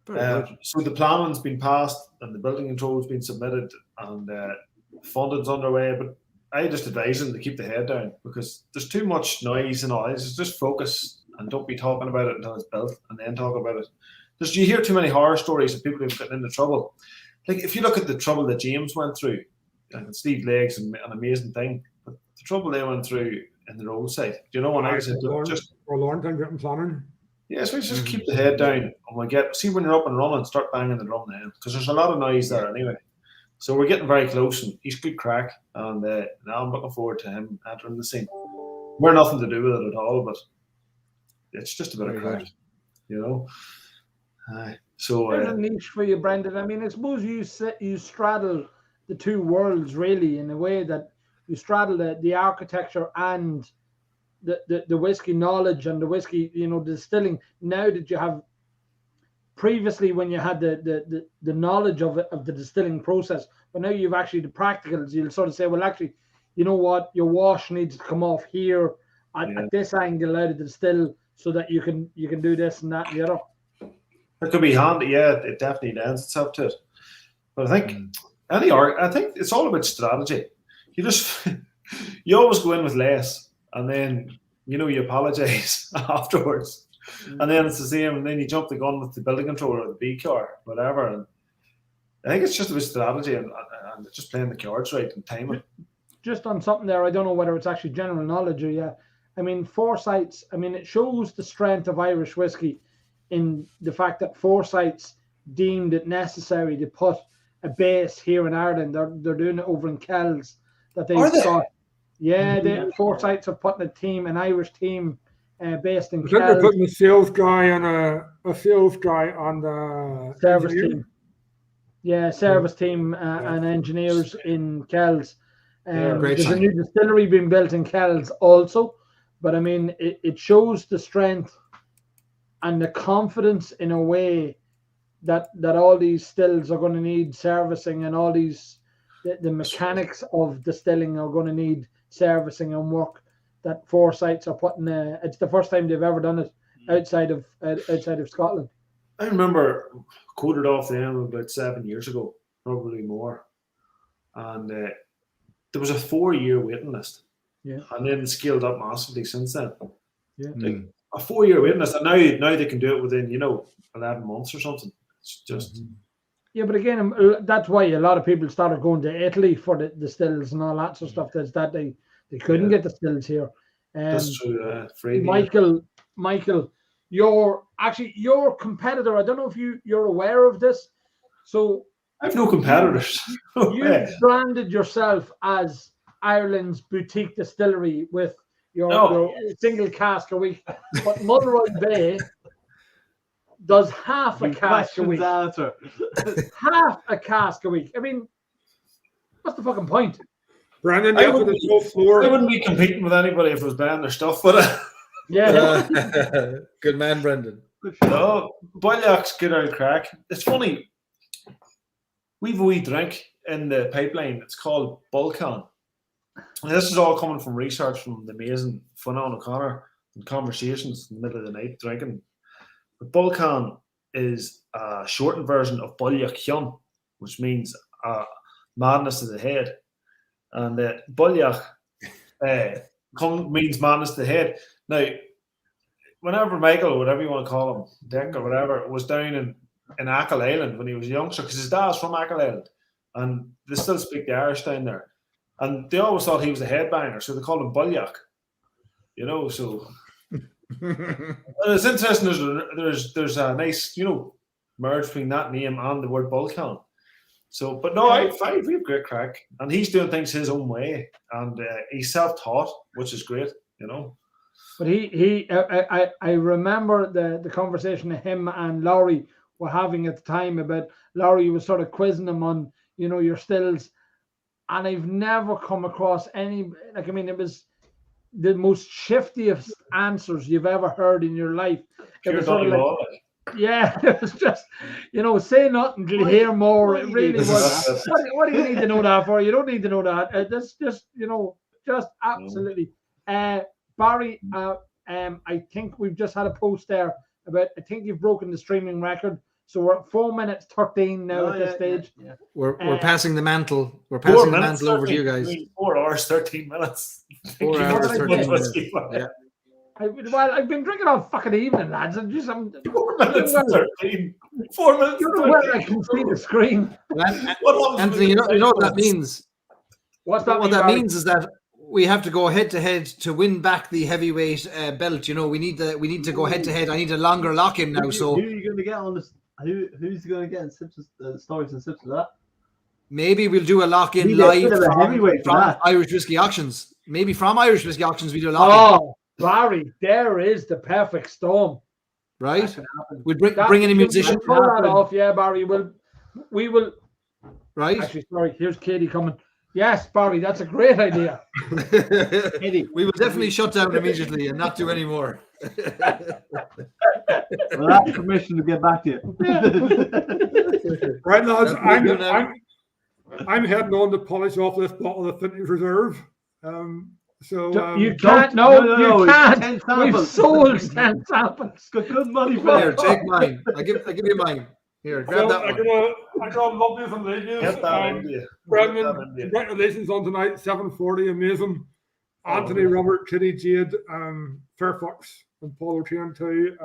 Very good. So the planning's been passed and the building control's been submitted and funding's underway. But I just advise them to keep the head down because there's too much noise and all. It's just focus and don't be talking about it until it's built and then talk about it. You hear too many horror stories of people who've gotten into trouble. Like if you look at the trouble that James went through, and Steve Leggs, an amazing thing, but the trouble they went through in the roadside. Do you know what I said? Just for a long time getting planning. yeah, so just keep the head down and we'll see when you're up and running, start banging the drum then because there's a lot of noise there anyway. So we're getting very close and he's good crack and now I'm looking forward to him entering the scene. We're nothing to do with it at all, but it's just a bit of crack, you know. So there's a niche for you, Brendan. I mean, I suppose you straddle the two worlds really in a way that you straddle the architecture and the whiskey knowledge and the whiskey, you know, distilling. Now that you have previously when you had the knowledge of the distilling process, but now you've actually the practicals. You'll sort of say, well, actually, you know what, your wash needs to come off here at this angle out of the distill so that you can do this and that and the other. It could be handy, yeah. It definitely lends itself to it. But I think I think it's all about strategy. You always go in with less, and then you apologize afterwards, and then it's the same, and then you jump the gun with the building controller or the B car, whatever. And I think it's just about strategy and just playing the cards right and timing. Just on something there, I don't know whether it's actually general knowledge or yeah. I mean, Forsyths. I mean, it shows the strength of Irish whiskey in the fact that Forsyths deemed it necessary to put a base here in Ireland. They're doing it over in Kells. That they've got. Yeah, the Forsyths are putting an Irish team based in I think Kells. they're putting a sales guy on the Service engineer. team. Yeah, service team and engineers in Kells. There's a new distillery being built in Kells also. But I mean, it shows the strength and the confidence in a way that all these stills are going to need servicing and all these the mechanics of distilling are going to need servicing and work that Forsyths are putting. It's the first time they've ever done it outside of Scotland. I remember quoted off them about 7 years ago, probably more, and there was a 4-year waiting list. Yeah, and then scaled up massively since then. Yeah, like a 4-year waiting list, and now they can do it within 11 months or something. It's just. Yeah, but again, that's why a lot of people started going to Italy for the stills and all that sort of stuff. That's that they couldn't get the stills here. That's true. Michael, your competitor. I don't know if you're aware of this. So I have no competitors. You branded yourself as Ireland's boutique distillery with your single cask a week, but Mulroy Bay does half a cask a week. Half a cask a week. I mean, what's the fucking point? Brandon, I wouldn't be competing with anybody if it was buying their stuff, but good man, Brendan. No, Boileau's good old crack. It's funny. We've a wee drink in the pipeline. It's called Balkan. And this is all coming from research from the amazing Fionnán O'Connor and conversations in the middle of the night drinking. But Balkan is a shortened version of Boileau Chion, which means madness to the head. And Boileau means madness to the head. Now, whenever Michael, whatever you want to call him, Dick or whatever, was down in Achill Island when he was a youngster, because his dad's from Achill Island, and they still speak the Irish down there. And they always thought he was a headbanger, so they called him Boileau. So it's interesting. There's a nice, merge between that name and the word Balkan. So, but no, we have great crack, and he's doing things his own way, and he's self-taught, which is great, But I remember the conversation that him and Laurie were having at the time about Laurie was sort of quizzing him on, you know, your stills. And I've never come across any, like, I mean, it was the most shiftiest answers you've ever heard in your life. It was sort of like, yeah, it was just, you know, say nothing till you hear more. It really was. What do you need to know that for? You don't need to know that. That's just, you know, just absolutely. Barry, I think we've just had a post there about, I think you've broken the streaming record. So we're at 4 minutes 13 now at this stage. Yeah. We're passing the mantle. We're passing the mantle over to you guys. 4 hours, 13 minutes. 4 hours, 13 minutes. Yeah. I've been drinking all fucking evening, lads. I'm 4 minutes 13. 4 minutes. Where I can see the screen. Anthony, you know what that means? What's that? What that means is that we have to go head to head to win back the heavyweight belt. You know, we need to go head to head. I need a longer lock in now. So who are you going to get on this? Who's going to get in stories and sips of that? Maybe we'll do a lock in live from Irish Whiskey Auctions. Maybe from Irish Whiskey Auctions we do a lock in. Oh, Barry, there is the perfect storm. Right? We'll bring in a musician. Pull that off, yeah, Barry. We will. Right? Actually, sorry. Here's Katie coming. Yes, Barry, that's a great idea. We will definitely shut down immediately and not do any more. Well, that's permission to get back to you. Right, lads, I'm heading on to polish off this bottle of Vintage Reserve. You can't. No, you can't. We've sold 10 samples. It's got good money for Here, take mine. I give you mine. Here, grab that one. I got lovely from ladies. Brendan, congratulations on tonight. 740, amazing. Anthony, Robert, Kitty, Jade, Fairfax, and Paul O'Train too.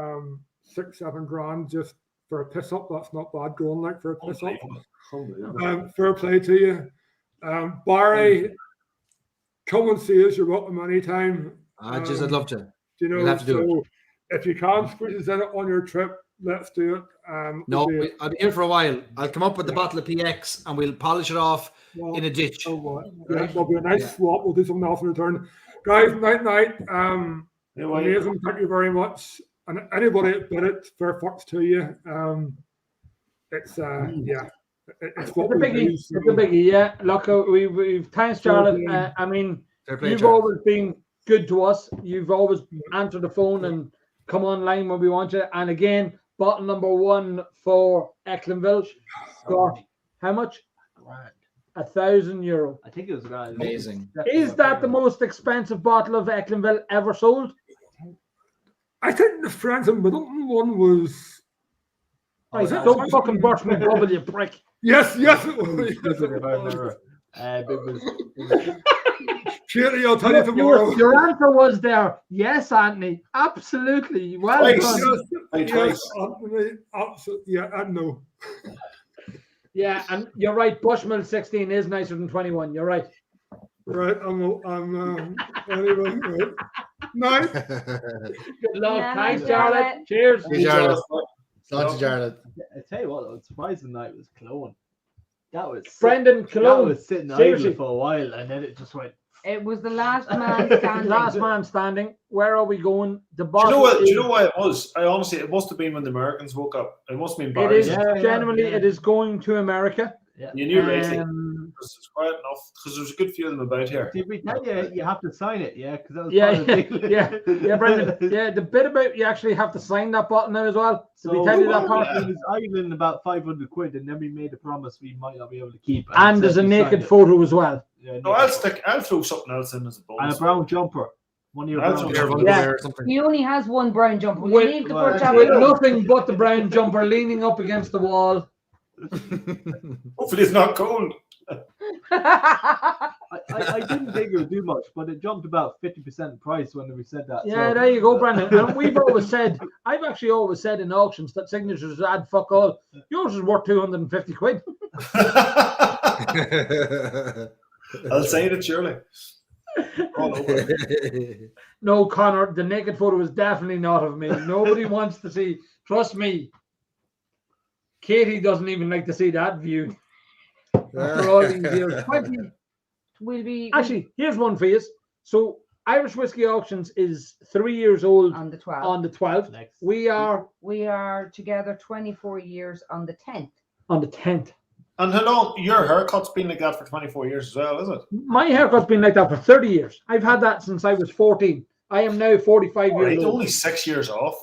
6-7 grand just for a piss up. That's not bad going like for a piss up. Fair play to you. Barry, come and see us. You're welcome anytime. I'd love to. You know, we'll have to do it. If you can squeeze us in it on your trip, let's do it. I'll be here for a while. I'll come up with the bottle of PX and we'll polish it off in a ditch. There'll be a nice swap. We'll do something else in return. Guys, night. Amazing. Thank you very much. And anybody that did it, fair fucks to you. It's what a biggie. It's a biggie, yeah. Look, we've thanks, Charlotte. I mean, you've always been good to us. You've always answered the phone and come online when we want you. And again, bottle number 1 for Ecklinville got how much? €1,000. I think it was grand. Amazing. Is that the most expensive bottle of Ecklinville ever sold? I think the Friends of Middleton one was. Don't fucking burst my bubble, you prick. Yes, it was. Katie, I'll tell you tomorrow. Your answer was there. Yes, Anthony. Absolutely. Well done. Yes, Anthony. Absolutely. Yeah, I know. Yeah, and you're right. Bushmill 16 is nicer than 21. You're right. Right. I'm anyway. Right. Night. Good luck. Thanks, Charlotte. Cheers. Charlotte. Charlotte. I tell you what, the surprising night was Cologne. That was Brendan Cologne. That was sitting idle for a while, and then it just went. It was the last man standing. Last man standing. Where are we going? The boss. Do you know why it was? I honestly, it must have been when the Americans woke up. It must have been Barry's. It is genuinely. It is going to America. Yeah. You knew lately. It's quiet enough because there's a good few of them about here. Did we tell you you have to sign it? Yeah, because that was yeah, Brendan. Yeah, the bit about you actually have to sign that button now as well. So we tell you that part. It was idling about 500 quid, and then we made a promise we might not be able to keep. And there's a naked photo as well. Yeah, no, I'll throw something else in as a bonus. And a brown jumper. One of your brown or something. He only has one brown jumper. With nothing but the brown jumper leaning up against the wall. Hopefully it's not cold. I didn't think it would do much, but it jumped about 50% price when we said that. Yeah, there you go, Brendan. And we've always said, I've actually always said in auctions that signatures add fuck all. Yours is worth 250 quid. I'll say it surely. No, Connor, the naked photo is definitely not of me. Nobody wants to see. Trust me. Katie doesn't even like to see that view. After all these years. Actually, here's one for you. So Irish Whiskey Auctions is 3 years old on the 12th. On the 12th. We are together 24 years on the 10th. On the 10th. And how long? Your haircut's been like that for 24 years as well, is it? My haircut's been like that for 30 years. I've had that since I was 14. I am now 45 All right, years old. only 6 years off.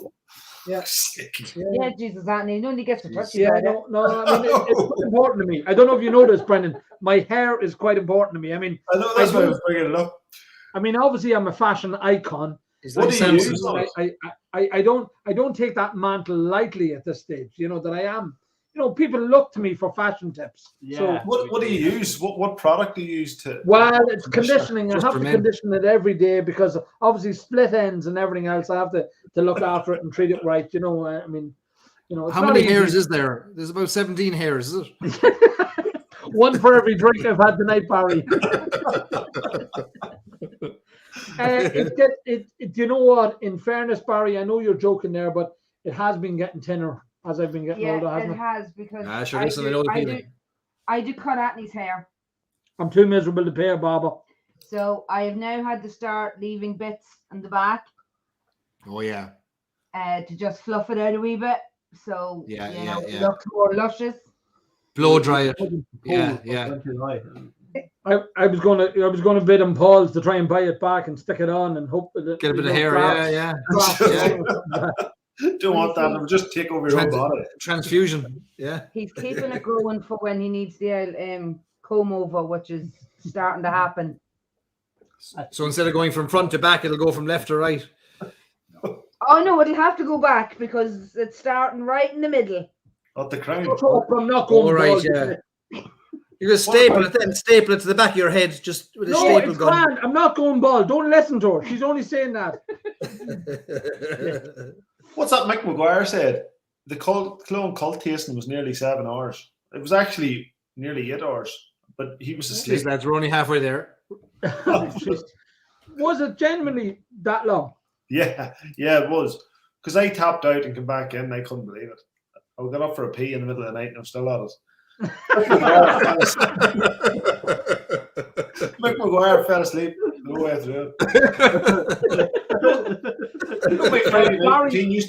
Yeah. Sick. Yeah, Jesus, Anthony, no one gets to touch you. Yeah, no, I mean, it's quite important to me. I don't know if you know this, Brendan. My hair is quite important to me. I mean, I know that's why I was bringing it up. I mean, obviously, I'm a fashion icon. What do you use? I don't take that mantle lightly at this stage. You know that I am. You know, people look to me for fashion tips. Yeah. So, What do you use? What product do you use to? well, it's conditioning. I Just have for to men. condition it every day because obviously split ends and everything else. I have to look after it and treat it right. You know, I mean, you know, it's How not many easy. hairs is there? There's about 17 hairs, is it? One for every drink I've had tonight, Barry. You know what? In fairness, Barry, I know you're joking there, but it has been getting thinner as I've been getting older, Yeah, hasn't it it? has because Ah, sure, listen, I know the feeling. I do cut Anthony's hair. I'm too miserable to pay a barber. So I have now had to start leaving bits in the back Oh, yeah. to just fluff it out a wee bit. So Yeah, you yeah, know, it yeah. looks more luscious. Blow dry it. Fucking Yeah, cold, yeah. fucking high. I was gonna bid him Paul's to try and buy it back and stick it on and hope that Get a bit of you know, hair. crafts- Yeah, crafts- Don't want that. It'll just take over your whole body. yeah. Transfusion. Yeah. He's keeping it growing for when he needs the comb over, which is starting to happen. So instead of going from front to back, it'll go from left to right. Oh no, it'll have to go back because it's starting right in the middle. Not the crown. Shut up, I'm not going All right, bald. yeah. You just staple it then, staple it to the back of your head, just with a No, staple it's gun. grand. I'm not going bald. Don't listen to her. She's only saying that. What's that Mick Maguire said? The clone cult tasting was nearly 7 hours. It was actually nearly 8 hours, but he was asleep. Jeez, lads, we're only halfway there. Was it genuinely that long? Yeah, it was. Because I tapped out and came back in, and I couldn't believe it. I got up for a pee in the middle of the night and I'm still at it. Mick Maguire fell asleep the way through it.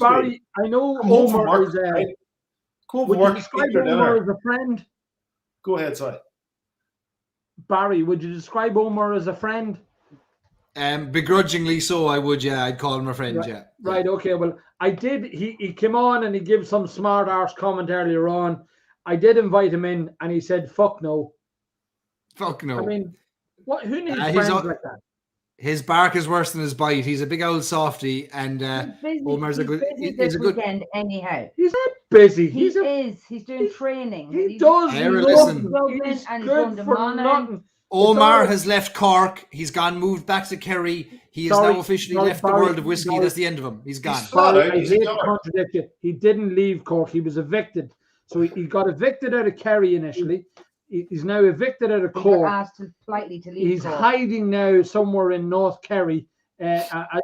Barry, I know Come home from Omar work, is right? Come home would from you work, describe eat your Omar dinner. as a friend? Go ahead, sorry. Barry, would you describe Omar as a friend? Begrudgingly so, I would, yeah. I'd call him a friend, Right, yeah. Right, okay. Well, I did. He came on and he gave some smart arse comment earlier on. I did invite him in and he said, fuck no. Fuck no. I mean, who needs he's friends all- like that? His bark is worse than his bite. He's a big old softy, and Omar's a good. He's He's a good. weekend anyhow. He's not busy. He's doing training. He does. Hey, love listen. Dublin He's and good going to for Monaghan. nothing. Omar has left Cork. He's moved back to Kerry. He has now officially left the world of whiskey. That's the end of him. He's gone. Sorry, I hate to contradict you. He didn't leave Cork. He was evicted. So he got evicted out of Kerry initially. He's now evicted out of He got Cork. asked politely to leave. He's Cork. hiding now somewhere in North Kerry.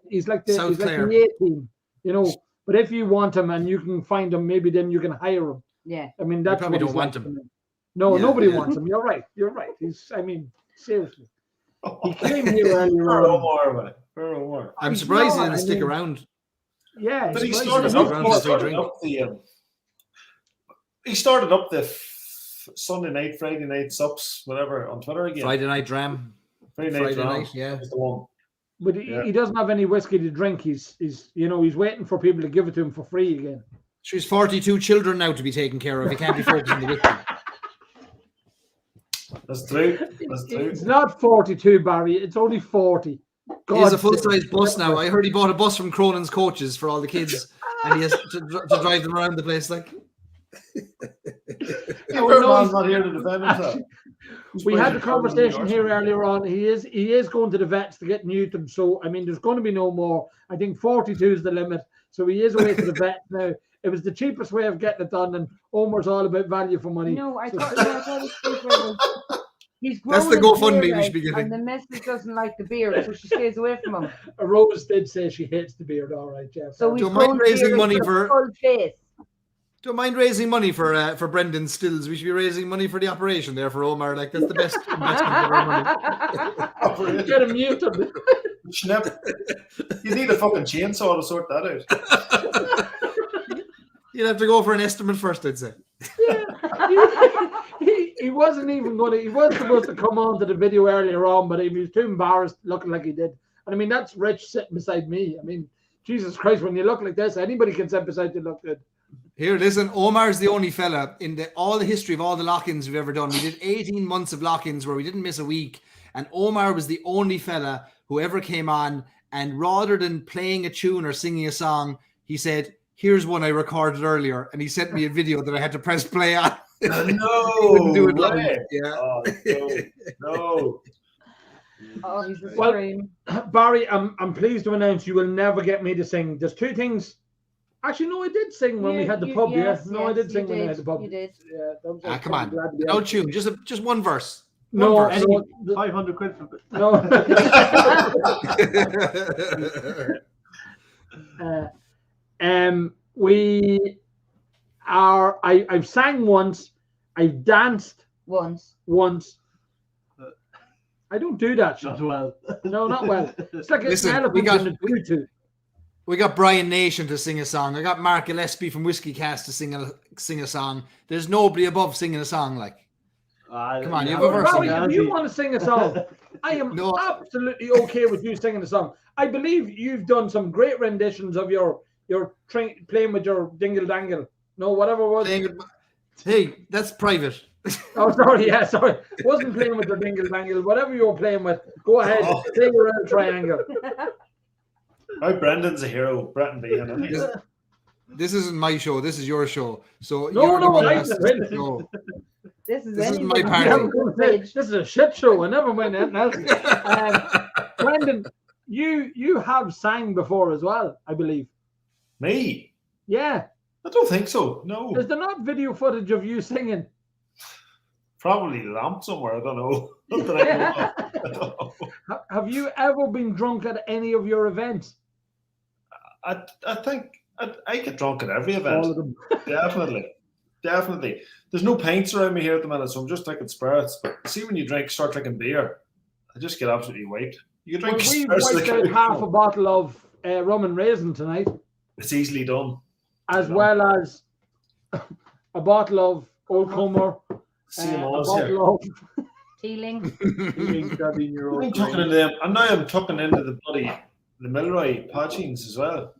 He's like the South Clare. A team, you know. But if you want him and you can find him, maybe then you can hire him. Yeah. I mean, that's probably what don't he's want like him. to me. No, Yeah, nobody yeah. wants him. You're right. I mean, seriously. He came here earlier For on. Omar, man. For Omar. I'm surprised he not, didn't I stick mean- around. Yeah, But he he's started He's up, around he to started drink. up the he started up the Sunday night, Friday night subs, whatever, on Twitter again. Friday night dram. Friday Friday night, night, yeah. is the one. But he doesn't have any whiskey to drink. He's waiting for people to give it to him for free again. She's 42 children now to be taken care of. He can't be focused on the whiskey. That's true. That's true. It's not 42, Barry. It's only 40. He has a God full-size sake. bus now. I heard he bought a bus from Cronin's Coaches for all the kids, and he has to drive them around the place. Like, No, Your no, man's not here to defend himself. we had the conversation here earlier on. He is going to the vets to get neutered. So I mean, there's going to be no more. I think 42 is the limit. So he is away to the vet now. It was the cheapest way of getting it done, and Omar's all about value for money. No, I So- thought it was he's That's the growing his GoFundMe beard we should be out, getting. And the missus doesn't like the beard, so she stays away from him. Rose did say she hates the beard. All right, Jeff. So he's Don't mind grown raising beard money with a for- full face. don't mind raising money for Brendan Stills. We should be raising money for the operation there for Omar. Like, that's the best investment of our money. Get him muted. Snip. You need a fucking chainsaw to sort that out. You'd have to go for an estimate first, I'd say. he he wasn't even going to. He wasn't supposed to come on to the video earlier on, but he was too embarrassed looking like he did. And I mean, that's Rich sitting beside me. I mean, Jesus Christ, when you look like this, anybody can sit beside you look good. Here, listen, Omar's the only fella in all the history of all the lock-ins we've ever done. We did 18 months of lock-ins where we didn't miss a week. And Omar was the only fella who ever came on, and rather than playing a tune or singing a song, he said, "Here's one I recorded earlier," and he sent me a video that I had to press play on. No do it way. live. Yeah. Oh, no. Oh, he's a Well, scream. Barry, I'm pleased to announce you will never get me to sing. There's two things. Actually, no, I did sing when we had the pub. Yes, No, I did sing when I had the pub. You did. Yeah, that was Come on, glad to be no out. tune, just one verse. No, One verse. no, 500 quid for it. no. We are. I've sang once. I've danced Once. I don't do that. Not well. No, not well. It's like Listen, an we elephant in a tutu. We got Brian Nation to sing a song. I got Mark Gillespie from Whiskey Cast to sing a song. There's nobody above singing a song like. Come on, you have a verse. Barry, if you want to sing a song, I am absolutely okay with you singing a song. I believe you've done some great renditions of your playing with your dingle dangle. No, whatever it was. Hey, that's private. Oh, sorry. Yeah, sorry. Wasn't playing with your dingle dangle. Whatever you were playing with, go ahead. Play your own triangle. Oh, Brendan's a hero. Brendan B. This isn't my show. This is your show. So No, you're the one I who has to didn't. go. This is my party. This is a shit show. I never went anything else. Brendan, you have sang before as well, I believe. Me? Yeah. I don't think so. No. Is there not video footage of you singing? Probably lamp somewhere. I don't know. Not that I know of. I don't know. Have you ever been drunk at any of your events? I think I get drunk at every event. All of them. Definitely. There's no pints around me here at the minute, so I'm just drinking spirits. But see, when you start drinking beer, I just get absolutely wiped. You can drink We spirits. wiped out half a bottle of rum and raisin tonight, It's easily done. as well as a bottle of Old Comer, a CMOs bottle of Teeling. I'm tucking into them, and now I'm tucking into the Milroy Podgings as well.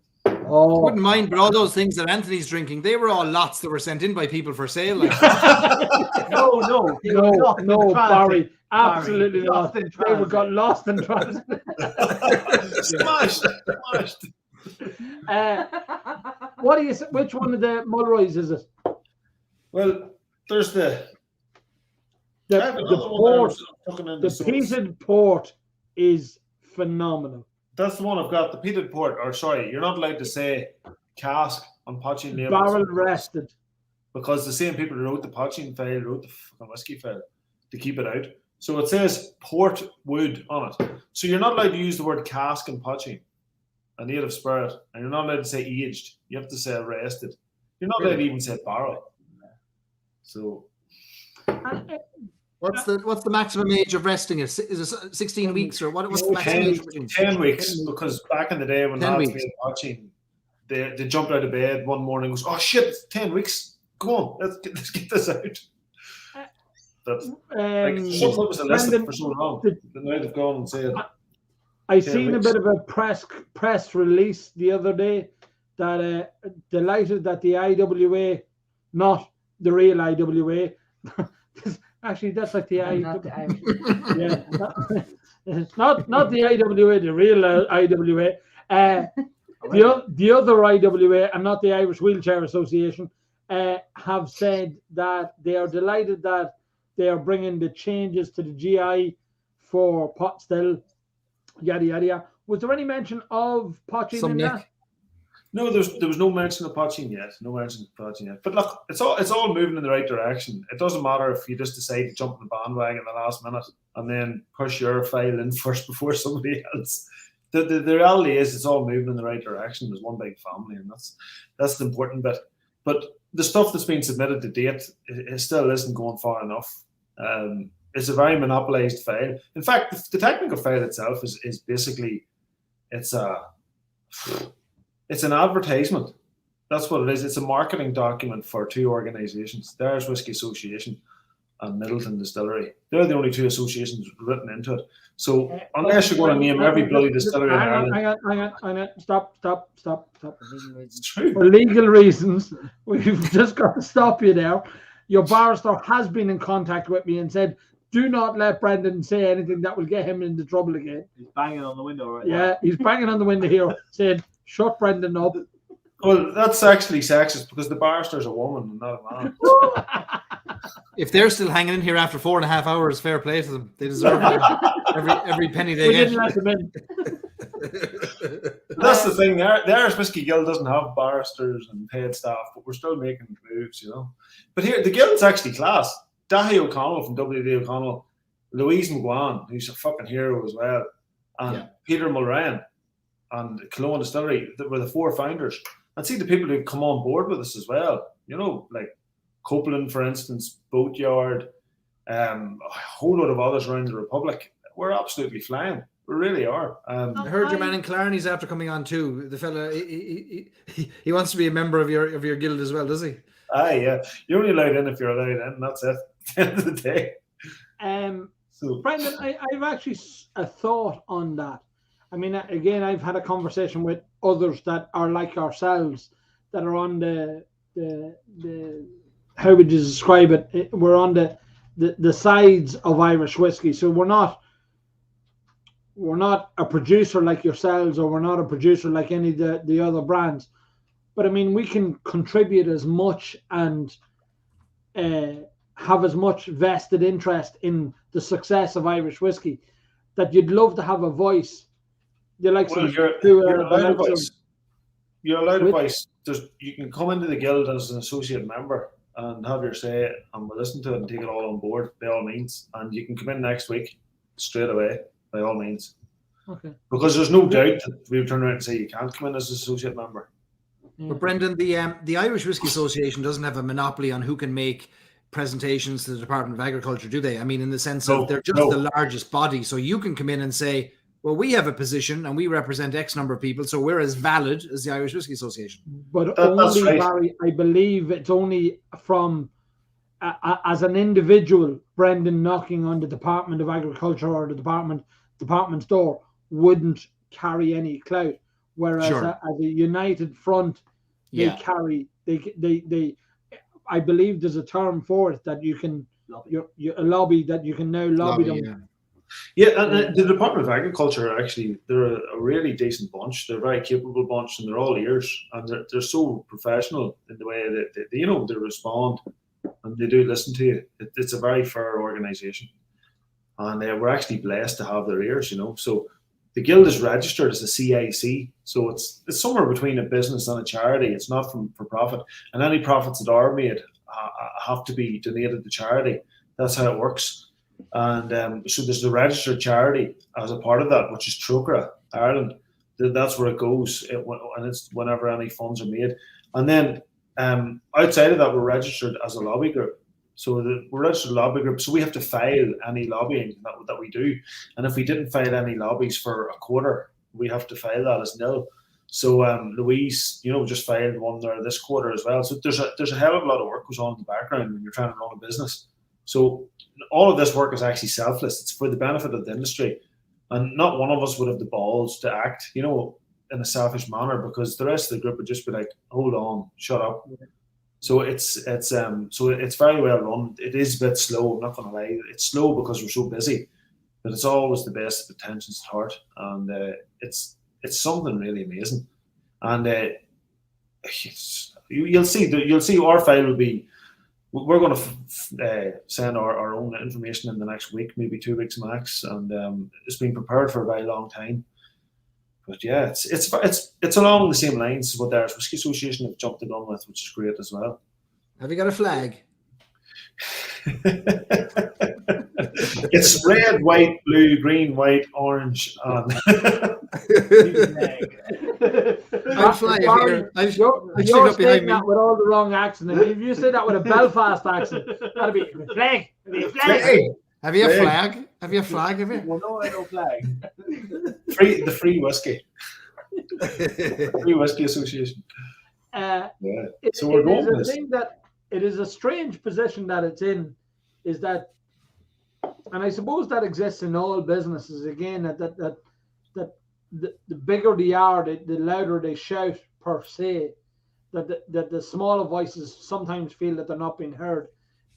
Oh, Wouldn't mind, but all those things that Anthony's drinking, they were all lots that were sent in by people for sale. Like. no, Barry, absolutely not. Lost in They were got lost in transit. Smashed. What do you? Which one of the Mulroys is it? Well, there's the port. The peated port is phenomenal. That's the one I've got. The peated port. Or sorry, you're not allowed to say cask on Podging labels. Barrel rested. Because the same people who wrote the Podging file wrote the fucking whiskey file to keep it out. So it says port wood on it. So you're not allowed to use the word cask and Podging, a native spirit, and you're not allowed to say aged. You have to say rested. You're not allowed to even say barrel. So What's the maximum age of resting? Is it 16 weeks or what's the maximum age? 10 weeks, because back in the day when 10 lads weeks. made Podging, they jumped out of bed one morning and goes, "Oh shit, it's 10 weeks. Come on, let's get this out." That's something was illicit for so long. Then they've gone and said. I seen a bit of a press release the other day that delighted that the IWA, not the real IWA, actually that's like the IWA, yeah, not the IWA, the real IWA, the other IWA, and not the Irish Wheelchair Association, have said that they are delighted that they are bringing the changes to the GI for pot still. Yada yada yada. Was there any mention of Podging in that? No, there was no mention of Podging yet. No mention of Podging yet. But look, it's all moving in the right direction. It doesn't matter if you just decide to jump in the bandwagon at the last minute and then push your file in first before somebody else. The reality is it's all moving in the right direction. There's one big family, and that's the important bit. But the stuff that's been submitted to date, it still isn't going far enough. It's a very monopolized file. In fact, the technical file itself is basically it's an advertisement. That's what it is. It's a marketing document for two organizations, the Irish Whiskey Association and Middleton Distillery. They're the only two associations written into it. So unless you're going to name every bloody distillery in Ireland, hang on, stop. it's true. For legal reasons, we've just got to stop you there. Your barrister has been in contact with me and said, do not let Brendan say anything that will get him into trouble again. He's banging on the window right Yeah, now. he's banging on the window here saying, shut Brendan up. Well, that's actually sexist because the barrister's a woman and not a man. If they're still hanging in here after 4.5 hours, fair play to them. They deserve it. every penny they We get. didn't let them in. That's the thing. The Irish Whiskey Guild doesn't have barristers and paid staff, but we're still making moves, you know. But here, the guild's actually class. Dahi O'Connell from WD O'Connell, Louise McGuan, who's a fucking hero as well, and Peter Mulrane and Cologne Distillery, that were the 4 founders. And see the people who've come on board with us as well. You know, like Copeland, for instance, Boatyard, a whole lot of others around the Republic. We're absolutely flying. We really are. I heard your man in Clarny's after coming on too. The fella, he wants to be a member of your guild as well, does he? Aye, yeah. You're only allowed in if you're allowed in. That's it. At the end of the day. So, Brendan, I've actually a thought on that. I mean, again, I've had a conversation with others that are like ourselves, that are on the how would you describe it? We're on the sides of Irish whiskey. So we're not a producer like yourselves, or we're not a producer like any of the other brands. But I mean, we can contribute as much and have as much vested interest in the success of Irish whiskey that you'd love to have a voice. You're like you're allowed advice. You're allowed advice. You can come into the guild as an associate member and have your say, and we'll listen to it and take it all on board by all means. And you can come in next week straight away by all means. Okay. Because there's no doubt that we'll turn around and say you can't come in as an associate member. But Brendan, the Irish Whiskey Association doesn't have a monopoly on who can make presentations to the Department of Agriculture, do they? I mean, in the sense of they're just the largest body, so you can come in and say, well, we have a position and we represent X number of people, so we're as valid as the Irish Whiskey Association. But only, right. Barry, I believe it's only from, as an individual, Brendan knocking on the Department of Agriculture or the department's door wouldn't carry any clout. Whereas as a united front, they carry, they I believe there's a term for it that you can, a lobby that you can now lobby them. Yeah, and the Department of Agriculture, actually, they're a really decent bunch. They're a very capable bunch, and they're all ears, and they're so professional in the way that they respond, and they do listen to you. It's a very fair organisation, and we're actually blessed to have their ears, you know. So the guild is registered as a CIC, so it's somewhere between a business and a charity. It's not for profit, and any profits that are made have to be donated to charity. That's how it works. And so there's the registered charity as a part of that, which is Trocra, Ireland. That's where it goes, and it's whenever any funds are made. And then outside of that, we're registered as a lobby group. So we're registered lobby group, so we have to file any lobbying that we do. And if we didn't file any lobbies for a quarter, we have to file that as nil. So Louise, just filed one there this quarter as well. So there's a hell of a lot of work goes on in the background when you're trying to run a business. So all of this work is actually selfless. It's for the benefit of the industry. And not one of us would have the balls to act, in a selfish manner, because the rest of the group would just be like, hold on, shut up. So it's very well run. It is a bit slow, I'm not gonna lie. It's slow because we're so busy, but it's always the best of intentions at heart. And it's something really amazing. And you'll see our file will be, we're going to send our own information in the next week, maybe 2 weeks max, and it's been prepared for a very long time. But yeah, it's along the same lines as what the Irish Whiskey Association have jumped the gun with, which is great as well. Have you got a flag? It's red, white, blue, green, white, orange, and I'll fly it here. You're saying that with all the wrong accent. If you say that with a Belfast accent, that'd be flag. Hey, have you a flag? Have you a flag? Have you? Well, no, I no flag. The Free Whiskey. Free Whiskey Association. So we're going with this. It is a strange position that it's in, is that, and I suppose that exists in all businesses again, that the bigger they are, the louder they shout per se, that the smaller voices sometimes feel that they're not being heard.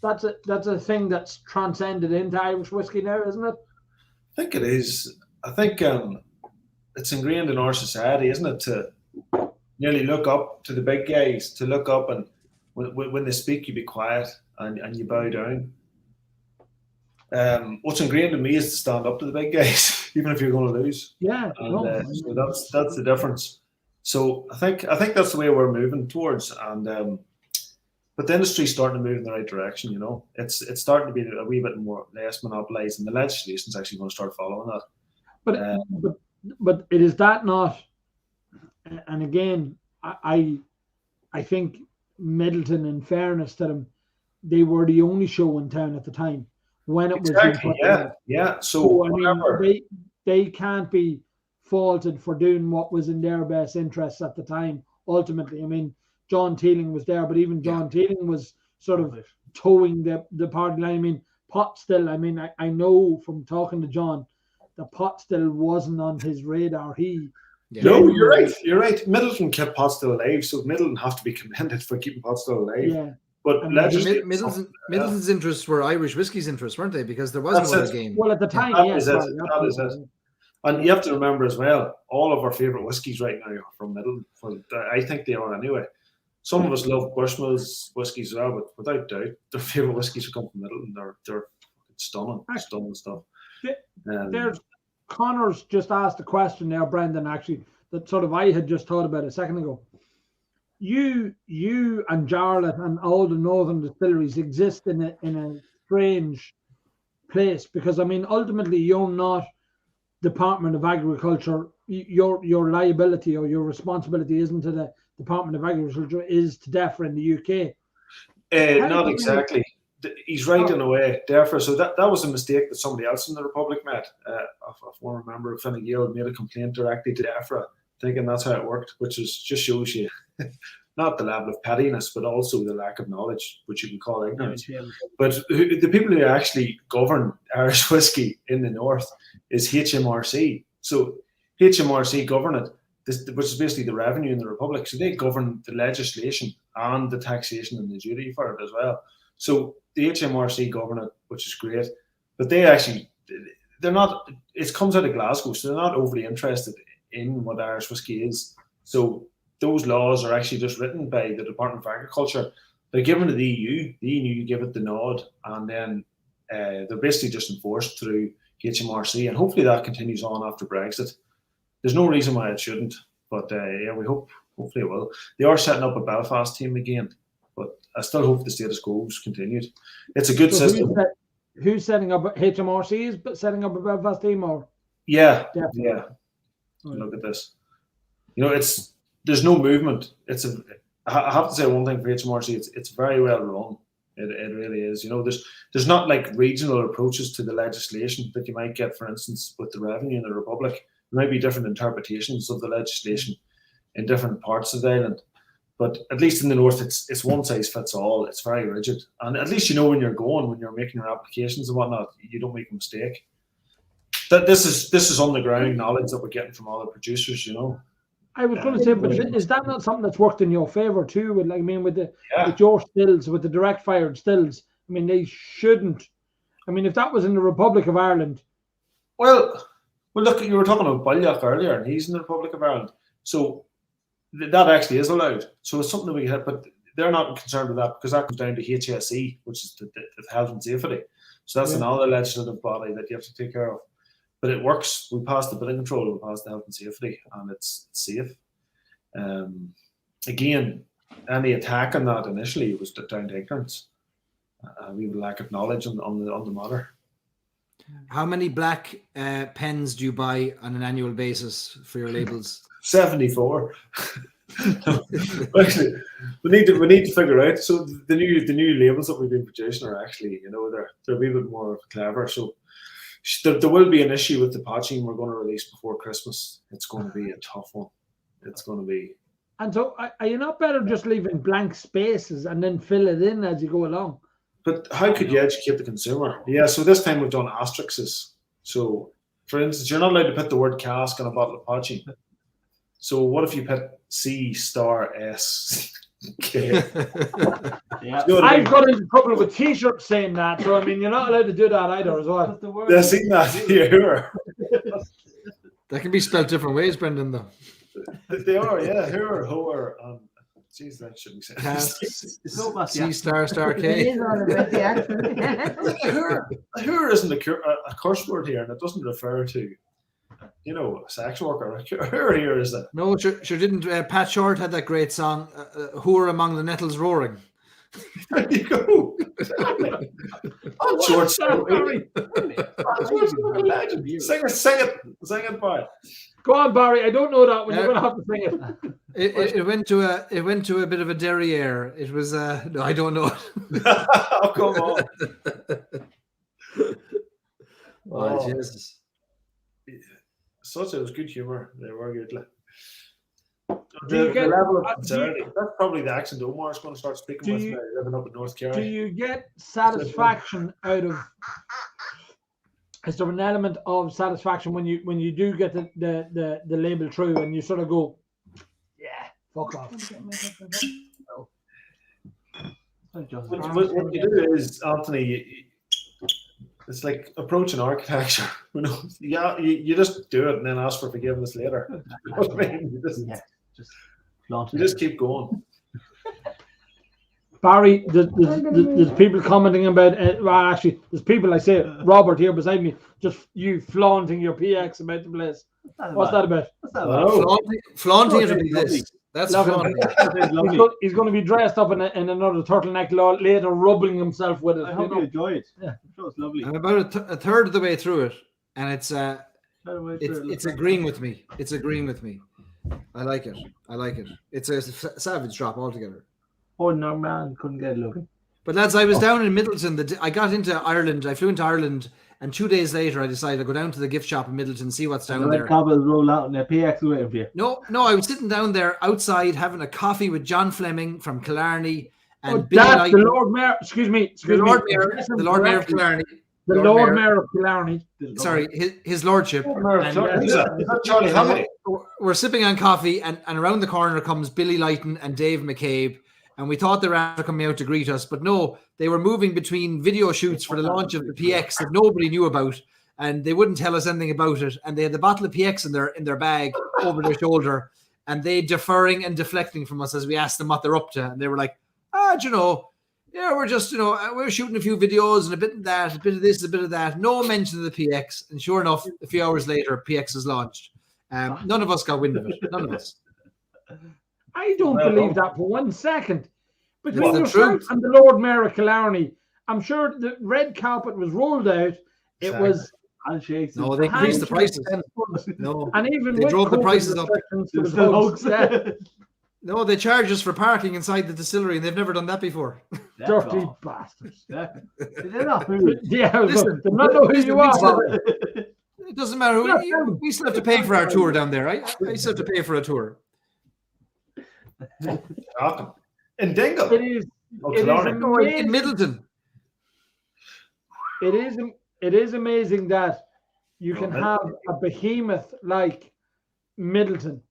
That's a thing that's transcended into Irish whiskey now, isn't it? I think it is. I think it's ingrained in our society, isn't it, to nearly look up to the big guys, to look up and when they speak, you be quiet and you bow down. What's ingrained in me is to stand up to the big guys, even if you're going to lose. Yeah, and, so that's the difference. So I think that's the way we're moving towards, and but the industry's starting to move in the right direction. You know, it's starting to be a wee bit more less monopolised, and the legislation's actually going to start following that. But it is that not, and again, I think Middleton, in fairness to them, they were the only show in town at the time when it exactly, was. Yeah. So I mean, they can't be faulted for doing what was in their best interests at the time. Ultimately, I mean, John Teeling was there, but even John Teeling was sort of towing the party line. I mean, Pot still. I mean, I know from talking to John, the Pot still wasn't on his radar. No, you're right. You're right. Middleton kept Pot still alive, so Middleton have to be commended for keeping Pot still alive. Yeah. But Middleton's interests were Irish whiskey's interests, weren't they? Because there was no other game. Well, at the time, that is it. And you have to remember as well, all of our favourite whiskies right now are from Middleton. I think they are anyway. Some of us love Bushmills whiskies as well, but without doubt, their favourite whiskies come from Middleton. They're stunning stuff. There's Connor's just asked a question there, Brendan, actually, that sort of I had just thought about a second ago. You and Jarlath and all the northern distilleries exist in a strange place, because I mean ultimately you're not Department of Agriculture. Your liability or your responsibility isn't to the Department of Agriculture, is to DEFRA in the UK. Not exactly. He's right in a way, DEFRA. So that was a mistake that somebody else in the Republic made. A former member of Fine Gael made a complaint directly to DEFRA, thinking that's how it worked, which just shows you not the level of pettiness, but also the lack of knowledge, which you can call ignorance. But the people who actually govern Irish whiskey in the north is HMRC. So HMRC govern it, which is basically the revenue in the Republic. So they govern the legislation and the taxation and the duty for it as well. So the HMRC govern it, which is great. But they're not, it comes out of Glasgow, so they're not overly interested in what Irish whiskey is. So those laws are actually just written by the Department of Agriculture. They're given to the EU. The EU give it the nod, and then they're basically just enforced through HMRC, and hopefully that continues on after Brexit. There's no reason why it shouldn't, but we hopefully it will. They are setting up a Belfast team again, but I still hope the status quo is continued. It's a good system. Who's setting up HMRC? Is setting up a Belfast team, or? Yeah. Look at this. You know, there's no movement. I have to say one thing for HMRC. It's very well run. It really is. You know, there's not like regional approaches to the legislation that you might get, for instance, with the revenue in the Republic. There might be different interpretations of the legislation in different parts of the island, but at least in the north, it's one size fits all. It's very rigid, and at least you know when you're making your applications and whatnot, you don't make a mistake. That this is on the ground knowledge that we're getting from all the producers. You know. I was going to say, but is that not something that's worked in your favour too? With your stills, with the direct fired stills. I mean, they shouldn't. I mean, if that was in the Republic of Ireland. Well, look, you were talking about Balliach earlier, and he's in the Republic of Ireland, so that actually is allowed. So it's something that we have, but they're not concerned with that because that comes down to HSE, which is the health and safety. So that's another legislative body that you have to take care of. But it works. We passed the building control, we passed the health and safety, and it's safe. Again, any attack on that initially was down to ignorance. We have a lack of knowledge on the matter. How many black pens do you buy on an annual basis for your labels? 74. Actually, we need to figure out. So the new labels that we've been producing are actually, you know, they're a wee bit more clever. So there will be an issue with the patching we're going to release before Christmas. It's going to be a tough one. It's going to be. And so, are you not better just leaving blank spaces and then fill it in as you go along? But how could you educate the consumer? Yeah, so this time we've done asterisks. So, for instance, you're not allowed to put the word cask on a bottle of Pachi. So what if you put C*S*K? Yeah. I've got into trouble with T-shirts saying that, so I mean, you're not allowed to do that either as well. Yeah, seen that here. That can be spelled different ways, Brendan, though. They are, yeah. Here, hoer. Jeez, that shouldn't be said. C**K. It is all about the accent. Hoer isn't a curse word here, and it doesn't refer to, you know, a sex worker. Hoer here is a. No, sure didn't. Pat Short had that great song, "Who're Among the Nettles Roaring." There you go. I'm short. Sing it, boy. Go on, Barry. I don't know that one. You're going to have to sing it. It went to a bit of a derriere. It was no, I don't know. Oh, come on. Oh, Jesus. Such it was good humor. They were good. Do you get- level of sincerity. That's probably the accent Omar's going to start speaking with now, living up in North Carolina. Do you get satisfaction out of? Is there an element of satisfaction when you do get the label through and you sort of go, yeah, fuck off? What you do is, Anthony, it's like approaching architecture. You know, you just do it and then ask for forgiveness later. You know what I mean? You just keep going. Barry, there's people commenting about well, actually, there's people, I say, Robert here beside me, just you flaunting your PX about the place. What's that about? Flaunting it would be this. That's flaunting. He's going to be dressed up in another turtleneck later, rubbing himself with it. I hope you enjoy it. Yeah, I'm sure it's lovely. I'm about a third of the way through it, and it's agreeing with me. It's agreeing with me. I like it. It's a savage drop altogether. Oh no, man, couldn't get it looking. But lads, I was down in Middleton. I got into Ireland. I flew into Ireland, and 2 days later, I decided to go down to the gift shop in Middleton, see what's down there. Cobbles roll out and the PX waiting for you. No, I was sitting down there outside having a coffee with John Fleming from Killarney and that's the Lord Mayor. Excuse me. The Lord Mayor of Killarney. The Lord Mayor of Killarney. Sorry, his lordship. Is that Charlie Hamilton? We're sipping on coffee, and around the corner comes Billy Lighton and Dave McCabe. And we thought they were after coming out to greet us, but no, they were moving between video shoots for the launch of the PX that nobody knew about, and they wouldn't tell us anything about it. And they had the bottle of PX in their bag over their shoulder, and they deferring and deflecting from us as we asked them what they're up to. And they were like, we're just, we're shooting a few videos and a bit of that, a bit of this, a bit of that. No mention of the PX. And sure enough, a few hours later, PX is launched. None of us got wind of it. None of us. I don't believe that for 1 second. Between yourself and the Lord Mayor of Killarney, I'm sure the red carpet was rolled out. It was handshakes. No, they increased the prices. No, and even they drove the prices up. No, they charge us for parking inside the distillery, and they've never done that before. Dirty bastards. They're not who. Yeah, listen, they not know who you are. It doesn't matter who. We still have to pay for our tour down there. I still have to pay for a tour. In Dingle. It is in Middleton. It is amazing that you can have a behemoth like Middleton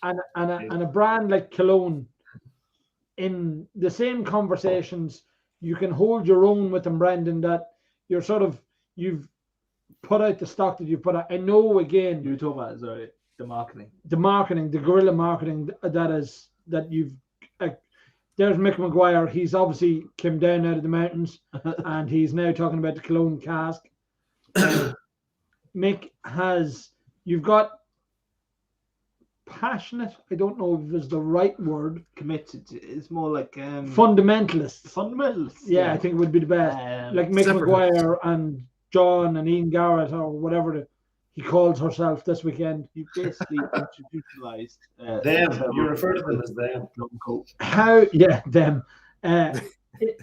and a brand like Cologne in the same conversations. You can hold your own with them, Brendan, that you've put out the stock that you put out. I know, again, you're talking about the marketing, the guerrilla marketing that you've. There's Mick McGuire. He's obviously came down out of the mountains, and he's now talking about the Cologne cask. Mick you've got passionate. I don't know if it's the right word. Committed. It's more like fundamentalists. Fundamentalists. Yeah, I think it would be the best. Like Mick McGuire and John and Ian Garrett or whatever he calls herself this weekend. You basically institutionalized them. You refer to them as them. How? Yeah, them.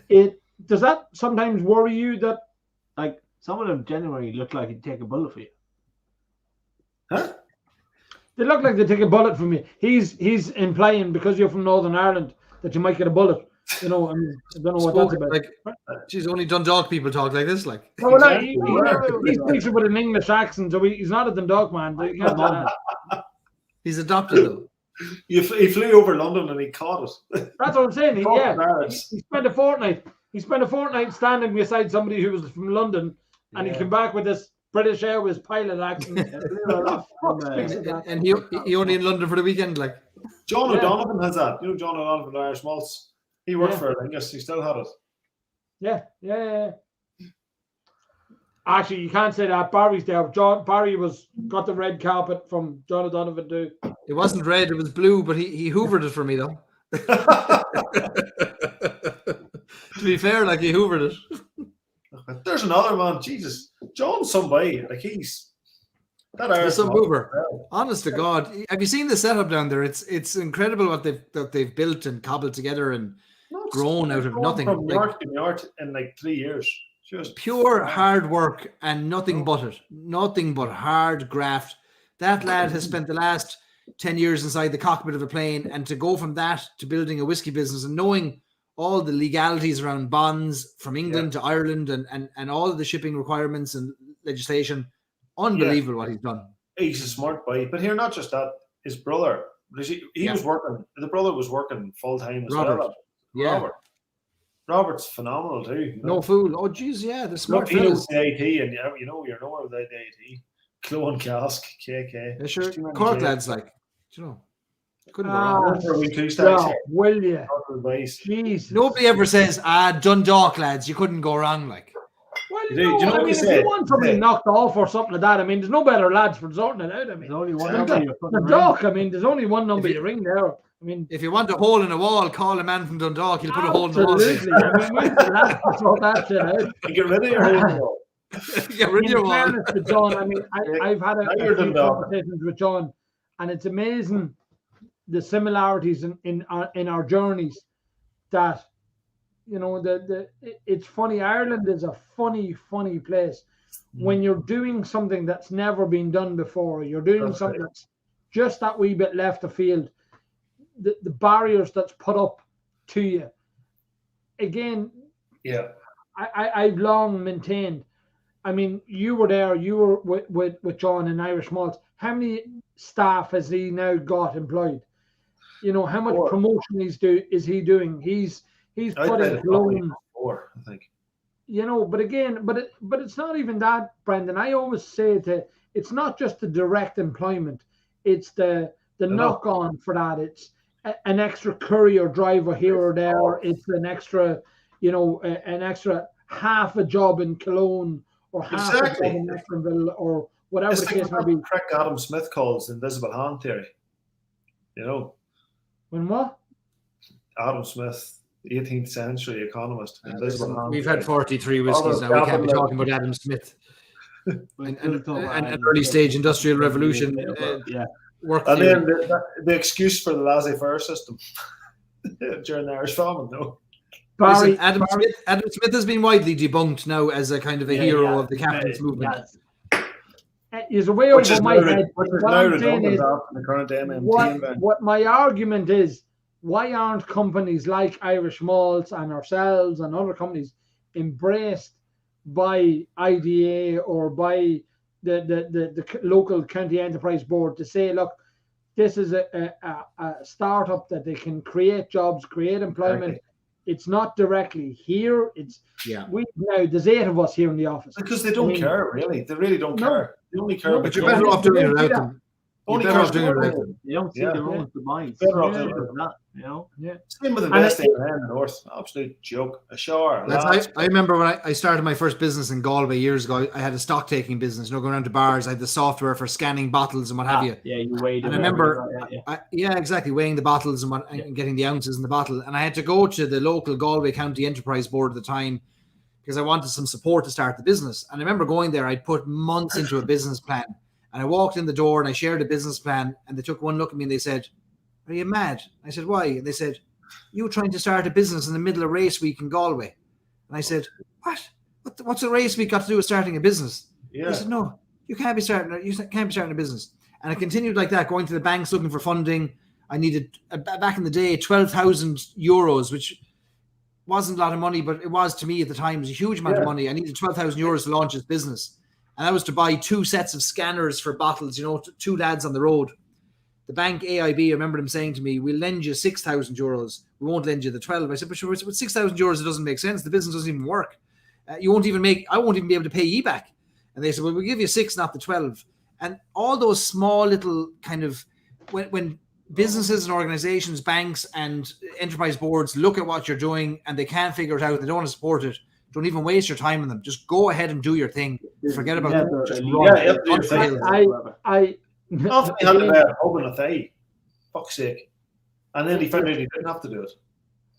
It does that sometimes worry you that, like, some of them genuinely look like he'd take a bullet for you? Huh? They look like they take a bullet from you. He's implying because you're from Northern Ireland that you might get a bullet. You know, I mean, I don't know what that's about. Like, geez, only Dundalk people talk like this. Like, No, well, he speaks with an English accent, so he's not a Dundalk man. You can't do that. He's adopted though. He flew over London and he caught it. That's what I'm saying. Caught He spent a fortnight. He spent a fortnight standing beside somebody who was from London, and he came back with this British Airways pilot accent. And he only in London for the weekend, like. John O'Donovan has that. You know, John O'Donovan, the Irish malts. He worked for it. I guess he still had it. Yeah. Actually, you can't say that. Barry's there. Barry got the red carpet from John O'Donovan too. It wasn't red; it was blue. But he hoovered it for me though. To be fair, like he hoovered it. There's another man. Jesus, John's somebody. Like he's that Irish some malt. mover. Honest to God, have you seen the setup down there? It's incredible what they've built and cobbled together and grown out of nothing. From York to York in like 3 years. Just pure hard work and nothing but it. Nothing but hard graft. That lad has spent the last 10 years inside the cockpit of a plane, and to go from that to building a whiskey business and knowing all the legalities around bonds from England to Ireland and all of the shipping requirements and legislation. Unbelievable what he's done. He's a smart boy. But here, not just that, his brother, he was working, the brother was working full time as well. Yeah. Robert's phenomenal too. You know? No fool. Oh, geez, yeah, the smart he knows fellas. the AT, and you know without the AT. Clone Cask, KK. Yeah, sure. Cork lads, like, you know, couldn't go wrong. Will you? Jeez. Nobody ever says, Dundalk lads, you couldn't go wrong, like. Well, if you want somebody knocked off or something like that, I mean, there's no better lads for sorting it out. I mean, there's only one number. Dundalk, I mean, there's only one number you ring there. I mean, if you want a hole in a wall, call a man from Dundalk. He'll put a hole in the wall. Absolutely. I mean, we're the lads to sort that shit out. Get rid of your hole in the wall. Get rid of your wall. To John, I mean, I've had a few conversations with John, and it's amazing the similarities in our journeys. That, you know, it's funny. Ireland is a funny place. When you're doing something that's never been done before, you're doing something that's just that wee bit left of field. The barriers that's put up to you. Again, I've long maintained. I mean, you were there. You were with John in Irish Malts. How many staff has he now got employed? You know, how much promotion is he doing? He's put in Cologne. 4, I think. You know, but again, but it's not even that, Brendan. I always say it's not just the direct employment. It's the knock on for that. It's an extra courier driver here or there. It's an extra, you know, an extra half a job in Cologne or half a job in Eckernville or whatever the case may be. Craic Adam Smith calls invisible hand theory. You know. When what? Adam Smith, 18th century economist. Invisible hand We've had 43 whiskies now. We can't be talking about Adam Smith. and early stage industrial revolution. And then the excuse for the laissez-faire system during the Irish famine, no. Listen, Adam Smith has been widely debunked now as a kind of a hero of the capitalist movement. Is way over my head. What I'm saying is, the current what my argument is, why aren't companies like Irish Malts and ourselves and other companies embraced by IDA or by the local county enterprise board to say, look, this is a startup that they can create jobs, create employment. It's not directly here. There's 8 of us here in the office because they don't care, really. They really don't care. They only care. But you're better off doing it without them. Only care doing it without them. You don't see their own demise. Better off doing it than that. You know. Yeah. Same with investing in the north. Absolute joke. A shower. I remember when I started my first business in Galway years ago. I had a stock taking business. You know, going around to bars. I had the software for scanning bottles and what have you. Yeah, you weighed. And I remember, exactly, weighing the bottles and getting the ounces in the bottle. And I had to go to the local Galway County Enterprise Board at the time because I wanted some support to start the business. And I remember going there. I'd put months into a business plan. And I walked in the door and I shared a business plan. And they took one look at me and they said, "Are you mad?" I said, "Why?" And they said, "You trying to start a business in the middle of race week in Galway?" And I said, "What? What's a race week got to do with starting a business?" Yeah. They said, "No, you can't be starting a business." And I continued like that, going to the banks looking for funding. I needed back in the day 12,000 euros, which wasn't a lot of money, but it was to me at the time. It was a huge amount of money. I needed 12,000 euros to launch this business. And that was to buy 2 sets of scanners for bottles, 2 lads on the road. The bank AIB, I remember them saying to me, we'll lend you 6,000 euros. We won't lend you the 12. I said, but sure, with 6,000 euros, it doesn't make sense. The business doesn't even work. I won't even be able to pay you back. And they said, well, we'll give you 6, not the 12. And all those small little kind of, when businesses and organizations, banks and enterprise boards look at what you're doing and they can't figure it out, they don't want to support it, don't even waste your time on them. Just go ahead and do your thing. Forget about it. Just run. I had to bear hoping a thing. Fuck's sake. And then he found out he didn't have to do it.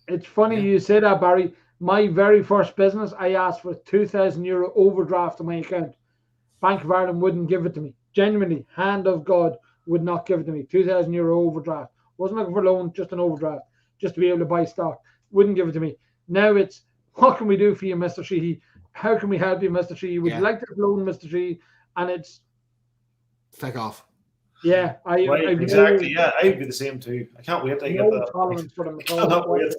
It's funny you say that, Barry. My very first business, I asked for €2,000 overdraft on my account. Bank of Ireland wouldn't give it to me. Genuinely, hand of God, would not give it to me. €2,000 overdraft. Wasn't looking for a loan, just an overdraft, just to be able to buy stock. Wouldn't give it to me. Now it's, what can we do for you, Mr. Sheehy? How can we help you, Mr. Sheehy? Would you like to loan, Mr. Sheehy? And it's... Feck off. Yeah. Exactly, yeah. I'd be the same too. I can't wait to get that. Tolerance for them at all. Cannot wait.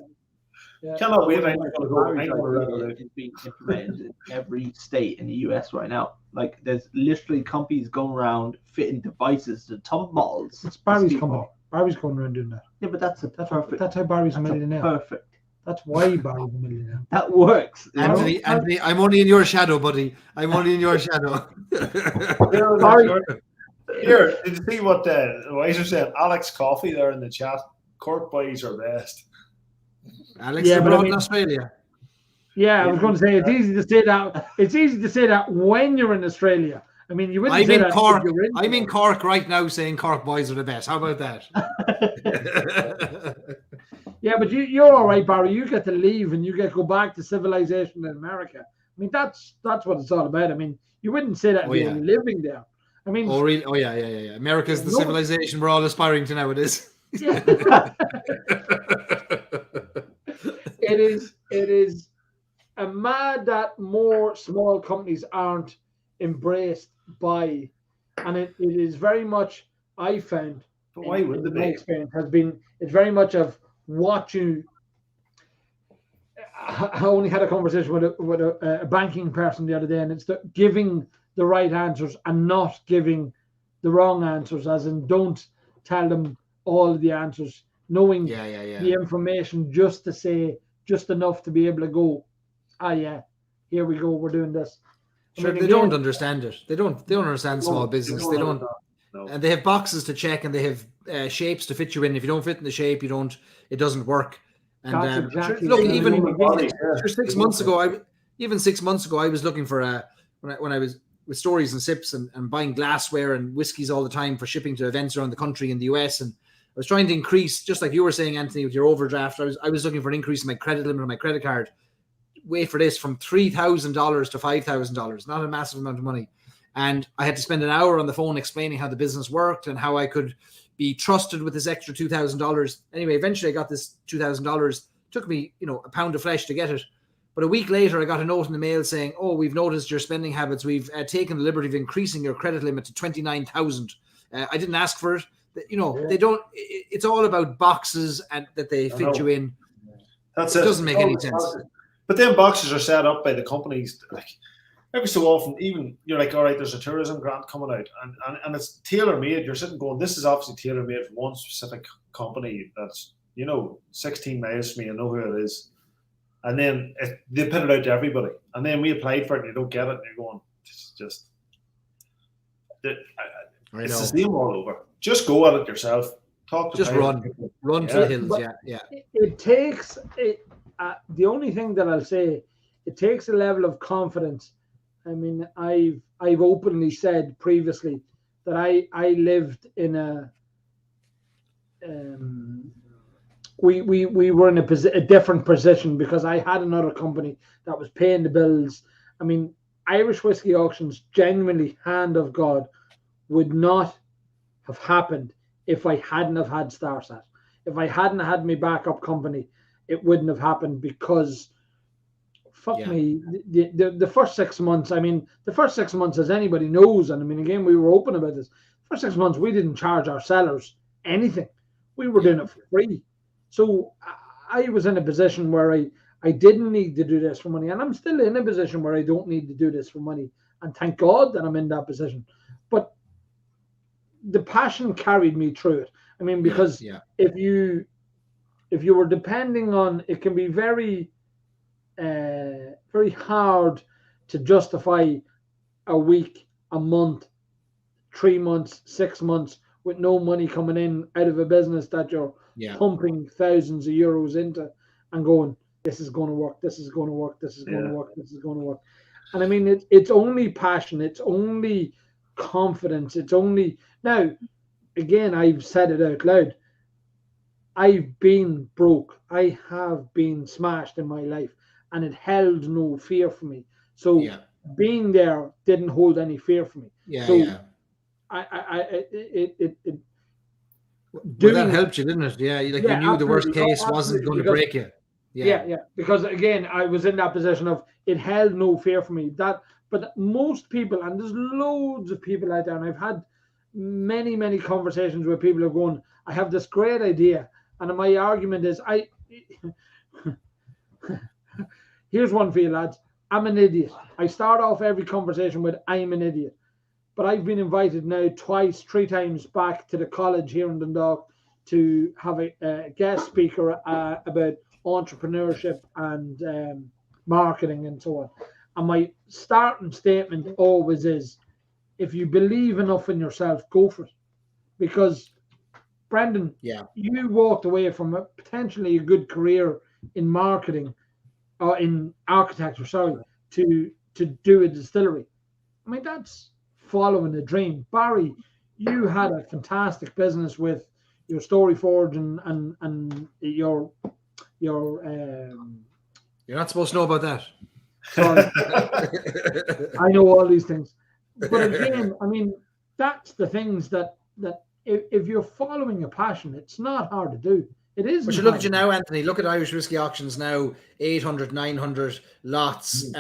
Yeah. Cannot wait. It's being implemented in every state in the US right now. Like, there's literally companies going around fitting devices to top models. It's Barry's company. Barry's going around doing that. Yeah, but that's perfect. That's how Barry's a millionaire. Perfect. That's why Barry's a millionaire. That works. Anthony, I'm only in your shadow, buddy. I'm only in your shadow. Barry. Here, did you see what the Wiser said? Alex Coffey there in the chat. Cork boys are best. Alex, in Australia. Yeah, I was going to say it's easy to say that. It's easy to say that when you're in Australia. I mean, you wouldn't say that. Cork. I'm in Cork right now, saying Cork boys are the best. How about that? Yeah, but you're all right, Barry. You get to leave and you get to go back to civilization in America. I mean, that's what it's all about. I mean, you wouldn't say that if you were living there. I mean, really? Oh yeah. America's the civilization we're all aspiring to nowadays. Yeah. It is a mad that more small companies aren't embraced by, and it is very much, I found, but why would my experience has been, it's very much of watching. I only had a conversation with a banking person the other day, and it's giving the right answers and not giving the wrong answers, as in don't tell them all of the answers, knowing the information just to say just enough to be able to go, here we go, we're doing this. Sure, they don't understand it. They don't understand small business. They don't. And they have boxes to check, and they have shapes to fit you in. If you don't fit in the shape, it doesn't work. And look, even 6 months ago, I was looking for when I was with Stories and Sips and buying glassware and whiskies all the time for shipping to events around the country in the US, and I was trying to increase, just like you were saying, Anthony, with your overdraft. I was looking for an increase in my credit limit on my credit card. Wait for this, from $3,000 to $5,000, not a massive amount of money. And I had to spend an hour on the phone explaining how the business worked and how I could be trusted with this extra $2,000. Anyway, eventually I got this $2,000. Took me, a pound of flesh to get it. But a week later, I got a note in the mail saying, "Oh, we've noticed your spending habits. We've taken the liberty of increasing your credit limit to 29,000." I didn't ask for it. They don't. It's all about boxes and that they fit you in. That's it. Doesn't make any sense. But then boxes are set up by the companies. Like every so often, even you're like, all right, there's a tourism grant coming out, and it's tailor made. You're sitting going, this is obviously tailor made for one specific company that's 16 miles from me. I know who it is. And then they put it out to everybody. And then we applied for it and you don't get it. And you're going, it's the same all over. Just go at it yourself. Talk to people. Run to the hills. Yeah. It takes it. The only thing that I'll say, it takes a level of confidence. I mean, I've openly said previously that I lived in a we were in a different position because I had another company that was paying the bills. I mean, Irish Whiskey Auctions, genuinely, hand of God, would not have happened if I hadn't have had StarSat. If I hadn't had my backup company, it wouldn't have happened because, me, the first 6 months, as anybody knows, and I mean, again, we were open about this, the first 6 months, we didn't charge our sellers anything. We were doing it for free. So I was in a position where I I didn't need to do this for money, and I'm still in a position where I don't need to do this for money, and thank God that I'm in that position. But the passion carried me through it. I mean, because if you were depending on, it can be very very hard to justify a week, a month, 3 months, 6 months with no money coming in out of a business that you're pumping thousands of euros into and going, this is going to work, this is going to work, this is going to work, this is going to work. And I mean, it's only passion, it's only confidence, it's only... Now, again, I've said it out loud. I've been broke. I have been smashed in my life, and it held no fear for me. So being there didn't hold any fear for me. That helped you, didn't it? Yeah, like you knew the worst case wasn't going to break you. Yeah. Because again, I was in that position of it held no fear for me. But most people, and there's loads of people out there, and I've had many conversations where people are going, I have this great idea, and my argument is, here's one for you lads, I'm an idiot. I start off every conversation with I'm an idiot, but I've been invited now twice, 3 times back to the college here in Dundalk to have a guest speaker about entrepreneurship and marketing and so on. And my starting statement always is, if you believe enough in yourself, go for it. Because, Brendan, you walked away from potentially a good career in marketing, or in architecture, to do a distillery. I mean, that's following a dream. Barry, you had a fantastic business with your Story Forge and your you're not supposed to know about that. Sorry. I know all these things. But again, I mean, that's the things that if you're following a passion, it's not hard to do. It is. But you look at you now, Anthony. Look at Irish Whiskey Auctions now, 800, 900 lots,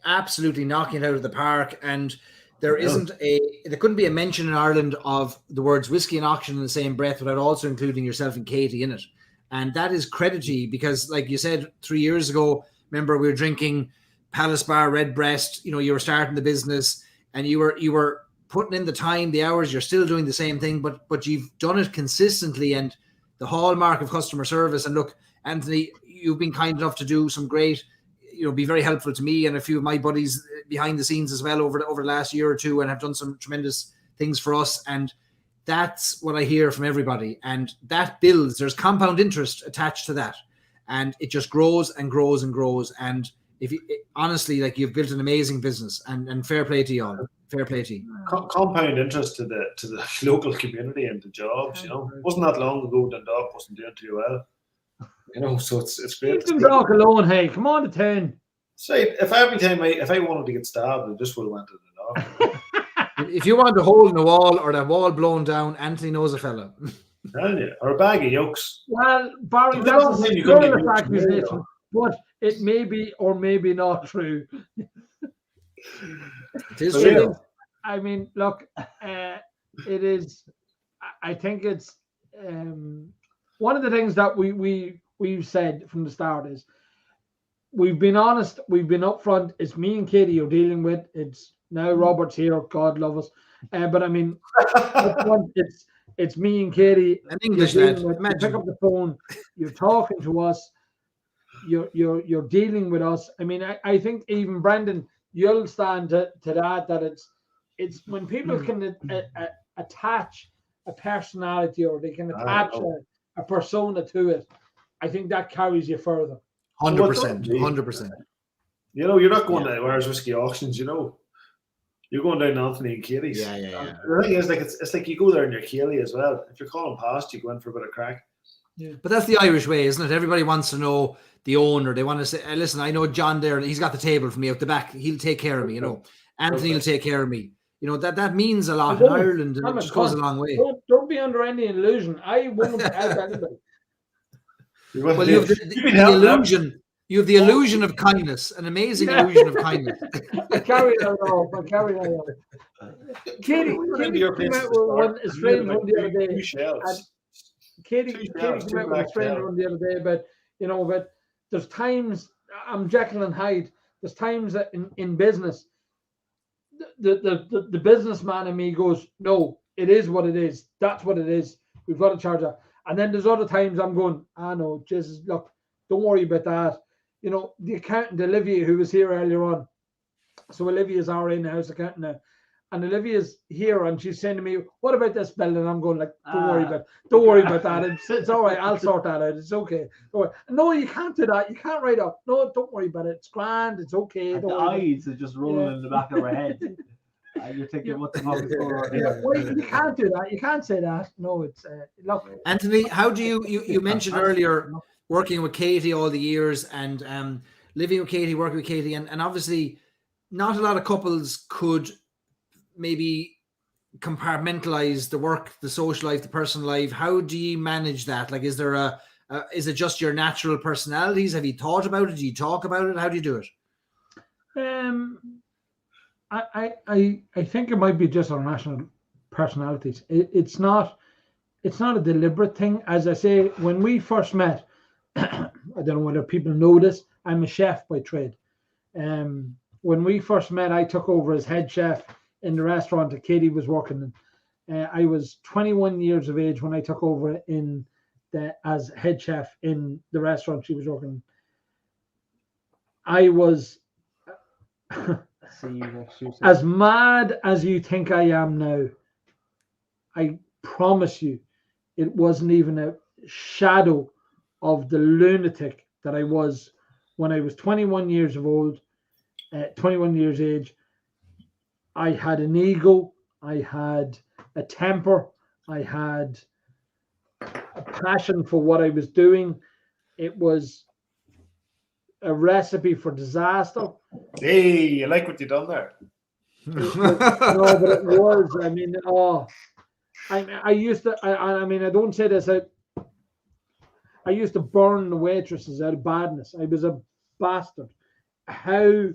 absolutely knocking it out of the park. And there couldn't be a mention in Ireland of the words whiskey and auction in the same breath without also including yourself and Katie in it. And that is credit to you, because, like you said 3 years ago, remember we were drinking Palace Bar Redbreast. You know, you were starting the business, and you were putting in the time, the hours. You're still doing the same thing, but you've done it consistently, and the hallmark of customer service. And look, Anthony, you've been kind enough to do some great, be very helpful to me and a few of my buddies behind the scenes as well over the last year or two, and have done some tremendous things for us. And that's what I hear from everybody. And that builds, there's compound interest attached to that. And it just grows and grows and grows. And if you, honestly, like, you've built an amazing business, and fair play to you all. Fair play to you. Compound interest to the local community and the jobs. It wasn't that long ago Dundalk wasn't doing too well. So it's great. Leave Dundalk alone, hey. Come on to town. Say, if I wanted to get stabbed, I just would have went to Dundalk. If you want a hole in the wall or the wall blown down, Anthony knows a fella. Or a bag of yolks. Well, Barry, that's a scurrilous accusation, but it may be or maybe not true. It is true. I mean, look, it is. I think it's one of the things that we've said from the start is we've been honest, we've been upfront. It's me and Katie you're dealing with. It's now Robert's here. God love us. But I mean, upfront, it's me and Katie. An English lad. You pick up the phone. You're talking to us. You're dealing with us. I mean, I think even Brendan, you'll stand to that it's when people can attach a personality, or they can attach a persona to it. I think that carries you further. 100%. 100%. You're not going to Irish Whiskey Auctions. You're going down to Anthony and Katie's. Yeah. The thing is, like, it's like you go there in your Keely as well. If you're calling past, you go in for a bit of crack. Yeah. But that's the Irish way, isn't it? Everybody wants to know the owner. They want to say, listen, I know John there. He's got the table for me out the back. He'll take care of me, Anthony will take care of me. That means a lot in Ireland, and it just goes a long way. Don't be under any illusion. I won't help anybody. Well, you have the illusion. You have the illusion of kindness, an amazing illusion of kindness. I carry that off. Katie came out with a strange one the other day. Katie came out with a strange one the other day about, there's times I'm Jekyll and Hyde. There's times that in business, the businessman in me goes, no, it is what it is. That's what it is. We've got to charge that. And then there's other times I'm going, no, Jesus, look, don't worry about that. You know, the accountant, Olivia, who was here earlier on. So Olivia's our in-house accountant now. And Olivia's here and she's saying to me, what about this bill? And I'm going like, don't worry about that. It's all right. I'll sort that out. It's okay. No, you can't do that. You can't write up. No, don't worry about it. It's grand. It's okay. And the eyes are just rolling in the back of her head. And you're thinking, what the fuck is going on here? Well, you can't do that. You can't say that. No, it's look. Anthony, how do you mentioned earlier working with Katie all the years and living with Katie, working with Katie, and obviously not a lot of couples could maybe compartmentalize the work, the social life, the personal life. How do you manage that? Like, is there is it just your natural personalities? Have you thought about it? Do you talk about it? How do you do it? I think it might be just our national personalities. It's not a deliberate thing. As I say, when we first met, I don't know whether people know this, I'm a chef by trade. When we first met, I took over as head chef in the restaurant that Katie was working in. I was 21 years of age when I took over as head chef in the restaurant she was working in. I was as mad as you think I am now. I promise you, it wasn't even a shadow of the lunatic that I was when I was 21 years of old, 21 years age. I had an ego, I had a temper, I had a passion for what I was doing. It was a recipe for disaster. Hey, you like what you done there? No, but it was. I mean, I used to. I mean, I don't say this. I used to burn the waitresses out of badness. I was a bastard. How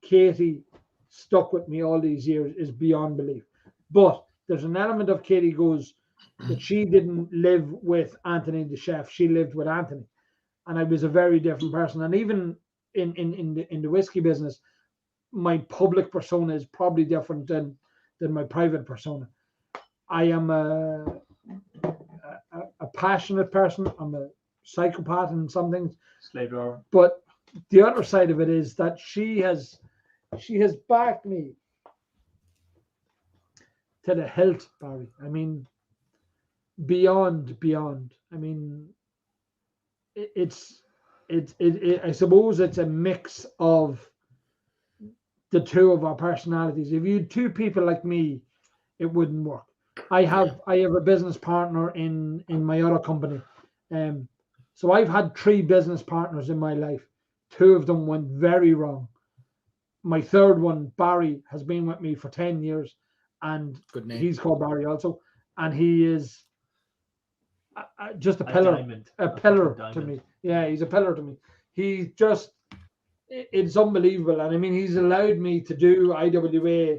Katie stuck with me all these years is beyond belief. But there's an element of Katie goes that she didn't live with Anthony the chef. She lived with Anthony, and I was a very different person. And even in the whiskey business, my public persona is probably different than my private persona. I am a passionate person. I'm a psychopath in some things. Slave driver. But the other side of it is that she has backed me to the hilt, Barry. I mean, beyond. I mean, I suppose it's a mix of the two of our personalities. If you had two people like me, it wouldn't work. I have a business partner in my other company. So I've had 3 business partners in my life. 2 of them went very wrong. My third one, Barry, has been with me for 10 years, and good name. He's called Barry also, and he is just a pillar to me. Yeah, he's a pillar to me. He just, it's unbelievable. And I mean, he's allowed me to do IWA,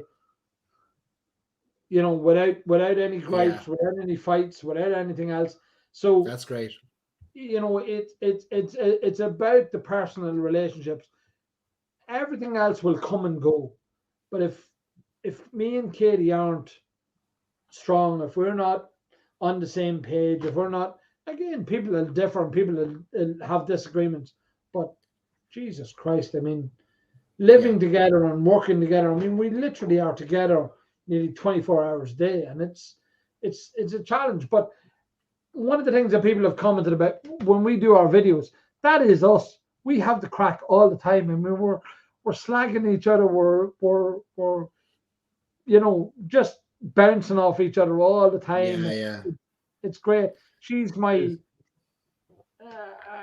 you know, without any gripes, without any fights, without anything else. So that's great. You know, it's about the personal relationships. Everything else will come and go. But if me and Katie aren't strong, if we're not on the same page, if we're not, again, people are different, people will have disagreements. But Jesus Christ, I mean, living together and working together, I mean, we literally are together nearly 24 hours a day, and it's a challenge. But one of the things that people have commented about when we do our videos, that is us. We have the crack all the time, and we're slagging each other. We're you know, just bouncing off each other all the time. It's great. She's my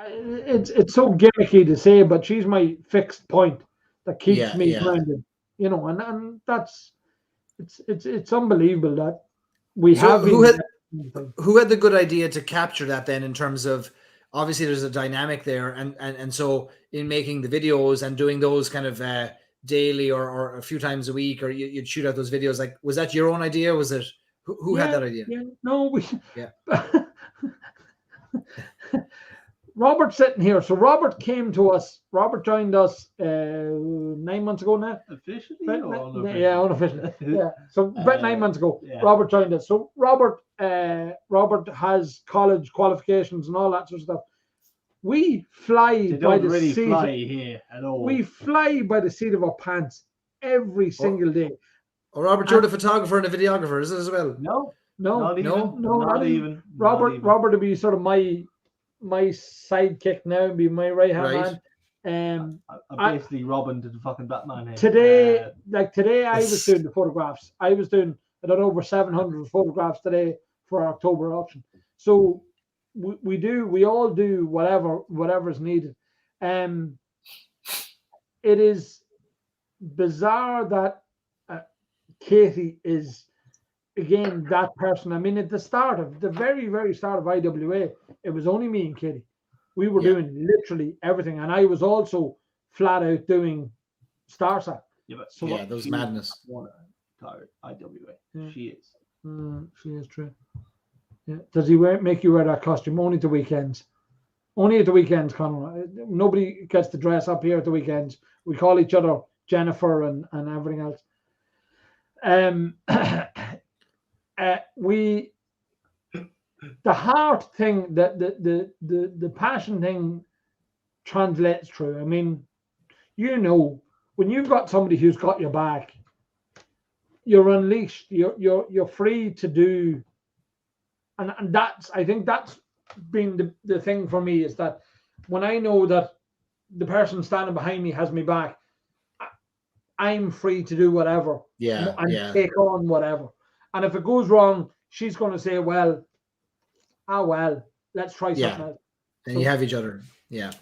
it's so gimmicky to say, but she's my fixed point that keeps me grounded. You know, and that's it's unbelievable that we have. Who had the good idea to capture that then, in terms of, obviously there's a dynamic there, and so in making the videos and doing those kind of daily or a few times a week, or you'd shoot out those videos, like, was that your own idea? Was it who had that idea? No, Robert's sitting here. So Robert came to us. Robert joined us 9 months ago now. Officially? Yeah, unofficially. Yeah. So about 9 months ago, yeah. Robert joined us. So Robert has college qualifications and all that sort of stuff. We fly They by don't the really seat. fly here at all. We fly by the seat of our pants every single day. Oh, Robert, you're the photographer and the videographer, is it as well? No, No, not even. no, Not even. Robert would be sort of my sidekick now and be my right hand man. I'm basically Robin to the fucking Batman here. Today I was doing the photographs. I was doing over 700 photographs today for our October auction. So we all do whatever is needed. It is bizarre that Katie is again that person. I mean, at the very, very start of IWA, it was only me and Katie. We were doing literally everything, and I was also flat out doing StarSat. Yeah, but So that was madness. IWA. Yeah. She is. She is true. Yeah. Does he make you wear that costume only to weekends? Only at the weekends, Conor. Nobody gets to dress up here at the weekends. We call each other Jennifer and everything else. The heart thing, the passion thing translates through. I mean, when you've got somebody who's got your back, you're unleashed. You're free to do, and I think that's been the thing for me, is that when I know that the person standing behind me has me back, I'm free to do whatever. And take on whatever. And if it goes wrong, she's going to say, well, let's try something else. And you have each other. Yeah.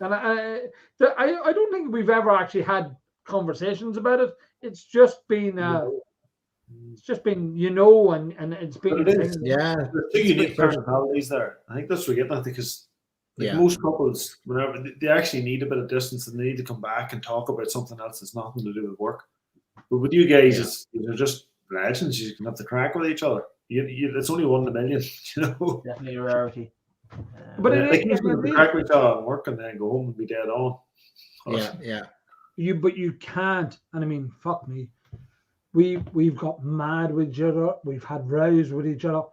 And I don't think we've ever actually had conversations about it. It's just been and it's been. Yeah. There's two unique personalities there. I think that's what we're getting at, because most couples, whenever they actually need a bit of distance and they need to come back and talk about something else that's nothing to do with work. But with you guys, you're just legends. You can have the crack with each other. It's only 1 in a million, Definitely a rarity. But you can crack with each other and work and then go home and be dead on. But you can't. And I mean, fuck me. We've got mad with each other. We've had rows with each other.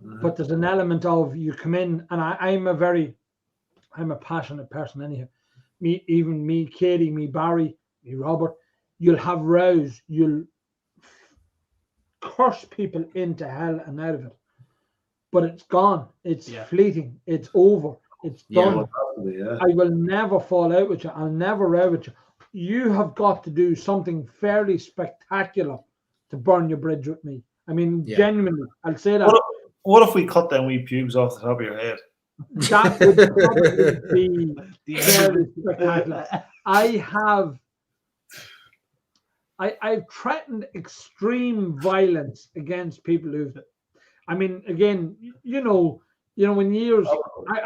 But there's an element of you come in, and I'm a passionate person anyhow. Me, Katie, me, Barry, me, Robert. You'll have rows. You'll curse people into hell and out of it. But it's gone. It's fleeting. It's over. It's done. I will never fall out with you. I'll never row with you. You have got to do something fairly spectacular to burn your bridge with me. I mean, genuinely, I'll say that. What if we cut them wee pubes off the top of your head? That would probably be very spectacular. I've threatened extreme violence against people who've. I mean, again, in years,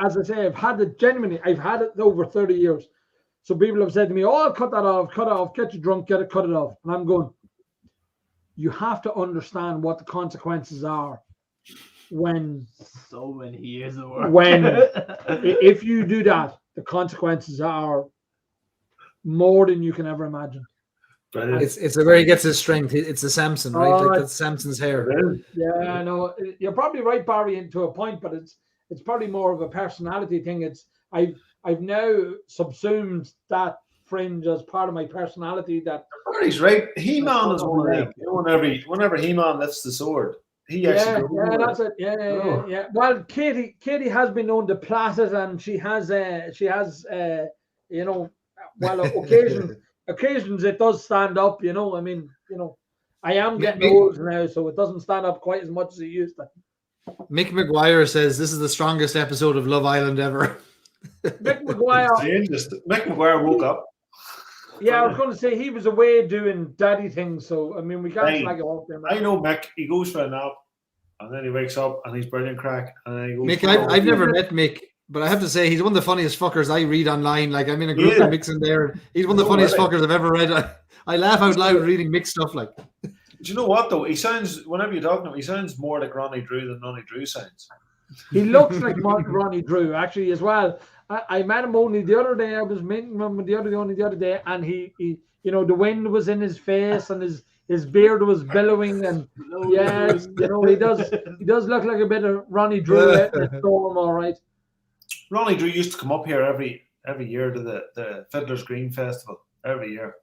as I say, I've had it over 30 years. So people have said to me, "Oh, I'll cut that off, get you drunk, cut it off," and I'm going. You have to understand what the consequences are. When so many years of work. If you do that, the consequences are more than you can ever imagine. It's where he gets his strength. It's the Samson, right? Like that's Samson's hair. Yeah, no, you're probably right, Barry, into a point, but it's probably more of a personality thing. I've now subsumed that fringe as part of my personality. That Barry's right. He-Man is one of them. Whenever He-Man lifts the sword. That's it. Yeah. Well, Katie has been known to plait it, and she has occasions it does stand up. I mean, I am getting old now, so it doesn't stand up quite as much as it used to. Mick McGuire says this is the strongest episode of Love Island ever. Mick McGuire woke up. Yeah, I was going to say he was away doing daddy things, so I mean we can't flag him off there. I know Mick. He goes for a nap, and then he wakes up and he's brilliant crack. And then he goes. Mick, I've never met Mick, but I have to say he's one of the funniest fuckers I read online. Like I'm in a group of Mick's in there. He's one of the funniest fuckers I've ever read. I laugh out loud reading Mick stuff. Like, do you know what though? He sounds, whenever you talk to him, he sounds more like Ronnie Drew than Ronnie Drew sounds. He looks like Ronnie Drew actually as well. I met him only the other day. I was meeting him the other day, and he you know, the wind was in his face and his beard was billowing, and yes, you know, he does look like a bit of Ronnie Drew out in the storm, all right. Ronnie Drew used to come up here every year to the Fiddler's Green Festival every year.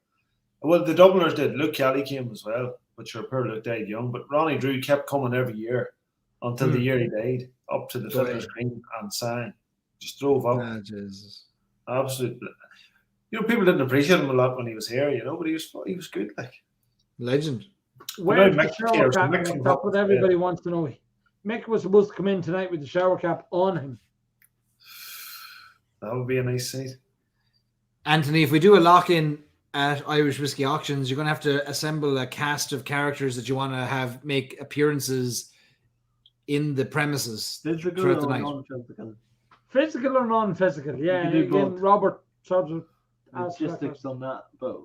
Well, the Dubliners did. Luke Kelly came as well, but sure, poor Luke died young. But Ronnie Drew kept coming every year until the year he died, up to the Fiddler's Green and sang. Just drove up. Ah, Jesus. Absolutely. You know, people didn't appreciate him a lot when he was here, you know, but he was good, like. Legend. Where's the shower cap? That's what everybody wants to know. Mick was supposed to come in tonight with the shower cap on him. That would be a nice sight. Anthony, if we do a lock-in at Irish Whiskey Auctions, you're going to have to assemble a cast of characters that you want to have make appearances in the premises throughout the night. Non-physical? Physical or non-physical? Yeah, again, Robert sort of logistics on that, but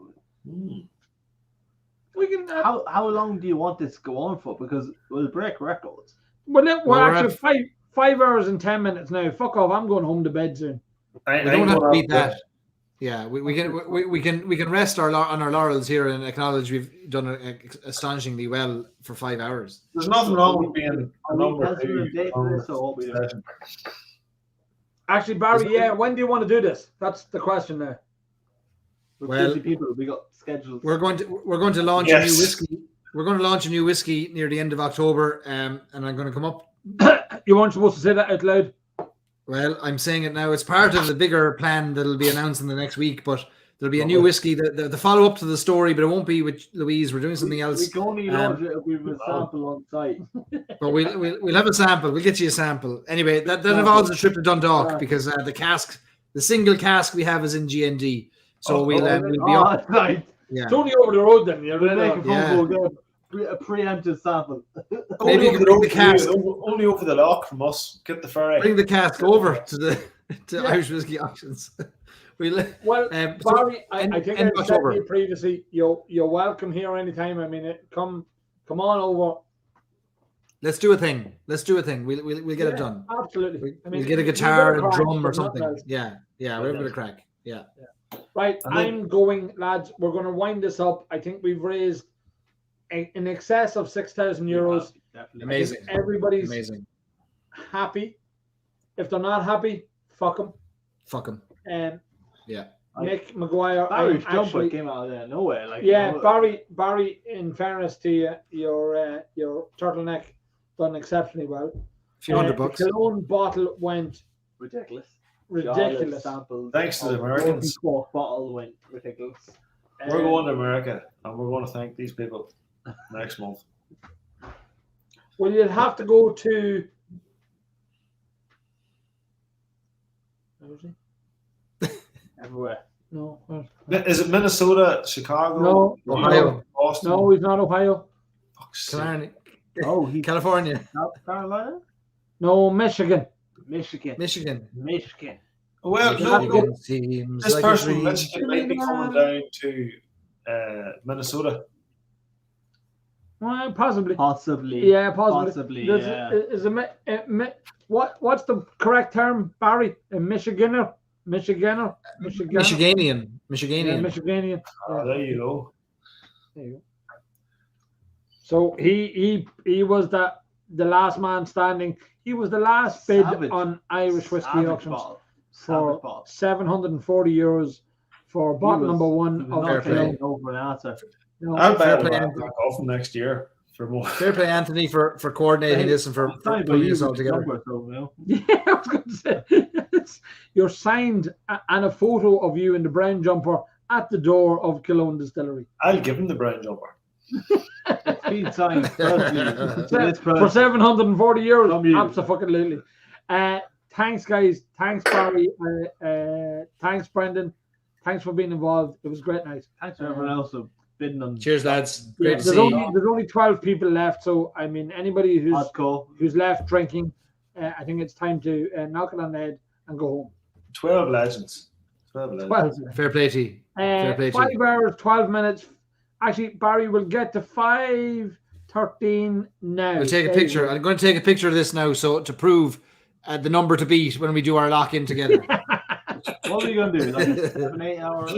we can. How long do you want this to go on for? Because we'll break records. Well, we're actually 5 hours and 10 minutes now. Fuck off! I'm going home to bed soon. We don't have to beat that. Yeah, we can rest on our laurels here and acknowledge we've done astonishingly well for 5 hours. There's nothing wrong with being a number two. Actually, Barry, yeah, when do you want to do this? That's the question there. Well, busy people, we got schedules. We're going to launch a new whiskey. We're going to launch a new whiskey near the end of October, and I'm going to come up. You weren't supposed to say that out loud. Well, I'm saying it now. It's part of the bigger plan that'll be announced in the next week, but there'll be a new whiskey, the follow-up to the story, but it won't be with Louise. We're doing something else. We can only launch it if we have a sample on site. But we'll have a sample. We'll get you a sample. Anyway, that involves a trip to Dundalk because the single cask we have is in GND. So we'll be up. Right. Yeah. It's only over the road then. You're making a preemptive sample. Maybe you can bring the cask only over the lock from us. Get the ferry. Bring the cask over to Irish Whiskey Auctions. Barry, I think I said to you previously, you're welcome here anytime. I mean, come on over. Let's do a thing. We'll get it done. Absolutely. We'll get a guitar, a drum, or something. Yeah, we're going to crack. Yeah. Right, I'm going, lads. We're going to wind this up. I think we've raised in excess of €6,000. Amazing. Everybody's happy. If they're not happy, fuck them. Yeah. Nick Maguire. Barry's jumper came out of there nowhere. Barry. In fairness to you, your turtleneck done exceptionally well. A few $100. The Cologne bottle went ridiculous. Samples. Thanks to the Americans. Bottle went ridiculous. We're going to America, and we're going to thank these people next month. Well, you'll have to go to. Everywhere. No. Is it Minnesota, Chicago? No. Ohio. Boston? No, he's not Ohio. He's California. South Carolina? No, Michigan. Well, no. This person from Michigan might be coming down to Minnesota. Well, possibly. Yeah, possibly. Yeah. What's the correct term, Barry? A Michiganer? Michiganian. Yeah, Michiganian. There you go. So he was the last man standing. He was the last bid on Irish Whiskey Auctions for €740 for bottle number one of I'll bet back off next year for more. Fair play, Anthony, for coordinating this and for putting this all together. Yeah, I was going to say you're signed and a photo of you in the brown jumper at the door of Cologne Distillery. I'll give him the brown jumper. It's been signed for €740. Absolutely. Thanks, guys. Thanks, Barry. Thanks, Brendan. Thanks for being involved. It was a great night. Thanks for everyone else for bidding on. Cheers, lads. Great to see. There's only 12 people left, so I mean, anybody who's left drinking, I think it's time to knock it on the head and go home. 12 legends. 12. Fair play to you. 5 hours, 12 minutes. Actually, Barry will get to 5:30 13 now. We'll take a picture. I'm going to take a picture of this now, so to prove the number to beat when we do our lock in together. What are you going to do? Like a 7-8 hour? It's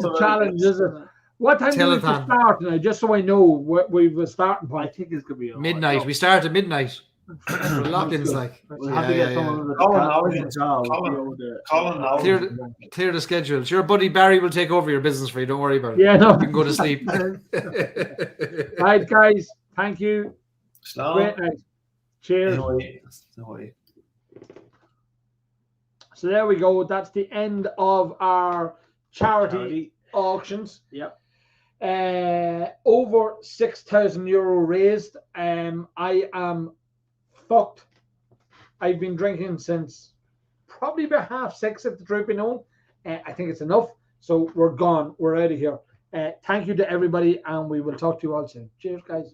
a challenge, is it? What time do we start now? Just so I know what we've a starting point. I think it's going to be midnight. We start at midnight. Lock-ins like. We'll have to get someone with clear the schedule. Your buddy Barry will take over your business for you. Don't worry about it. Yeah, no. You can go to sleep. Right, guys. Thank you. Great night. Cheers. So there we go. That's the end of our charity auctions. Yep. Over €6,000 raised. I am fucked. I've been drinking since probably about 6:30, if the truth be known. I think it's enough. So we're gone. We're out of here. Thank you to everybody, and we will talk to you all soon. Cheers, guys.